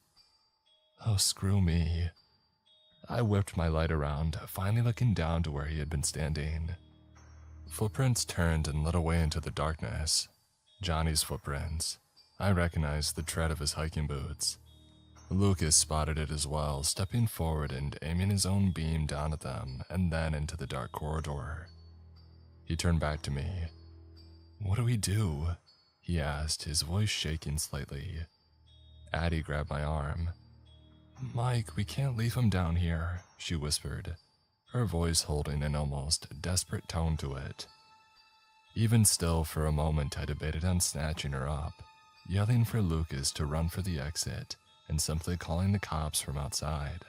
Oh, screw me. I whipped my light around, finally looking down to where he had been standing. Footprints turned and led away into the darkness. Johnny's footprints. I recognized the tread of his hiking boots. Lucas spotted it as well, stepping forward and aiming his own beam down at them and then into the dark corridor. He turned back to me. "What do we do?" he asked, his voice shaking slightly. Addie grabbed my arm. "Mike, we can't leave him down here," she whispered, her voice holding an almost desperate tone to it. Even still, for a moment I debated on snatching her up, yelling for Lucas to run for the exit, and simply calling the cops from outside.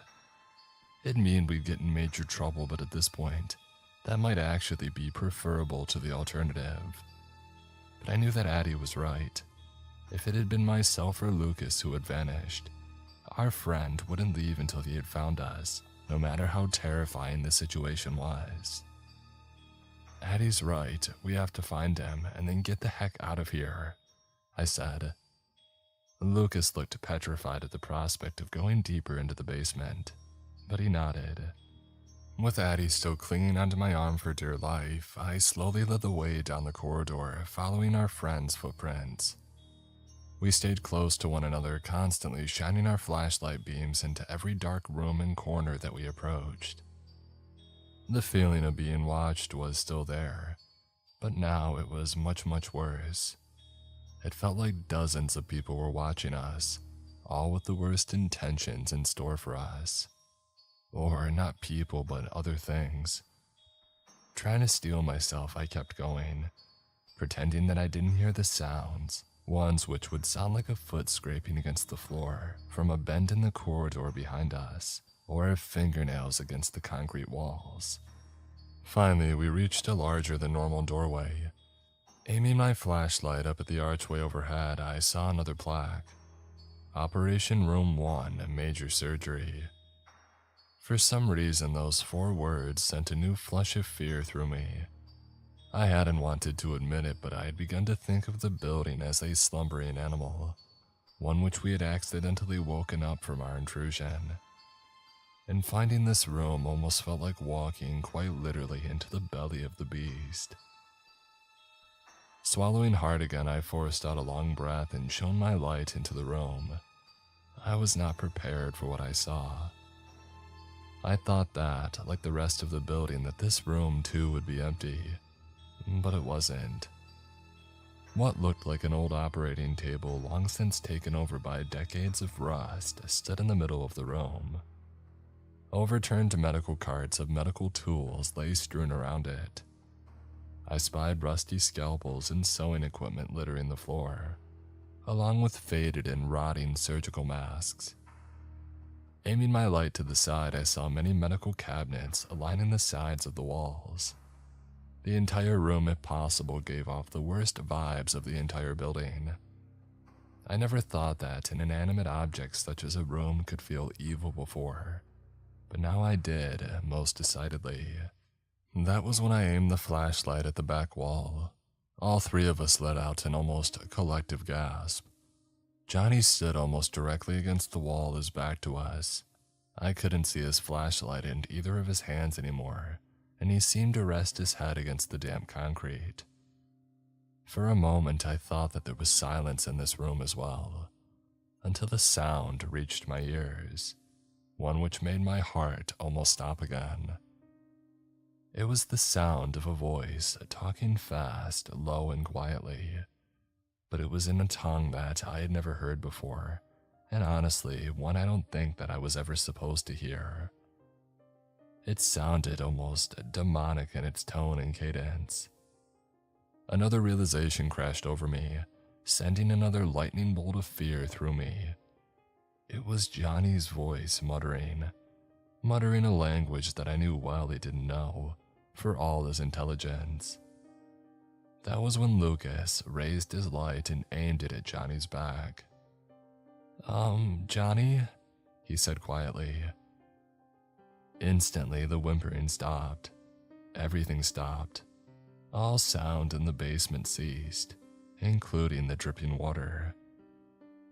It'd mean we'd get in major trouble, but at this point, that might actually be preferable to the alternative. But I knew that Addie was right. If it had been myself or Lucas who had vanished, our friend wouldn't leave until he had found us, no matter how terrifying the situation was. "Addie's right, we have to find him and then get the heck out of here," I said. Lucas looked petrified at the prospect of going deeper into the basement, but he nodded. With Addie still clinging onto my arm for dear life, I slowly led the way down the corridor, following our friend's footprints. We stayed close to one another, constantly shining our flashlight beams into every dark room and corner that we approached. The feeling of being watched was still there, but now it was much, much worse. It felt like dozens of people were watching us, all with the worst intentions in store for us. Or not people, but other things. Trying to steel myself, I kept going, pretending that I didn't hear the sounds, ones which would sound like a foot scraping against the floor from a bend in the corridor behind us, or fingernails against the concrete walls. Finally, we reached a larger than normal doorway. Aiming my flashlight up at the archway overhead, I saw another plaque. Operation Room 1, Major Surgery. For some reason, those 4 words sent a new flush of fear through me. I hadn't wanted to admit it, but I had begun to think of the building as a slumbering animal, one which we had accidentally woken up from our intrusion. And finding this room almost felt like walking quite literally into the belly of the beast. Swallowing hard again, I forced out a long breath and shone my light into the room. I was not prepared for what I saw. I thought that, like the rest of the building, that this room too would be empty, but it wasn't. What looked like an old operating table, long since taken over by decades of rust, stood in the middle of the room. Overturned medical carts of medical tools lay strewn around it. I spied rusty scalpels and sewing equipment littering the floor, along with faded and rotting surgical masks. Aiming my light to the side, I saw many medical cabinets lining the sides of the walls. The entire room, if possible, gave off the worst vibes of the entire building. I never thought that an inanimate object such as a room could feel evil before, but now I did, most decidedly. That was when I aimed the flashlight at the back wall. All 3 of us let out an almost collective gasp. Johnny stood almost directly against the wall, his back to us. I couldn't see his flashlight in either of his hands anymore, and he seemed to rest his head against the damp concrete. For a moment, I thought that there was silence in this room as well, until a sound reached my ears, one which made my heart almost stop again. It was the sound of a voice talking fast, low and quietly, but it was in a tongue that I had never heard before, and honestly, one I don't think that I was ever supposed to hear. It sounded almost demonic in its tone and cadence. Another realization crashed over me, sending another lightning bolt of fear through me. It was Johnny's voice muttering a language that I knew well he didn't know, for all his intelligence. That was when Lucas raised his light and aimed it at Johnny's back. Johnny?" he said quietly. Instantly, the whimpering stopped. Everything stopped. All sound in the basement ceased, including the dripping water.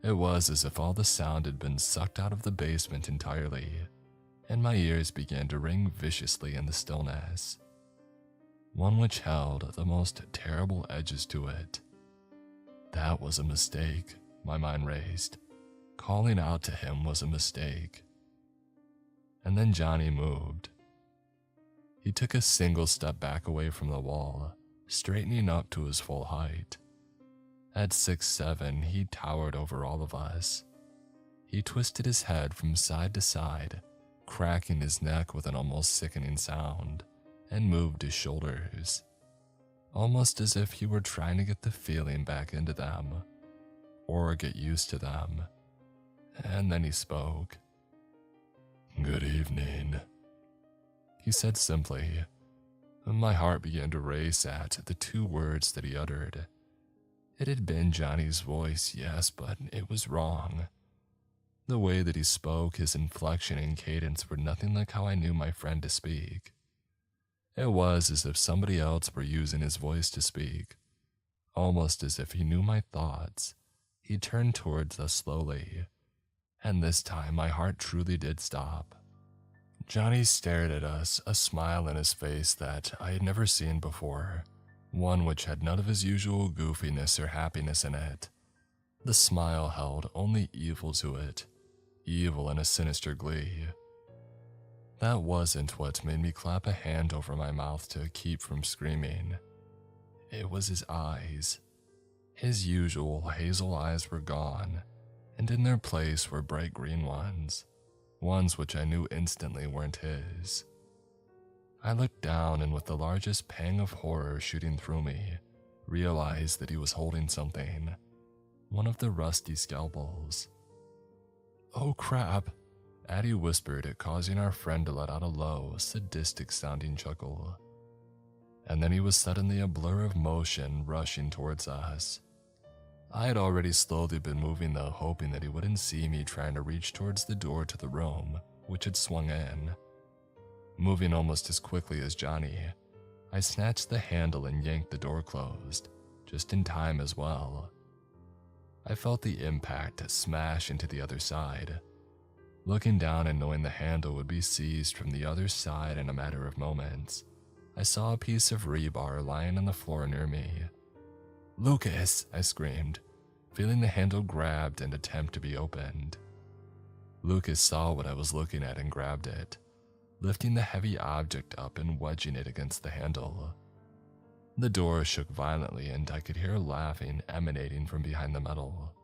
It was as if all the sound had been sucked out of the basement entirely, and my ears began to ring viciously in the stillness, one which held the most terrible edges to it. That was a mistake, my mind raced. Calling out to him was a mistake. And then Johnny moved. He took a single step back away from the wall, straightening up to his full height. At 6'7", he towered over all of us. He twisted his head from side to side, cracking his neck with an almost sickening sound, and moved his shoulders, almost as if he were trying to get the feeling back into them, or get used to them. And then he spoke. "Good evening," he said simply. My heart began to race at the 2 words that he uttered. It had been Johnny's voice, yes, but it was wrong. The way that he spoke, his inflection and cadence were nothing like how I knew my friend to speak. It was as if somebody else were using his voice to speak, almost as if he knew my thoughts. He turned towards us slowly, and this time my heart truly did stop. Johnny stared at us, a smile in his face that I had never seen before, one which had none of his usual goofiness or happiness in it. The smile held only evil to it, evil and a sinister glee. That wasn't what made me clap a hand over my mouth to keep from screaming. It was his eyes. His usual hazel eyes were gone, and in their place were bright green ones which I knew instantly weren't his. I looked down and with the largest pang of horror shooting through me, realized that he was holding something, one of the rusty scalpels. "Oh crap," Addie whispered, it causing our friend to let out a low, sadistic-sounding chuckle. And then he was suddenly a blur of motion rushing towards us. I had already slowly been moving though, hoping that he wouldn't see me trying to reach towards the door to the room, which had swung in. Moving almost as quickly as Johnny, I snatched the handle and yanked the door closed, just in time as well. I felt the impact smash into the other side. Looking down and knowing the handle would be seized from the other side in a matter of moments, I saw a piece of rebar lying on the floor near me. "Lucas!" I screamed, feeling the handle grabbed and attempt to be opened. Lucas saw what I was looking at and grabbed it, lifting the heavy object up and wedging it against the handle. The door shook violently and I could hear laughing emanating from behind the metal.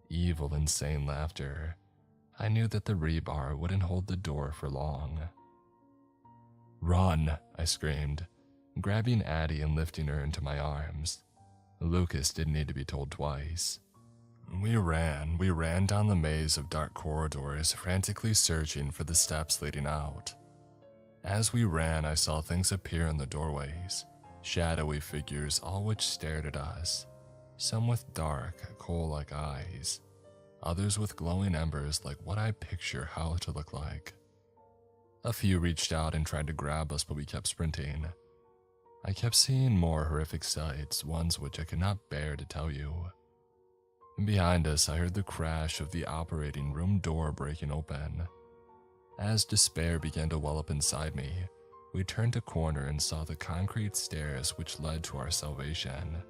Evil, insane laughter. I knew that the rebar wouldn't hold the door for long. "Run!" I screamed, grabbing Addie and lifting her into my arms. Lucas didn't need to be told twice. We ran down the maze of dark corridors, frantically searching for the steps leading out. As we ran, I saw things appear in the doorways, shadowy figures, all which stared at us, some with dark, coal-like eyes, others with glowing embers like what I picture how to look like. A few reached out and tried to grab us, but we kept sprinting. I kept seeing more horrific sights, ones which I could not bear to tell you. Behind us, I heard the crash of the operating room door breaking open. As despair began to well up inside me, we turned a corner and saw the concrete stairs which led to our salvation.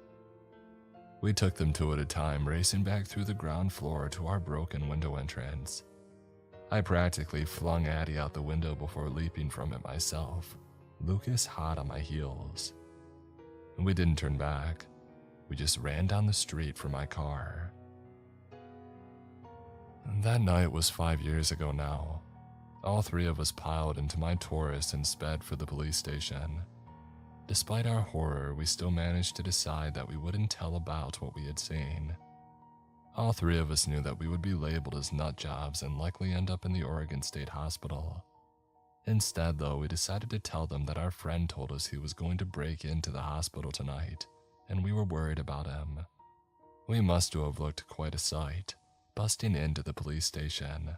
We took them two at a time, racing back through the ground floor to our broken window entrance. I practically flung Addie out the window before leaping from it myself, Lucas hot on my heels. We didn't turn back. We just ran down the street for my car. That night was 5 years ago now. All three of us piled into my Taurus and sped for the police station. Despite our horror, we still managed to decide that we wouldn't tell about what we had seen. All three of us knew that we would be labeled as nut jobs and likely end up in the Oregon State Hospital. Instead, though, we decided to tell them that our friend told us he was going to break into the hospital tonight, and we were worried about him. We must have looked quite a sight, busting into the police station.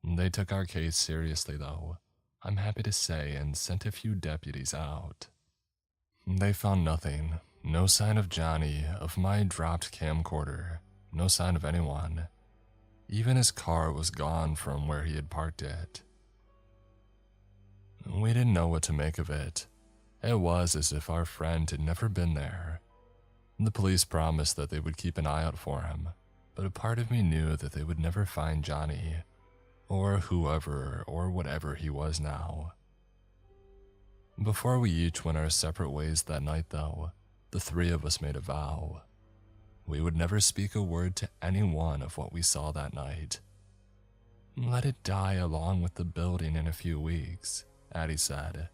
They took our case seriously, though, I'm happy to say, and sent a few deputies out. They found nothing. No sign of Johnny, of my dropped camcorder, no sign of anyone. Even his car was gone from where he had parked it. We didn't know what to make of it. It was as if our friend had never been there. The police promised that they would keep an eye out for him, but a part of me knew that they would never find Johnny, or whoever or whatever he was now. Before we each went our separate ways that night, though, the three of us made a vow. We would never speak a word to anyone of what we saw that night. "Let it die along with the building in a few weeks," Addie said,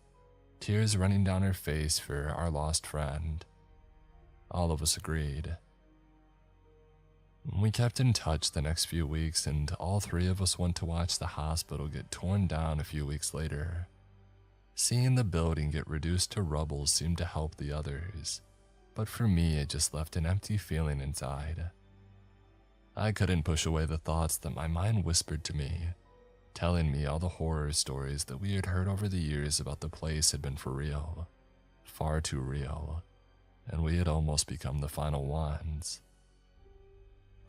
tears running down her face for our lost friend. All of us agreed. We kept in touch the next few weeks, and all three of us went to watch the hospital get torn down a few weeks later. Seeing the building get reduced to rubble seemed to help the others, but for me it just left an empty feeling inside. I couldn't push away the thoughts that my mind whispered to me, telling me all the horror stories that we had heard over the years about the place had been for real, far too real, and we had almost become the final ones.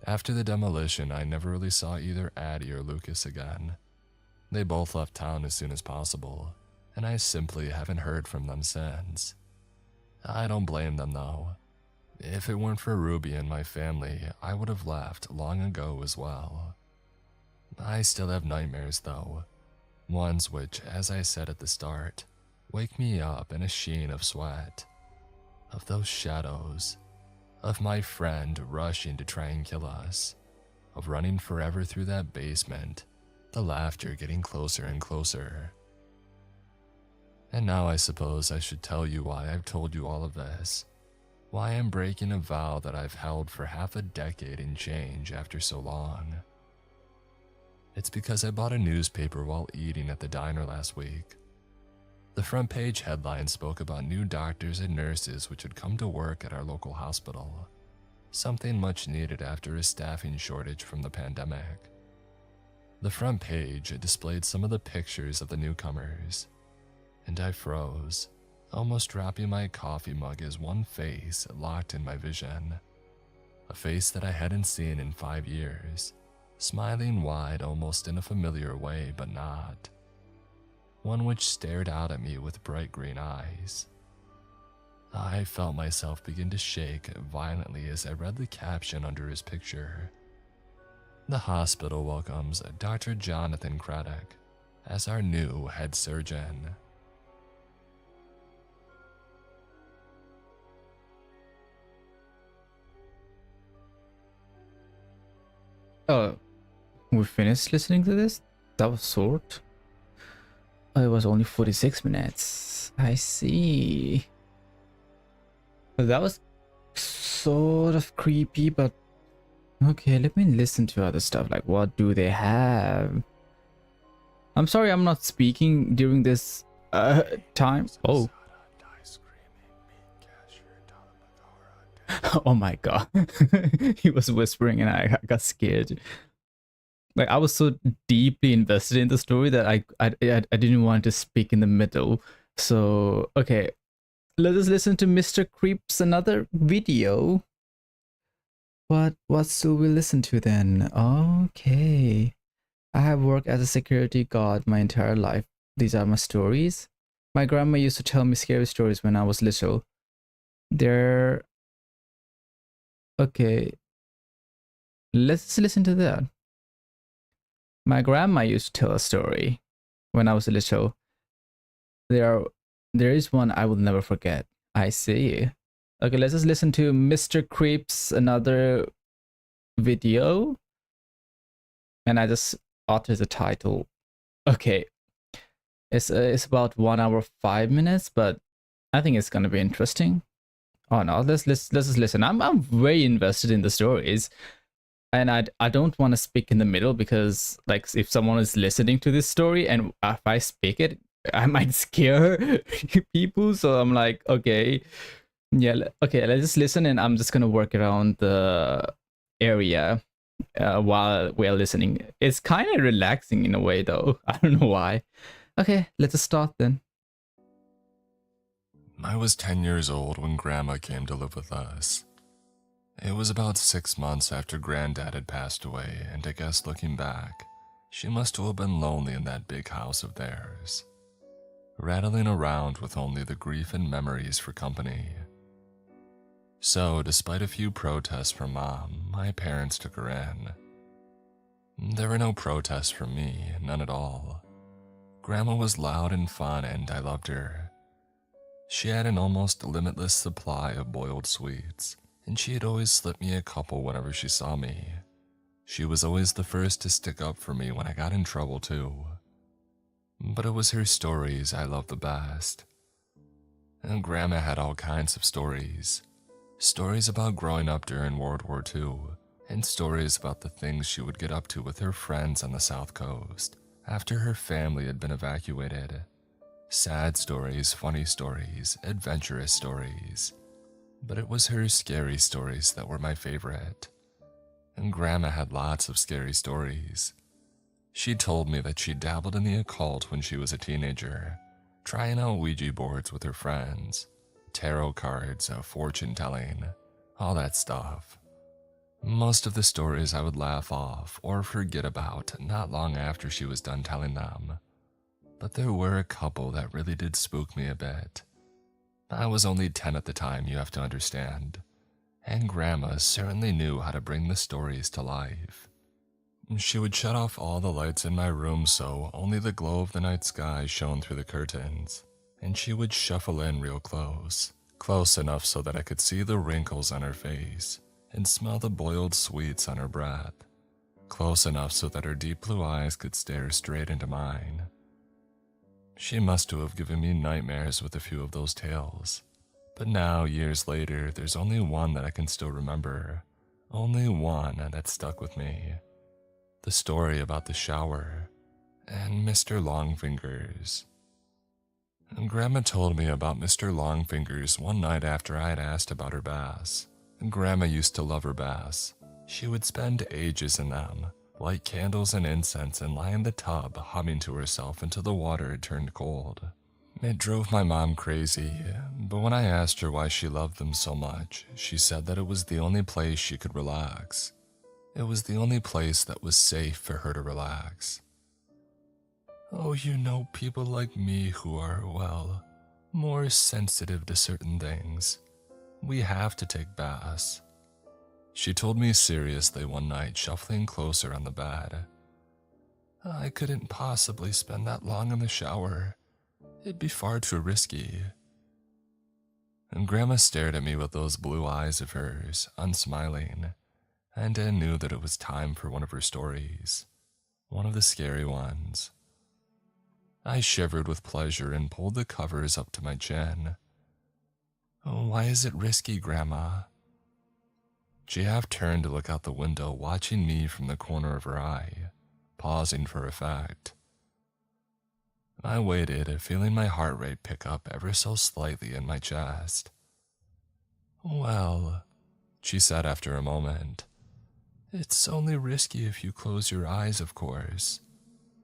After the demolition, I never really saw either Addie or Lucas again. They both left town as soon as possible, and I simply haven't heard from them since. I don't blame them though. If it weren't for Ruby and my family, I would have left long ago as well. I still have nightmares though, ones which, as I said at the start, wake me up in a sheen of sweat. Of those shadows, of my friend rushing to try and kill us, of running forever through that basement, the laughter getting closer and closer. And now I suppose I should tell you why I've told you all of this. Why I'm breaking a vow that I've held for half a decade and change after so long. It's because I bought a newspaper while eating at the diner last week. The front page headline spoke about new doctors and nurses which would come to work at our local hospital, something much needed after a staffing shortage from the pandemic. The front page displayed some of the pictures of the newcomers, and I froze, almost dropping my coffee mug as one face locked in my vision. A face that I hadn't seen in 5 years, smiling wide almost in a familiar way, but not. One which stared out at me with bright green eyes. I felt myself begin to shake violently as I read the caption under his picture. The hospital welcomes Dr. Jonathan Craddock as our new head surgeon.
Oh, we finished listening to this? That was short. Oh, it was only 46 minutes. I see. Well, that was sort of creepy, but okay, let me listen to other stuff. Like, what do they have? I'm sorry I'm not speaking during this time. Oh. Oh my god. He was whispering and I got scared. Like, I was so deeply invested in the story that I didn't want to speak in the middle. So, okay. Let us listen to Mr. Creep's another video. What should we listen to then? Okay. I have worked as a security guard my entire life. These are my stories. My grandma used to tell me scary stories when I was little. They're... Okay. Let's listen to that. My grandma used to tell a story when I was little. There is one I will never forget. I see. Okay, let's just listen to Mr. Creep's another video. And I just altered the title. Okay. It's about 1 hour 5 minutes, but I think it's gonna be interesting. Oh no, let's just listen. I'm very invested in the stories. And I don't want to speak in the middle because, like, if someone is listening to this story and if I speak it, I might scare people. So I'm like, okay, yeah, okay, let's just listen, and I'm just gonna work around the area while we're listening. It's kind of relaxing in a way, though. I don't know why. Okay, let's just start then.
I was 10 years old when Grandma came to live with us. It was about 6 months after Granddad had passed away, and I guess looking back, she must have been lonely in that big house of theirs, rattling around with only the grief and memories for company. So, despite a few protests from Mom, my parents took her in. There were no protests from me, none at all. Grandma was loud and fun, and I loved her. She had an almost limitless supply of boiled sweets, and she had always slipped me a couple whenever she saw me. She was always the first to stick up for me when I got in trouble too. But it was her stories I loved the best. And Grandma had all kinds of stories. Stories about growing up during World War II, and stories about the things she would get up to with her friends on the South Coast after her family had been evacuated. Sad stories, funny stories, adventurous stories. But it was her scary stories that were my favorite. And Grandma had lots of scary stories. She told me that she dabbled in the occult when she was a teenager, trying out Ouija boards with her friends, tarot cards, fortune telling, all that stuff. Most of the stories I would laugh off or forget about not long after she was done telling them. But there were a couple that really did spook me a bit. I was only 10 at the time, you have to understand, and Grandma certainly knew how to bring the stories to life. She would shut off all the lights in my room so only the glow of the night sky shone through the curtains, and she would shuffle in real close enough so that I could see the wrinkles on her face and smell the boiled sweets on her breath, close enough so that her deep blue eyes could stare straight into mine. She must have given me nightmares with a few of those tales, But now, years later, there's only one that I can still remember. Only one that stuck with me. The story about the shower and Mr. Longfingers. Grandma told me about Mr. Longfingers one night after I had asked about her baths. Grandma used to love her baths. She would spend ages in them, light candles and incense, and lie in the tub humming to herself until the water had turned cold. It drove my mom crazy, but when I asked her why she loved them so much, she said that it was the only place she could relax. It was the only place that was safe for her to relax. Oh, you know, people like me who are, well, more sensitive to certain things. We have to take baths. She told me seriously one night, shuffling closer on the bed. I couldn't possibly spend that long in the shower. It'd be far too risky. And Grandma stared at me with those blue eyes of hers, unsmiling, and I knew that it was time for one of her stories, one of the scary ones. I shivered with pleasure and pulled the covers up to my chin. Oh, why is it risky, Grandma? She half turned to look out the window, watching me from the corner of her eye, pausing for effect. I waited, feeling my heart rate pick up ever so slightly in my chest. Well, she said after a moment, it's only risky if you close your eyes, of course.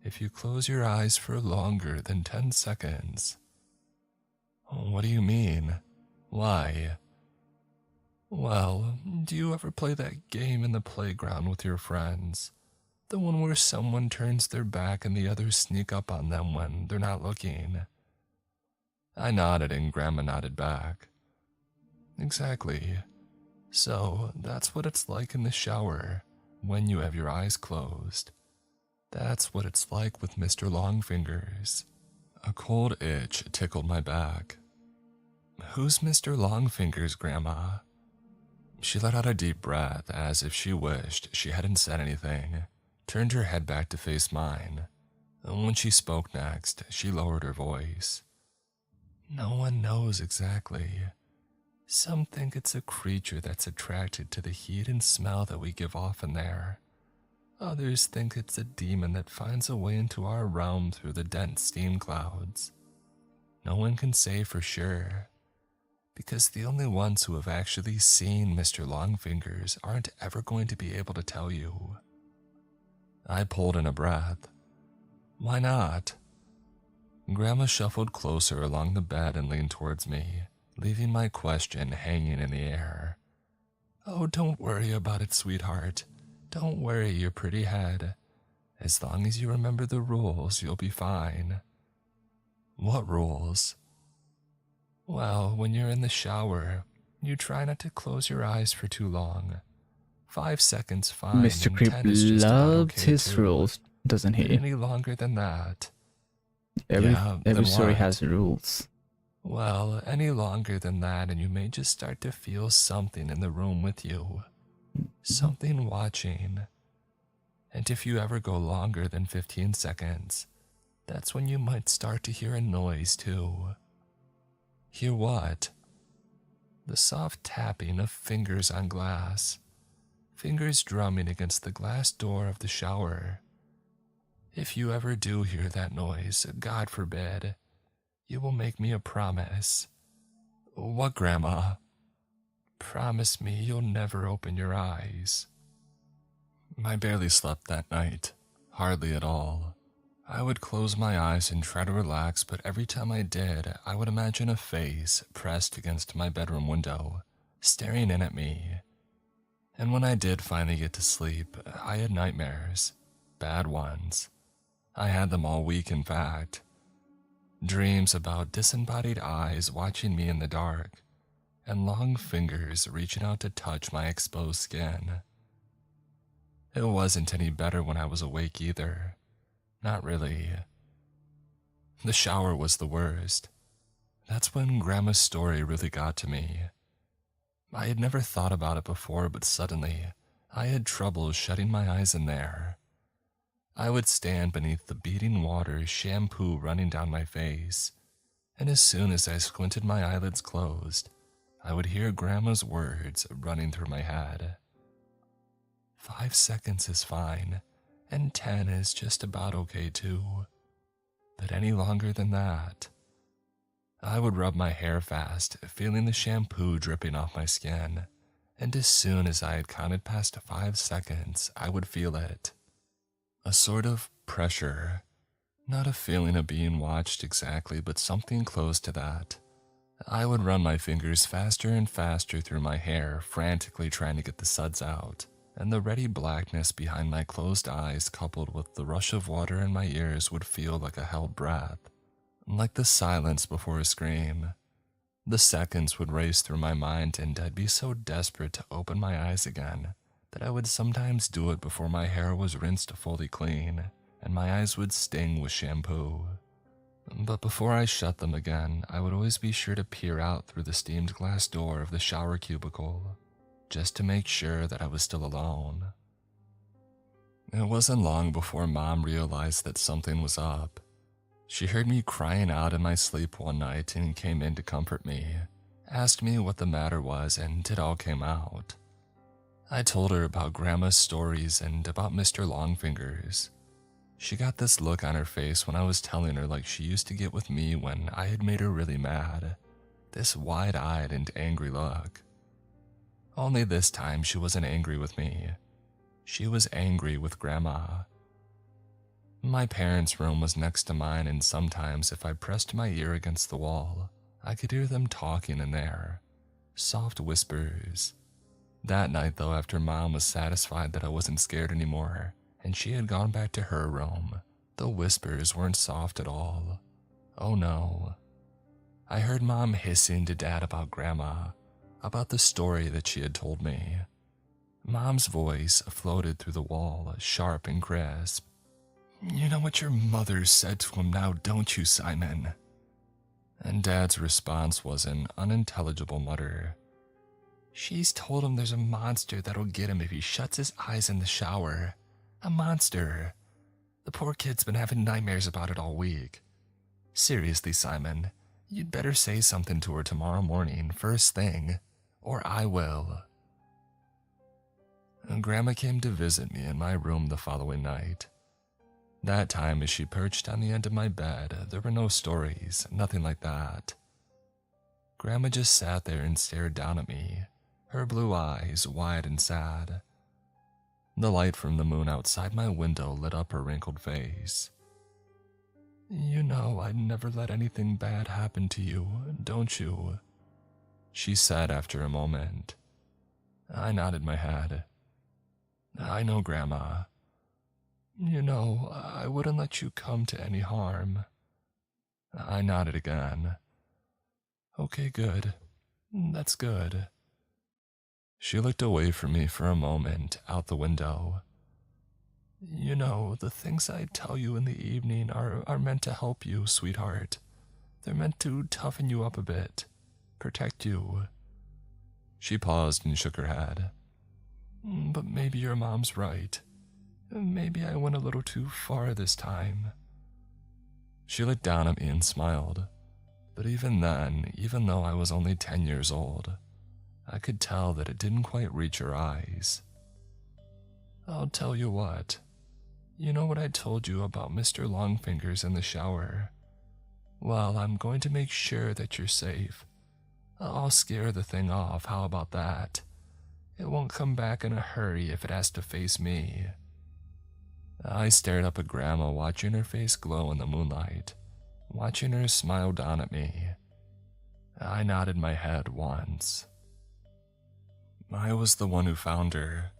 If you close your eyes for longer than 10 seconds. What do you mean? Why? Well, do you ever play that game in the playground with your friends? The one where someone turns their back and the others sneak up on them when they're not looking. I nodded and Grandma nodded back. Exactly. So, that's what it's like in the shower, when you have your eyes closed. That's what it's like with Mr. Longfingers. A cold itch tickled my back. Who's Mr. Longfingers, Grandma? She let out a deep breath as if she wished she hadn't said anything, turned her head back to face mine. When she spoke next, she lowered her voice. No one knows exactly. Some think it's a creature that's attracted to the heat and smell that we give off in there. Others think it's a demon that finds a way into our realm through the dense steam clouds. No one can say for sure, because the only ones who have actually seen Mr. Longfingers aren't ever going to be able to tell you. I pulled in a breath. Why not? Grandma shuffled closer along the bed and leaned towards me, leaving my question hanging in the air. Oh, don't worry about it, sweetheart. Don't worry your pretty head. As long as you remember the rules, you'll be fine. What rules? Well, when you're in the shower, you try not to close your eyes for too long. 5 seconds fine.
Mr. Creep loves his rules, doesn't he?
Any longer than that.
Every story has rules.
Well, any longer than that and you may just start to feel something in the room with you. Something watching. And if you ever go longer than 15 seconds, that's when you might start to hear a noise too. Hear what? The soft tapping of fingers on glass. Fingers drumming against the glass door of the shower. If you ever do hear that noise, God forbid, you will make me a promise. What, Grandma? Promise me you'll never open your eyes. I barely slept that night, hardly at all. I would close my eyes and try to relax, but every time I did, I would imagine a face pressed against my bedroom window, staring in at me. And when I did finally get to sleep, I had nightmares, bad ones. I had them all week, in fact. Dreams about disembodied eyes watching me in the dark, and long fingers reaching out to touch my exposed skin. It wasn't any better when I was awake either. Not really. The shower was the worst. That's when Grandma's story really got to me. I had never thought about it before, but suddenly, I had trouble shutting my eyes in there. I would stand beneath the beating water, shampoo running down my face, and as soon as I squinted my eyelids closed, I would hear Grandma's words running through my head. 5 seconds is fine, and 10 is just about okay too. But any longer than that, I would rub my hair fast, feeling the shampoo dripping off my skin, and as soon as I had counted past 5 seconds, I would feel it. A sort of pressure. Not a feeling of being watched exactly, but something close to that. I would run my fingers faster and faster through my hair, frantically trying to get the suds out, and the ready blackness behind my closed eyes coupled with the rush of water in my ears would feel like a held breath, like the silence before a scream. The seconds would race through my mind and I'd be so desperate to open my eyes again that I would sometimes do it before my hair was rinsed fully clean and my eyes would sting with shampoo. But before I shut them again, I would always be sure to peer out through the steamed glass door of the shower cubicle, just to make sure that I was still alone. It wasn't long before Mom realized that something was up. She heard me crying out in my sleep one night and came in to comfort me, asked me what the matter was, and it all came out. I told her about Grandma's stories and about Mr. Longfingers. She got this look on her face when I was telling her like she used to get with me when I had made her really mad. This wide-eyed and angry look. Only this time she wasn't angry with me. She was angry with Grandma. My parents' room was next to mine, and sometimes if I pressed my ear against the wall, I could hear them talking in there. Soft whispers. That night though, after Mom was satisfied that I wasn't scared anymore, and she had gone back to her room, the whispers weren't soft at all. Oh no. I heard Mom hissing to Dad about Grandma, about the story that she had told me. Mom's voice floated through the wall, sharp and crisp. "You know what your mother said to him now, don't you, Simon?" And Dad's response was an unintelligible mutter. "She's told him there's a monster that'll get him if he shuts his eyes in the shower. A monster. The poor kid's been having nightmares about it all week. Seriously, Simon, you'd better say something to her tomorrow morning, first thing, or I will." Grandma came to visit me in my room the following night. That time, as she perched on the end of my bed, there were no stories, nothing like that. Grandma just sat there and stared down at me, her blue eyes wide and sad. The light from the moon outside my window lit up her wrinkled face. "You know I'd never let anything bad happen to you, don't you?" she said after a moment. I nodded my head. "I know, Grandma. You know, I wouldn't let you come to any harm." I nodded again. "Okay, good. That's good." She looked away from me for a moment, out the window. "You know, the things I tell you in the evening are meant to help you, sweetheart. They're meant to toughen you up a bit, protect you." She paused and shook her head. "But maybe your mom's right. Maybe I went a little too far this time." She looked down at me and smiled. But even then, even though I was only 10 years old, I could tell that it didn't quite reach her eyes. "I'll tell you what. You know what I told you about Mr. Longfingers in the shower? Well, I'm going to make sure that you're safe. I'll scare the thing off, how about that? It won't come back in a hurry if it has to face me." I stared up at Grandma, watching her face glow in the moonlight, watching her smile down at me. I nodded my head once. I was the one who found her.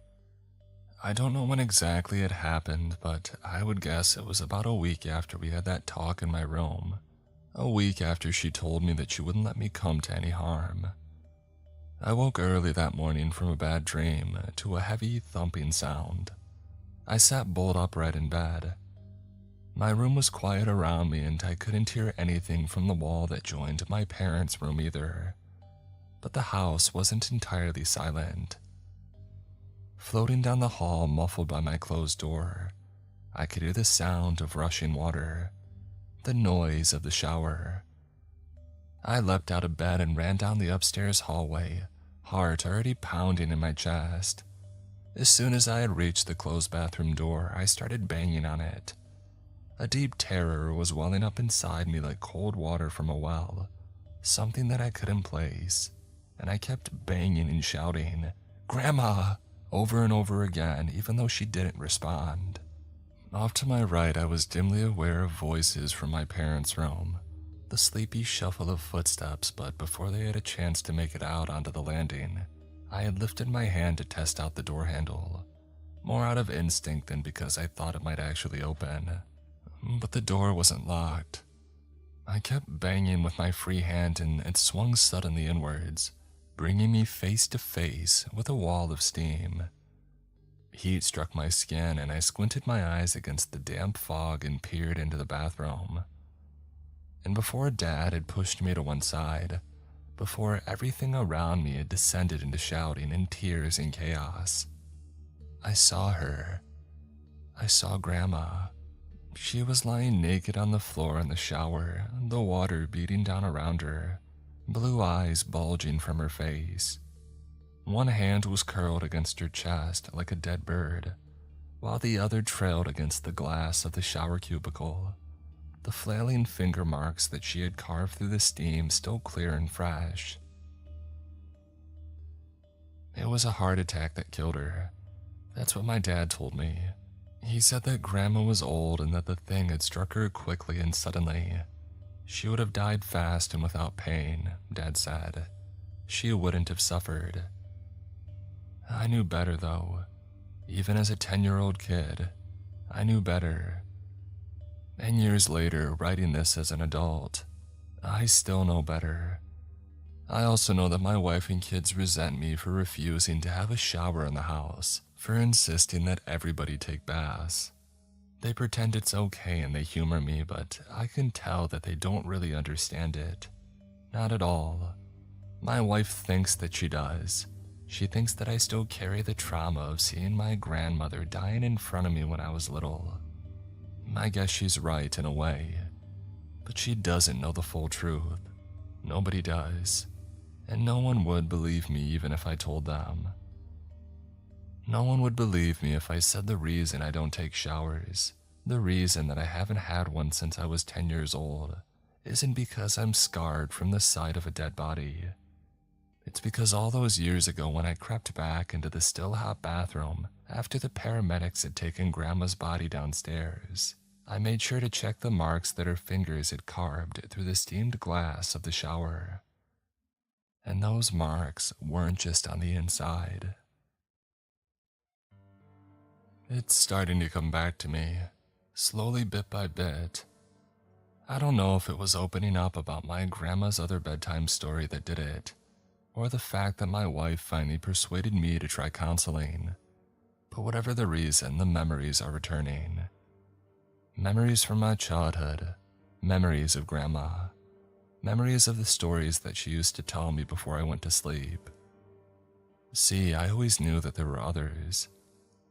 I don't know when exactly it happened, but I would guess it was about a week after we had that talk in my room. A week after she told me that she wouldn't let me come to any harm. I woke early that morning from a bad dream to a heavy thumping sound. I sat bolt upright in bed. My room was quiet around me and I couldn't hear anything from the wall that joined my parents' room either. But the house wasn't entirely silent. Floating down the hall, muffled by my closed door, I could hear the sound of rushing water, the noise of the shower. I leapt out of bed and ran down the upstairs hallway, heart already pounding in my chest. As soon as I had reached the closed bathroom door, I started banging on it. A deep terror was welling up inside me like cold water from a well, something that I couldn't place, and I kept banging and shouting, "Grandma!" over and over again, even though she didn't respond. Off to my right, I was dimly aware of voices from my parents' room, the sleepy shuffle of footsteps, but before they had a chance to make it out onto the landing, I had lifted my hand to test out the door handle, more out of instinct than because I thought it might actually open. But the door wasn't locked. I kept banging with my free hand and it swung suddenly inwards, bringing me face to face with a wall of steam. Heat struck my skin and I squinted my eyes against the damp fog and peered into the bathroom. And before Dad had pushed me to one side, before everything around me had descended into shouting and tears and chaos, I saw her. I saw Grandma. She was lying naked on the floor in the shower, the water beating down around her, blue eyes bulging from her face. One hand was curled against her chest like a dead bird, while the other trailed against the glass of the shower cubicle, the flailing finger marks that she had carved through the steam still clear and fresh. It was a heart attack that killed her. That's what my dad told me. He said that Grandma was old and that the thing had struck her quickly and suddenly. She would have died fast and without pain, Dad said. She wouldn't have suffered. I knew better though. Even as a 10-year-old kid, I knew better. And years later, writing this as an adult, I still know better. I also know that my wife and kids resent me for refusing to have a shower in the house, for insisting that everybody take baths. They pretend it's okay and they humor me, but I can tell that they don't really understand it. Not at all. My wife thinks that she does. She thinks that I still carry the trauma of seeing my grandmother dying in front of me when I was little. I guess she's right in a way, but she doesn't know the full truth. Nobody does, and no one would believe me even if I told them. No one would believe me if I said the reason I don't take showers, the reason that I haven't had one since I was 10 years old, isn't because I'm scarred from the sight of a dead body. It's because all those years ago when I crept back into the still hot bathroom after the paramedics had taken Grandma's body downstairs, I made sure to check the marks that her fingers had carved through the steamed glass of the shower. And those marks weren't just on the inside. It's starting to come back to me, slowly bit by bit. I don't know if it was opening up about my grandma's other bedtime story that did it, or the fact that my wife finally persuaded me to try counseling. But whatever the reason, the memories are returning. Memories from my childhood, memories of Grandma, memories of the stories that she used to tell me before I went to sleep. See, I always knew that there were others,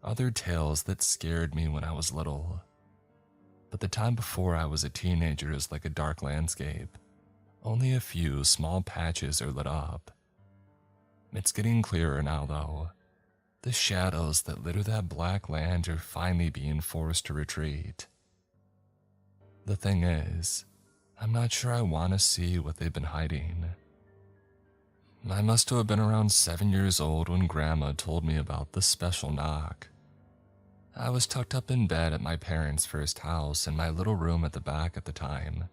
other tales that scared me when I was little. But the time before I was a teenager is like a dark landscape. Only a few small patches are lit up. It's getting clearer now, though. The shadows that litter that black land are finally being forced to retreat. The thing is, I'm not sure I want to see what they've been hiding. I must have been around 7 years old when Grandma told me about the special knock. I was tucked up in bed at my parents' first house in my little room at the back at the time.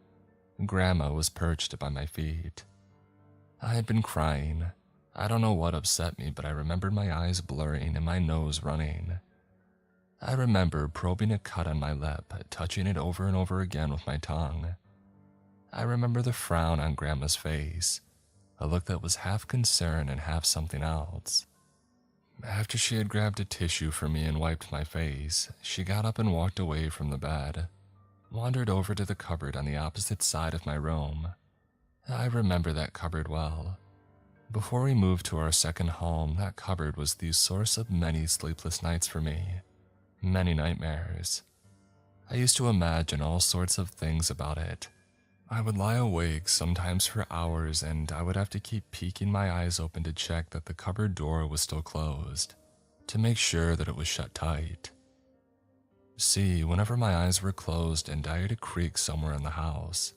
Grandma was perched by my feet. I had been crying. I don't know what upset me, but I remembered my eyes blurring and my nose running. I remember probing a cut on my lip, touching it over and over again with my tongue. I remember the frown on Grandma's face, a look that was half concern and half something else. After she had grabbed a tissue for me and wiped my face, she got up and walked away from the bed, wandered over to the cupboard on the opposite side of my room. I remember that cupboard well. Before we moved to our second home, that cupboard was the source of many sleepless nights for me, many nightmares. I used to imagine all sorts of things about it. I would lie awake, sometimes for hours, and I would have to keep peeking my eyes open to check that the cupboard door was still closed, to make sure that it was shut tight. See, whenever my eyes were closed and I heard a creak somewhere in the house,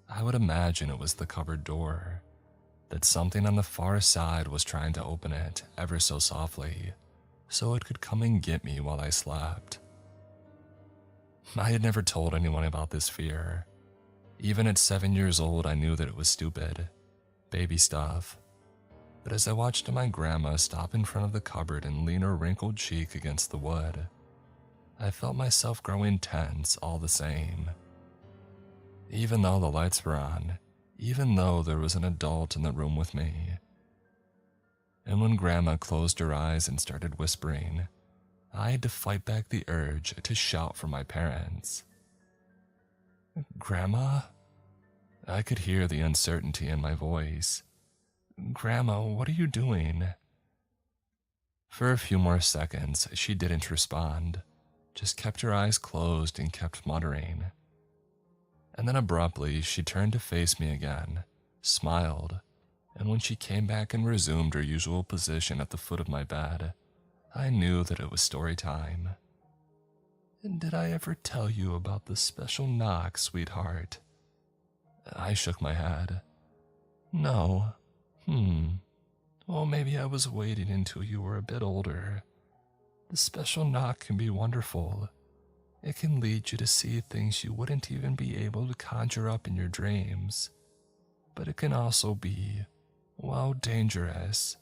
I would imagine it was the cupboard door, that something on the far side was trying to open it ever so softly, so it could come and get me while I slept. I had never told anyone about this fear. Even at 7 years old, I knew that it was stupid, baby stuff. But as I watched my grandma stop in front of the cupboard and lean her wrinkled cheek against the wood, I felt myself growing tense all the same. Even though the lights were on, even though there was an adult in the room with me. And when Grandma closed her eyes and started whispering, I had to fight back the urge to shout for my parents. "Grandma?" I could hear the uncertainty in my voice. "Grandma, what are you doing?" For a few more seconds, she didn't respond, just kept her eyes closed and kept muttering. And then abruptly, she turned to face me again, smiled, and when she came back and resumed her usual position at the foot of my bed, I knew that it was story time. "Did I ever tell you about the special knock, sweetheart?" I shook my head. "No. Well, maybe I was waiting until you were a bit older. The special knock can be wonderful. It can lead you to see things you wouldn't even be able to conjure up in your dreams. But it can also be, well, dangerous."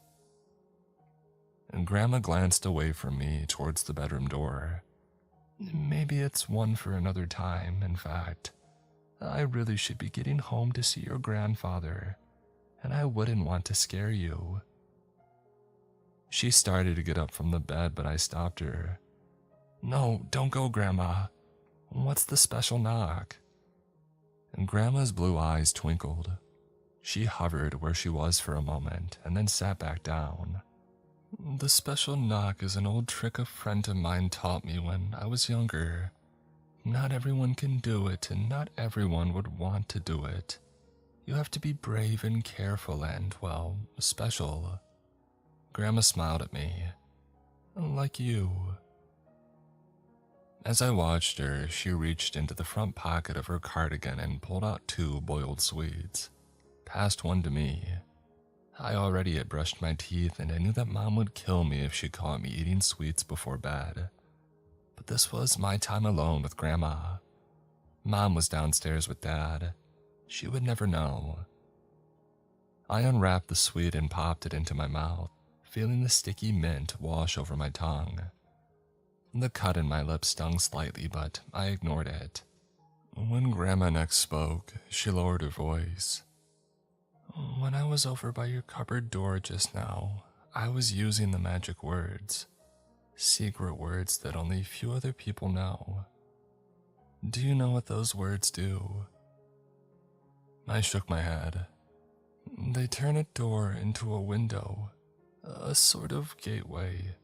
And Grandma glanced away from me towards the bedroom door. "Maybe it's one for another time, in fact. I really should be getting home to see your grandfather, and I wouldn't want to scare you." She started to get up from the bed, but I stopped her. "No, don't go, Grandma. What's the special knock?" And Grandma's blue eyes twinkled. She hovered where she was for a moment and then sat back down. "The special knock is an old trick a friend of mine taught me when I was younger. Not everyone can do it, and not everyone would want to do it. You have to be brave and careful and, well, special." Grandma smiled at me. "Like you." As I watched her, she reached into the front pocket of her cardigan and pulled out 2 boiled sweets, passed one to me. I already had brushed my teeth, and I knew that Mom would kill me if she caught me eating sweets before bed. But this was my time alone with Grandma. Mom was downstairs with Dad. She would never know. I unwrapped the sweet and popped it into my mouth, feeling the sticky mint wash over my tongue. The cut in my lip stung slightly, but I ignored it. When Grandma next spoke, she lowered her voice. "When I was over by your cupboard door just now, I was using the magic words. Secret words that only a few other people know. Do you know what those words do?" I shook my head. "They turn a door into a window, a sort of gateway.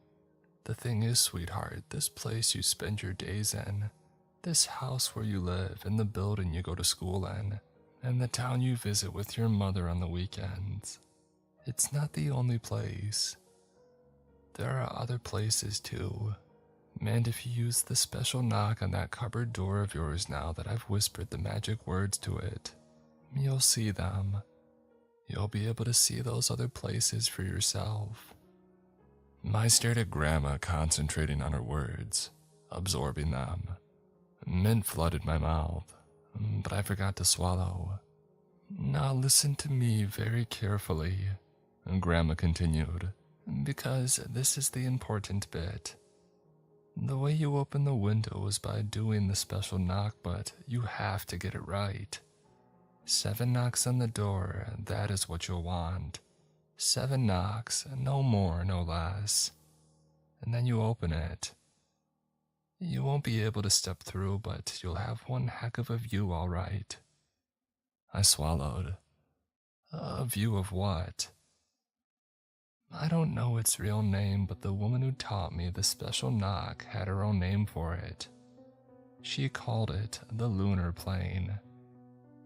The thing is, sweetheart, this place you spend your days in, this house where you live, and the building you go to school in, and the town you visit with your mother on the weekends, it's not the only place. There are other places too. And if you use the special knock on that cupboard door of yours now that I've whispered the magic words to it, you'll see them. You'll be able to see those other places for yourself." I stared at Grandma, concentrating on her words, absorbing them. Mint flooded my mouth, but I forgot to swallow. "Now listen to me very carefully," Grandma continued, "because this is the important bit. The way you open the window is by doing the special knock, but you have to get it right. 7 knocks on the door, that is what you'll want. 7 knocks, no more, no less. And then you open it. You won't be able to step through, but you'll have one heck of a view, all right." I swallowed. "A view of what?" "I don't know its real name, but the woman who taught me the special knock had her own name for it. She called it the lunar plane.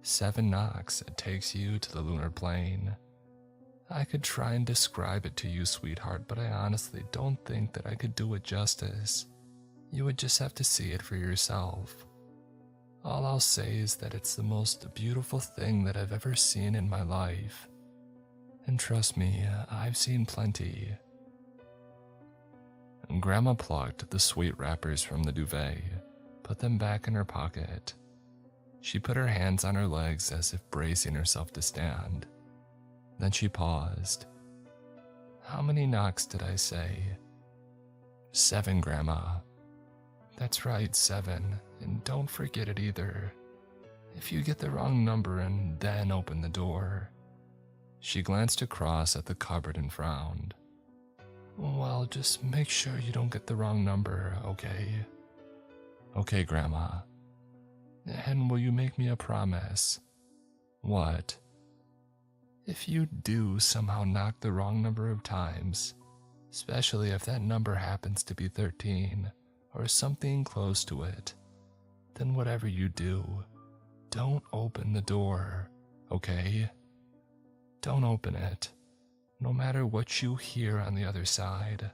7 knocks, it takes you to the lunar plane. I could try and describe it to you, sweetheart, but I honestly don't think that I could do it justice. You would just have to see it for yourself. All I'll say is that it's the most beautiful thing that I've ever seen in my life. And trust me, I've seen plenty. Grandma plucked the sweet wrappers from the duvet, put them back in her pocket. She put her hands on her legs as if bracing herself to stand. Then she paused. How many knocks did I say? 7, Grandma. That's right, 7, and don't forget it either. If you get the wrong number and then open the door. She glanced across at the cupboard and frowned. Well, just make sure you don't get the wrong number, okay? Okay, Grandma. And will you make me a promise? What? If you do somehow knock the wrong number of times, especially if that number happens to be 13 or something close to it, then whatever you do, don't open the door, okay? Don't open it, no matter what you hear on the other side.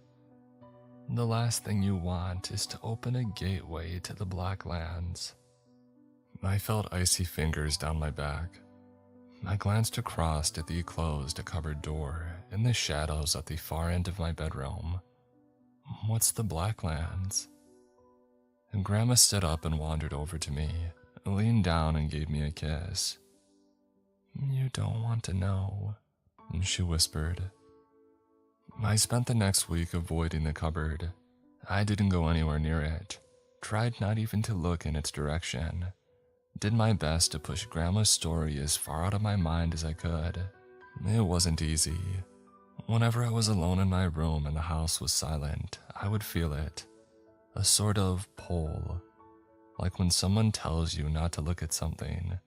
The last thing you want is to open a gateway to the Black Lands. I felt icy fingers down my back. I glanced across at the closed cupboard door in the shadows at the far end of my bedroom. What's the Black Lands? And Grandma stood up and wandered over to me, leaned down and gave me a kiss. You don't want to know, she whispered. I spent the next week avoiding the cupboard. I didn't go anywhere near it, tried not even to look in its direction. Did my best to push Grandma's story as far out of my mind as I could. It wasn't easy. Whenever I was alone in my room and the house was silent, I would feel it. A sort of pull. Like when someone tells you not to look at something,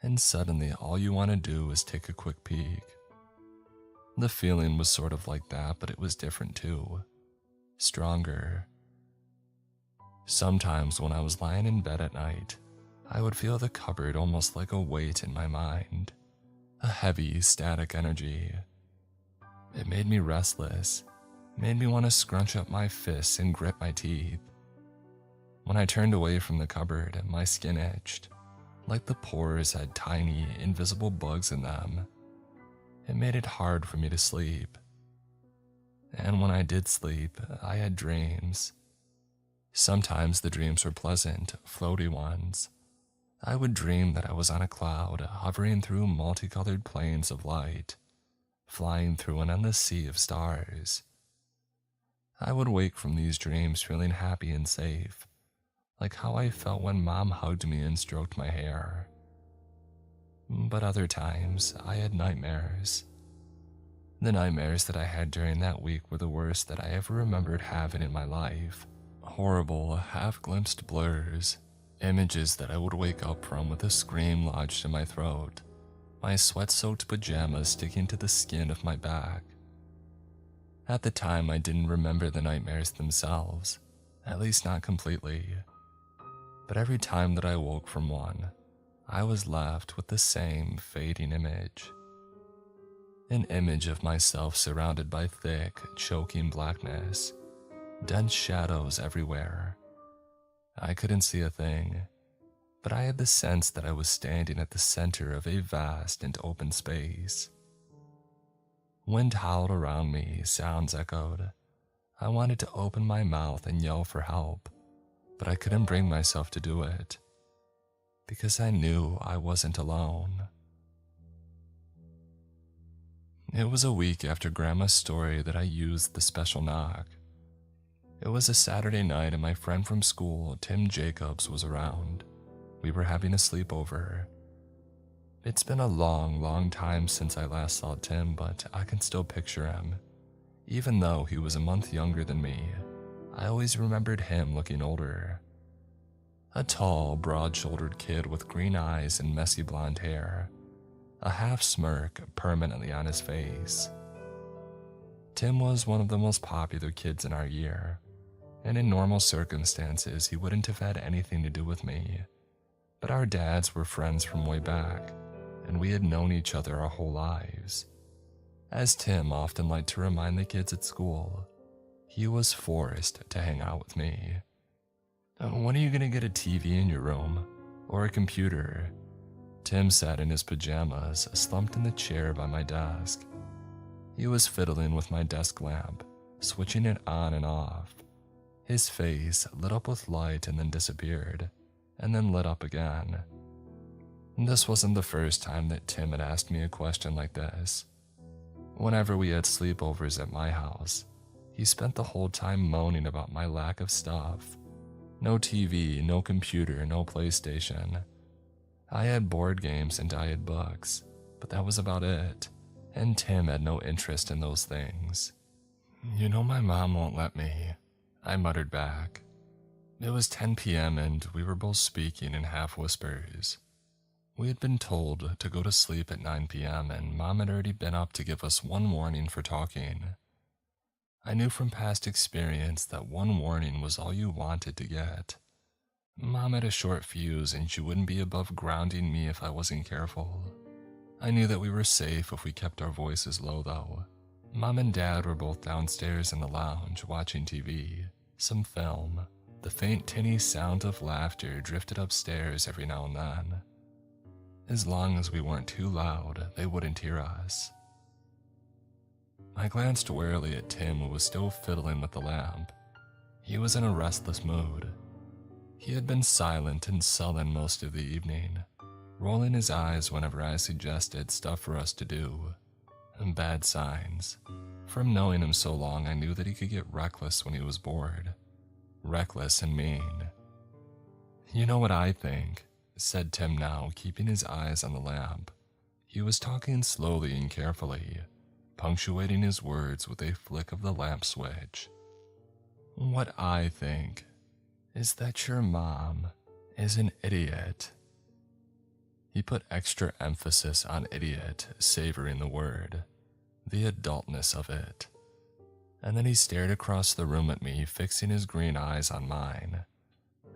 and suddenly all you want to do is take a quick peek. The feeling was sort of like that, but it was different too. Stronger. Sometimes when I was lying in bed at night, I would feel the cupboard almost like a weight in my mind, a heavy, static energy. It made me restless, made me want to scrunch up my fists and grit my teeth. When I turned away from the cupboard, my skin itched, like the pores had tiny, invisible bugs in them. It made it hard for me to sleep. And when I did sleep, I had dreams. Sometimes the dreams were pleasant, floaty ones. I would dream that I was on a cloud, hovering through multicolored planes of light, flying through an endless sea of stars. I would wake from these dreams feeling happy and safe, like how I felt when Mom hugged me and stroked my hair. But other times, I had nightmares. The nightmares that I had during that week were the worst that I ever remembered having in my life. Horrible, half-glimpsed blurs. Images that I would wake up from with a scream lodged in my throat, my sweat-soaked pajamas sticking to the skin of my back. At the time, I didn't remember the nightmares themselves, at least not completely. But every time that I woke from one, I was left with the same fading image. An image of myself surrounded by thick, choking blackness, dense shadows everywhere. I couldn't see a thing, but I had the sense that I was standing at the center of a vast and open space. Wind howled around me, sounds echoed. I wanted to open my mouth and yell for help, but I couldn't bring myself to do it, because I knew I wasn't alone. It was a week after Grandma's story that I used the special knock. It was a Saturday night and my friend from school, Tim Jacobs, was around. We were having a sleepover. It's been a long time since I last saw Tim, but I can still picture him. Even though he was a month younger than me, I always remembered him looking older. A tall, broad-shouldered kid with green eyes and messy blonde hair, a half smirk permanently on his face. Tim was one of the most popular kids in our year, and in normal circumstances he wouldn't have had anything to do with me. but our dads were friends from way back, and we had known each other our whole lives. As Tim often liked to remind the kids at school, he was forced to hang out with me. When are you gonna get a TV in your room? Or a computer? Tim sat in his pajamas, slumped in the chair by my desk. He was fiddling with my desk lamp, switching it on and off. His face lit up with light and then disappeared, and then lit up again. This wasn't the first time that Tim had asked me a question like this. Whenever we had sleepovers at my house, he spent the whole time moaning about my lack of stuff. No TV, no computer, no PlayStation. I had board games and I had books, but that was about it, and Tim had no interest in those things. You know my mom won't let me, I muttered back. It was 10 p.m. and we were both speaking in half whispers. We had been told to go to sleep at 9 p.m. and Mom had already been up to give us one warning for talking. I knew from past experience that one warning was all you wanted to get. Mom had a short fuse and she wouldn't be above grounding me if I wasn't careful. I knew that we were safe if we kept our voices low though. Mom and Dad were both downstairs in the lounge watching TV, some film. The faint tinny sound of laughter drifted upstairs every now and then. As long as we weren't too loud, they wouldn't hear us. I glanced warily at Tim, who was still fiddling with the lamp. He was in a restless mood. He had been silent and sullen most of the evening, rolling his eyes whenever I suggested stuff for us to do. Bad signs. From knowing him so long, I knew that he could get reckless when he was bored. Reckless and mean. You know what I think, said Tim now, keeping his eyes on the lamp. He was talking slowly and carefully, punctuating his words with a flick of the lamp switch. What I think is that your mom is an idiot. He put extra emphasis on idiot, savoring the word, the adultness of it. And then he stared across the room at me, fixing his green eyes on mine.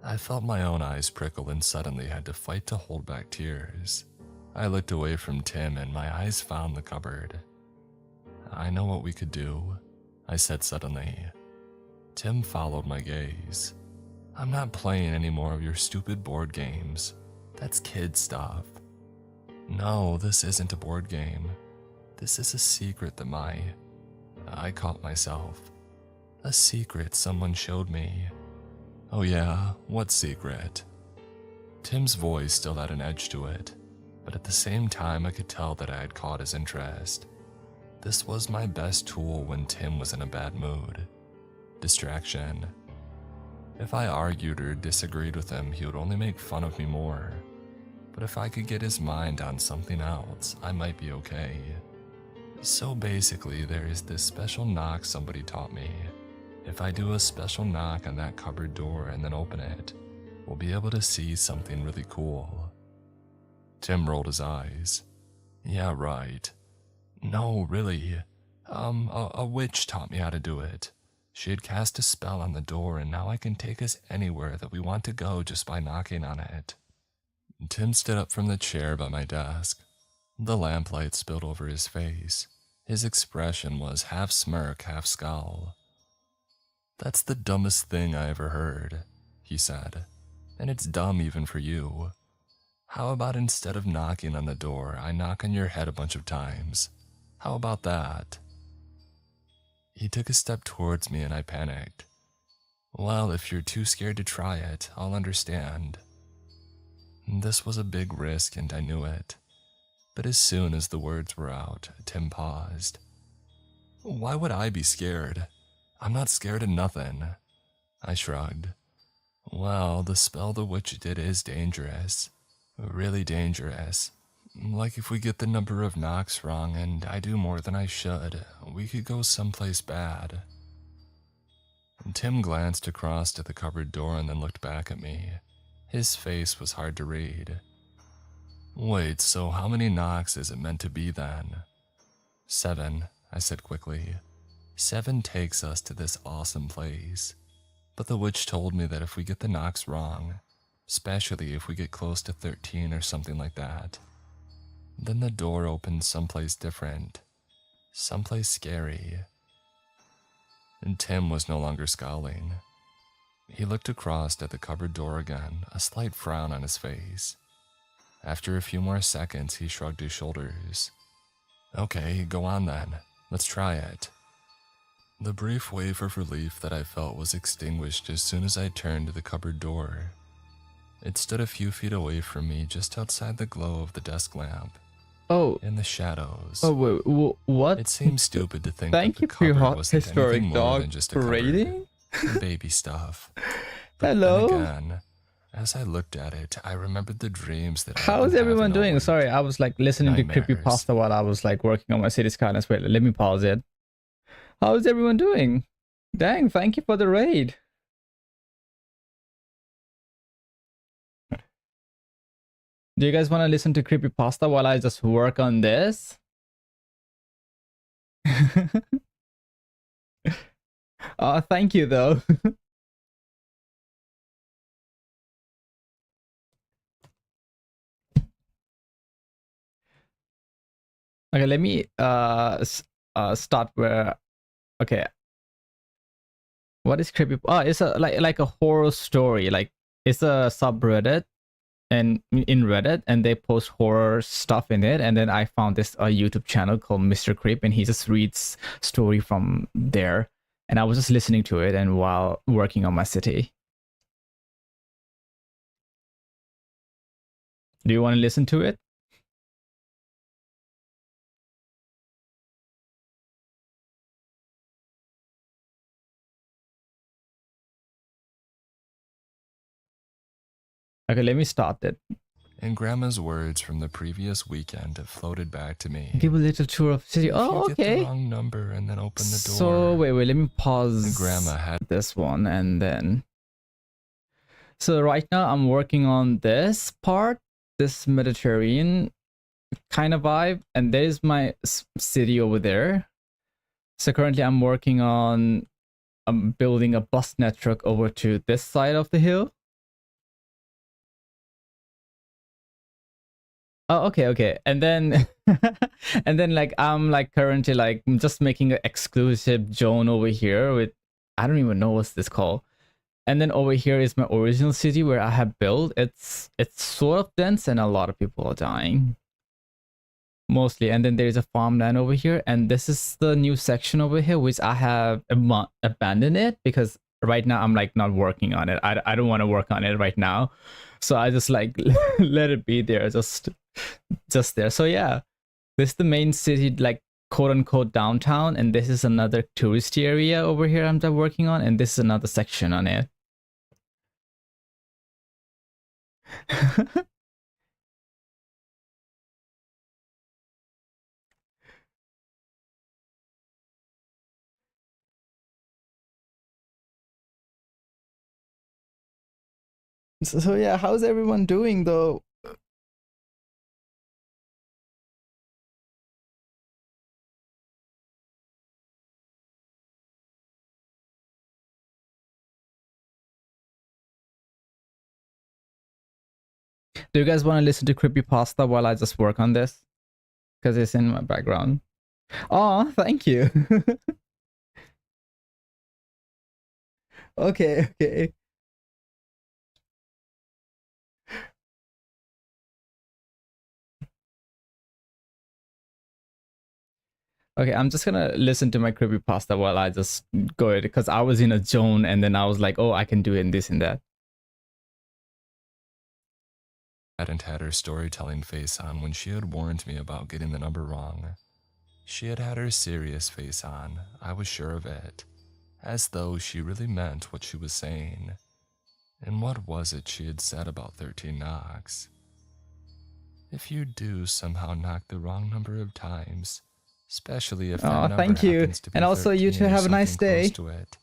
I felt my own eyes prickle and suddenly had to fight to hold back tears. I looked away from Tim and my eyes found the cupboard. I know what we could do, I said suddenly. Tim followed my gaze. I'm not playing any more of your stupid board games. That's kid stuff. No, this isn't a board game. This is a secret that I caught myself. A secret someone showed me. Oh yeah, what secret? Tim's voice still had an edge to it, but at the same time I could tell that I had caught his interest. This was my best tool when Tim was in a bad mood. Distraction. If I argued or disagreed with him, he would only make fun of me more. But if I could get his mind on something else, I might be okay. So basically, there is this special knock somebody taught me. If I do a special knock on that cupboard door and then open it, we'll be able to see something really cool. Tim rolled his eyes. Yeah, right. No, really. A witch taught me how to do it. She had cast a spell on the door and now I can take us anywhere that we want to go just by knocking on it. Tim stood up from the chair by my desk. The lamplight spilled over his face. His expression was half smirk, half scowl. That's the dumbest thing I ever heard, he said. And it's dumb even for you. How about instead of knocking on the door, I knock on your head a bunch of times? How about that? He took a step towards me and I panicked. Well, if you're too scared to try it, I'll understand. This was a big risk and I knew it. But as soon as the words were out, Tim paused. Why would I be scared? I'm not scared of nothing. I shrugged. Well, the spell the witch did is dangerous. Really dangerous. Like if we get the number of knocks wrong and I do more than I should, we could go someplace bad. Tim glanced across to the cupboard door and then looked back at me. His face was hard to read. Wait, so how many knocks is it meant to be then? 7, I said quickly. 7 takes us to this awesome place. But the witch told me that if we get the knocks wrong, especially if we get close to 13 or something like that. Then the door opens someplace different, someplace scary. And Tim was no longer scowling. He looked across at the cupboard door again, a slight frown on his face. After a few more seconds, he shrugged his shoulders. Okay, go on then. Let's try it. The brief wave of relief that I felt was extinguished as soon as I turned to the cupboard door. It stood a few feet away from me, just outside the glow of the desk lamp.
Oh.
In the shadows.
Oh, wait, what?
It seems stupid to think
Thank
that
you
the
for your
cupboard wasn't
historic
anything more
dog
than just a cupboard.
rating.
Baby stuff. But
Hello.
then again, as I looked at it, I remembered the dreams that
How's everyone doing? Sorry, I was like listening
Nightmares.
to Creepypasta while I was like working on my Citieskylines. Wait, let me pause it. How's everyone doing? Dang, thank you for the raid. Do you guys want to listen to Creepypasta while I just work on this? Thank you though. Okay, let me start where. Okay, what is creepy? Oh, it's a like a horror story. Like it's a subreddit, and in Reddit, and they post horror stuff in it. And then I found this YouTube channel called Mr. Creep, and he just reads story from there. And I was just listening to it, and while working on my city. Do you want to listen to it? Okay, let me start it.
And Grandma's words from the previous weekend have floated back to me.
Give a little tour of city. Oh,
If you get
okay.
the wrong number and then open the door.
So wait, let me pause
And Grandma had
this one and then. So right now I'm working on this part, this Mediterranean kind of vibe, and there's my city over there. So currently I'm working on building a bus network over to this side of the hill. Oh, okay. And then and then like I'm like currently like just making an exclusive zone over here with, I don't even know what's this called. And then over here is my original city where I have built. It's sort of dense and a lot of people are dying. Mostly. And then there's a farmland over here, and this is the new section over here which I have abandoned it because right now I'm like not working on it. I don't want to work on it right now. So I just like let it be there, just there. So yeah, this is the main city, like quote unquote downtown, and this is another touristy area over here I'm working on, and this is another section on it. So yeah, how's everyone doing though? Do you guys want to listen to Creepypasta while I just work on this? Because it's in my background. Oh, thank you. Okay. Okay, I'm just gonna listen to my Creepypasta while I just go it, because I was in a zone and then I was like, oh, I can do it in this and that.
hadn't had her storytelling face on when she had warned me about getting the number wrong. She had had her serious face on, I was sure of it, as though she really meant what she was saying. And what was it she had said about 13 knocks? If you do somehow knock the wrong number of times, especially if that number
thank you.
happens to be
And also you
13
two
or
have a nice
something
day.
close to it,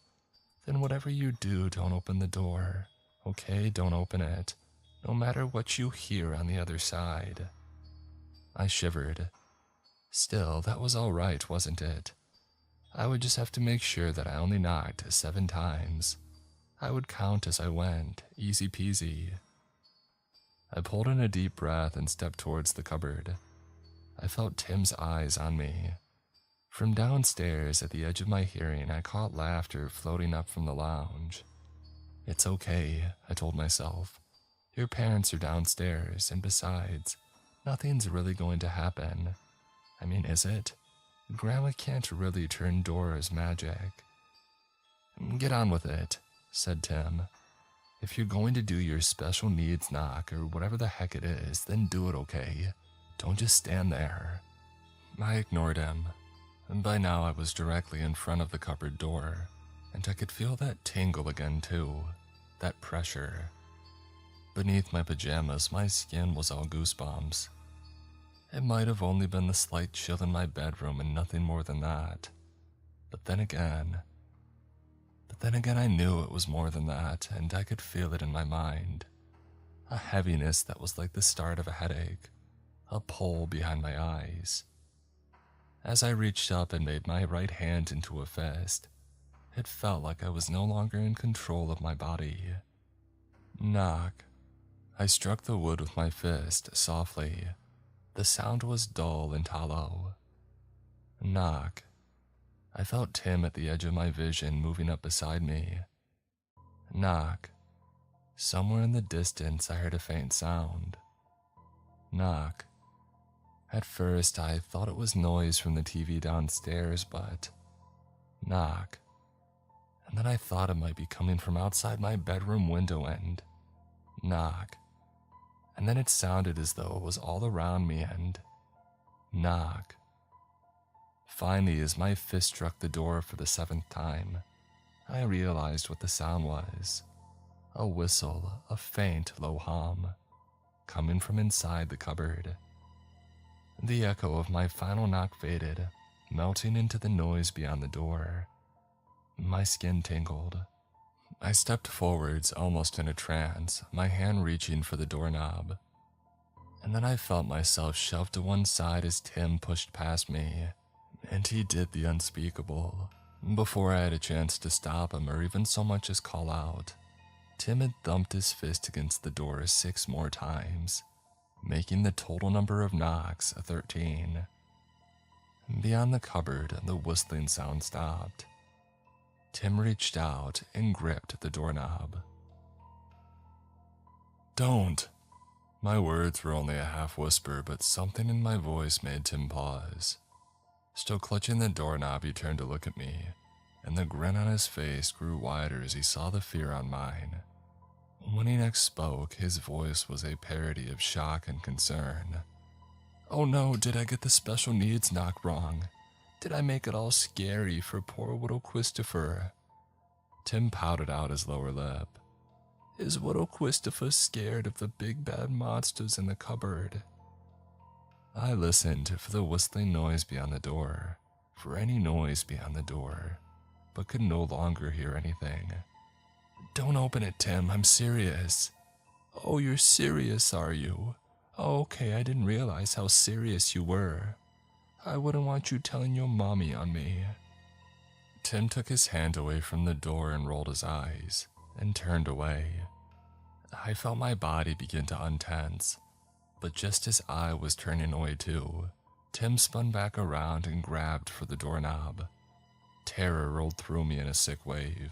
then whatever you do, don't open the door. Okay, don't open it, no matter what you hear on the other side. I shivered. Still, that was all right, wasn't it? I would just have to make sure that I only knocked 7 times. I would count as I went, easy peasy. I pulled in a deep breath and stepped towards the cupboard. I felt Tim's eyes on me. From downstairs at the edge of my hearing, I caught laughter floating up from the lounge. It's okay, I told myself. Your parents are downstairs, and besides, nothing's really going to happen. I mean, is it? Grandma can't really turn doors magic. Get on with it, said Tim. If you're going to do your special needs knock or whatever the heck it is, then do it, okay? Don't just stand there. I ignored him, and by now I was directly in front of the cupboard door, and I could feel that tingle again too, that pressure. Beneath my pajamas, my skin was all goosebumps. It might have only been the slight chill in my bedroom and nothing more than that. But then again, I knew it was more than that, and I could feel it in my mind. A heaviness that was like the start of a headache, a pull behind my eyes. As I reached up and made my right hand into a fist, it felt like I was no longer in control of my body. Knock. I struck the wood with my fist softly. The sound was dull and hollow. Knock. I felt Tim at the edge of my vision moving up beside me. Knock. Somewhere in the distance I heard a faint sound. Knock. At first I thought it was noise from the TV downstairs, but knock. And then I thought it might be coming from outside my bedroom window and knock. And then it sounded as though it was all around me and knock. Finally, as my fist struck the door for the 7th time, I realized what the sound was. A whistle, a faint, low hum, coming from inside the cupboard. The echo of my final knock faded, melting into the noise beyond the door. My skin tingled. I stepped forwards, almost in a trance, my hand reaching for the doorknob. And then I felt myself shoved to one side as Tim pushed past me. And he did the unspeakable. Before I had a chance to stop him or even so much as call out, Tim had thumped his fist against the door 6 more times, making the total number of knocks 13. Beyond the cupboard, the whistling sound stopped. Tim reached out and gripped the doorknob. Don't! My words were only a half whisper, but something in my voice made Tim pause. Still clutching the doorknob, he turned to look at me, and the grin on his face grew wider as he saw the fear on mine. When he next spoke, his voice was a parody of shock and concern. Oh no, did I get the special needs knock wrong? Did I make it all scary for poor little Christopher? Tim pouted out his lower lip. Is little Christopher scared of the big bad monsters in the cupboard? I listened for the whistling noise beyond the door, for any noise beyond the door, but could no longer hear anything. Don't open it, Tim, I'm serious. Oh, you're serious, are you? Oh, okay, I didn't realize how serious you were. I wouldn't want you telling your mommy on me. Tim took his hand away from the door and rolled his eyes, and turned away. I felt my body begin to untense. But just as I was turning away too, Tim spun back around and grabbed for the doorknob. Terror rolled through me in a sick wave.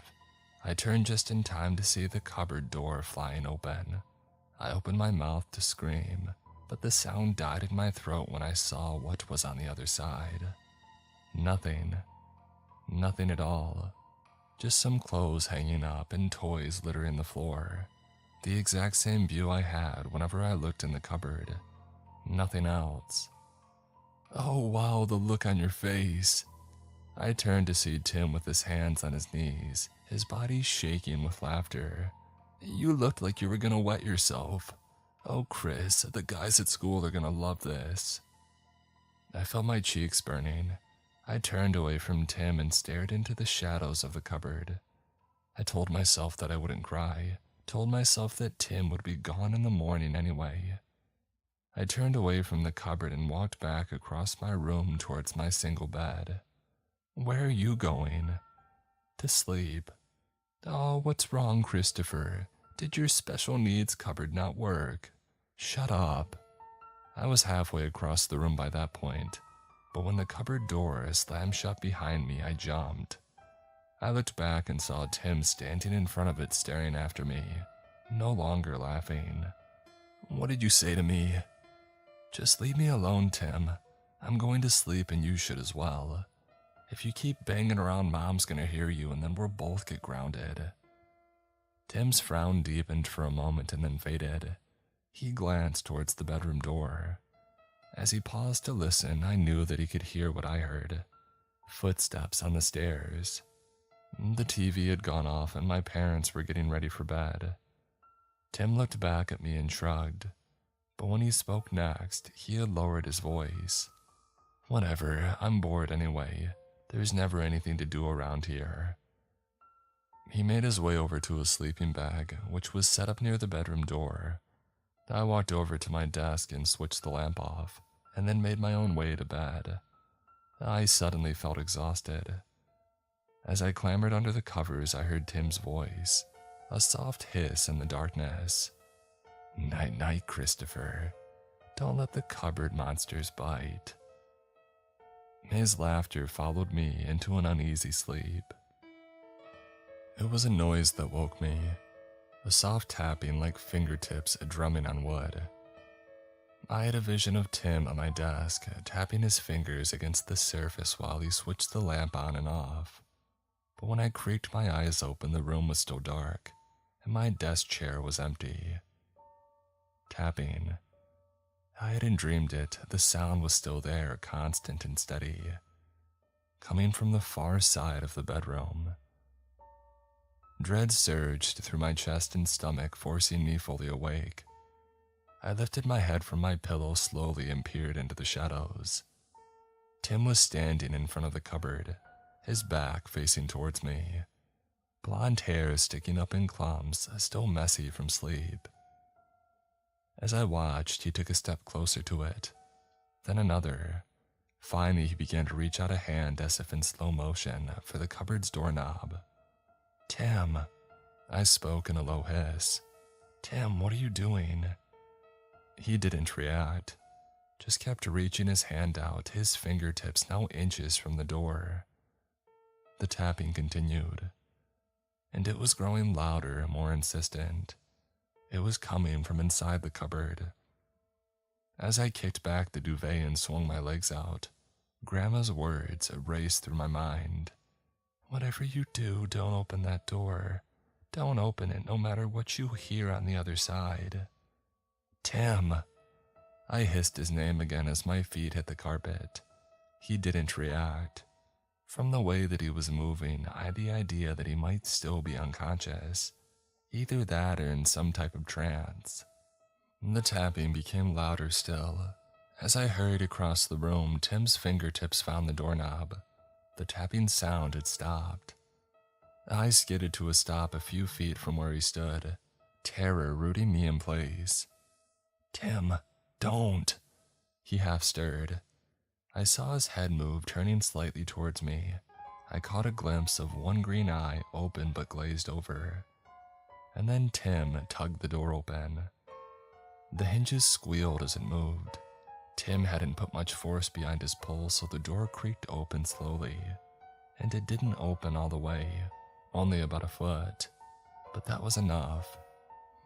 I turned just in time to see the cupboard door flying open. I opened my mouth to scream, but the sound died in my throat when I saw what was on the other side. Nothing. Nothing at all. Just some clothes hanging up and toys littering the floor. The exact same view I had whenever I looked in the cupboard. Nothing else. Oh wow, the look on your face. I turned to see Tim with his hands on his knees, his body shaking with laughter. You looked like you were gonna wet yourself. Oh Chris, the guys at school are gonna love this. I felt my cheeks burning. I turned away from Tim and stared into the shadows of the cupboard. I told myself that I wouldn't cry. Told myself that Tim would be gone in the morning anyway. I turned away from the cupboard and walked back across my room towards my single bed. Where are you going? To sleep. Oh, what's wrong, Christopher? Did your special needs cupboard not work? Shut up. I was halfway across the room by that point, but when the cupboard door slammed shut behind me, I jumped. I looked back and saw Tim standing in front of it staring after me, no longer laughing. What did you say to me? Just leave me alone, Tim. I'm going to sleep and you should as well. If you keep banging around, Mom's gonna hear you and then we'll both get grounded. Tim's frown deepened for a moment and then faded. He glanced towards the bedroom door. As he paused to listen, I knew that he could hear what I heard. Footsteps on the stairs. The TV had gone off and my parents were getting ready for bed. Tim looked back at me and shrugged, but when he spoke next, he had lowered his voice. Whatever, I'm bored anyway. There's never anything to do around here. He made his way over to a sleeping bag, which was set up near the bedroom door. I walked over to my desk and switched the lamp off, and then made my own way to bed. I suddenly felt exhausted. As I clambered under the covers, I heard Tim's voice, a soft hiss in the darkness. Night-night, Christopher. Don't let the cupboard monsters bite. His laughter followed me into an uneasy sleep. It was a noise that woke me, a soft tapping like fingertips drumming on wood. I had a vision of Tim at my desk, tapping his fingers against the surface while he switched the lamp on and off. But when I creaked my eyes open, the room was still dark, and my desk chair was empty. Tapping. I hadn't dreamed it, the sound was still there, constant and steady, coming from the far side of the bedroom. Dread surged through my chest and stomach, forcing me fully awake. I lifted my head from my pillow slowly and peered into the shadows. Tim was standing in front of the cupboard, his back facing towards me, blonde hair sticking up in clumps, still messy from sleep. As I watched, he took a step closer to it, then another. Finally, he began to reach out a hand as if in slow motion for the cupboard's doorknob. Tim, I spoke in a low hiss. Tim, what are you doing? He didn't react, just kept reaching his hand out, his fingertips now inches from the door. The tapping continued, and it was growing louder, more insistent. It was coming from inside the cupboard. As I kicked back the duvet and swung my legs out, Grandma's words raced through my mind. Whatever you do, don't open that door. Don't open it no matter what you hear on the other side. Tim! I hissed his name again as my feet hit the carpet. He didn't react. From the way that he was moving, I had the idea that he might still be unconscious. Either that or in some type of trance. The tapping became louder still. As I hurried across the room, Tim's fingertips found the doorknob. The tapping sound had stopped. I skidded to a stop a few feet from where he stood, terror rooting me in place. Tim, don't! He half stirred. I saw his head move, turning slightly towards me. I caught a glimpse of one green eye open but glazed over. And then Tim tugged the door open. The hinges squealed as it moved. Tim hadn't put much force behind his pull, so the door creaked open slowly. And it didn't open all the way, only about a foot. But that was enough.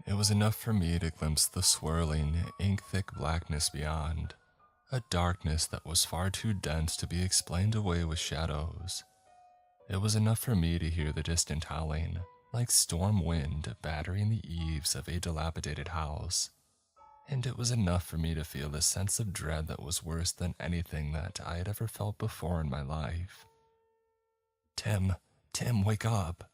It was enough for me to glimpse the swirling, ink-thick blackness beyond. A darkness that was far too dense to be explained away with shadows. It was enough for me to hear the distant howling, like storm wind battering the eaves of a dilapidated house. And it was enough for me to feel a sense of dread that was worse than anything that I had ever felt before in my life. Tim, wake up!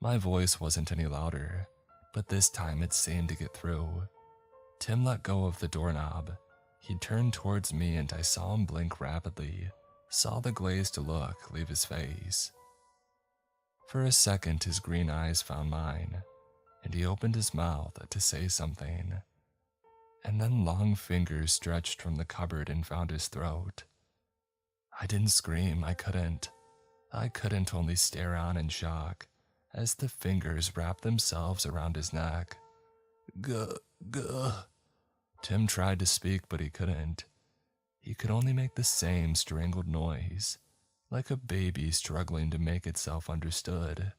My voice wasn't any louder, but this time it seemed to get through. Tim let go of the doorknob. He turned towards me and I saw him blink rapidly, saw the glazed look leave his face. For a second, his green eyes found mine, and he opened his mouth to say something. And then long fingers stretched from the cupboard and found his throat. I didn't scream, I couldn't. I couldn't, only stare on in shock, as the fingers wrapped themselves around his neck. Guh. Tim tried to speak, but he couldn't. He could only make the same strangled noise, like a baby struggling to make itself understood.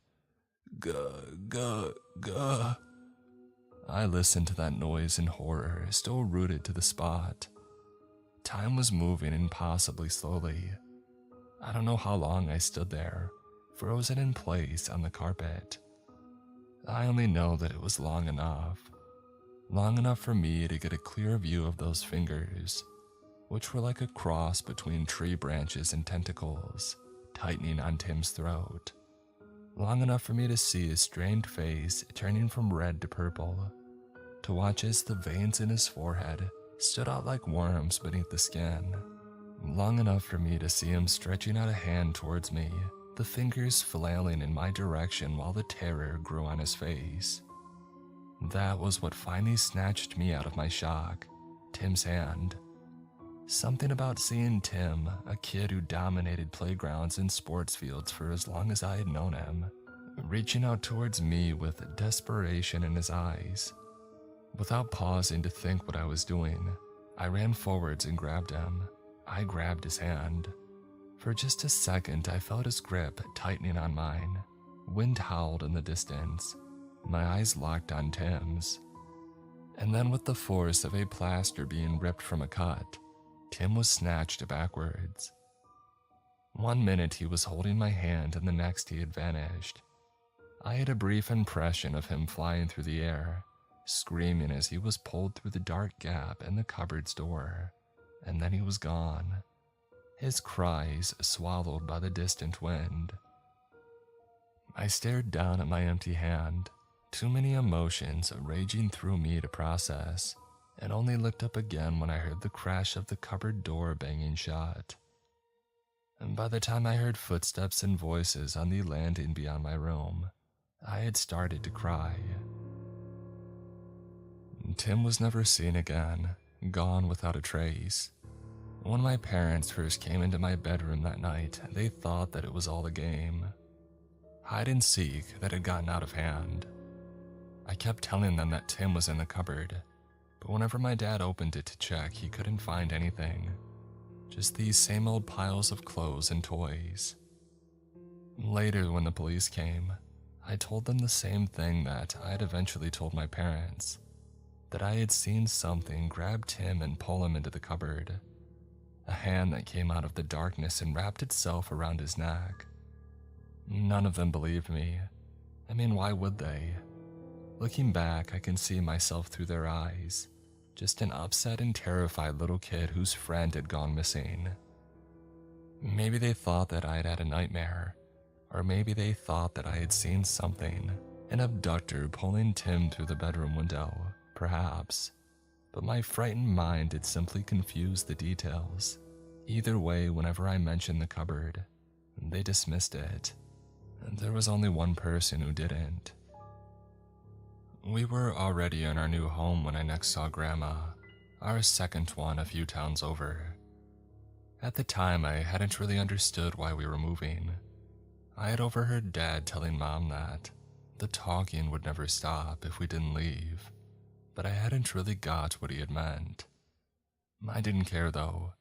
Guh, guh, guh. I listened to that noise in horror, still rooted to the spot. Time was moving impossibly slowly. I don't know how long I stood there, frozen in place on the carpet. I only know that it was long enough for me to get a clear view of those fingers, which were like a cross between tree branches and tentacles, tightening on Tim's throat. Long enough for me to see his strained face turning from red to purple, to watch as the veins in his forehead stood out like worms beneath the skin. Long enough for me to see him stretching out a hand towards me, the fingers flailing in my direction while the terror grew on his face. That was what finally snatched me out of my shock, Tim's hand. Something about seeing Tim, a kid who dominated playgrounds and sports fields for as long as I had known him, reaching out towards me with desperation in his eyes. Without pausing to think what I was doing, I ran forwards and grabbed him. I grabbed his hand. For just a second, I felt his grip tightening on mine. Wind howled in the distance. My eyes locked on Tim's. And then with the force of a plaster being ripped from a cut, Tim was snatched backwards. 1 minute he was holding my hand and the next he had vanished. I had a brief impression of him flying through the air, screaming as he was pulled through the dark gap in the cupboard's door, and then he was gone, his cries swallowed by the distant wind. I stared down at my empty hand, too many emotions raging through me to process, and only looked up again when I heard the crash of the cupboard door banging shut. And by the time I heard footsteps and voices on the landing beyond my room, I had started to cry. Tim was never seen again, gone without a trace. When my parents first came into my bedroom that night, they thought that it was all a game. Hide and seek that had gotten out of hand. I kept telling them that Tim was in the cupboard, but whenever my dad opened it to check, he couldn't find anything. Just these same old piles of clothes and toys. Later, when the police came, I told them the same thing that I had eventually told my parents, that I had seen something grab Tim and pull him into the cupboard. A hand that came out of the darkness and wrapped itself around his neck. None of them believed me. I mean, why would they? Looking back, I can see myself through their eyes, just an upset and terrified little kid whose friend had gone missing. Maybe they thought that I had had a nightmare, or maybe they thought that I had seen something, an abductor pulling Tim through the bedroom window, perhaps. But my frightened mind had simply confused the details. Either way, whenever I mentioned the cupboard, they dismissed it. And there was only one person who didn't. We were already in our new home when I next saw Grandma, our second one a few towns over. At the time, I hadn't really understood why we were moving. I had overheard Dad telling Mom that the talking would never stop if we didn't leave, but I hadn't really got what he had meant. I didn't care though.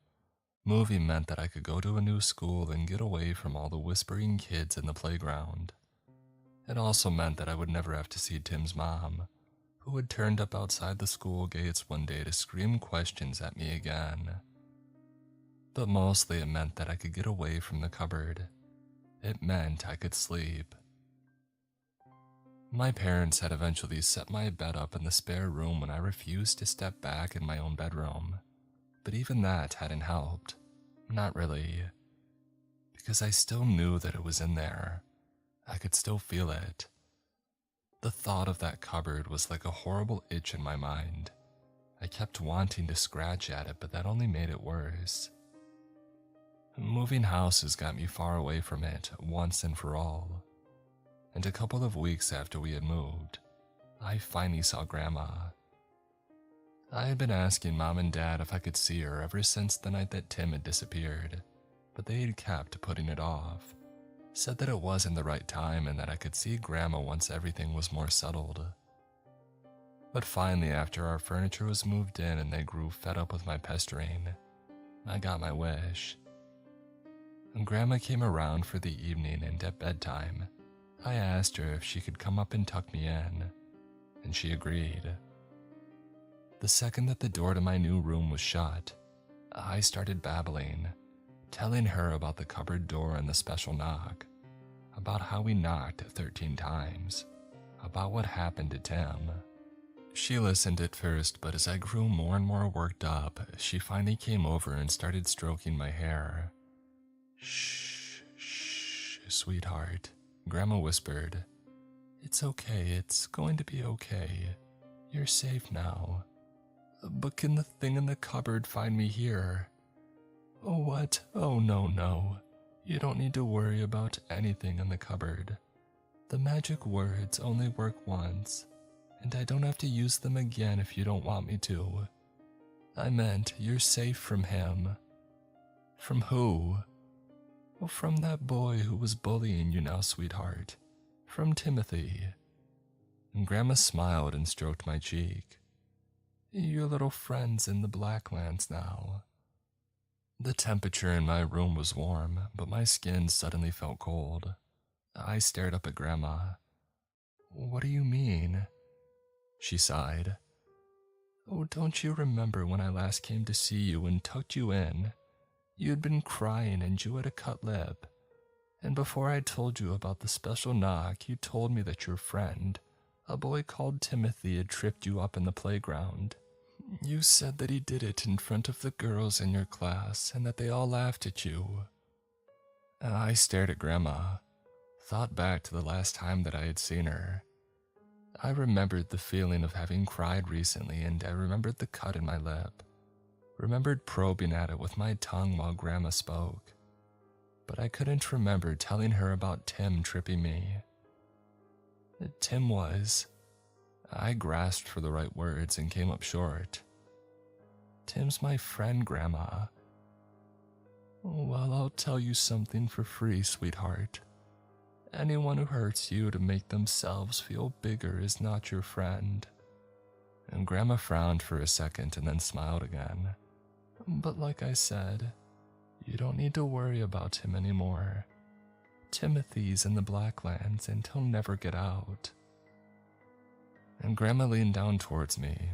Moving meant that I could go to a new school and get away from all the whispering kids in the playground. It also meant that I would never have to see Tim's mom, who had turned up outside the school gates one day to scream questions at me again. But mostly it meant that I could get away from the cupboard. It meant I could sleep. My parents had eventually set my bed up in the spare room when I refused to step back in my own bedroom, but even that hadn't helped. Not really. Because I still knew that it was in there. I could still feel it. The thought of that cupboard was like a horrible itch in my mind. I kept wanting to scratch at it, but that only made it worse. Moving houses got me far away from it once and for all. And a couple of weeks after we had moved, I finally saw Grandma. I had been asking Mom and Dad if I could see her ever since the night that Tim had disappeared, but they had kept putting it off. Said that it wasn't the right time and that I could see Grandma once everything was more settled. But finally, after our furniture was moved in and they grew fed up with my pestering, I got my wish. When Grandma came around for the evening and at bedtime, I asked her if she could come up and tuck me in, and she agreed. The second that the door to my new room was shut, I started babbling, telling her about the cupboard door and the special knock, about how we knocked 13 times, about what happened to Tim. She listened at first, but as I grew more and more worked up, she finally came over and started stroking my hair. "Shh, shh, sweetheart," Grandma whispered. "It's okay, it's going to be okay. You're safe now. But can the thing in the cupboard find me here?" "Oh, what? Oh, no. You don't need to worry about anything in the cupboard. The magic words only work once, and I don't have to use them again if you don't want me to. I meant you're safe from him." "From who?" "Well, from that boy who was bullying you now, sweetheart. From Timothy." And Grandma smiled and stroked my cheek. "Your little friend's in the Blacklands now." The temperature in my room was warm, but my skin suddenly felt cold. I stared up at Grandma. "What do you mean?" She sighed. "Oh, don't you remember when I last came to see you and tucked you in? You had been crying and you had a cut lip. And before I told you about the special knock, you told me that your friend, a boy called Timothy, had tripped you up in the playground. You said that he did it in front of the girls in your class and that they all laughed at you." I stared at Grandma, thought back to the last time that I had seen her. I remembered the feeling of having cried recently, and I remembered the cut in my lip, remembered probing at it with my tongue while Grandma spoke. But I couldn't remember telling her about Tim tripping me. Tim was... I grasped for the right words and came up short. "Tim's my friend, Grandma." "Well, I'll tell you something for free, sweetheart. Anyone who hurts you to make themselves feel bigger is not your friend." And Grandma frowned for a second and then smiled again. "But like I said, you don't need to worry about him anymore. Timothy's in the Blacklands and he'll never get out." And Grandma leaned down towards me.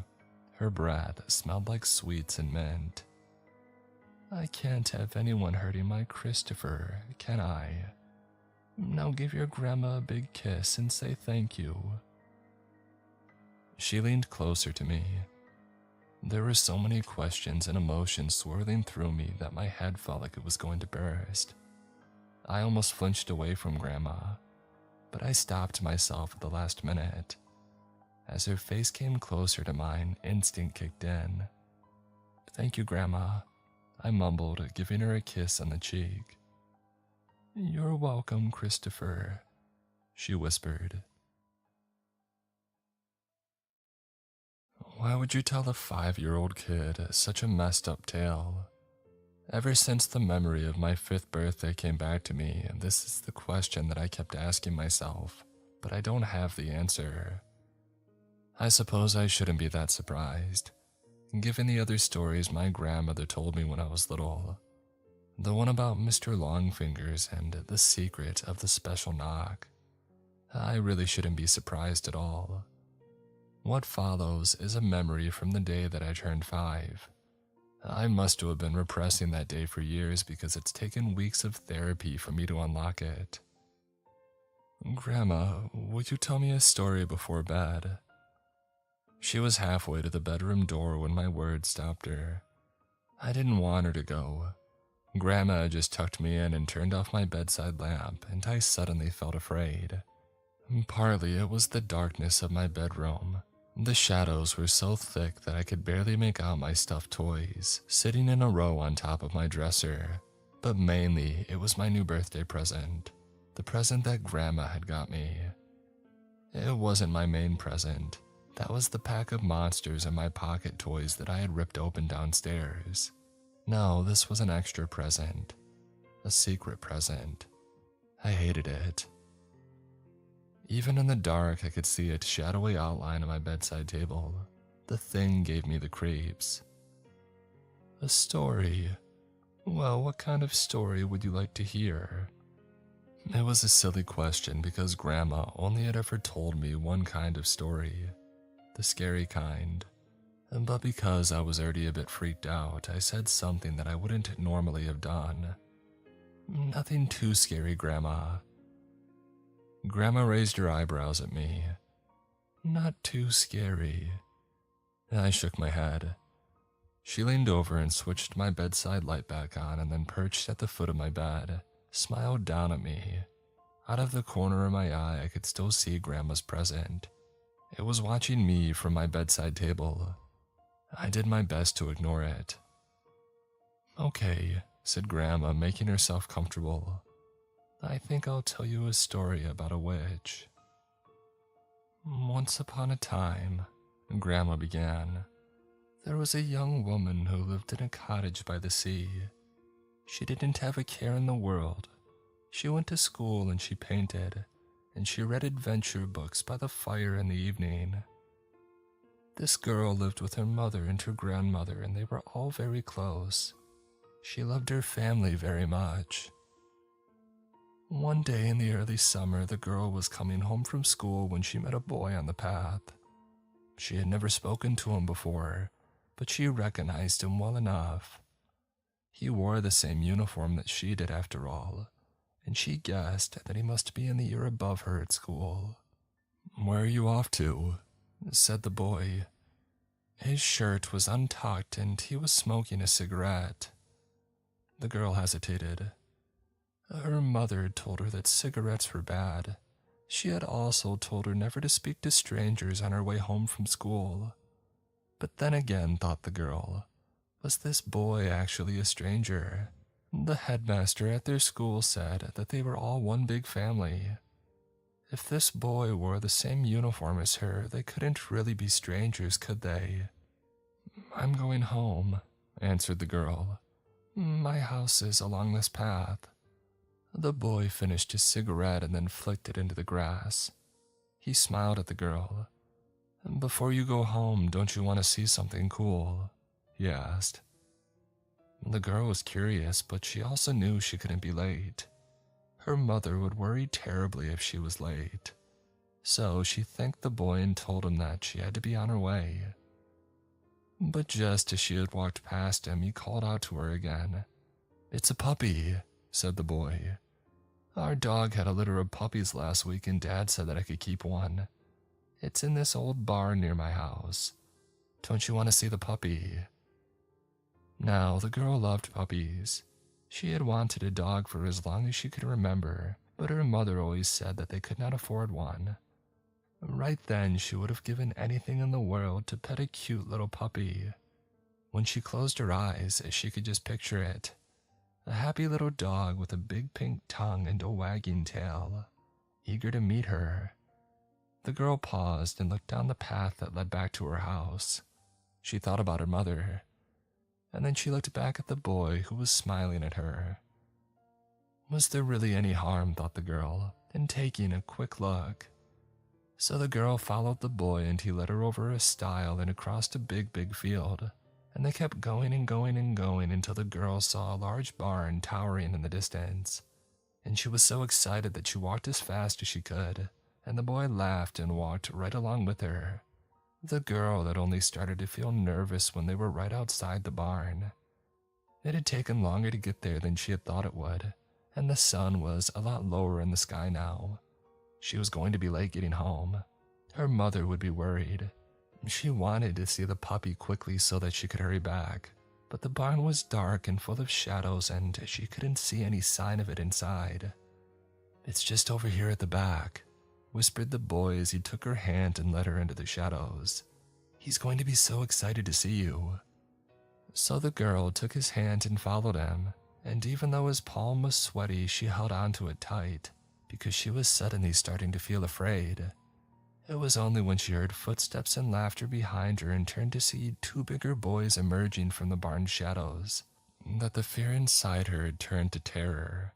Her breath smelled like sweets and mint. "I can't have anyone hurting my Christopher, can I? Now give your grandma a big kiss and say thank you." She leaned closer to me. There were so many questions and emotions swirling through me that my head felt like it was going to burst. I almost flinched away from Grandma, but I stopped myself at the last minute. As her face came closer to mine, instinct kicked in. "Thank you, Grandma," I mumbled, giving her a kiss on the cheek. "You're welcome, Christopher," she whispered. Why would you tell a 5-year-old kid such a messed up tale? Ever since the memory of my 5th birthday came back to me, this is the question that I kept asking myself, but I don't have the answer. I suppose I shouldn't be that surprised, given the other stories my grandmother told me when I was little. The one about Mr. Longfingers and the secret of the special knock. I really shouldn't be surprised at all. What follows is a memory from the day that I turned 5. I must have been repressing that day for years because it's taken weeks of therapy for me to unlock it. "Grandma, would you tell me a story before bed?" She was halfway to the bedroom door when my words stopped her. I didn't want her to go. Grandma just tucked me in and turned off my bedside lamp, and I suddenly felt afraid. Partly it was the darkness of my bedroom. The shadows were so thick that I could barely make out my stuffed toys, sitting in a row on top of my dresser. But mainly, it was my new birthday present. The present that Grandma had got me. It wasn't my main present. That was the pack of monsters and my pocket toys that I had ripped open downstairs. No, this was an extra present. A secret present. I hated it. Even in the dark, I could see its shadowy outline on my bedside table. The thing gave me the creeps. A story. Well, what kind of story would you like to hear? It was a silly question because Grandma only had ever told me one kind of story, the scary kind. But because I was already a bit freaked out, I said something that I wouldn't normally have done. Nothing too scary, Grandma. Grandma raised her eyebrows at me. Not too scary. I shook my head. She leaned over and switched my bedside light back on and then perched at the foot of my bed, smiled down at me. Out of the corner of my eye, I could still see Grandma's present. It was watching me from my bedside table. I did my best to ignore it. Okay, said Grandma, making herself comfortable. I think I'll tell you a story about a witch. Once upon a time, Grandma began, there was a young woman who lived in a cottage by the sea. She didn't have a care in the world. She went to school and she painted, and she read adventure books by the fire in the evening. This girl lived with her mother and her grandmother, and they were all very close. She loved her family very much. One day in the early summer, the girl was coming home from school when she met a boy on the path. She had never spoken to him before, but she recognized him well enough. He wore the same uniform that she did after all, and she guessed that he must be in the year above her at school. Where are you off to? Said the boy. His shirt was untucked and he was smoking a cigarette. The girl hesitated. Her mother told her that cigarettes were bad. She had also told her never to speak to strangers on her way home from school. But then again, thought the girl, was this boy actually a stranger? The headmaster at their school said that they were all one big family. If this boy wore the same uniform as her, they couldn't really be strangers, could they? I'm going home, answered the girl. My house is along this path. The boy finished his cigarette and then flicked it into the grass. He smiled at the girl. Before you go home, don't you want to see something cool? He asked. The girl was curious, but she also knew she couldn't be late. Her mother would worry terribly if she was late. So she thanked the boy and told him that she had to be on her way. But just as she had walked past him, he called out to her again. It's a puppy, said the boy. Our dog had a litter of puppies last week and Dad said that I could keep one. It's in this old barn near my house. Don't you want to see the puppy? Now, the girl loved puppies. She had wanted a dog for as long as she could remember, but her mother always said that they could not afford one. Right then, she would have given anything in the world to pet a cute little puppy. When she closed her eyes, she could just picture it. A happy little dog with a big pink tongue and a wagging tail, eager to meet her. The girl paused and looked down the path that led back to her house. She thought about her mother, and then she looked back at the boy who was smiling at her. Was there really any harm, thought the girl, in taking a quick look? So the girl followed the boy and he led her over a stile and across a big field, and they kept going and going and going until the girl saw a large barn towering in the distance. And she was so excited that she walked as fast as she could, and the boy laughed and walked right along with her. The girl had only started to feel nervous when they were right outside the barn. It had taken longer to get there than she had thought it would, and the sun was a lot lower in the sky now. She was going to be late getting home. Her mother would be worried. She wanted to see the puppy quickly so that she could hurry back, but the barn was dark and full of shadows and she couldn't see any sign of it inside. It's just over here at the back, whispered the boy as he took her hand and led her into the shadows. He's going to be so excited to see you. So the girl took his hand and followed him, and even though his palm was sweaty, she held onto it tight, because she was suddenly starting to feel afraid. It was only when she heard footsteps and laughter behind her and turned to see two bigger boys emerging from the barn shadows that the fear inside her had turned to terror.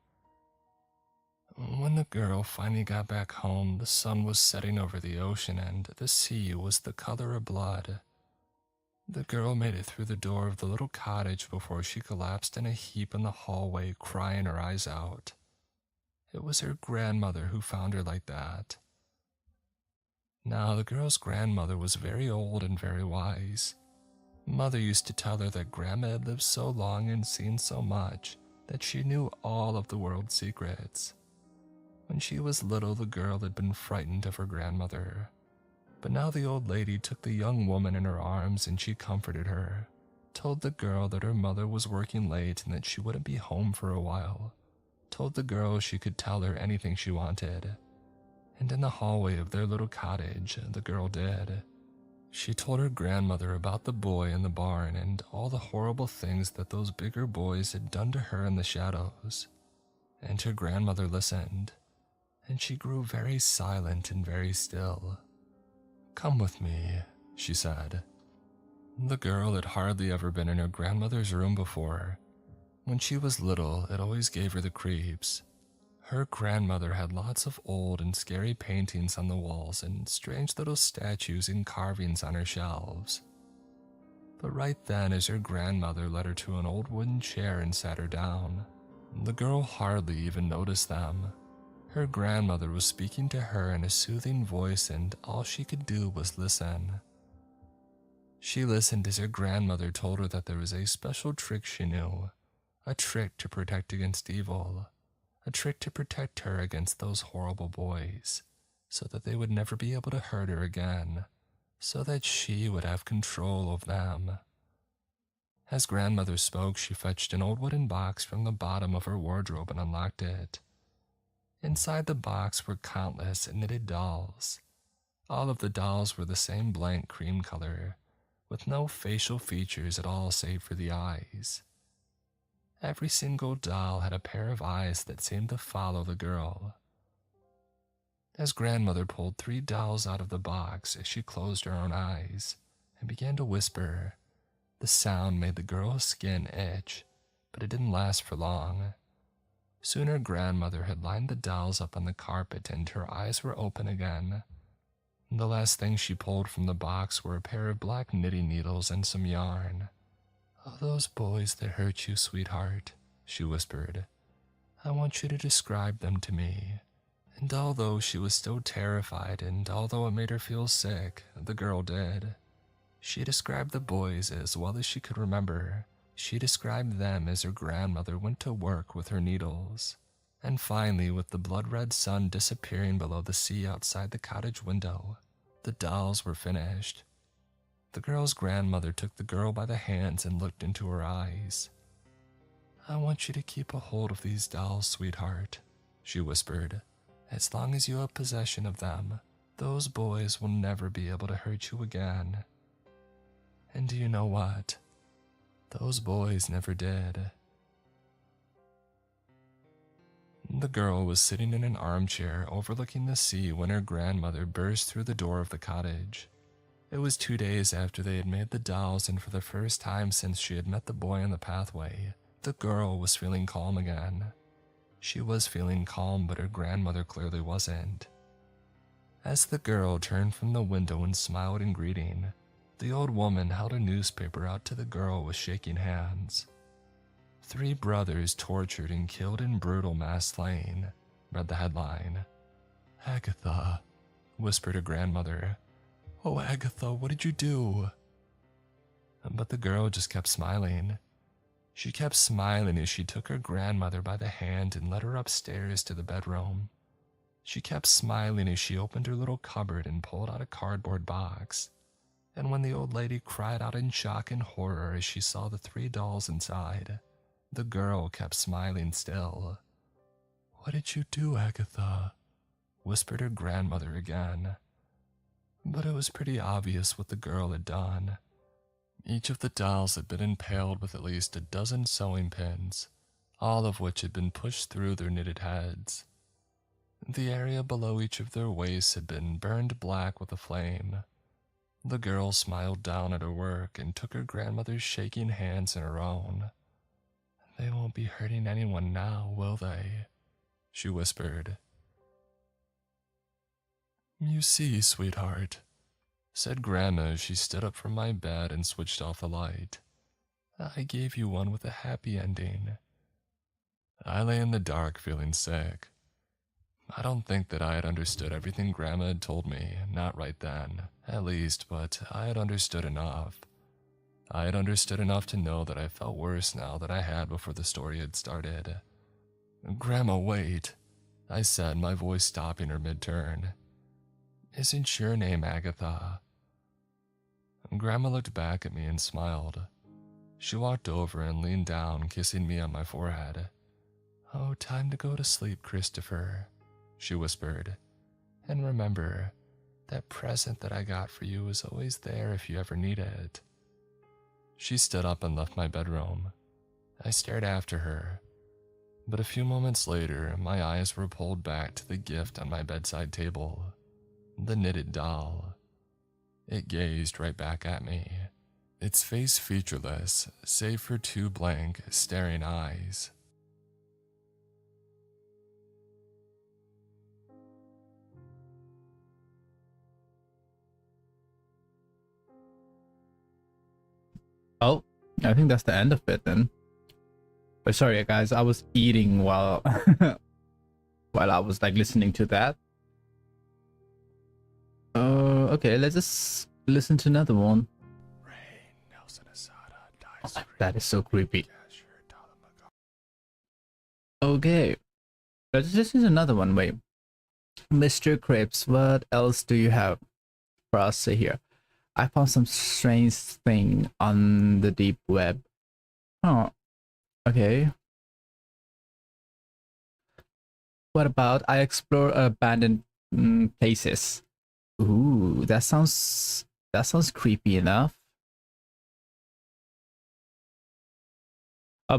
When the girl finally got back home, the sun was setting over the ocean and the sea was the color of blood. The girl made it through the door of the little cottage before she collapsed in a heap in the hallway, crying her eyes out. It was her grandmother who found her like that. Now, the girl's grandmother was very old and very wise. Mother used to tell her that Grandma had lived so long and seen so much that she knew all of the world's secrets. When she was little, the girl had been frightened of her grandmother. But now the old lady took the young woman in her arms and she comforted her, told the girl that her mother was working late and that she wouldn't be home for a while, told the girl she could tell her anything she wanted. And in the hallway of their little cottage, the girl did. She told her grandmother about the boy in the barn and all the horrible things that those bigger boys had done to her in the shadows. And her grandmother listened, and she grew very silent and very still. "Come with me," she said. The girl had hardly ever been in her grandmother's room before. When she was little, it always gave her the creeps. Her grandmother had lots of old and scary paintings on the walls and strange little statues and carvings on her shelves. But right then, as her grandmother led her to an old wooden chair and sat her down, the girl hardly even noticed them. Her grandmother was speaking to her in a soothing voice, and all she could do was listen. She listened as her grandmother told her that there was a special trick she knew, a trick to protect against evil, a trick to protect her against those horrible boys, so that they would never be able to hurt her again, so that she would have control of them. As grandmother spoke, she fetched an old wooden box from the bottom of her wardrobe and unlocked it. Inside the box were countless knitted dolls. All of the dolls were the same blank cream color, with no facial features at all save for the eyes. Every single doll had a pair of eyes that seemed to follow the girl. As grandmother pulled 3 dolls out of the box, she closed her own eyes and began to whisper. The sound made the girl's skin itch, but it didn't last for long. Soon her grandmother had lined the dolls up on the carpet and her eyes were open again. The last thing she pulled from the box were a pair of black knitting needles and some yarn. "Oh, those boys that hurt you, sweetheart," she whispered. "I want you to describe them to me." And although she was still terrified and although it made her feel sick, the girl did. She described the boys as well as she could remember. She described them as her grandmother went to work with her needles. And finally, with the blood-red sun disappearing below the sea outside the cottage window, the dolls were finished. The girl's grandmother took the girl by the hands and looked into her eyes. "I want you to keep a hold of these dolls, sweetheart," she whispered. "As long as you have possession of them, those boys will never be able to hurt you again." And do you know what? Those boys never did. The girl was sitting in an armchair overlooking the sea when her grandmother burst through the door of the cottage. It was 2 days after they had made the dolls, and for the first time since she had met the boy on the pathway, the girl was feeling calm again. She was feeling calm, but her grandmother clearly wasn't. As the girl turned from the window and smiled in greeting, the old woman held a newspaper out to the girl with shaking hands. "3 brothers tortured and killed in brutal mass slaying," read the headline. "Agatha," whispered her grandmother. "Oh, Agatha, what did you do?" But the girl just kept smiling. She kept smiling as she took her grandmother by the hand and led her upstairs to the bedroom. She kept smiling as she opened her little cupboard and pulled out a cardboard box. And when the old lady cried out in shock and horror as she saw the 3 dolls inside, the girl kept smiling still. "What did you do, Agatha?" whispered her grandmother again. But it was pretty obvious what the girl had done. Each of the dolls had been impaled with at least a dozen sewing pins, all of which had been pushed through their knitted heads. The area below each of their waists had been burned black with a flame. The girl smiled down at her work and took her grandmother's shaking hands in her own. "They won't be hurting anyone now, will they?" she whispered. You see, sweetheart, said Grandma as she stood up from my bed and switched off the light. I gave you one with a happy ending. I lay in the dark feeling sick. I don't think that I had understood everything Grandma had told me, not right then, at least, but I had understood enough. I had understood enough to know that I felt worse now than I had before the story had started. Grandma, wait, I said, my voice stopping her mid-turn. Isn't your name Agatha? Grandma looked back at me and smiled. She walked over and leaned down, kissing me on my forehead. Oh, time to go to sleep, Christopher, she whispered. And remember, that present that I got for you is always there if you ever need it. She stood up and left my bedroom. I stared after her. But a few moments later, my eyes were pulled back to the gift on my bedside table. The knitted doll. It gazed right back at me, its face featureless, save for two blank, staring eyes.
Oh, I think that's the end of it then. But sorry guys, I was eating while while I was like listening to that. Okay, let's just listen to another one. That is so creepy. Okay, let's just use another one. Wait, Mr. Cripps, what else do you have for us to hear? I found some strange thing on the deep web. Oh, okay. What about I explore abandoned places? Ooh, that sounds creepy enough.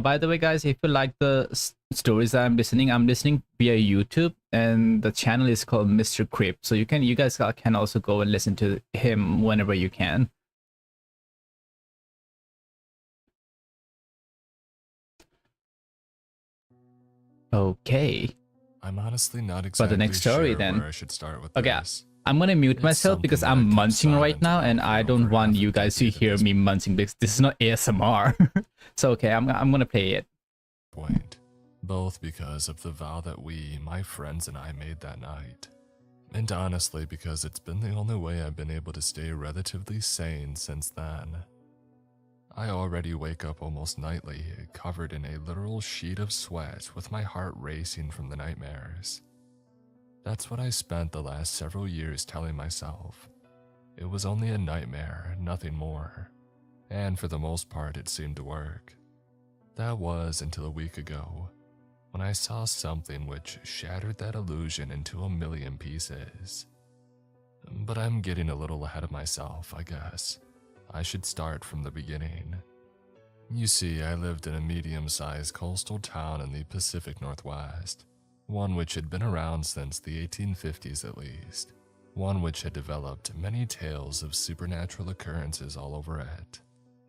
By the way, guys, if you like the stories that I'm listening via YouTube, and the channel is called Mr. Creep. So you guys can also go and listen to him whenever you can. Okay.
I'm honestly not exactly
but the next story
sure
then.
Where I should start with
okay,
this.
I'm gonna mute
It's
myself because
something that
I'm
I kept
munching right
silent
now,
about
and
for
I don't
over
want
half a
you guys to
decade at
hear
this
me munching because this is not ASMR. So okay, I'm gonna play it.
Point. Both because of the vow that we, my friends and I made that night. And honestly because it's been the only way I've been able to stay relatively sane since then. I already wake up almost nightly, covered in a literal sheet of sweat with my heart racing from the nightmares. That's what I spent the last several years telling myself. It was only a nightmare, nothing more. And for the most part it seemed to work. That was until a week ago, when I saw something which shattered that illusion into a million pieces. But I'm getting a little ahead of myself, I guess. I should start from the beginning. You see, I lived in a medium-sized coastal town in the Pacific Northwest, one which had been around since the 1850s at least, one which had developed many tales of supernatural occurrences all over it.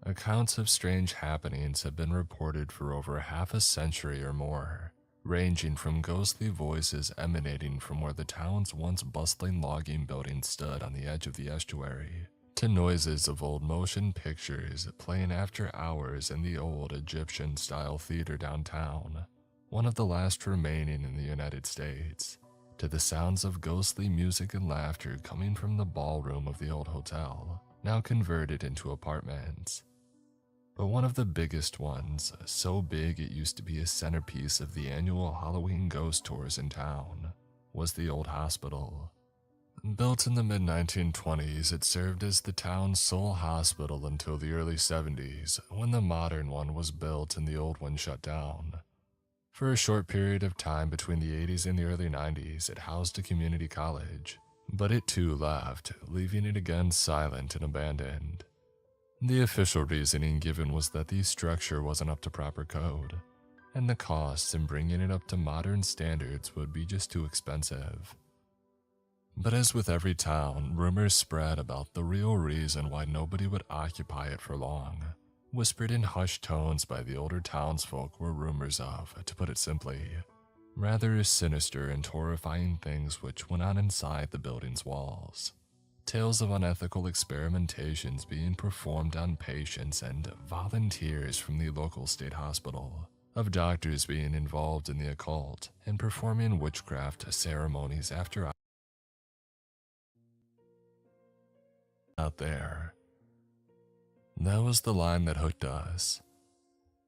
Accounts of strange happenings have been reported for over half a century or more, ranging from ghostly voices emanating from where the town's once bustling logging building stood on the edge of the estuary, to noises of old motion pictures playing after hours in the old Egyptian-style theater downtown, one of the last remaining in the United States, to the sounds of ghostly music and laughter coming from the ballroom of the old hotel, now converted into apartments. But one of the biggest ones, so big it used to be a centerpiece of the annual Halloween ghost tours in town, was the old hospital. Built in the mid-1920s, it served as the town's sole hospital until the early 70s, when the modern one was built and the old one shut down. For a short period of time between the 80s and the early 90s, it housed a community college, but it too left, leaving it again silent and abandoned. The official reasoning given was that the structure wasn't up to proper code, and the costs in bringing it up to modern standards would be just too expensive. But as with every town, rumors spread about the real reason why nobody would occupy it for long. Whispered in hushed tones by the older townsfolk were rumors of, to put it simply, rather sinister and horrifying things which went on inside the building's walls. Tales of unethical experimentations being performed on patients and volunteers from the local state hospital, of doctors being involved in the occult and performing witchcraft ceremonies after out there. That was the line that hooked us.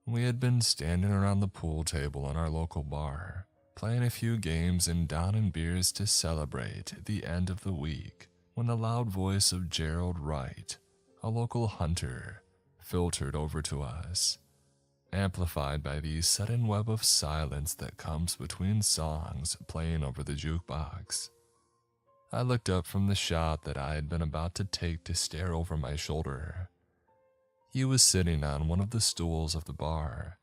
We had been standing around the pool table in our local bar, playing a few games and downing beers to celebrate the end of the week, when the loud voice of Gerald Wright, a local hunter, filtered over to us, amplified by the sudden web of silence that comes between songs playing over the jukebox. I looked up from the shot that I had been about to take to stare over my shoulder. He was sitting on one of the stools of the bar,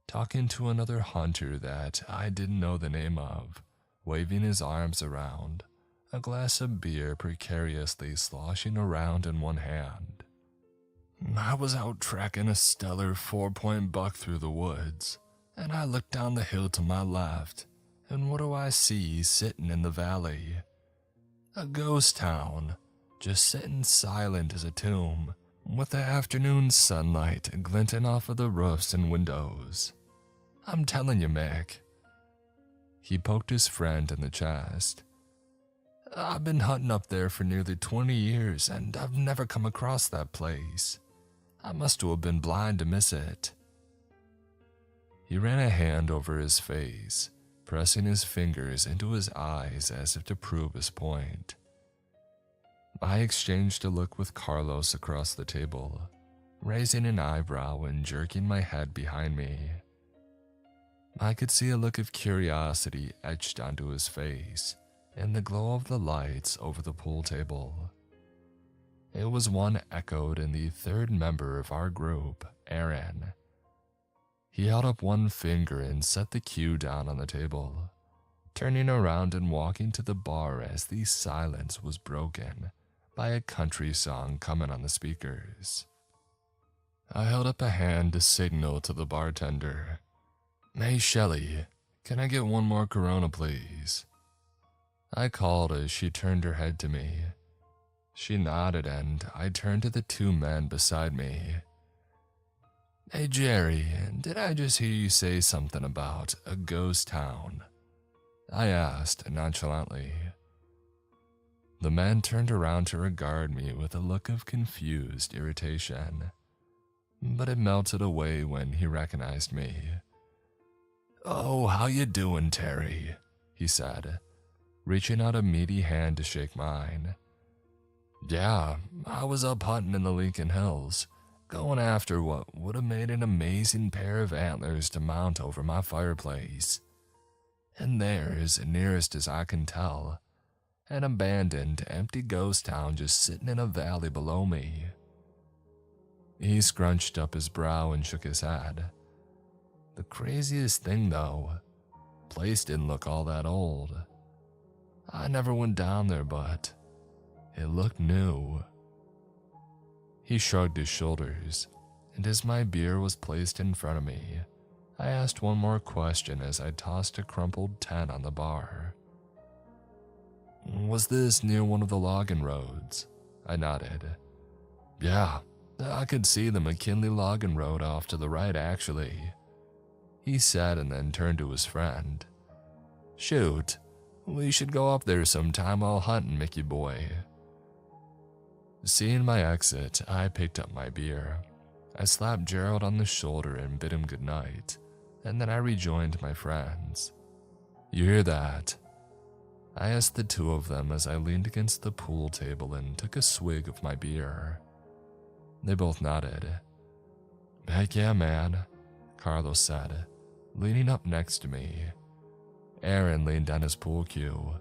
talking to another hunter that I didn't know the name of, waving his arms around, a glass of beer precariously sloshing around in one hand. I was out tracking a stellar 4-point buck through the woods, and I looked down the hill to my left, and what do I see sitting in the valley? A ghost town, just sitting silent as a tomb, with the afternoon sunlight glinting off of the roofs and windows. I'm telling you, Mick. He poked his friend in the chest. I've been hunting up there for nearly 20 years, and I've never come across that place. I must have been blind to miss it. He ran a hand over his face, pressing his fingers into his eyes as if to prove his point. I exchanged a look with Carlos across the table, raising an eyebrow and jerking my head behind me. I could see a look of curiosity etched onto his face in the glow of the lights over the pool table. It was one echoed in the third member of our group, Aaron. He held up one finger and set the cue down on the table, turning around and walking to the bar as the silence was broken by a country song coming on the speakers. I held up a hand to signal to the bartender. Hey, Shelley, can I get one more Corona, please? I called as she turned her head to me. She nodded and I turned to the two men beside me. Hey, Jerry, did I just hear you say something about a ghost town? I asked nonchalantly. The man turned around to regard me with a look of confused irritation, but it melted away when he recognized me. Oh, how you doing, Terry? He said, reaching out a meaty hand to shake mine. Yeah, I was up hunting in the Lincoln Hills, going after what would have made an amazing pair of antlers to mount over my fireplace. And there's, nearest as I can tell, an abandoned, empty ghost town just sitting in a valley below me. He scrunched up his brow and shook his head. The craziest thing, though, place didn't look all that old. I never went down there, but it looked new. He shrugged his shoulders, and as my beer was placed in front of me, I asked one more question as I tossed a crumpled 10 on the bar. Was this near one of the logging roads? I nodded. Yeah, I could see the McKinley logging road off to the right, actually. He said and then turned to his friend. Shoot, we should go up there sometime while hunting, Mickey boy. Seeing my exit, I picked up my beer. I slapped Gerald on the shoulder and bid him goodnight, and then I rejoined my friends. You hear that? I asked the two of them as I leaned against the pool table and took a swig of my beer. They both nodded. Heck yeah, man, Carlos said, leaning up next to me. Aaron leaned on his pool cue.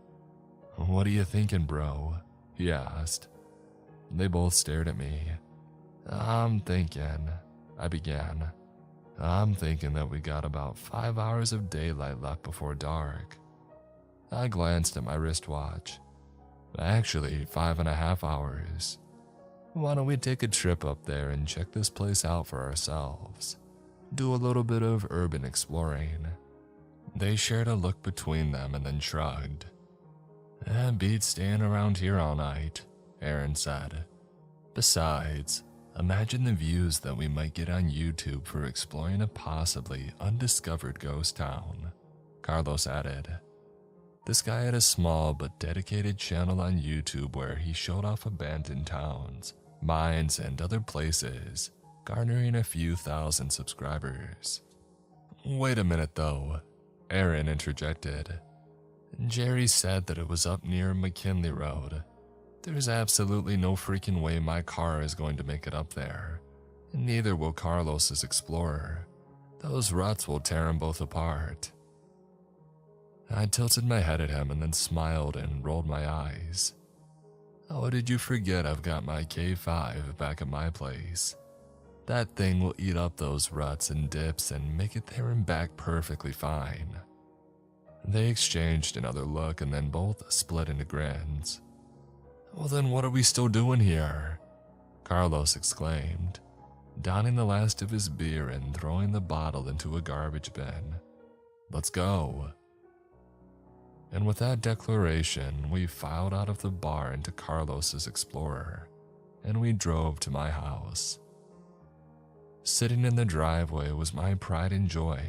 What are you thinking, bro? He asked. They both stared at me. I'm thinking, I began. I'm thinking that we got about 5 hours of daylight left before dark. I glanced at my wristwatch. Actually, 5.5 hours. Why don't we take a trip up there and check this place out for ourselves? Do a little bit of urban exploring. They shared a look between them and then shrugged. Beats staying around here all night, Aaron said. Besides, imagine the views that we might get on YouTube for exploring a possibly undiscovered ghost town, Carlos added. This guy had a small but dedicated channel on YouTube where he showed off abandoned towns, mines, and other places, garnering a few thousand subscribers. Wait a minute though, Aaron interjected. Jerry said that it was up near McKinley Road. There's absolutely no freaking way my car is going to make it up there. Neither will Carlos's Explorer. Those ruts will tear them both apart. I tilted my head at him and then smiled and rolled my eyes. Oh, did you forget I've got my K5 back at my place? That thing will eat up those ruts and dips and make it there and back perfectly fine. They exchanged another look and then both split into grins. Well then what are we still doing here? Carlos exclaimed, downing the last of his beer and throwing the bottle into a garbage bin. Let's go. And with that declaration, we filed out of the bar into Carlos's Explorer, and we drove to my house. Sitting in the driveway was my pride and joy,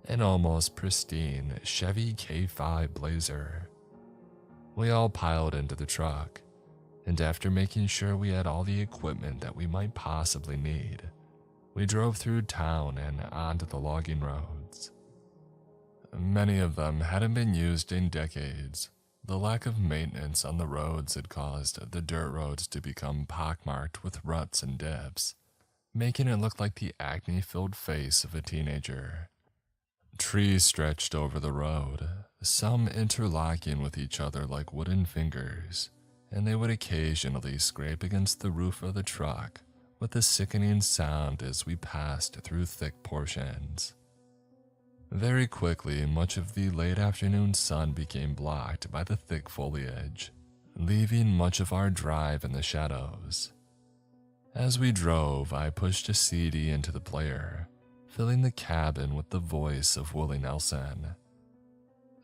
an almost pristine Chevy K5 Blazer. We all piled into the truck, and after making sure we had all the equipment that we might possibly need, we drove through town and onto the logging roads. Many of them hadn't been used in decades. The lack of maintenance on the roads had caused the dirt roads to become pockmarked with ruts and dips, making it look like the acne-filled face of a teenager. Trees stretched over the road, some interlocking with each other like wooden fingers, and they would occasionally scrape against the roof of the truck with a sickening sound as we passed through thick portions. Very quickly, much of the late afternoon sun became blocked by the thick foliage, leaving much of our drive in the shadows. As we drove, I pushed a CD into the player, filling the cabin with the voice of Willie Nelson.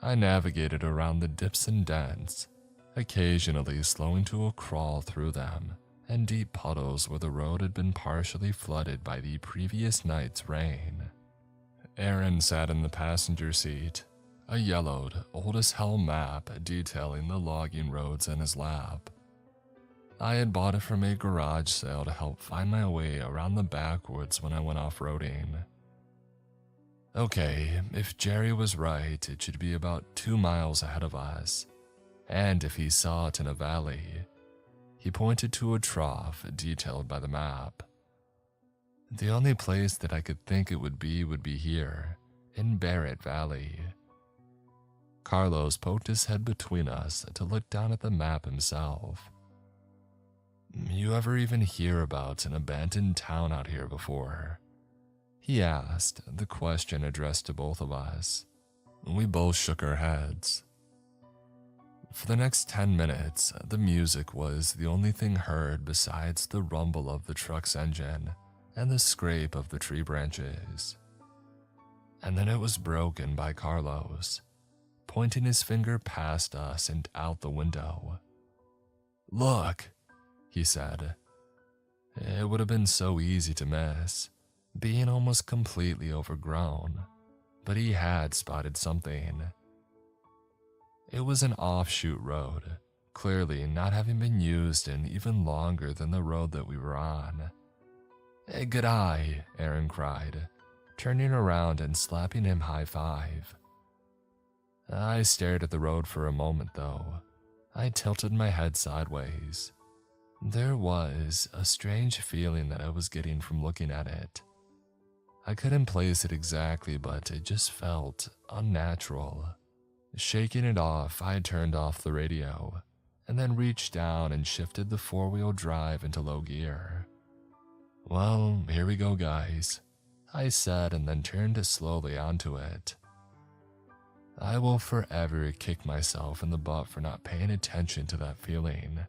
I navigated around the dips and dents, occasionally slowing to a crawl through them, and deep puddles where the road had been partially flooded by the previous night's rain. Aaron sat in the passenger seat, a yellowed, old-as-hell map detailing the logging roads in his lap. I had bought it from a garage sale to help find my way around the backwoods when I went off-roading. Okay, if Jerry was right, it should be about 2 miles ahead of us, and if he saw it in a valley, he pointed to a trough detailed by the map. The only place that I could think it would be here, in Barrett Valley. Carlos poked his head between us to look down at the map himself. You ever even hear about an abandoned town out here before? He asked, the question addressed to both of us. We both shook our heads. For the next 10 minutes, the music was the only thing heard besides the rumble of the truck's engine and the scrape of the tree branches. And then it was broken by Carlos, pointing his finger past us and out the window. Look, he said. It would have been so easy to miss, being almost completely overgrown, but he had spotted something. It was an offshoot road, clearly not having been used in even longer than the road that we were on. Hey, good eye, Aaron cried, turning around and slapping him high five. I stared at the road for a moment though. I tilted my head sideways. There was a strange feeling that I was getting from looking at it. I couldn't place it exactly, but it just felt unnatural. Shaking it off, I turned off the radio, and then reached down and shifted the four-wheel drive into low gear. Well, here we go, guys, I said, and then turned slowly onto it. I will forever kick myself in the butt for not paying attention to that feeling.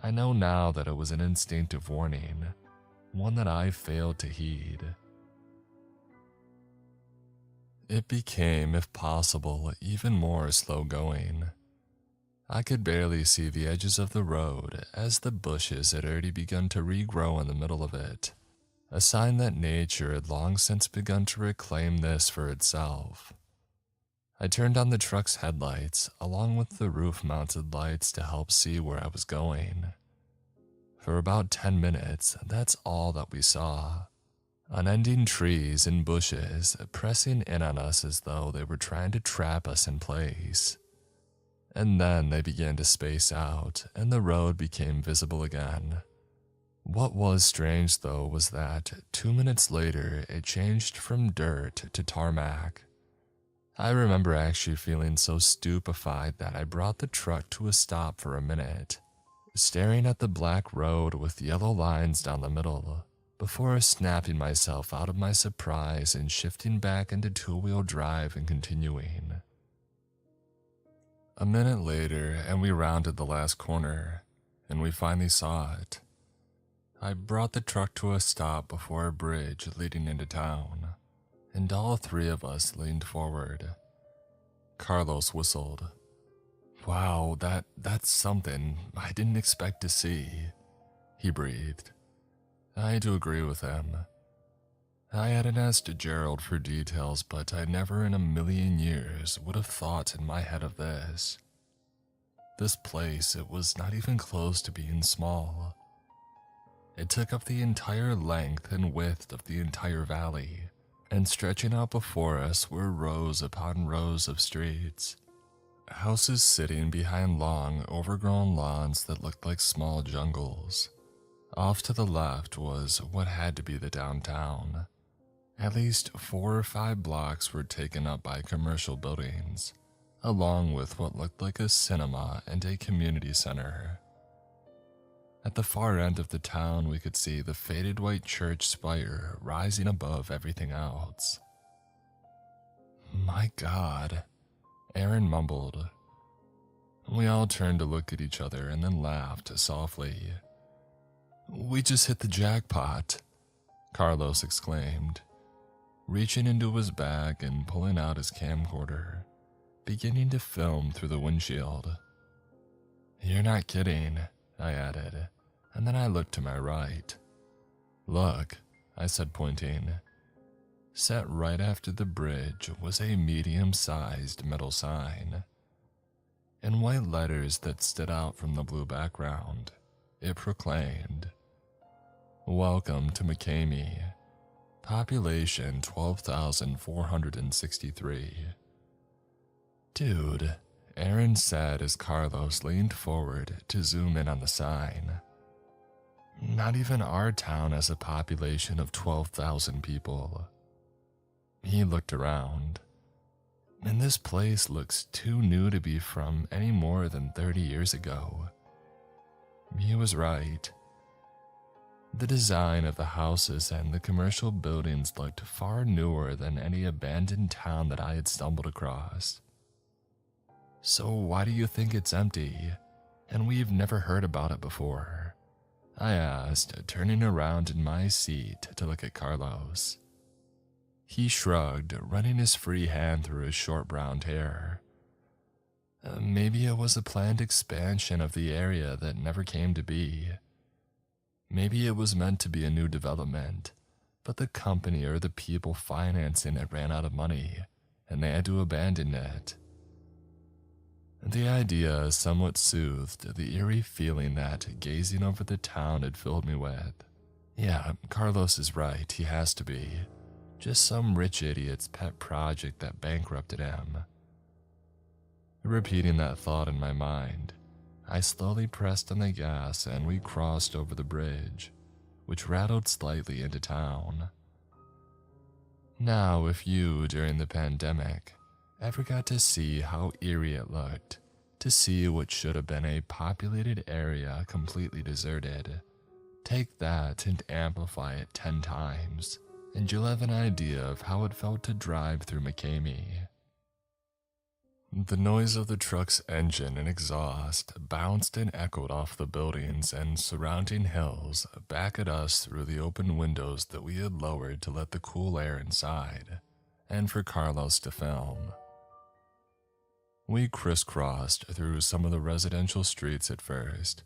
I know now that it was an instinctive warning, one that I failed to heed. It became, if possible, even more slow-going. I could barely see the edges of the road as the bushes had already begun to regrow in the middle of it, a sign that nature had long since begun to reclaim this for itself. I turned on the truck's headlights along with the roof-mounted lights to help see where I was going. For about 10 minutes, that's all that we saw. Unending trees and bushes pressing in on us as though they were trying to trap us in place. And then they began to space out, and the road became visible again. What was strange, though, was that 2 minutes later, it changed from dirt to tarmac. I remember actually feeling so stupefied that I brought the truck to a stop for a minute, staring at the black road with yellow lines down the middle, before snapping myself out of my surprise and shifting back into two-wheel drive and continuing. A minute later, and we rounded the last corner, and we finally saw it. I brought the truck to a stop before a bridge leading into town, and all three of us leaned forward. Carlos whistled. "Wow, that's something I didn't expect to see," he breathed. I had to agree with him. I hadn't asked Gerald for details, but I never in a million years would have thought in my head of this. This place, it was not even close to being small. It took up the entire length and width of the entire valley, and stretching out before us were rows upon rows of streets. Houses sitting behind long, overgrown lawns that looked like small jungles. Off to the left was what had to be the downtown. At least 4 or 5 blocks were taken up by commercial buildings, along with what looked like a cinema and a community center. At the far end of the town, we could see the faded white church spire rising above everything else. "My God," Aaron mumbled. We all turned to look at each other and then laughed softly. "We just hit the jackpot," Carlos exclaimed, reaching into his bag and pulling out his camcorder, beginning to film through the windshield. "You're not kidding," I added, and then I looked to my right. "Look," I said, pointing. Set right after the bridge was a medium-sized metal sign. In white letters that stood out from the blue background, it proclaimed, "Welcome to McCamey. Population 12,463. "Dude," Aaron said as Carlos leaned forward to zoom in on the sign. "Not even our town has a population of 12,000 people." He looked around. "And this place looks too new to be from any more than 30 years ago." He was right. The design of the houses and the commercial buildings looked far newer than any abandoned town that I had stumbled across. "So why do you think it's empty, and we've never heard about it before?" I asked, turning around in my seat to look at Carlos. He shrugged, running his free hand through his short brown hair. Maybe it was a planned expansion of the area that never came to be. Maybe it was meant to be a new development, but the company or the people financing it ran out of money, and they had to abandon it. The idea somewhat soothed the eerie feeling that gazing over the town had filled me with. Yeah, Carlos is right, he has to be. Just some rich idiot's pet project that bankrupted him. Repeating that thought in my mind, I slowly pressed on the gas and we crossed over the bridge, which rattled slightly into town. Now, if you, during the pandemic, ever got to see how eerie it looked, to see what should have been a populated area completely deserted, take that and amplify it 10 times, and you'll have an idea of how it felt to drive through McCamey. The noise of the truck's engine and exhaust bounced and echoed off the buildings and surrounding hills back at us through the open windows that we had lowered to let the cool air inside, and for Carlos to film. We crisscrossed through some of the residential streets at first,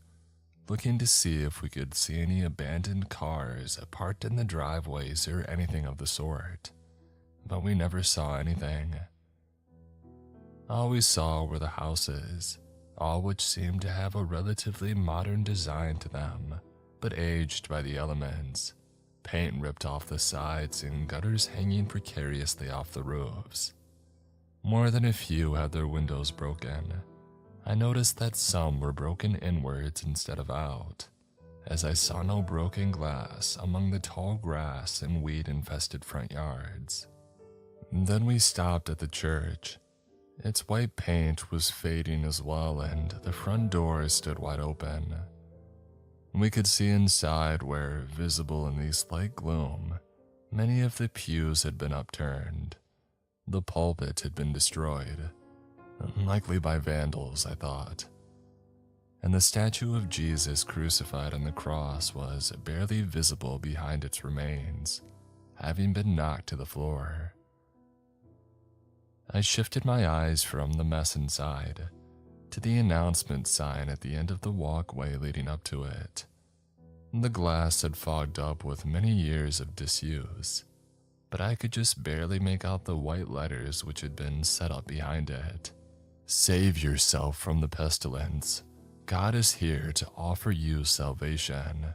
looking to see if we could see any abandoned cars parked in the driveways or anything of the sort, but we never saw anything. All we saw were the houses, all which seemed to have a relatively modern design to them, but aged by the elements, paint ripped off the sides and gutters hanging precariously off the roofs. More than a few had their windows broken. I noticed that some were broken inwards instead of out, as I saw no broken glass among the tall grass and weed-infested front yards. Then we stopped at the church. Its white paint was fading as well, and the front door stood wide open. We could see inside where, visible in the slight gloom, many of the pews had been upturned. The pulpit had been destroyed, likely by vandals, I thought. And the statue of Jesus crucified on the cross was barely visible behind its remains, having been knocked to the floor. I shifted my eyes from the mess inside to the announcement sign at the end of the walkway leading up to it. The glass had fogged up with many years of disuse, but I could just barely make out the white letters which had been set up behind it. Save yourself from the pestilence. God is here to offer you salvation.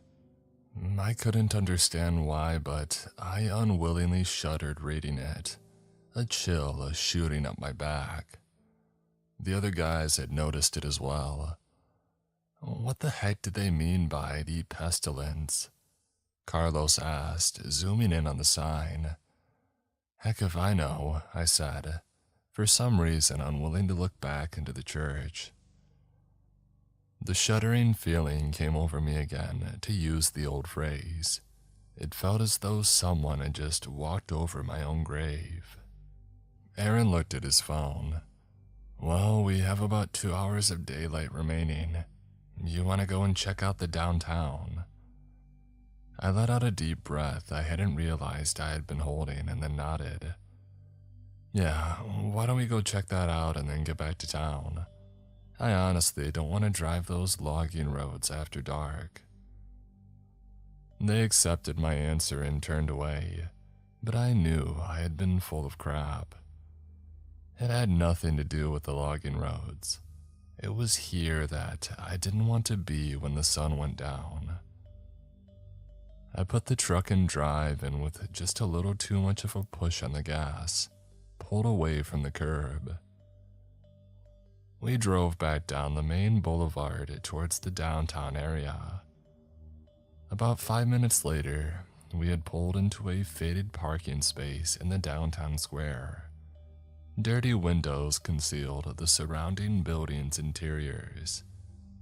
I couldn't understand why, but I unwillingly shuddered reading it, a chill shooting up my back. The other guys had noticed it as well. What the heck did they mean by the pestilence? Carlos asked, zooming in on the sign. Heck if I know, I said, for some reason unwilling to look back into the church. The shuddering feeling came over me again, to use the old phrase. It felt as though someone had just walked over my own grave. Aaron looked at his phone. Well, we have about 2 hours of daylight remaining. You want to go and check out the downtown? I let out a deep breath I hadn't realized I had been holding and then nodded. Yeah, why don't we go check that out and then get back to town? I honestly don't want to drive those logging roads after dark. They accepted my answer and turned away, but I knew I had been full of crap. It had nothing to do with the logging roads. It was here that I didn't want to be when the sun went down. I put the truck in drive and with just a little too much of a push on the gas, pulled away from the curb. We drove back down the main boulevard towards the downtown area. About 5 minutes later, we had pulled into a faded parking space in the downtown square. Dirty windows concealed the surrounding buildings' interiors,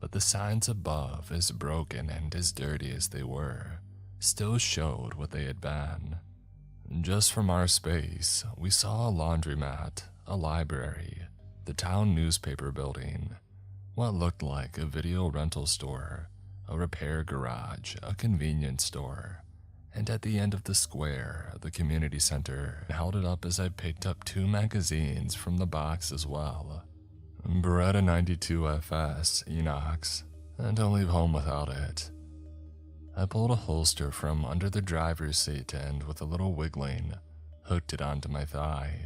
but the signs above, as broken and as dirty as they were, still showed what they had been. Just from our space, we saw a laundromat, a library, the town newspaper building, what looked like a video rental store, a repair garage, a convenience store, and at the end of the square, the community center. Held it up as I picked up 2 magazines from the box as well. Beretta 92 FS, Enox, and don't leave home without it. I pulled a holster from under the driver's seat and, with a little wiggling, hooked it onto my thigh.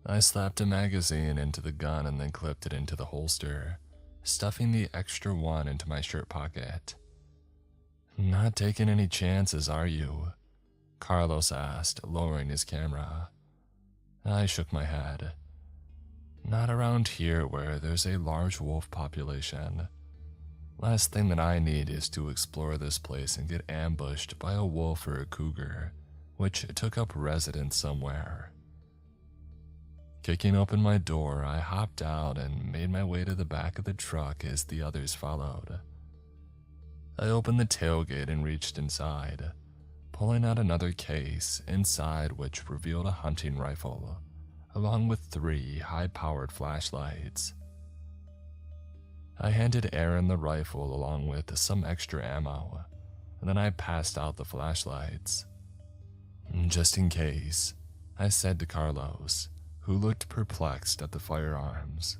I slapped a magazine into the gun and then clipped it into the holster, stuffing the extra one into my shirt pocket. Not taking any chances, are you? Carlos asked, lowering his camera. I shook my head. Not around here where there's a large wolf population. Last thing that I need is to explore this place and get ambushed by a wolf or a cougar, which took up residence somewhere. Kicking open my door, I hopped out and made my way to the back of the truck as the others followed. I opened the tailgate and reached inside, pulling out another case, inside which revealed a hunting rifle, along with 3 high-powered flashlights. I handed Aaron the rifle along with some extra ammo, and then I passed out the flashlights. Just in case, I said to Carlos, who looked perplexed at the firearms.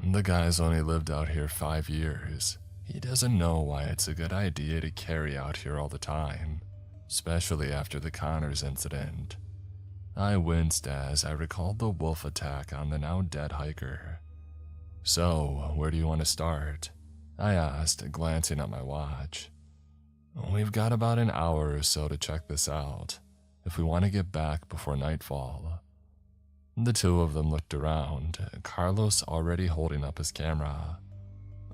The guy's only lived out here 5 years. He doesn't know why it's a good idea to carry out here all the time, especially after the Connors incident. I winced as I recalled the wolf attack on the now dead hiker. So, where do you want to start? I asked, glancing at my watch. We've got about an hour or so to check this out, if we want to get back before nightfall. The two of them looked around, Carlos already holding up his camera.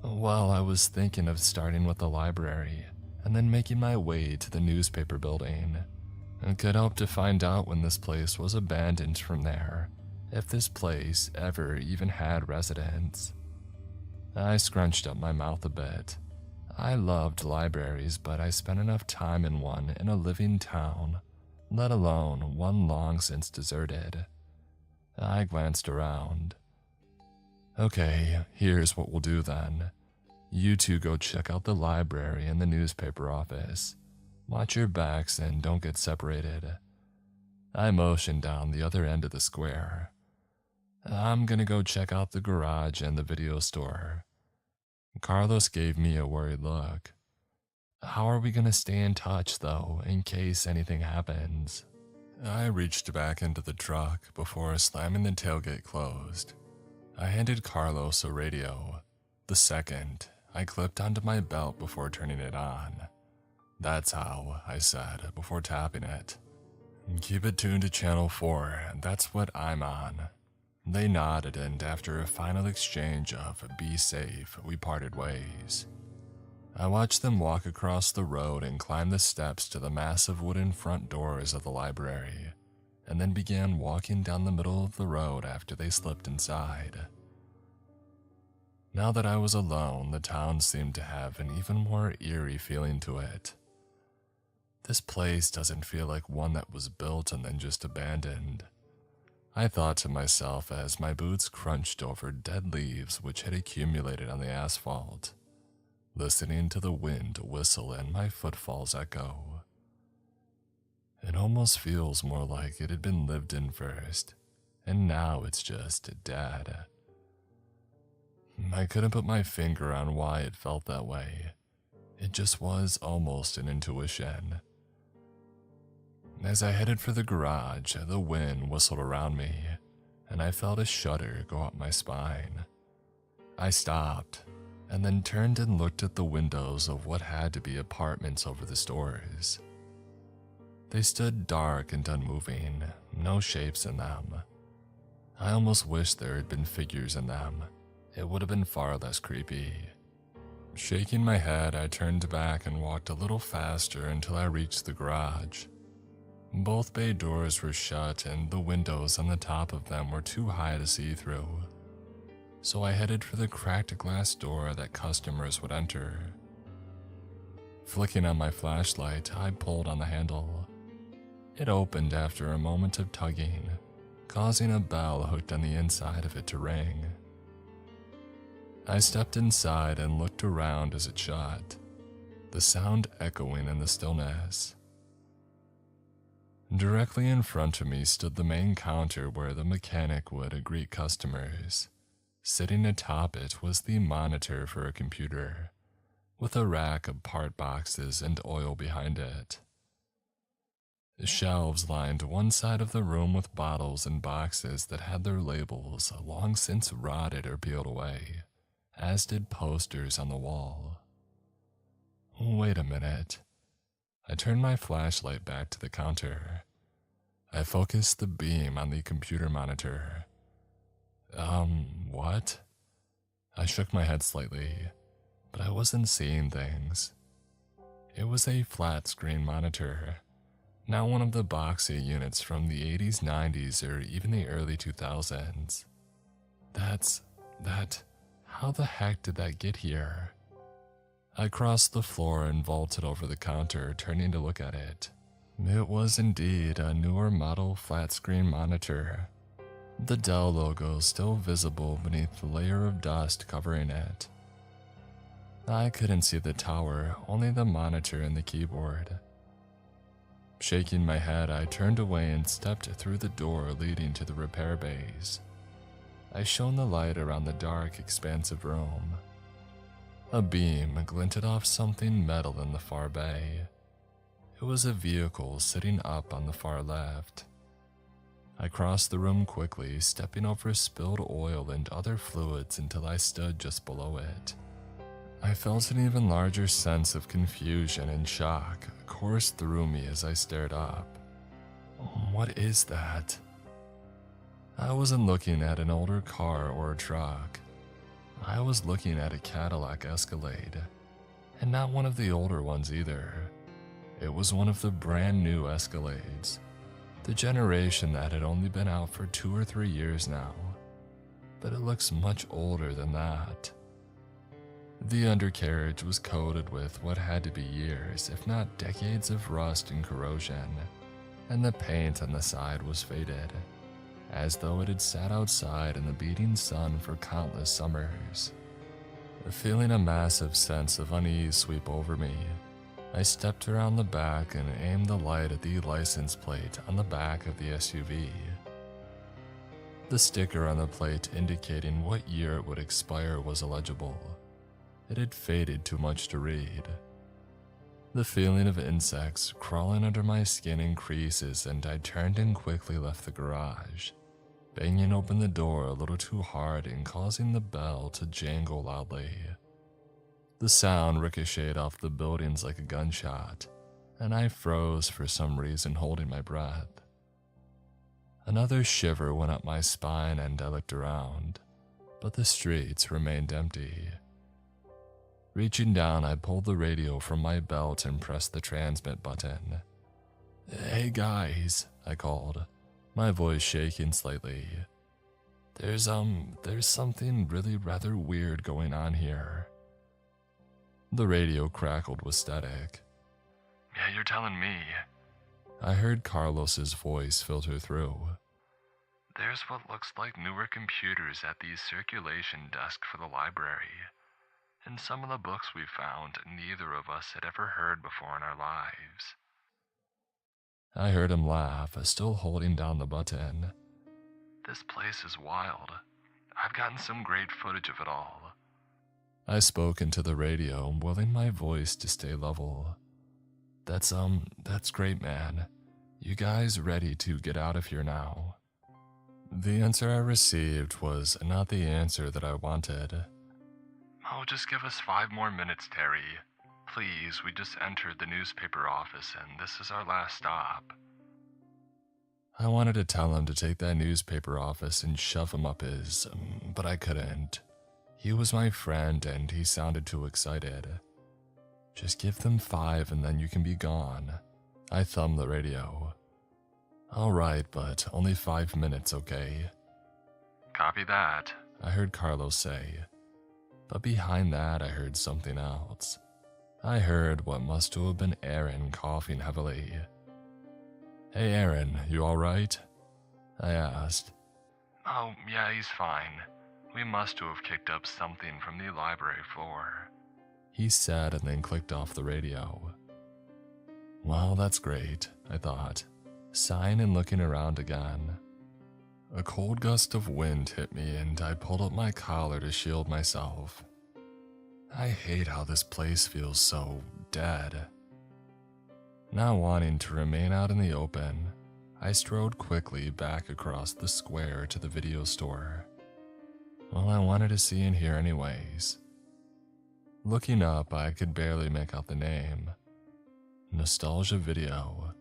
Well, I was thinking of starting with the library, and then making my way to the newspaper building. I could hope to find out when this place was abandoned from there, if this place ever even had residents. I scrunched up my mouth a bit. I loved libraries, but I spent enough time in one in a living town, let alone one long since deserted. I glanced around. Okay, here's what we'll do then. You two go check out the library and the newspaper office. Watch your backs and don't get separated. I motioned down the other end of the square. I'm gonna go check out the garage and the video store. Carlos gave me a worried look. How are we gonna stay in touch, though, in case anything happens? I reached back into the truck before slamming the tailgate closed. I handed Carlos a radio. The second, I clipped onto my belt before turning it on. That's how, I said, before tapping it. Keep it tuned to channel 4, that's what I'm on. They nodded, and after a final exchange of "be safe," we parted ways. I watched them walk across the road and climb the steps to the massive wooden front doors of the library, and then began walking down the middle of the road after they slipped inside. Now that I was alone, the town seemed to have an even more eerie feeling to it. This place doesn't feel like one that was built and then just abandoned. I thought to myself as my boots crunched over dead leaves which had accumulated on the asphalt, listening to the wind whistle and my footfalls echo. It almost feels more like it had been lived in first, and now it's just dead. I couldn't put my finger on why it felt that way. It just was almost an intuition. As I headed for the garage, the wind whistled around me, and I felt a shudder go up my spine. I stopped, and then turned and looked at the windows of what had to be apartments over the stores. They stood dark and unmoving, no shapes in them. I almost wished there had been figures in them. It would have been far less creepy. Shaking my head, I turned back and walked a little faster until I reached the garage. Both bay doors were shut and the windows on the top of them were too high to see through. So I headed for the cracked glass door that customers would enter. Flicking on my flashlight, I pulled on the handle. It opened after a moment of tugging, causing a bell hooked on the inside of it to ring. I stepped inside and looked around as it shut, the sound echoing in the stillness. Directly in front of me stood the main counter where the mechanic would greet customers. Sitting atop it was the monitor for a computer, with a rack of part boxes and oil behind it. Shelves lined one side of the room with bottles and boxes that had their labels long since rotted or peeled away, as did posters on the wall. Wait a minute. I turned my flashlight back to the counter. I focused the beam on the computer monitor. What? I shook my head slightly, but I wasn't seeing things. It was a flat screen monitor, not one of the boxy units from the 80s, 90s, or even the early 2000s. How the heck did that get here? I crossed the floor and vaulted over the counter, turning to look at it. It was indeed a newer model flat-screen monitor, the Dell logo still visible beneath the layer of dust covering it. I couldn't see the tower, only the monitor and the keyboard. Shaking my head, I turned away and stepped through the door leading to the repair bays. I shone the light around the dark, expansive room. A beam glinted off something metal in the far bay. It was a vehicle sitting up on the far left. I crossed the room quickly, stepping over spilled oil and other fluids until I stood just below it. I felt an even larger sense of confusion and shock course through me as I stared up. What is that? I wasn't looking at an older car or a truck. I was looking at a Cadillac Escalade, and not one of the older ones either. It was one of the brand new Escalades, the generation that had only been out for 2 or 3 years now, but it looks much older than that. The undercarriage was coated with what had to be years, if not decades of rust and corrosion, and the paint on the side was faded, as though it had sat outside in the beating sun for countless summers. Feeling a massive sense of unease sweep over me, I stepped around the back and aimed the light at the license plate on the back of the SUV. The sticker on the plate indicating what year it would expire was illegible. It had faded too much to read. The feeling of insects crawling under my skin increases, and I turned and quickly left the garage, banging open the door a little too hard and causing the bell to jangle loudly. The sound ricocheted off the buildings like a gunshot, and I froze for some reason, holding my breath. Another shiver went up my spine and I looked around, but the streets remained empty. Reaching down, I pulled the radio from my belt and pressed the transmit button. "Hey guys," I called, my voice shaking slightly. There's something really rather weird going on here." The radio crackled with static. "Yeah, you're telling me." I heard Carlos's voice filter through. "There's what looks like newer computers at the circulation desk for the library. And some of the books we found, neither of us had ever heard before in our lives." I heard him laugh, still holding down the button. "This place is wild. I've gotten some great footage of it all." I spoke into the radio, willing my voice to stay level. That's great, man. You guys ready to get out of here now?" The answer I received was not the answer that I wanted. "Oh, just give us 5 more minutes, Terry. Please, we just entered the newspaper office and this is our last stop." I wanted to tell him to take that newspaper office and shove him up his, but I couldn't. He was my friend and he sounded too excited. "Just give them 5 and then you can be gone." I thumbed the radio. "All right, but only 5 minutes, okay?" "Copy that," I heard Carlos say. But behind that, I heard something else. I heard what must have been Aaron coughing heavily. "Hey Aaron, you alright?" I asked. "Oh, yeah, he's fine. We must have kicked up something from the library floor," he said, and then clicked off the radio. Well, that's great, I thought, sighing and looking around again. A cold gust of wind hit me and I pulled up my collar to shield myself. I hate how this place feels so dead. Not wanting to remain out in the open, I strode quickly back across the square to the video store. Well, I wanted to see and hear anyways. Looking up, I could barely make out the name. Nostalgia Video.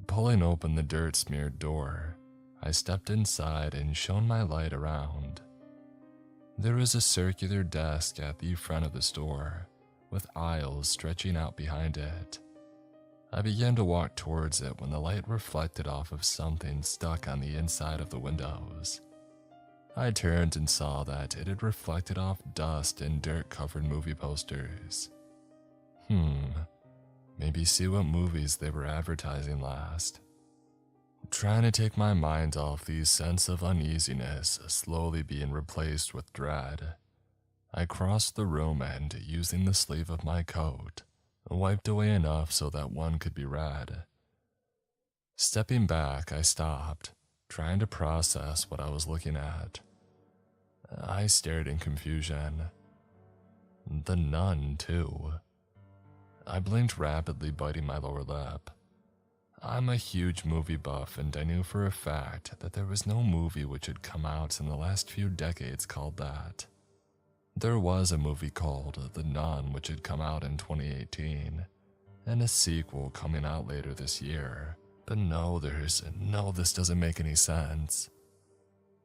Pulling open the dirt-smeared door, I stepped inside and shone my light around. There was a circular desk at the front of the store, with aisles stretching out behind it. I began to walk towards it when the light reflected off of something stuck on the inside of the windows. I turned and saw that it had reflected off dust and dirt-covered movie posters. Maybe see what movies they were advertising last. Trying to take my mind off the sense of uneasiness slowly being replaced with dread, I crossed the room and, using the sleeve of my coat, wiped away enough so that one could be read. Stepping back, I stopped, trying to process what I was looking at. I stared in confusion. The nun, too. I blinked rapidly, biting my lower lip. I'm a huge movie buff, and I knew for a fact that there was no movie which had come out in the last few decades called that. There was a movie called The Nun which had come out in 2018, and a sequel coming out later this year. But no, this doesn't make any sense.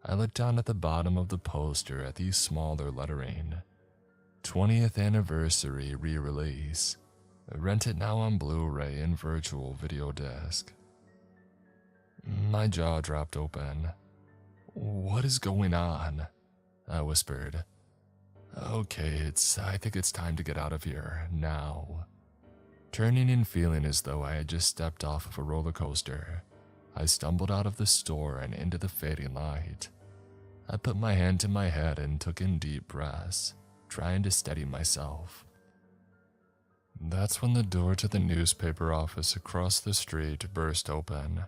I looked down at the bottom of the poster at the smaller lettering. 20th Anniversary Re-Release. Rent it now on Blu-ray and virtual video disc. My jaw dropped open. What is going on? I whispered. Okay, I think it's time to get out of here, now. Turning and feeling as though I had just stepped off of a roller coaster, I stumbled out of the store and into the fading light. I put my hand to my head and took in deep breaths, trying to steady myself. That's when the door to the newspaper office across the street burst open.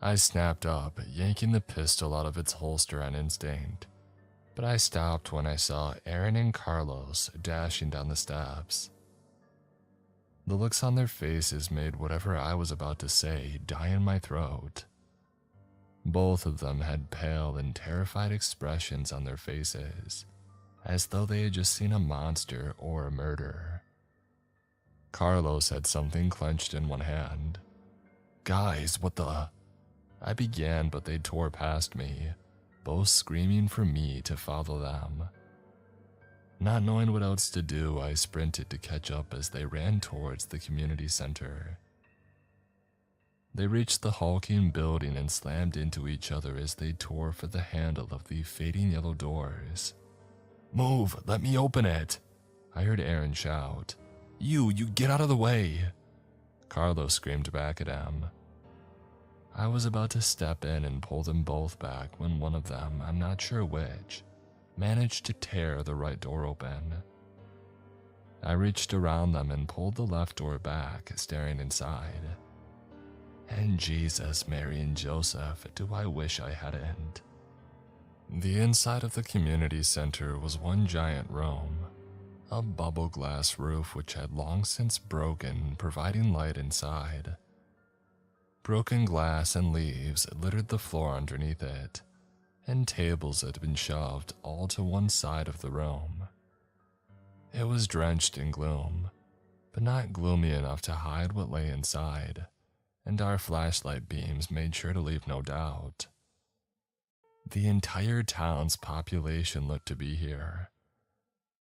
I snapped up, yanking the pistol out of its holster on instinct. But I stopped when I saw Aaron and Carlos dashing down the steps. The looks on their faces made whatever I was about to say die in my throat. Both of them had pale and terrified expressions on their faces, as though they had just seen a monster or a murder. Carlos had something clenched in one hand. Guys, what the? I began, but they tore past me, both screaming for me to follow them. Not knowing what else to do, I sprinted to catch up as they ran towards the community center. They reached the hulking building and slammed into each other as they tore for the handle of the fading yellow doors. Move, let me open it, I heard Aaron shout. You get out of the way. Carlos screamed back at him. I was about to step in and pull them both back when one of them, I'm not sure which, managed to tear the right door open. I reached around them and pulled the left door back, staring inside. And Jesus, Mary, and Joseph, do I wish I hadn't. The inside of the community center was one giant room. A bubble glass roof which had long since broken, providing light inside. Broken glass and leaves littered the floor underneath it, and tables had been shoved all to one side of the room. It was drenched in gloom, but not gloomy enough to hide what lay inside, and our flashlight beams made sure to leave no doubt. The entire town's population looked to be here.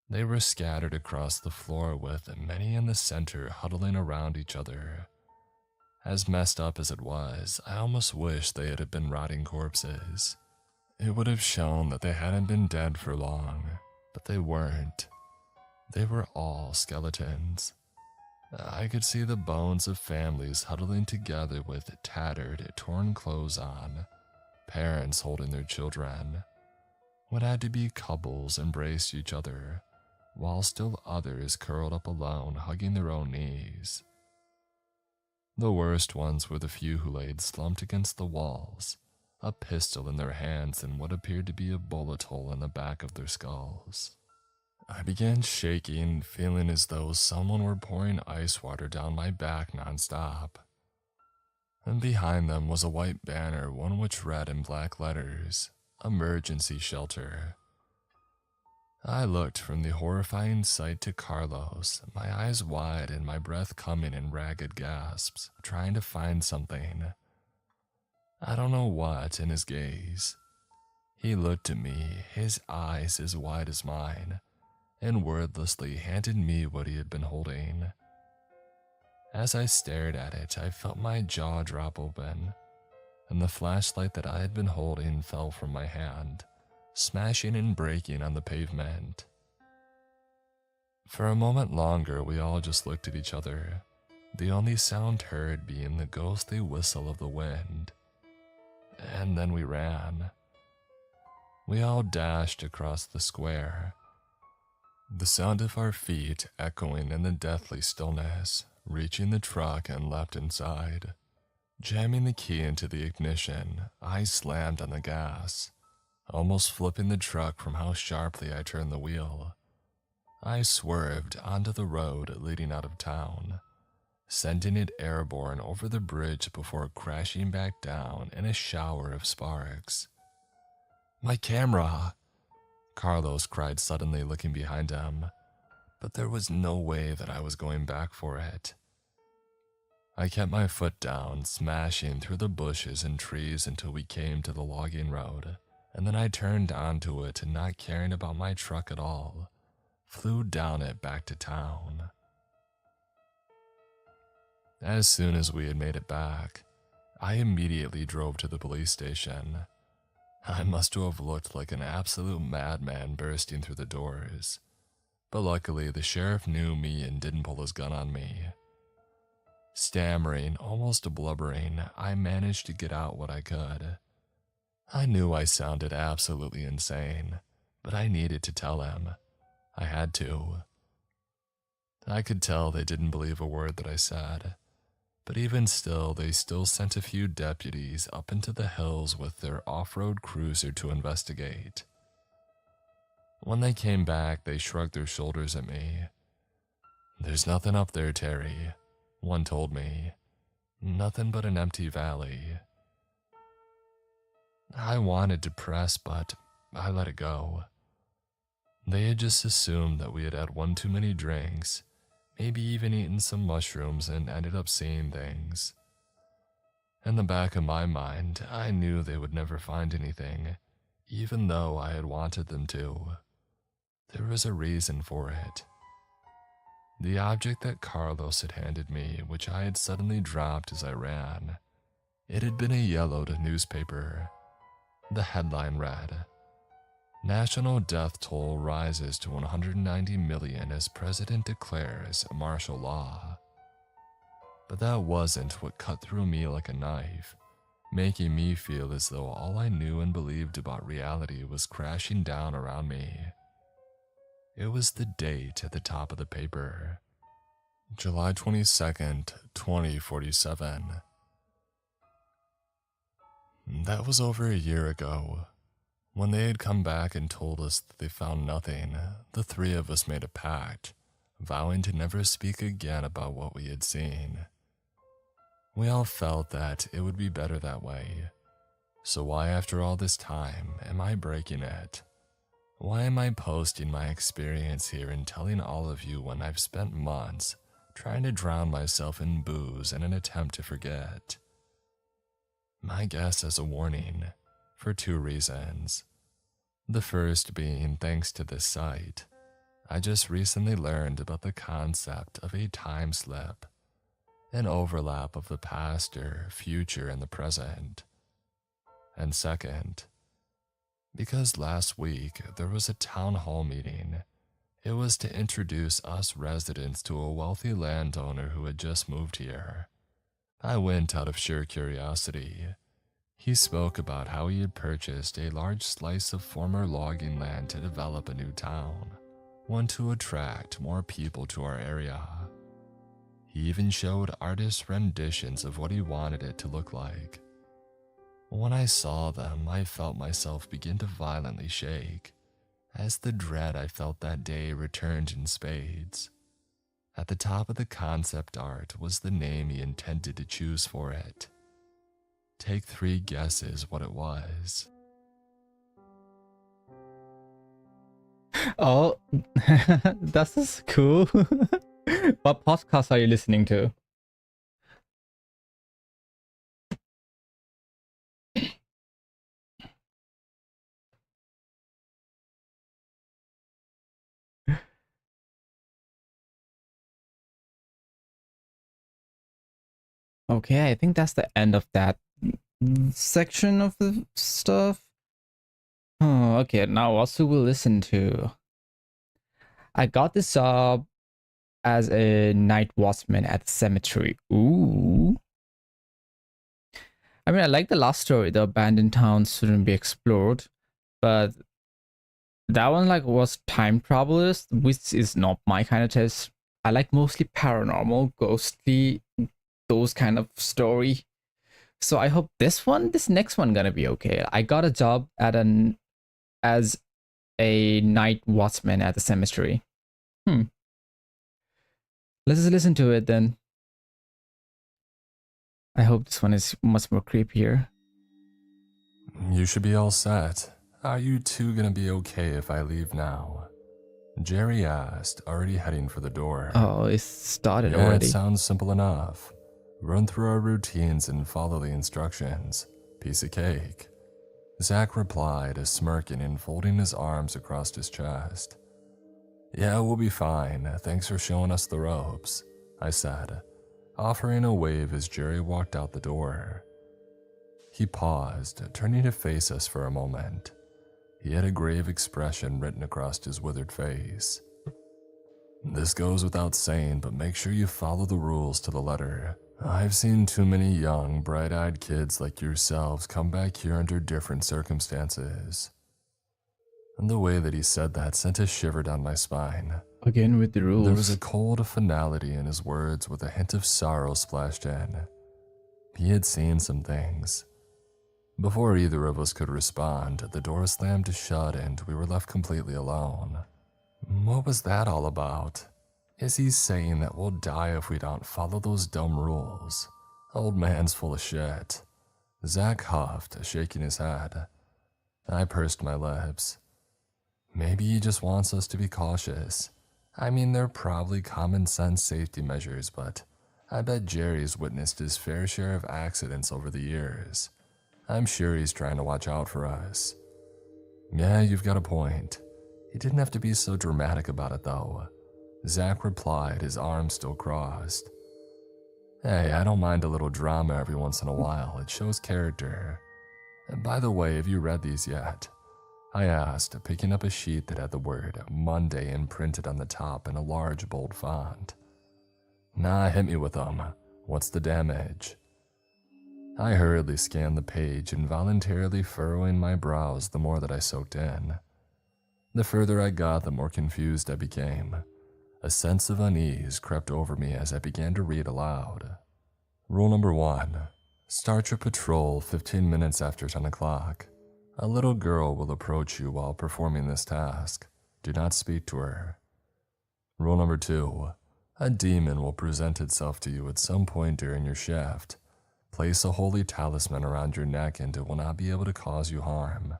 They were scattered across the floor, with many in the center huddling around each other. As messed up as it was, I almost wished they had been rotting corpses. It would have shown that they hadn't been dead for long, but they weren't. They were all skeletons. I could see the bones of families huddling together with tattered, torn clothes on, parents holding their children. What had to be couples embraced each other, while still others curled up alone, hugging their own knees. The worst ones were the few who laid slumped against the walls, a pistol in their hands and what appeared to be a bullet hole in the back of their skulls. I began shaking, feeling as though someone were pouring ice water down my back nonstop. And behind them was a white banner, one which read in black letters, "Emergency Shelter." I looked from the horrifying sight to Carlos, my eyes wide and my breath coming in ragged gasps, trying to find something. I don't know what in his gaze. He looked at me, his eyes as wide as mine, and wordlessly handed me what he had been holding. As I stared at it, I felt my jaw drop open, and the flashlight that I had been holding fell from my hand, smashing and breaking on the pavement. For a moment longer, we all just looked at each other, the only sound heard being the ghostly whistle of the wind. And then we ran. We all dashed across the square. The sound of our feet echoing in the deathly stillness, reaching the truck and leapt inside. Jamming the key into the ignition, I slammed on the gas, almost flipping the truck from how sharply I turned the wheel. I swerved onto the road leading out of town, sending it airborne over the bridge before crashing back down in a shower of sparks. "My camera!" Carlos cried suddenly, looking behind him, but there was no way that I was going back for it. I kept my foot down, smashing through the bushes and trees until we came to the logging road, and then I turned onto it and, not caring about my truck at all, flew down it back to town. As soon as we had made it back, I immediately drove to the police station. I must have looked like an absolute madman bursting through the doors, but luckily the sheriff knew me and didn't pull his gun on me. Stammering, almost blubbering, I managed to get out what I could. I knew I sounded absolutely insane, but I needed to tell him. I had to. I could tell they didn't believe a word that I said, but even still, they still sent a few deputies up into the hills with their off-road cruiser to investigate. When they came back, they shrugged their shoulders at me. "There's nothing up there, Terry," one told me. "Nothing but an empty valley." I wanted to press, but I let it go. They had just assumed that we had had one too many drinks, maybe even eaten some mushrooms, and ended up seeing things. In the back of my mind, I knew they would never find anything, even though I had wanted them to. There was a reason for it. The object that Carlos had handed me, which I had suddenly dropped as I ran, it had been a yellowed newspaper. The headline read, "National death toll rises to 190 million as president declares martial law." But that wasn't what cut through me like a knife, making me feel as though all I knew and believed about reality was crashing down around me. It was the date at the top of the paper. July 22nd, 2047. That was over a year ago. When they had come back and told us that they found nothing, the three of us made a pact, vowing to never speak again about what we had seen. We all felt that it would be better that way. So why, after all this time, am I breaking it? Why am I posting my experience here and telling all of you when I've spent months trying to drown myself in booze in an attempt to forget? My guess as a warning, for two reasons. The first being, thanks to this site, I just recently learned about the concept of a time slip, an overlap of the past or future and the present. And second, because last week there was a town hall meeting. It was to introduce us residents to a wealthy landowner who had just moved here. I went out of sheer curiosity. He spoke about how he had purchased a large slice of former logging land to develop a new town, one to attract more people to our area. He even showed artist renditions of what he wanted it to look like. When I saw them, I felt myself begin to violently shake, as the dread I felt that day returned in spades. At the top of the concept art was the name he intended to choose for it. Take 3 guesses what it was.
Oh, this is cool. What podcast are you listening to? Okay, I think that's the end of that section of the stuff. Oh, okay, now what should we listen to? I got this job as a night watchman at the cemetery. Ooh. I mean, I like the last story, the abandoned town shouldn't be explored, but that one like was time travelers, which is not my kind of test. I like mostly paranormal, ghostly, those kind of story. So I hope this next one gonna be okay. I got a job at as a night watchman at the cemetery. Let's just listen to it then. I hope this one is much more creepier.
You should be all set. Are you two gonna be okay if I leave now? Jerry asked, already heading for the door.
Oh, it started
Yeah,
already.
it sounds simple enough. Run through our routines and follow the instructions. Piece of cake. Zach replied, smirking and folding his arms across his chest. Yeah, we'll be fine. Thanks for showing us the ropes, I said, offering a wave as Jerry walked out the door. He paused, turning to face us for a moment. He had a grave expression written across his withered face. This goes without saying, but make sure you follow the rules to the letter. I've seen too many young, bright-eyed kids like yourselves come back here under different circumstances. And the way that he said that sent a shiver down my spine.
Again with the rules.
There was a cold finality in his words with a hint of sorrow splashed in. He had seen some things. Before either of us could respond, the door slammed shut and we were left completely alone. What was that all about? Is he saying that we'll die if we don't follow those dumb rules? Old man's full of shit. Zach huffed, shaking his head. I pursed my lips. Maybe he just wants us to be cautious. I mean, they're probably common sense safety measures, but I bet Jerry's witnessed his fair share of accidents over the years. I'm sure he's trying to watch out for us. Yeah, you've got a point. He didn't have to be so dramatic about it, though. Zach replied, his arms still crossed. Hey, I don't mind a little drama every once in a while. It shows character. And by the way, have you read these yet? I asked, picking up a sheet that had the word Monday imprinted on the top in a large, bold font. Nah, hit me with them. What's the damage? I hurriedly scanned the page, involuntarily furrowing my brows the more that I soaked in. The further I got, the more confused I became. A sense of unease crept over me as I began to read aloud. Rule number 1. Start your patrol 15 minutes after 10 o'clock. A little girl will approach you while performing this task. Do not speak to her. Rule number 2. A demon will present itself to you at some point during your shift. Place a holy talisman around your neck and it will not be able to cause you harm.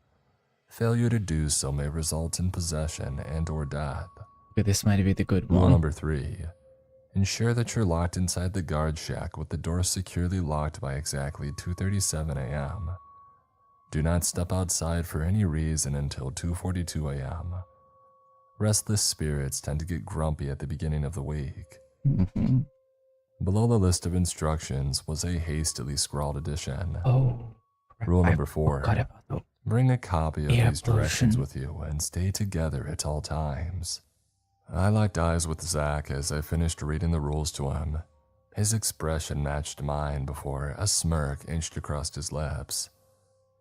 Failure to do so may result in possession and or death.
Okay, this might be the good
Rule
one.
number 3. Ensure that you're locked inside the guard shack with the door securely locked by exactly 2:37 a.m. Do not step outside for any reason until 2:42 a.m. Restless spirits tend to get grumpy at the beginning of the week. Below the list of instructions was a hastily scrawled addition.
Oh.
Rule number 4.
Forgot about that.
Bring a copy of
Air
these directions
pollution.
with you and stay together at all times. I locked eyes with Zach as I finished reading the rules to him. His expression matched mine before a smirk inched across his lips.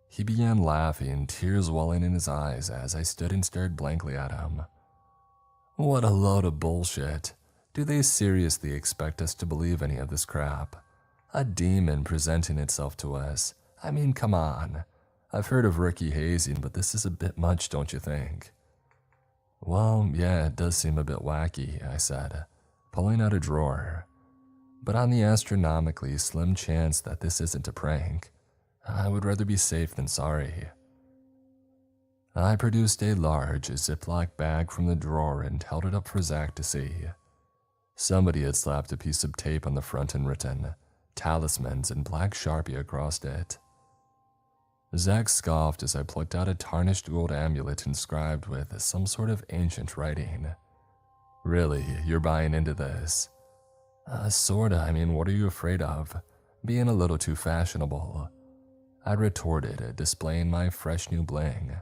He began laughing, tears welling in his eyes as I stood and stared blankly at him. What a load of bullshit. Do they seriously expect us to believe any of this crap? A demon presenting itself to us. I mean, come on. I've heard of Ricky hazing, but this is a bit much, don't you think? Well, yeah, it does seem a bit wacky, I said, pulling out a drawer. But on the astronomically slim chance that this isn't a prank, I would rather be safe than sorry. I produced a large Ziploc bag from the drawer and held it up for Zach to see. Somebody had slapped a piece of tape on the front and written, "Talismans" in black Sharpie across it. Zach scoffed as I plucked out a tarnished gold amulet inscribed with some sort of ancient writing. Really, you're buying into this? Sorta, I mean, what are you afraid of? Being a little too fashionable. I retorted, displaying my fresh new bling.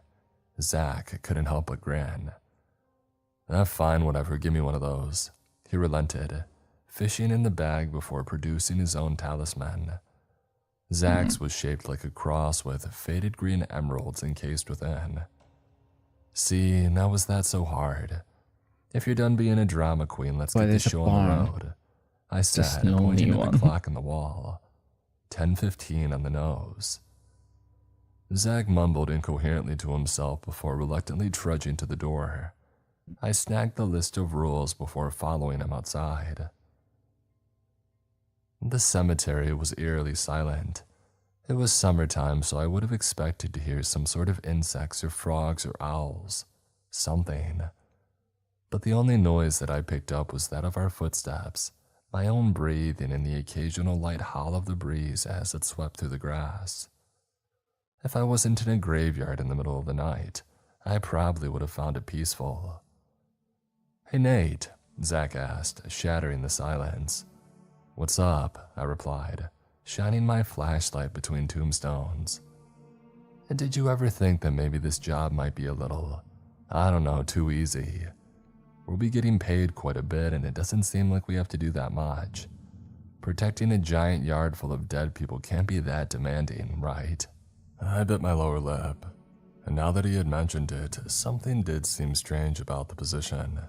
Zach couldn't help but grin. Fine, whatever, give me one of those. He relented, fishing in the bag before producing his own talisman. Zach's was shaped like a cross with faded green emeralds encased within. See, now was that so hard? If you're done being a drama queen, let's
But
get this
there's a
show on the
barn.
road. I
It's a
said,
lonely
pointing at
one.
the clock on the wall. 10:15 on the nose. Zach mumbled incoherently to himself before reluctantly trudging to the door. I snagged the list of rules before following him outside. The cemetery was eerily silent. It was summertime, so I would have expected to hear some sort of insects or frogs or owls. Something. But the only noise that I picked up was that of our footsteps, my own breathing, and the occasional light howl of the breeze as it swept through the grass. If I wasn't in a graveyard in the middle of the night, I probably would have found it peaceful. "Hey, Nate," Zach asked, shattering the silence. "What's up?" I replied, shining my flashlight between tombstones. "Did you ever think that maybe this job might be a little, I don't know, too easy? We'll be getting paid quite a bit, and it doesn't seem like we have to do that much. Protecting a giant yard full of dead people can't be that demanding, right?" I bit my lower lip, and now that he had mentioned it, something did seem strange about the position.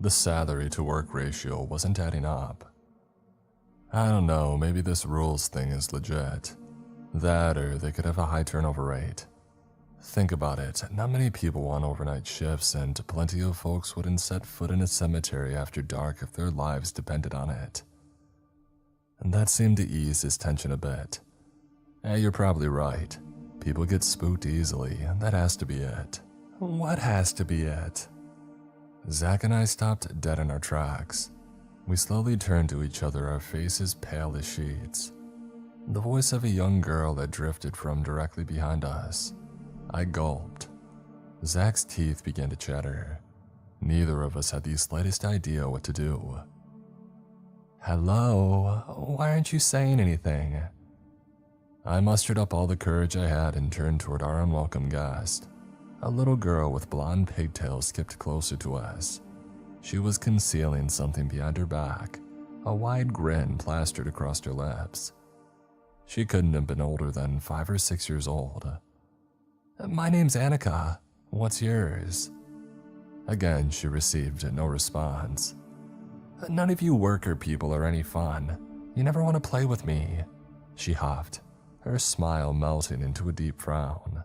The salary to work ratio wasn't adding up. I don't know, maybe this rules thing is legit. That, or they could have a high turnover rate. Think about it, not many people want overnight shifts, and plenty of folks wouldn't set foot in a cemetery after dark if their lives depended on it. And that seemed to ease his tension a bit. You're probably right. People get spooked easily, and that has to be it. What has to be it? Zach and I stopped dead in our tracks. We slowly turned to each other, our faces pale as sheets. The voice of a young girl had drifted from directly behind us. I gulped. Zach's teeth began to chatter. Neither of us had the slightest idea what to do. "Hello? Why aren't you saying anything?" I mustered up all the courage I had and turned toward our unwelcome guest. A little girl with blonde pigtails skipped closer to us. She was concealing something behind her back, a wide grin plastered across her lips. She couldn't have been older than 5 or 6 years old. "My name's Annika. What's yours?" Again, she received no response. "None of you worker people are any fun. You never want to play with me," she huffed, her smile melting into a deep frown.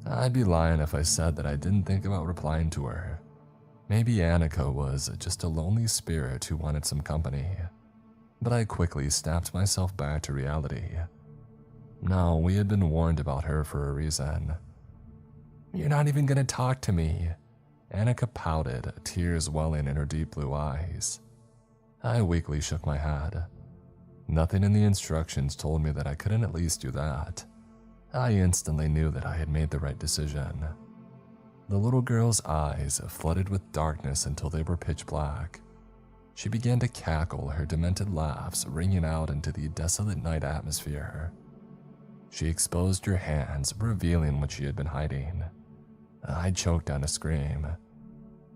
I'd be lying if I said that I didn't think about replying to her. Maybe Annika was just a lonely spirit who wanted some company. But I quickly snapped myself back to reality. No, we had been warned about her for a reason. "You're not even gonna talk to me," Annika pouted, tears welling in her deep blue eyes. I weakly shook my head. Nothing in the instructions told me that I couldn't at least do that. I instantly knew that I had made the right decision. The little girl's eyes flooded with darkness until they were pitch black. She began to cackle, her demented laughs ringing out into the desolate night atmosphere. She exposed her hands, revealing what she had been hiding. I choked down a scream.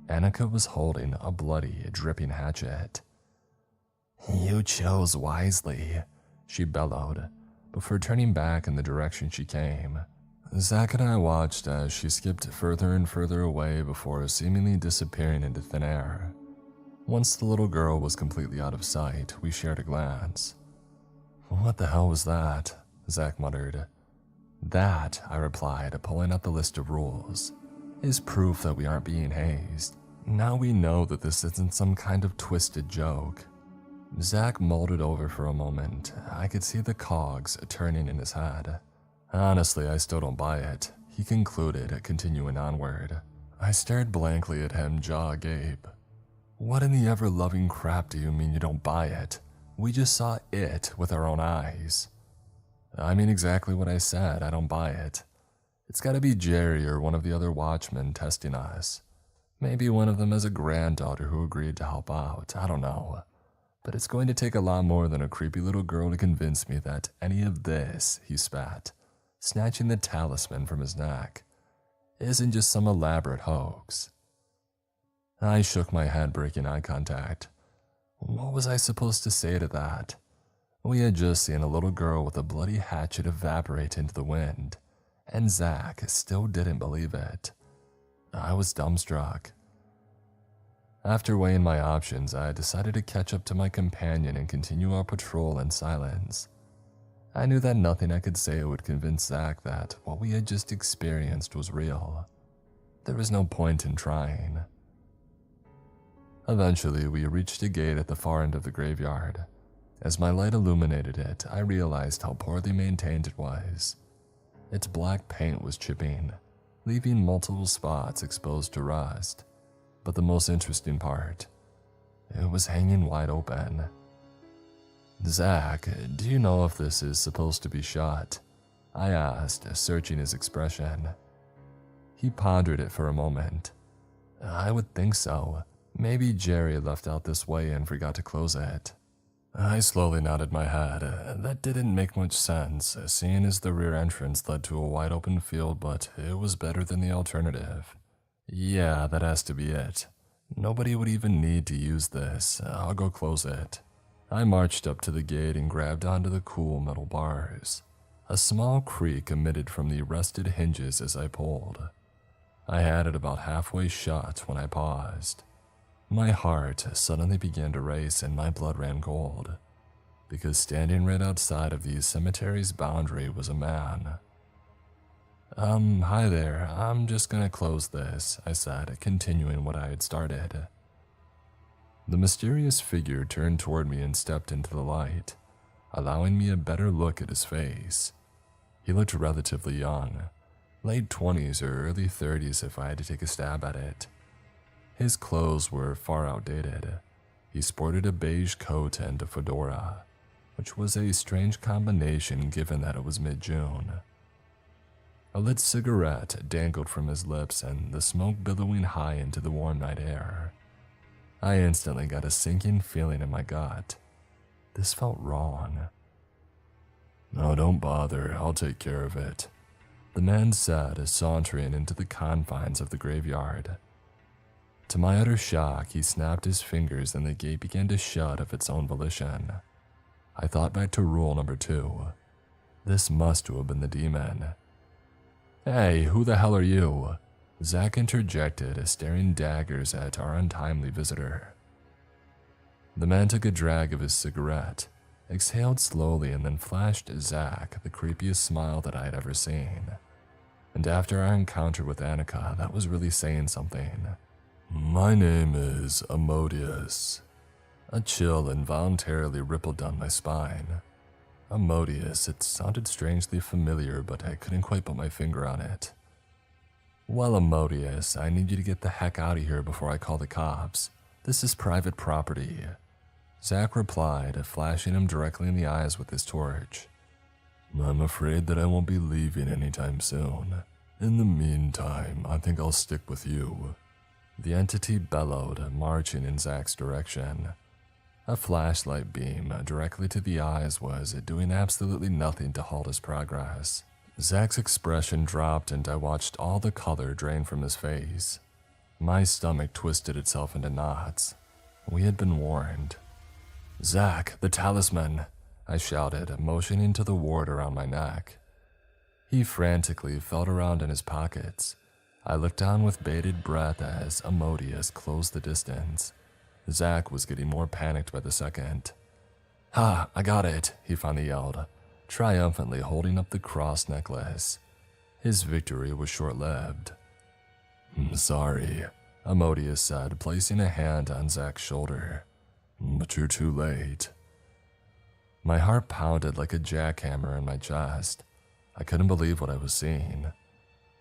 Annika was holding a bloody, dripping hatchet. "You chose wisely," she bellowed, before turning back in the direction she came. Zach and I watched as she skipped further and further away before seemingly disappearing into thin air. Once the little girl was completely out of sight, we shared a glance. "What the hell was that?" Zach muttered. "That," I replied, pulling out the list of rules, "is proof that we aren't being hazed. Now we know that this isn't some kind of twisted joke." Zach mulled it over for a moment. I could see the cogs turning in his head. "Honestly, I still don't buy it," he concluded, continuing onward. I stared blankly at him, jaw agape. "What in the ever-loving crap do you mean you don't buy it? We just saw it with our own eyes." "I mean exactly what I said. I don't buy it. It's gotta be Jerry or one of the other watchmen testing us. Maybe one of them has a granddaughter who agreed to help out. I don't know. But it's going to take a lot more than a creepy little girl to convince me that any of this," he spat, snatching the talisman from his neck, "isn't just some elaborate hoax." I shook my head, breaking eye contact. What was I supposed to say to that? We had just seen a little girl with a bloody hatchet evaporate into the wind, and Zach still didn't believe it. I was dumbstruck. After weighing my options, I decided to catch up to my companion and continue our patrol in silence. I knew that nothing I could say would convince Zach that what we had just experienced was real. There was no point in trying. Eventually, we reached a gate at the far end of the graveyard. As my light illuminated it, I realized how poorly maintained it was. Its black paint was chipping, leaving multiple spots exposed to rust. But the most interesting part, it was hanging wide open. Zach, do you know if this is supposed to be shut? I asked, searching his expression. He pondered it for a moment. I would think so. Maybe Jerry left out this way and forgot to close it. I slowly nodded my head. That didn't make much sense, seeing as the rear entrance led to a wide open field, but it was better than the alternative. Yeah, that has to be it. Nobody would even need to use this. I'll go close it. I marched up to the gate and grabbed onto the cool metal bars. A small creak emitted from the rusted hinges as I pulled. I had it about halfway shut when I paused. My heart suddenly began to race and my blood ran cold, because standing right outside of the cemetery's boundary was a man. Hi there, I'm just gonna close this, I said, continuing what I had started. The mysterious figure turned toward me and stepped into the light, allowing me a better look at his face. He looked relatively young, late 20s or early 30s if I had to take a stab at it. His clothes were far outdated. He sported a beige coat and a fedora, which was a strange combination given that it was mid-June. A lit cigarette dangled from his lips and the smoke billowing high into the warm night air. I instantly got a sinking feeling in my gut. This felt wrong. "No, don't bother, I'll take care of it," the man said, sauntering into the confines of the graveyard. To my utter shock, he snapped his fingers and the gate began to shut of its own volition. I thought back to rule number 2. This must have been the demon. "Hey, who the hell are you?" Zach interjected, staring daggers at our untimely visitor. The man took a drag of his cigarette, exhaled slowly, and then flashed Zach the creepiest smile that I had ever seen. And after our encounter with Annika, that was really saying something. "My name is Amodius." A chill involuntarily rippled down my spine. Amodius, it sounded strangely familiar, but I couldn't quite put my finger on it. "Well, Amodius, I need you to get the heck out of here before I call the cops. This is private property," Zach replied, flashing him directly in the eyes with his torch. "I'm afraid that I won't be leaving anytime soon. In the meantime, I think I'll stick with you," the entity bellowed, marching in Zach's direction. A flashlight beam directly to the eyes was doing absolutely nothing to halt his progress. Zach's expression dropped and I watched all the color drain from his face. My stomach twisted itself into knots. We had been warned. "Zach, the talisman!" I shouted, motioning to the ward around my neck. He frantically felt around in his pockets. I looked down with bated breath as Amodius closed the distance. Zach was getting more panicked by the second. "Ha, I got it," he finally yelled, triumphantly holding up the cross necklace. His victory was short-lived. "Sorry," Amodius said, placing a hand on Zach's shoulder. "But you're too late." My heart pounded like a jackhammer in my chest. I couldn't believe what I was seeing.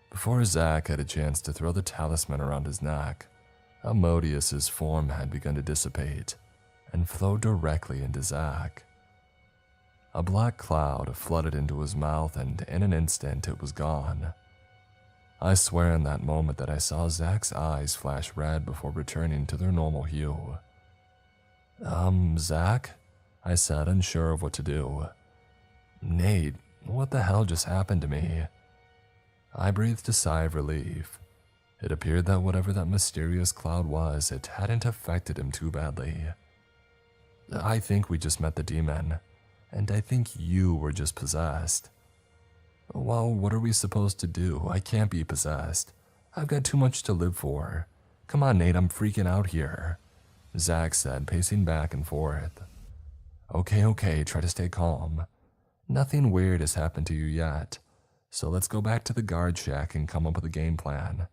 Before Zach had a chance to throw the talisman around his neck, Amodius's form had begun to dissipate and flow directly into Zach. A black cloud flooded into his mouth and in an instant it was gone. I swear in that moment that I saw Zach's eyes flash red before returning to their normal hue. Zach?" I said, unsure of what to do. "Nate, what the hell just happened to me?" I breathed a sigh of relief. It appeared that whatever that mysterious cloud was, it hadn't affected him too badly. "I think we just met the demon, and I think you were just possessed." "Well, what are we supposed to do? I can't be possessed. I've got too much to live for. Come on, Nate, I'm freaking out here, Zach said, pacing back and forth. Okay, try to stay calm. Nothing weird has happened to you yet, so let's go back to the guard shack and come up with a game plan.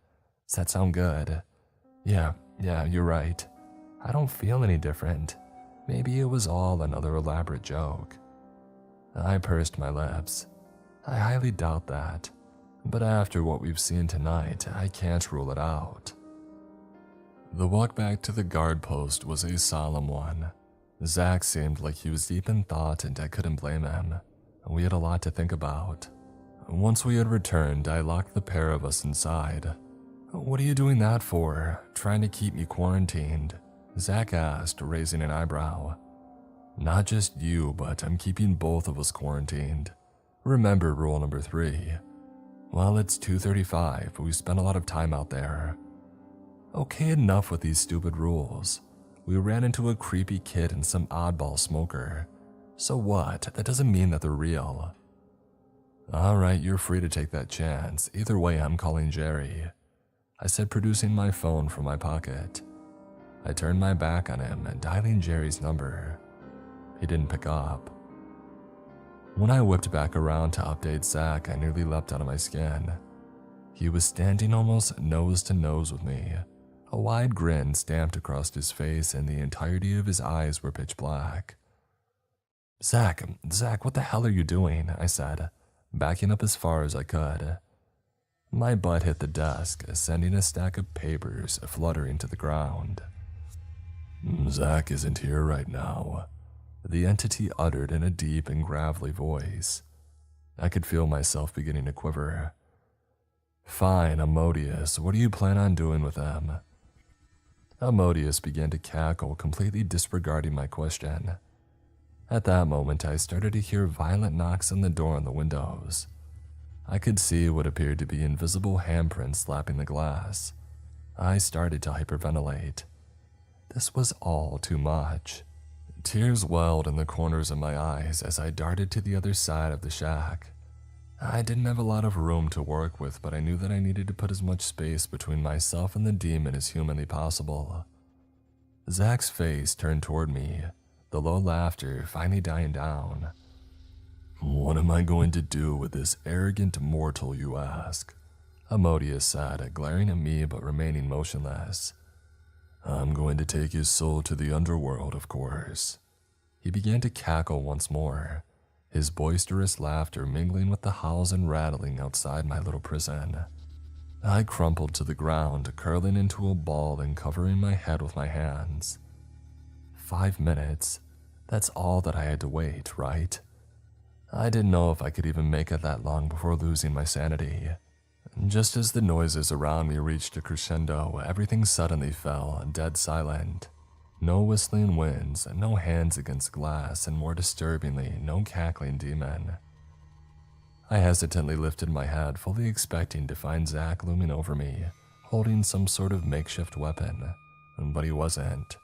Does that sound good? Yeah, you're right. I don't feel any different. Maybe it was all another elaborate joke. I pursed my lips. I highly doubt that, but after what we've seen tonight, I can't rule it out. The walk back to the guard post was a solemn one. Zach seemed like he was deep in thought, and I couldn't blame him. We had a lot to think about. Once we had returned, I locked the pair of us inside. What are you doing that for? Trying to keep me quarantined? Zach asked, raising an eyebrow. Not just you, but I'm keeping both of us quarantined. Remember rule number 3. Well, it's 2:35. We spent a lot of time out there. Okay, enough with these stupid rules. We ran into a creepy kid and some oddball smoker. So what? That doesn't mean that they're real. Alright, you're free to take that chance. Either way, I'm calling Jerry, I said, producing my phone from my pocket. I turned my back on him and dialing Jerry's number. He didn't pick up. When I whipped back around to update Zach, I nearly leapt out of my skin. He was standing almost nose to nose with me. A wide grin stamped across his face, and the entirety of his eyes were pitch black. Zach, what the hell are you doing? I said, backing up as far as I could. My butt hit the desk, sending a stack of papers fluttering to the ground. Zach isn't here right now, the entity uttered in a deep and gravelly voice. I could feel myself beginning to quiver. Fine, Amodius, what do you plan on doing with them? Amodius began to cackle, completely disregarding my question. At that moment, I started to hear violent knocks on the door and the windows. I could see what appeared to be invisible handprints slapping the glass. I started to hyperventilate. This was all too much. Tears welled in the corners of my eyes as I darted to the other side of the shack. I didn't have a lot of room to work with, but I knew that I needed to put as much space between myself and the demon as humanly possible. Zach's face turned toward me, the low laughter finally dying down. What am I going to do with this arrogant mortal, you ask? Amodius said, glaring at me but remaining motionless. I'm going to take his soul to the underworld, of course. He began to cackle once more, his boisterous laughter mingling with the howls and rattling outside my little prison. I crumpled to the ground, curling into a ball and covering my head with my hands. 5 minutes. That's all that I had to wait, right? I didn't know if I could even make it that long before losing my sanity. Just as the noises around me reached a crescendo, everything suddenly fell dead silent. No whistling winds, no hands against glass, and more disturbingly, no cackling demon. I hesitantly lifted my head, fully expecting to find Zach looming over me, holding some sort of makeshift weapon, but he wasn't.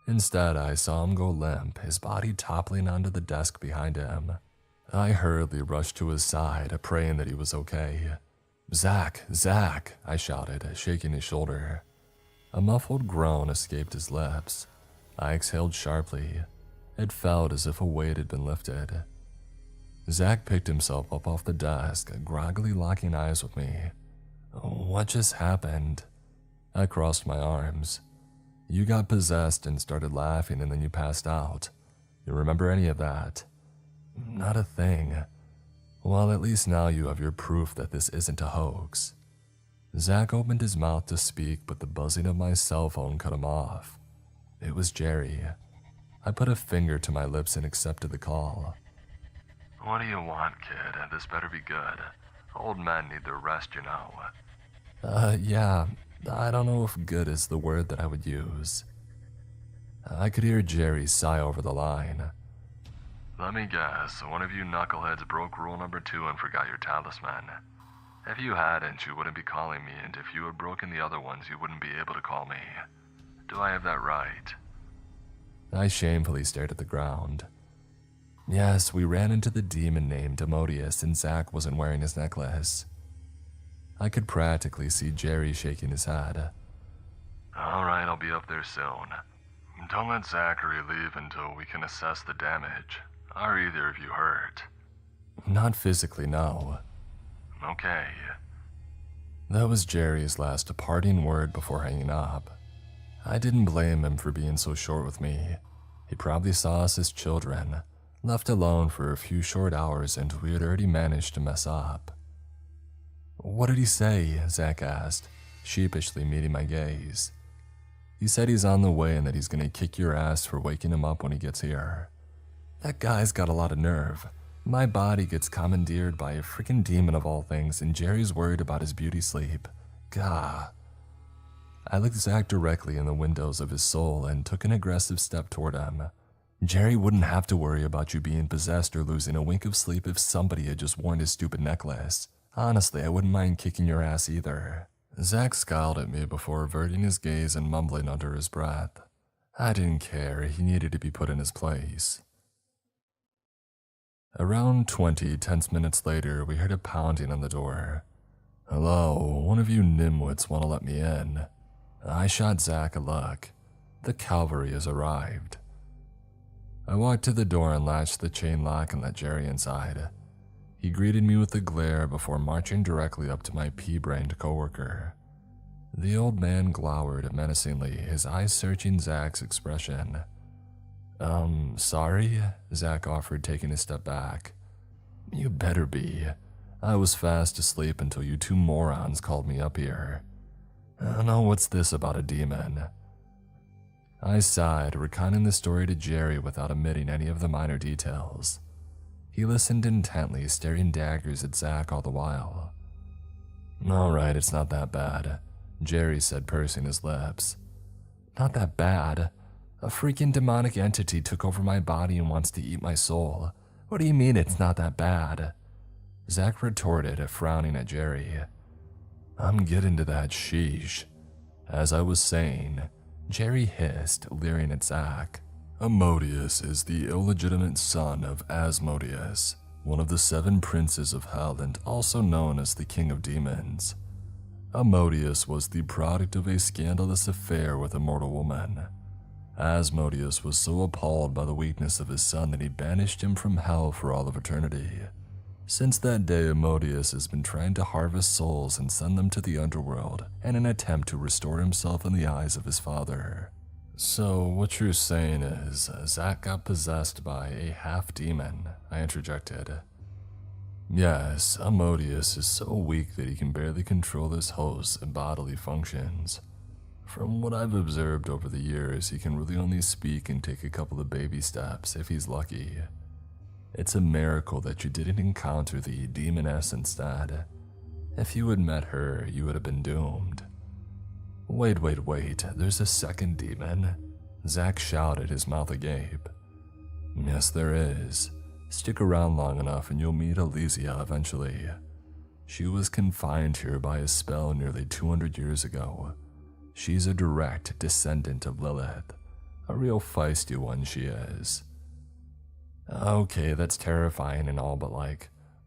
Instead, I saw him go limp, his body toppling onto the desk behind him. I hurriedly rushed to his side, praying that he was okay. Zach, I shouted, shaking his shoulder. A muffled groan escaped his lips. I exhaled sharply. It felt as if a weight had been lifted. Zach picked himself up off the desk, groggily locking eyes with me. What just happened? I crossed my arms. You got possessed and started laughing, and then you passed out. You remember any of that? Not a thing. Well, at least now you have your proof that this isn't a hoax. Zach opened his mouth to speak, but the buzzing of my cell phone cut him off. It was Jerry. I put a finger to my lips and accepted the call. What do you want, kid? This better be good. Old men need their rest, you know. Yeah, I don't know if good is the word that I would use. I could hear Jerry sigh over the line. Let me guess, one of you knuckleheads broke rule number 2 and forgot your talisman. If you hadn't, you wouldn't be calling me, and if you had broken the other ones, you wouldn't be able to call me. Do I have that right? I shamefully stared at the ground. Yes, we ran into the demon named Amodius, and Zach wasn't wearing his necklace. I could practically see Jerry shaking his head. Alright, I'll be up there soon. Don't let Zachary leave until we can assess the damage. Are either of you hurt? Not physically, no. Okay. That was Jerry's last parting word before hanging up. I didn't blame him for being so short with me. He probably saw us as children, left alone for a few short hours until we had already managed to mess up. What did he say? Zach asked, sheepishly meeting my gaze. He said he's on the way and that he's gonna kick your ass for waking him up when he gets here. That guy's got a lot of nerve. My body gets commandeered by a freaking demon of all things, and Jerry's worried about his beauty sleep. Gah. I looked Zach directly in the windows of his soul and took an aggressive step toward him. Jerry wouldn't have to worry about you being possessed or losing a wink of sleep if somebody had just worn his stupid necklace. Honestly, I wouldn't mind kicking your ass either. Zach scowled at me before averting his gaze and mumbling under his breath. I didn't care, he needed to be put in his place. Around 20 tense minutes later, we heard a pounding on the door. Hello, one of you nimwits want to let me in? I shot Zach a look. The cavalry has arrived. I walked to the door and latched the chain lock and let Jerry inside. He greeted me with a glare before marching directly up to my pea-brained coworker. The old man glowered menacingly, his eyes searching Zach's expression. Sorry? Zach offered, taking a step back. You better be. I was fast asleep until you two morons called me up here. Now what's this about a demon? I sighed, recounting the story to Jerry without omitting any of the minor details. He listened intently, staring daggers at Zach all the while. Alright, it's not that bad, Jerry said, pursing his lips. Not that bad? A freaking demonic entity took over my body and wants to eat my soul. What do you mean it's not that bad? Zach retorted, frowning at Jerry. I'm getting to that, sheesh. As I was saying, Jerry hissed, leering at Zach. Ammonius is the illegitimate son of Asmodeus, one of the 7 princes of hell and also known as the king of demons. Ammonius was the product of a scandalous affair with a mortal woman. Asmodeus was so appalled by the weakness of his son that he banished him from hell for all of eternity. Since that day, Ammonius has been trying to harvest souls and send them to the underworld in an attempt to restore himself in the eyes of his father. So what you're saying is, Zach got possessed by a half-demon, I interjected. Yes, Ammonius is so weak that he can barely control his host's bodily functions. From what I've observed over the years, he can really only speak and take a couple of baby steps if he's lucky. It's a miracle that you didn't encounter the demoness instead. If you had met her, you would have been doomed. Wait, there's a second demon? Zach shouted, his mouth agape. Yes, there is. Stick around long enough and you'll meet Elysia eventually. She was confined here by a spell nearly 200 years ago. She's a direct descendant of Lilith. A real feisty one she is. Okay, that's terrifying and all, but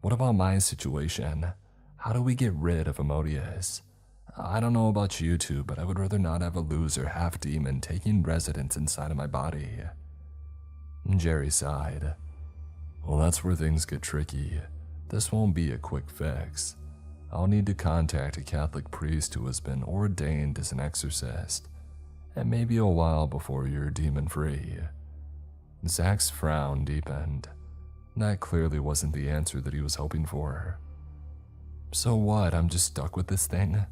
what about my situation? How do we get rid of Ammonius? I don't know about you two, but I would rather not have a loser half-demon taking residence inside of my body. Jerry sighed. Well, that's where things get tricky. This won't be a quick fix. I'll need to contact a Catholic priest who has been ordained as an exorcist, and maybe a while before you're demon-free. Zach's frown deepened. That clearly wasn't the answer that he was hoping for. So what, I'm just stuck with this thing?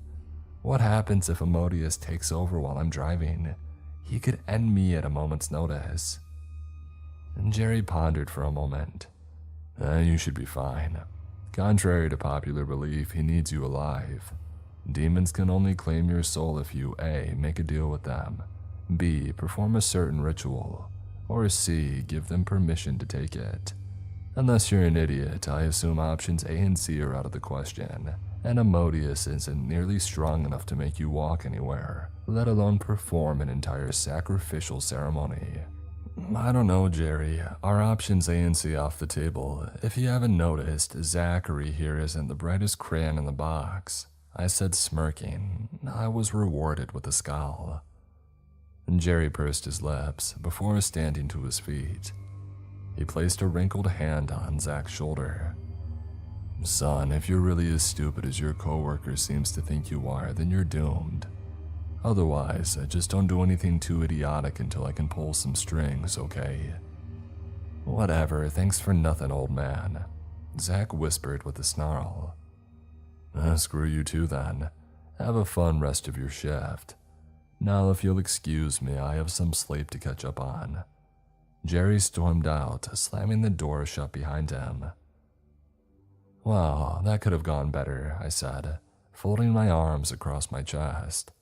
What happens if Ammonius takes over while I'm driving? He could end me at a moment's notice. And Jerry pondered for a moment. You should be fine. Contrary to popular belief, he needs you alive. Demons can only claim your soul if you A. make a deal with them, B. perform a certain ritual, or C. give them permission to take it. Unless you're an idiot, I assume options A and C are out of the question, and Ammonius isn't nearly strong enough to make you walk anywhere, let alone perform an entire sacrificial ceremony. I don't know, Jerry. Our options A and C off the table. If you haven't noticed, Zachary here isn't the brightest crayon in the box. I said, smirking. I was rewarded with a scowl. Jerry pursed his lips before standing to his feet. He placed a wrinkled hand on Zach's shoulder. Son, if you're really as stupid as your coworker seems to think you are, then you're doomed. Otherwise, just don't do anything too idiotic until I can pull some strings, okay? Whatever, thanks for nothing, old man, Zach whispered with a snarl. Screw you too, then. Have a fun rest of your shift. Now, if you'll excuse me, I have some sleep to catch up on. Jerry stormed out, slamming the door shut behind him. Well, that could have gone better, I said, folding my arms across my chest.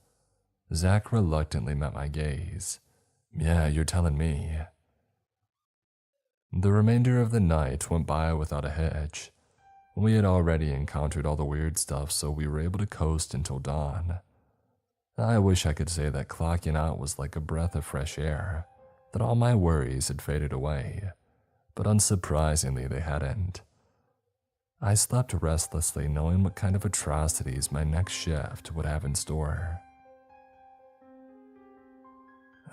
Zach reluctantly met my gaze. Yeah, you're telling me. The remainder of the night went by without a hitch. We had already encountered all the weird stuff, so we were able to coast until dawn. I wish I could say that clocking out was like a breath of fresh air, that all my worries had faded away, but unsurprisingly they hadn't. I slept restlessly, knowing what kind of atrocities my next shift would have in store.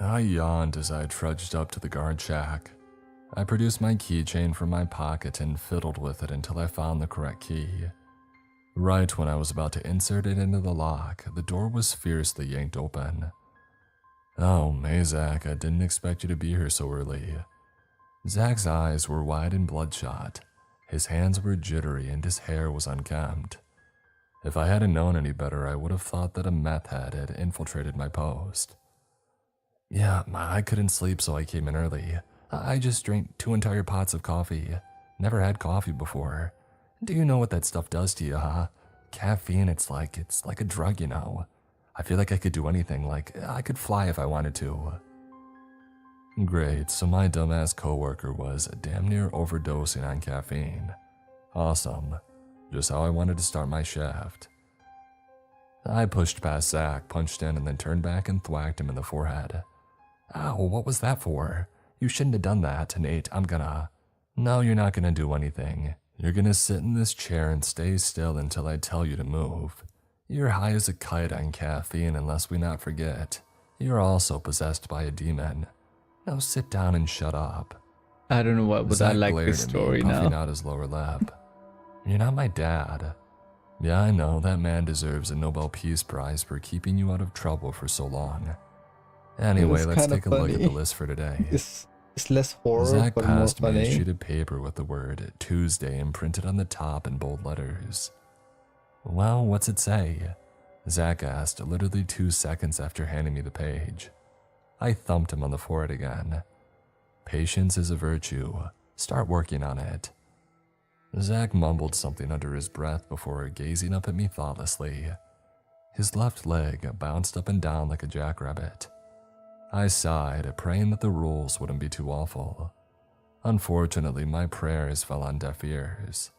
I yawned as I trudged up to the guard shack. I produced my keychain from my pocket and fiddled with it until I found the correct key. Right when I was about to insert it into the lock, the door was fiercely yanked open. Oh, hey Zach, I didn't expect you to be here so early. Zach's eyes were wide and bloodshot. His hands were jittery and his hair was unkempt. If I hadn't known any better, I would have thought that a meth head had infiltrated my post. Yeah, I couldn't sleep, so I came in early. I just drank 2 entire pots of coffee. Never had coffee before. Do you know what that stuff does to you, huh? Caffeine, it's like a drug, you know. I feel like I could do anything, like I could fly if I wanted to. Great, so my dumbass coworker was damn near overdosing on caffeine. Awesome. Just how I wanted to start my shift. I pushed past Zach, punched in, and then turned back and thwacked him in the forehead. Ow, what was that for? You shouldn't have done that, Nate. No, you're not gonna do anything. You're gonna sit in this chair and stay still until I tell you to move. You're high as a kite on caffeine, unless we not forget. You're also possessed by a demon. Now sit down and shut up.
I don't know what, but I like this story now.
Puffing out his lower lip. You're not my dad. Yeah, I know, that man deserves a Nobel Peace Prize for keeping you out of trouble for so long. Anyway, let's take a look at the list for today.
It's less horror,
Zach
but more
passed me a
funny.
sheet of paper with the word Tuesday imprinted on the top in bold letters. Well, what's it say? Zach asked, literally 2 seconds after handing me the page. I thumped him on the forehead again. Patience is a virtue. Start working on it. Zach mumbled something under his breath before gazing up at me thoughtlessly. His left leg bounced up and down like a jackrabbit. I sighed, praying that the rules wouldn't be too awful. Unfortunately, my prayers fell on deaf ears.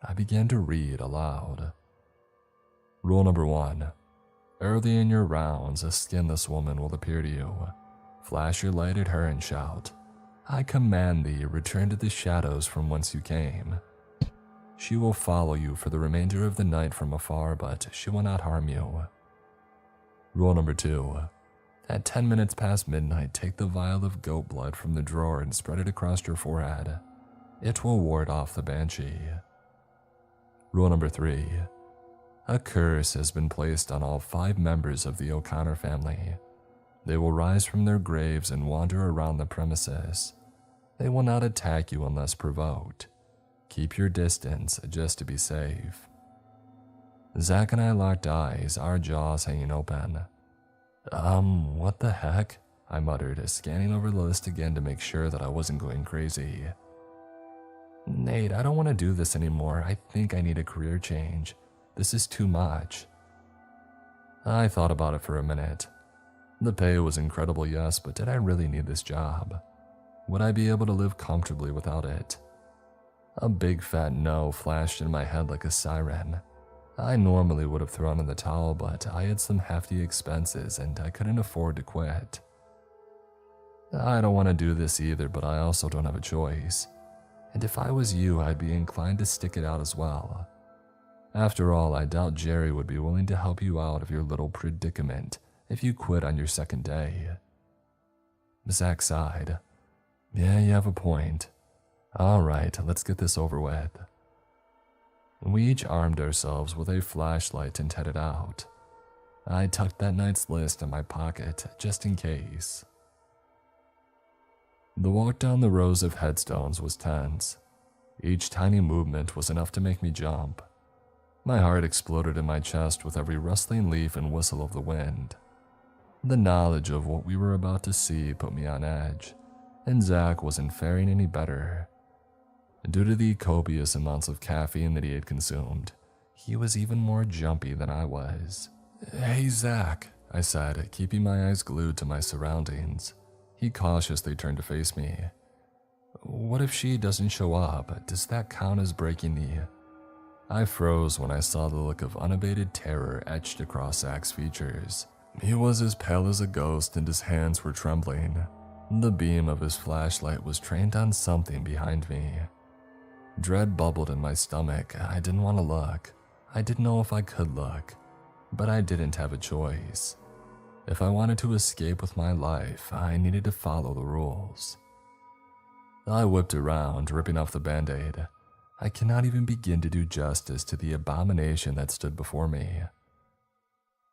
I began to read aloud. Rule number 1. Early in your rounds, a skinless woman will appear to you. Flash your light at her and shout, I command thee, return to the shadows from whence you came. She will follow you for the remainder of the night from afar, but she will not harm you. Rule number 2. At 10 minutes past midnight, take the vial of goat blood from the drawer and spread it across your forehead. It will ward off the banshee. Rule number 3. A curse has been placed on all 5 members of the O'Connor family. They will rise from their graves and wander around the premises. They will not attack you unless provoked. Keep your distance just to be safe. Zach and I locked eyes, our jaws hanging open. What the heck? I muttered, scanning over the list again to make sure that I wasn't going crazy. Nate, I don't want to do this anymore. I think I need a career change. This is too much. I thought about it for a minute. The pay was incredible, yes, but did I really need this job? Would I be able to live comfortably without it? A big fat no flashed in my head like a siren. I normally would have thrown in the towel, but I had some hefty expenses and I couldn't afford to quit. I don't want to do this either, but I also don't have a choice. And if I was you, I'd be inclined to stick it out as well. After all, I doubt Jerry would be willing to help you out of your little predicament if you quit on your second day. Zach sighed. Yeah, you have a point. All right, let's get this over with. We each armed ourselves with a flashlight and headed out. I tucked that night's list in my pocket just in case. The walk down the rows of headstones was tense. Each tiny movement was enough to make me jump. My heart exploded in my chest with every rustling leaf and whistle of the wind. The knowledge of what we were about to see put me on edge, and Zach wasn't faring any better. Due to the copious amounts of caffeine that he had consumed, he was even more jumpy than I was. Hey Zach, I said, keeping my eyes glued to my surroundings. He cautiously turned to face me. What if she doesn't show up? Does that count as breaking the... I froze when I saw the look of unabated terror etched across Zach's features. He was as pale as a ghost and his hands were trembling. The beam of his flashlight was trained on something behind me. Dread bubbled in my stomach. I didn't want to look. I didn't know if I could look, but I didn't have a choice. If I wanted to escape with my life, I needed to follow the rules. I whipped around, ripping off the band-aid. I cannot even begin to do justice to the abomination that stood before me.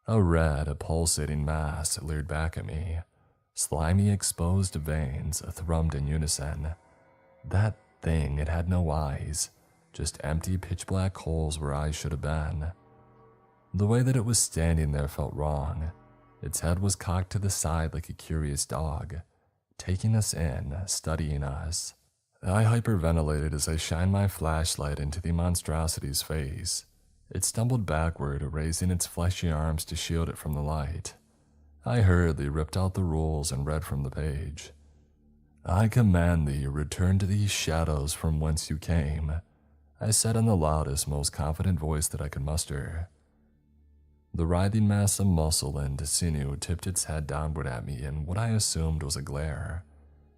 A red, pulsating mass leered back at me. Slimy, exposed veins thrummed in unison. That thing, it had no eyes, just empty pitch-black holes where eyes should have been. The way that it was standing there felt wrong. Its head was cocked to the side like a curious dog, taking us in, studying us. I hyperventilated as I shined my flashlight into the monstrosity's face. It stumbled backward, raising its fleshy arms to shield it from the light. I hurriedly ripped out the rules and read from the page. I command thee, return to these shadows from whence you came, I said in the loudest, most confident voice that I could muster. The writhing mass of muscle and sinew tipped its head downward at me in what I assumed was a glare,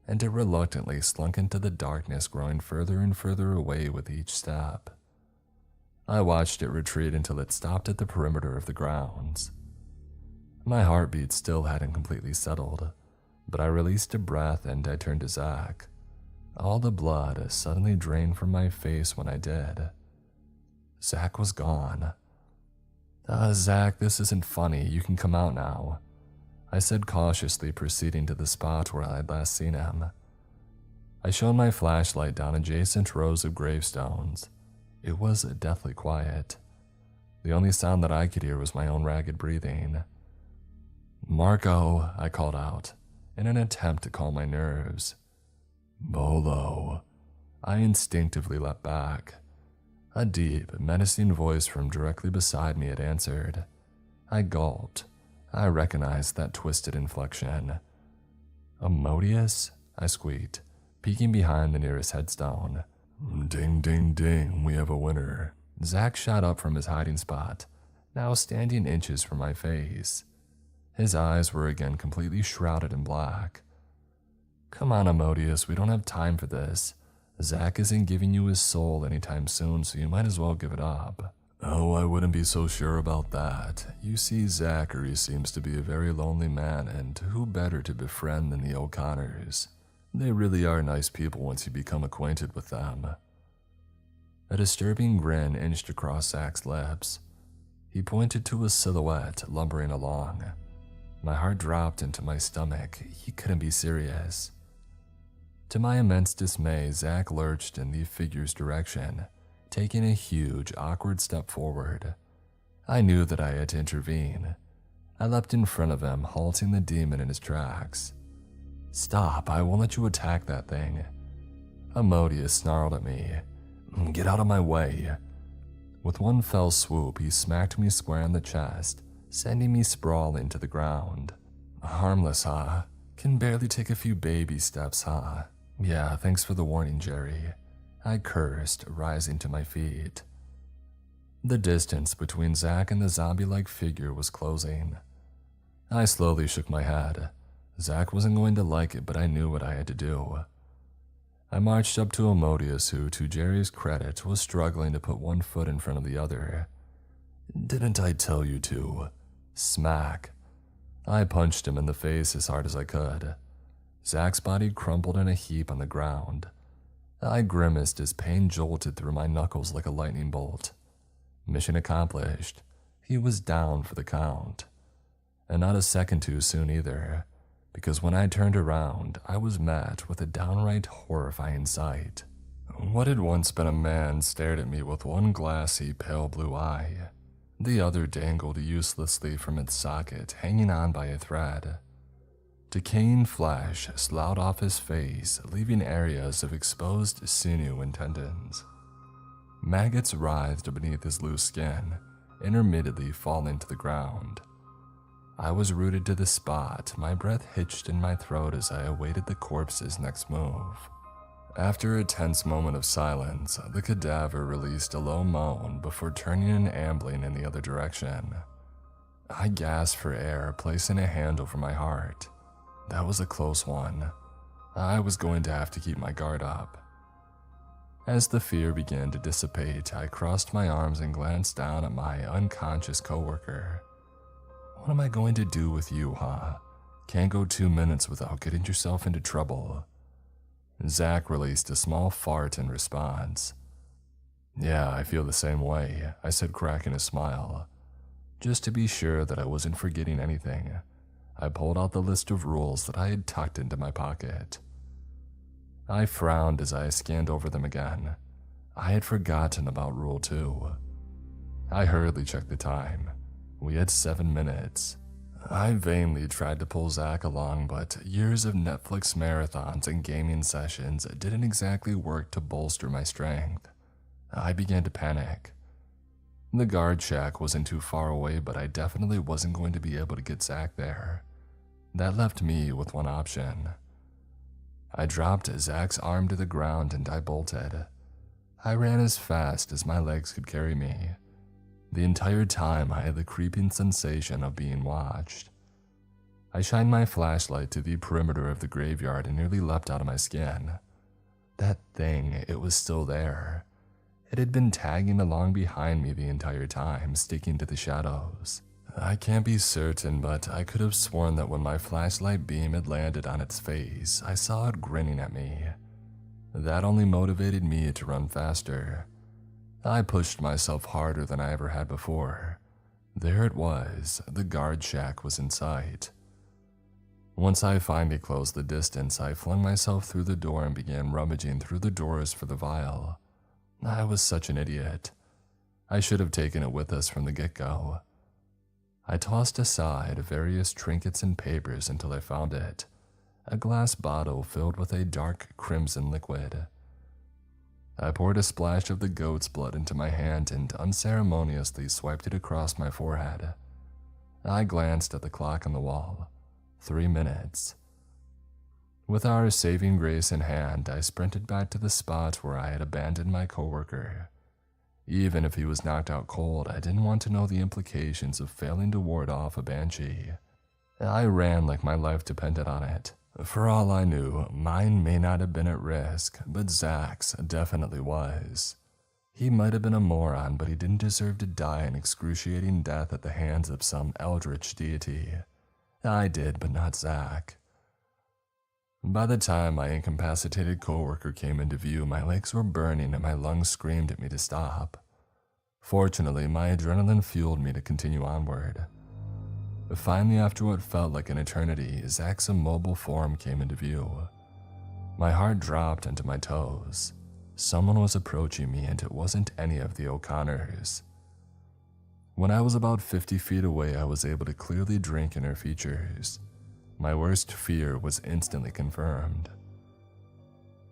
and it reluctantly slunk into the darkness, growing further and further away with each step. I watched it retreat until it stopped at the perimeter of the grounds. My heartbeat still hadn't completely settled, but I released a breath and I turned to Zach. All the blood suddenly drained from my face when I did. Zach was gone. Zach, this isn't funny. You can come out now, I said cautiously, proceeding to the spot where I had last seen him. I shone my flashlight down adjacent rows of gravestones. It was deathly quiet. The only sound that I could hear was my own ragged breathing. Marco, I called out, in an attempt to calm my nerves. Bolo. I instinctively leapt back. A deep, menacing voice from directly beside me had answered. I gulped. I recognized that twisted inflection. Amodius? I squeaked, peeking behind the nearest headstone. Ding, ding, ding, we have a winner. Zach shot up from his hiding spot, now standing inches from my face. His eyes were again completely shrouded in black. Come on, Amodius, we don't have time for this. Zach isn't giving you his soul anytime soon, so you might as well give it up. Oh, I wouldn't be so sure about that. You see, Zachary seems to be a very lonely man, and who better to befriend than the O'Connors? They really are nice people once you become acquainted with them. A disturbing grin inched across Zach's lips. He pointed to a silhouette lumbering along. My heart dropped into my stomach. He couldn't be serious. To my immense dismay, Zach lurched in the figure's direction, taking a huge, awkward step forward. I knew that I had to intervene. I leapt in front of him, halting the demon in his tracks. Stop, I won't let you attack that thing. Amodius snarled at me. Get out of my way. With one fell swoop, he smacked me square in the chest, sending me sprawling to the ground. Harmless, huh? Can barely take a few baby steps, huh? Yeah, thanks for the warning, Jerry. I cursed, rising to my feet. The distance between Zach and the zombie-like figure was closing. I slowly shook my head. Zach wasn't going to like it, but I knew what I had to do. I marched up to Amodius, who, to Jerry's credit, was struggling to put one foot in front of the other, Didn't I tell you to? Smack. I punched him in the face as hard as I could. Zach's body crumpled in a heap on the ground. I grimaced as pain jolted through my knuckles like a lightning bolt. Mission accomplished. He was down for the count. And not a second too soon either, because when I turned around, I was met with a downright horrifying sight. What had once been a man stared at me with one glassy, pale blue eye. The other dangled uselessly from its socket, hanging on by a thread. Decaying flesh sloughed off his face, leaving areas of exposed sinew and tendons. Maggots writhed beneath his loose skin, intermittently falling to the ground. I was rooted to the spot, my breath hitched in my throat as I awaited the corpse's next move. After a tense moment of silence, the cadaver released a low moan before turning and ambling in the other direction. I gasped for air, placing a hand over my heart. That was a close one. I was going to have to keep my guard up. As the fear began to dissipate, I crossed my arms and glanced down at my unconscious coworker. What am I going to do with you, huh? Can't go 2 minutes without getting yourself into trouble. Zach released a small fart in response. Yeah, I feel the same way, I said, cracking a smile. Just to be sure that I wasn't forgetting anything, I pulled out the list of rules that I had tucked into my pocket. I frowned as I scanned over them again. I had forgotten about Rule 2. I hurriedly checked the time. We had 7 minutes. I vainly tried to pull Zach along, but years of Netflix marathons and gaming sessions didn't exactly work to bolster my strength. I began to panic. The guard shack wasn't too far away, but I definitely wasn't going to be able to get Zach there. That left me with one option. I dropped Zach's arm to the ground and I bolted. I ran as fast as my legs could carry me. The entire time I had the creeping sensation of being watched. I shined my flashlight to the perimeter of the graveyard and nearly leapt out of my skin. That thing, it was still there. It had been tagging along behind me the entire time, sticking to the shadows. I can't be certain, but I could have sworn that when my flashlight beam had landed on its face, I saw it grinning at me. That only motivated me to run faster. I pushed myself harder than I ever had before. There it was, the guard shack was in sight. Once I finally closed the distance, I flung myself through the door and began rummaging through the doors for the vial. I was such an idiot. I should have taken it with us from the get-go. I tossed aside various trinkets and papers until I found it, a glass bottle filled with a dark crimson liquid. I poured a splash of the goat's blood into my hand and unceremoniously swiped it across my forehead. I glanced at the clock on the wall. 3 minutes. With our saving grace in hand, I sprinted back to the spot where I had abandoned my coworker. Even if he was knocked out cold, I didn't want to know the implications of failing to ward off a banshee. I ran like my life depended on it. For all I knew, mine may not have been at risk, but Zach's definitely was. He might have been a moron, but he didn't deserve to die an excruciating death at the hands of some eldritch deity. I did, but not Zach. By the time my incapacitated coworker came into view, my legs were burning and my lungs screamed at me to stop. Fortunately, my adrenaline fueled me to continue onward. Finally, after what felt like an eternity, Zach's immobile form came into view. My heart dropped into my toes. Someone was approaching me, and it wasn't any of the O'Connors. When I was about 50 feet away, I was able to clearly drink in her features. My worst fear was instantly confirmed.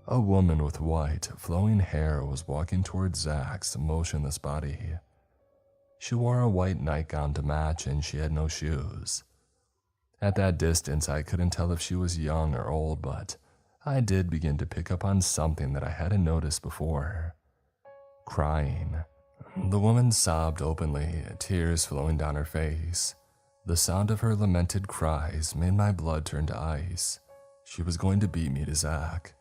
A woman with white, flowing hair was walking towards Zach's motionless body. She wore a white nightgown to match, and she had no shoes. At that distance, I couldn't tell if she was young or old, but I did begin to pick up on something that I hadn't noticed before. Crying. The woman sobbed openly, tears flowing down her face. The sound of her lamented cries made my blood turn to ice. She was going to beat me to Zach.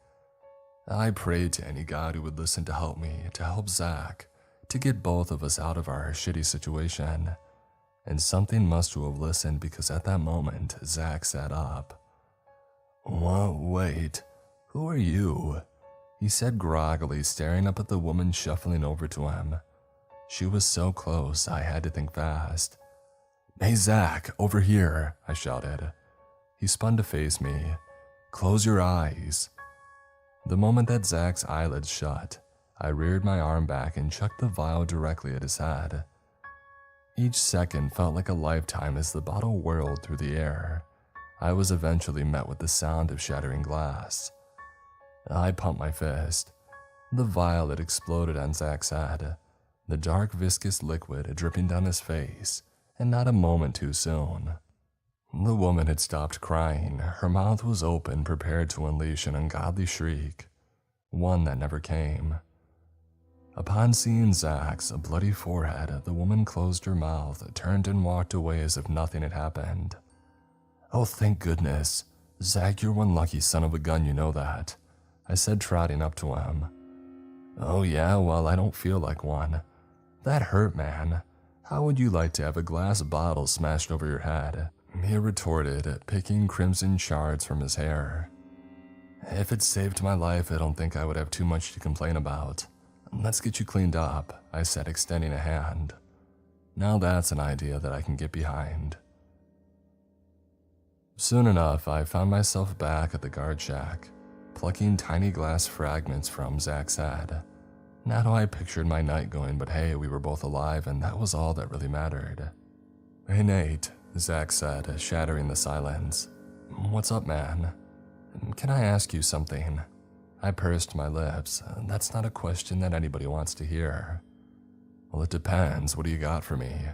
I prayed to any god who would listen to help me, to help Zach, to get both of us out of our shitty situation. And something must have listened because at that moment, Zach sat up. "Whoa, wait, who are you?" he said groggily, staring up at the woman shuffling over to him. She was so close, I had to think fast. "Hey Zach, over here," I shouted. He spun to face me. "Close your eyes." The moment that Zach's eyelids shut, I reared my arm back and chucked the vial directly at his head. Each second felt like a lifetime as the bottle whirled through the air. I was eventually met with the sound of shattering glass. I pumped my fist. The vial had exploded on Zach's head, the dark viscous liquid dripping down his face, and not a moment too soon. The woman had stopped crying. Her mouth was open, prepared to unleash an ungodly shriek, one that never came. Upon seeing Zach's bloody forehead, the woman closed her mouth, turned and walked away as if nothing had happened. "Oh, thank goodness. Zach, you're one lucky son of a gun, you know that," I said, trotting up to him. "Oh yeah, well, I don't feel like one. That hurt, man. How would you like to have a glass bottle smashed over your head?" he retorted, picking crimson shards from his hair. "If it saved my life, I don't think I would have too much to complain about. Let's get you cleaned up," I said, extending a hand. Now that's an idea that I can get behind. Soon enough, I found myself back at the guard shack, plucking tiny glass fragments from Zach's head. Not how I pictured my night going, but hey, we were both alive, and that was all that really mattered. "Hey Nate," Zach said, shattering the silence. "What's up, man? Can I ask you something?" I pursed my lips. That's not a question that anybody wants to hear. "Well, it depends. What do you got for me?"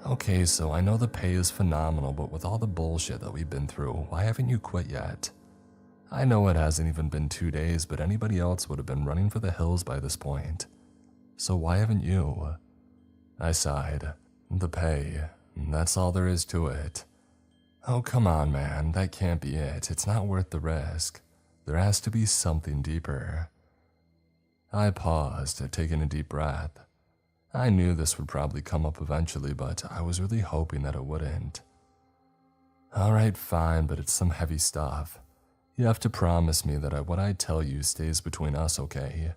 "Okay, so I know the pay is phenomenal, but with all the bullshit that we've been through, why haven't you quit yet? I know it hasn't even been 2 days, but anybody else would have been running for the hills by this point. So why haven't you?" I sighed. "The pay. That's all there is to it." "Oh, come on, man. That can't be it. It's not worth the risk. There has to be something deeper." I paused, taking a deep breath. I knew this would probably come up eventually, but I was really hoping that it wouldn't. "All right, fine, but it's some heavy stuff. You have to promise me that what I tell you stays between us, okay?"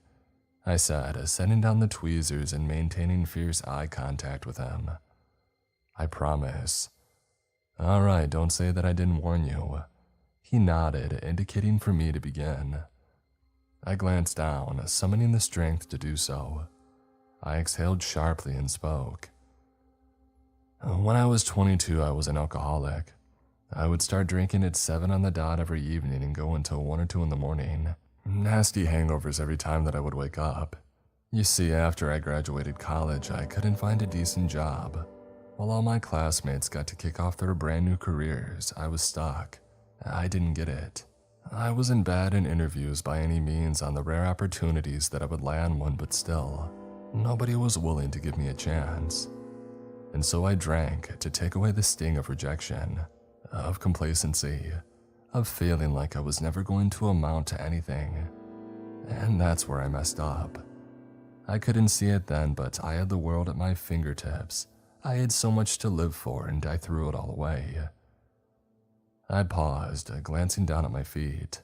I said, setting down the tweezers and maintaining fierce eye contact with him. "I promise." "All right, don't say that I didn't warn you." He nodded, indicating for me to begin. I glanced down, summoning the strength to do so. I exhaled sharply and spoke. "When I was 22, I was an alcoholic. I would start drinking at 7 on the dot every evening and go until 1 or 2 in the morning. Nasty hangovers every time that I would wake up. You see, after I graduated college, I couldn't find a decent job. While all my classmates got to kick off their brand new careers, I was stuck. I didn't get it. I wasn't bad in interviews by any means on the rare opportunities that I would land one, but still, nobody was willing to give me a chance. And so I drank to take away the sting of rejection, of complacency, of feeling like I was never going to amount to anything. And that's where I messed up. I couldn't see it then, but I had the world at my fingertips. I had so much to live for, and I threw it all away. I paused, glancing down at my feet.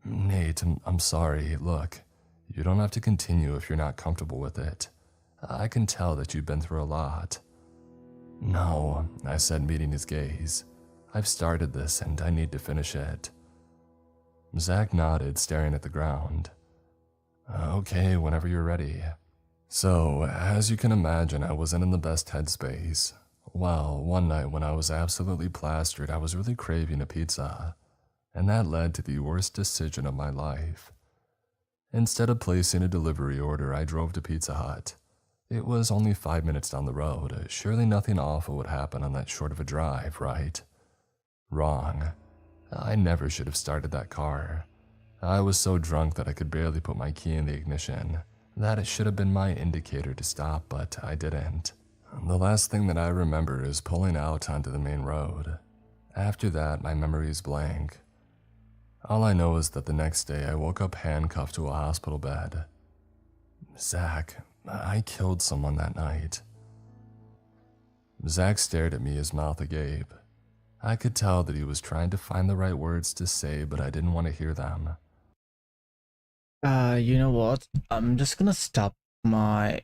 "Nate, I'm sorry. Look, you don't have to continue if you're not comfortable with it. I can tell that you've been through a lot." "No," I said, meeting his gaze. "I've started this, and I need to finish it." Zach nodded, staring at the ground. "Okay, whenever you're ready." So, as you can imagine, I wasn't in the best headspace. Well, one night when I was absolutely plastered, I was really craving a pizza, and that led to the worst decision of my life. Instead of placing a delivery order, I drove to Pizza Hut. It was only 5 minutes down the road. Surely nothing awful would happen on that short of a drive, right? Wrong. I never should have started that car. I was so drunk that I could barely put my key in the ignition. That it should have been my indicator to stop, but I didn't. The last thing that I remember is pulling out onto the main road. After that, my memory is blank. All I know is that the next day I woke up handcuffed to a hospital bed. "Zach, I killed someone that night. Zach stared at me, his mouth agape. I could tell that he was trying to find the right words to say, but I didn't want to hear them.
You know what? I'm just gonna stop my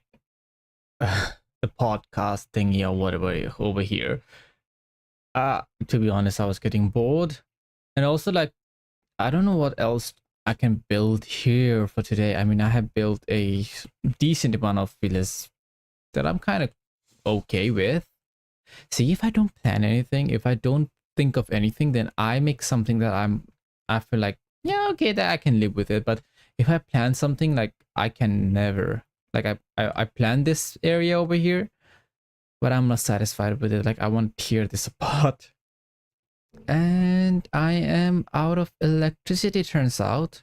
the podcast thingy or whatever over here. To be honest, I was getting bored, and also like I don't know what else I can build here for today. I mean, I have built a decent amount of villas that I'm kind of okay with. See, if I don't plan anything, if I don't think of anything, then I make something that I feel like, yeah, okay, that I can live with it. But if I plan something, like I can never, like I plan this area over here, but I'm not satisfied with it. Like I want to tear this apart. And I am out of electricity, turns out.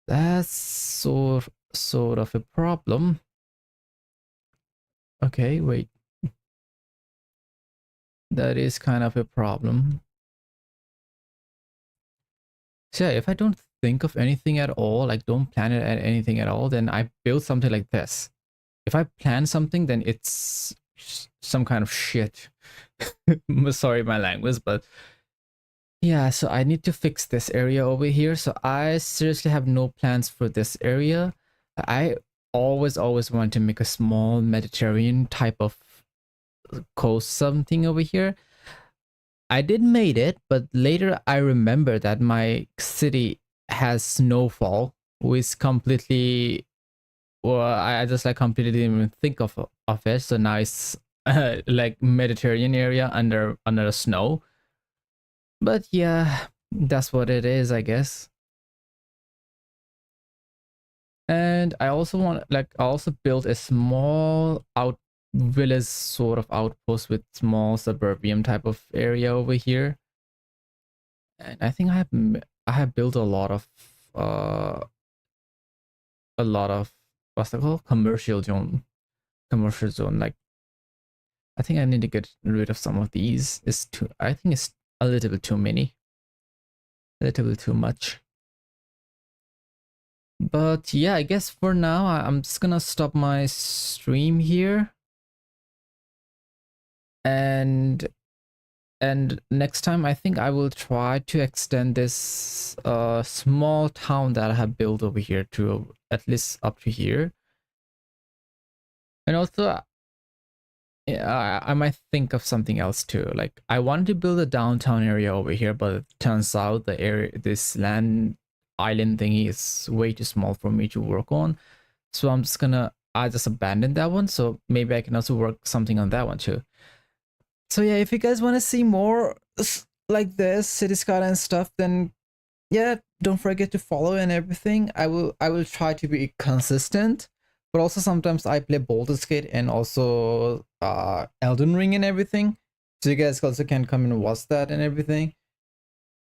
That's sort of a problem. Okay, wait. That is kind of a problem. So yeah, if I don't think of anything at all, like don't plan it at anything at all, then I build something like this. If I plan something, then it's some kind of shit. Sorry my language, but yeah, so I need to fix this area over here. So I seriously have no plans for this area. I always want to make a small Mediterranean type of coast something over here. I did made it, but later I remember that my city has snowfall, which completely, well, I just like completely didn't even think of it. So now it's like Mediterranean area under the snow. But yeah, that's what it is, I guess. And I also built a small village sort of outpost with small suburban type of area over here. And I think I have built a lot of what's it called, commercial zone. Like I think I need to get rid of some of these. I think it's a little bit too many, a little bit too much. But yeah, I guess for now I'm just gonna stop my stream here, and next time I think I will try to extend this small town that I have built over here to at least up to here. And also yeah, I might think of something else too. Like I wanted to build a downtown area over here, but it turns out this land island thingy is way too small for me to work on. So I just abandoned that one. So maybe I can also work something on that one too. So yeah, if you guys want to see more like this City Skylines stuff, then yeah, don't forget to follow and everything. I will try to be consistent. But also sometimes I play Baldur's Gate and also Elden Ring and everything. So you guys also can come and watch that and everything.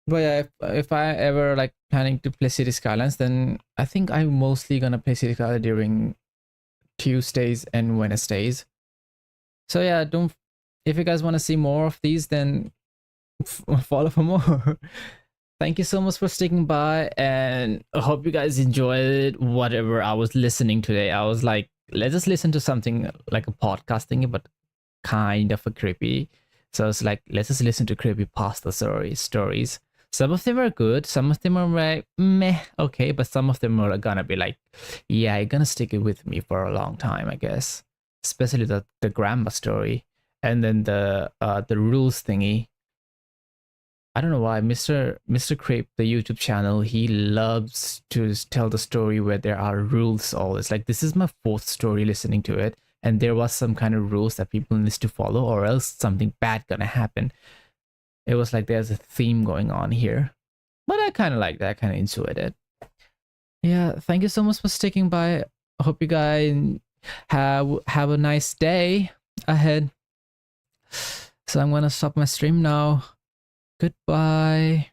But yeah, if I ever like planning to play City Skylines, then I think I'm mostly gonna play City Skylines during Tuesdays and Wednesdays. So yeah, if you guys want to see more of these, then follow for more. Thank you so much for sticking by, and I hope you guys enjoyed whatever I was listening today. I was like, let's just listen to something like a podcasting, but kind of a creepy. So it's like, let's just listen to creepypasta stories. Some of them are good, some of them are like meh, okay, but some of them are gonna be like, yeah, you're gonna stick it with me for a long time, I guess. Especially the grandma story, and then the rules thingy. I don't know why Mr. Creep, the YouTube channel, he loves to tell the story where there are rules always. Like this is my fourth story listening to it, and there was some kind of rules that people need to follow, or else something bad gonna happen. It was like there's a theme going on here, but I kind of like that. I kind of enjoyed it. Yeah, thank you so much for sticking by. I hope you guys have a nice day ahead. So I'm gonna stop my stream now. Goodbye.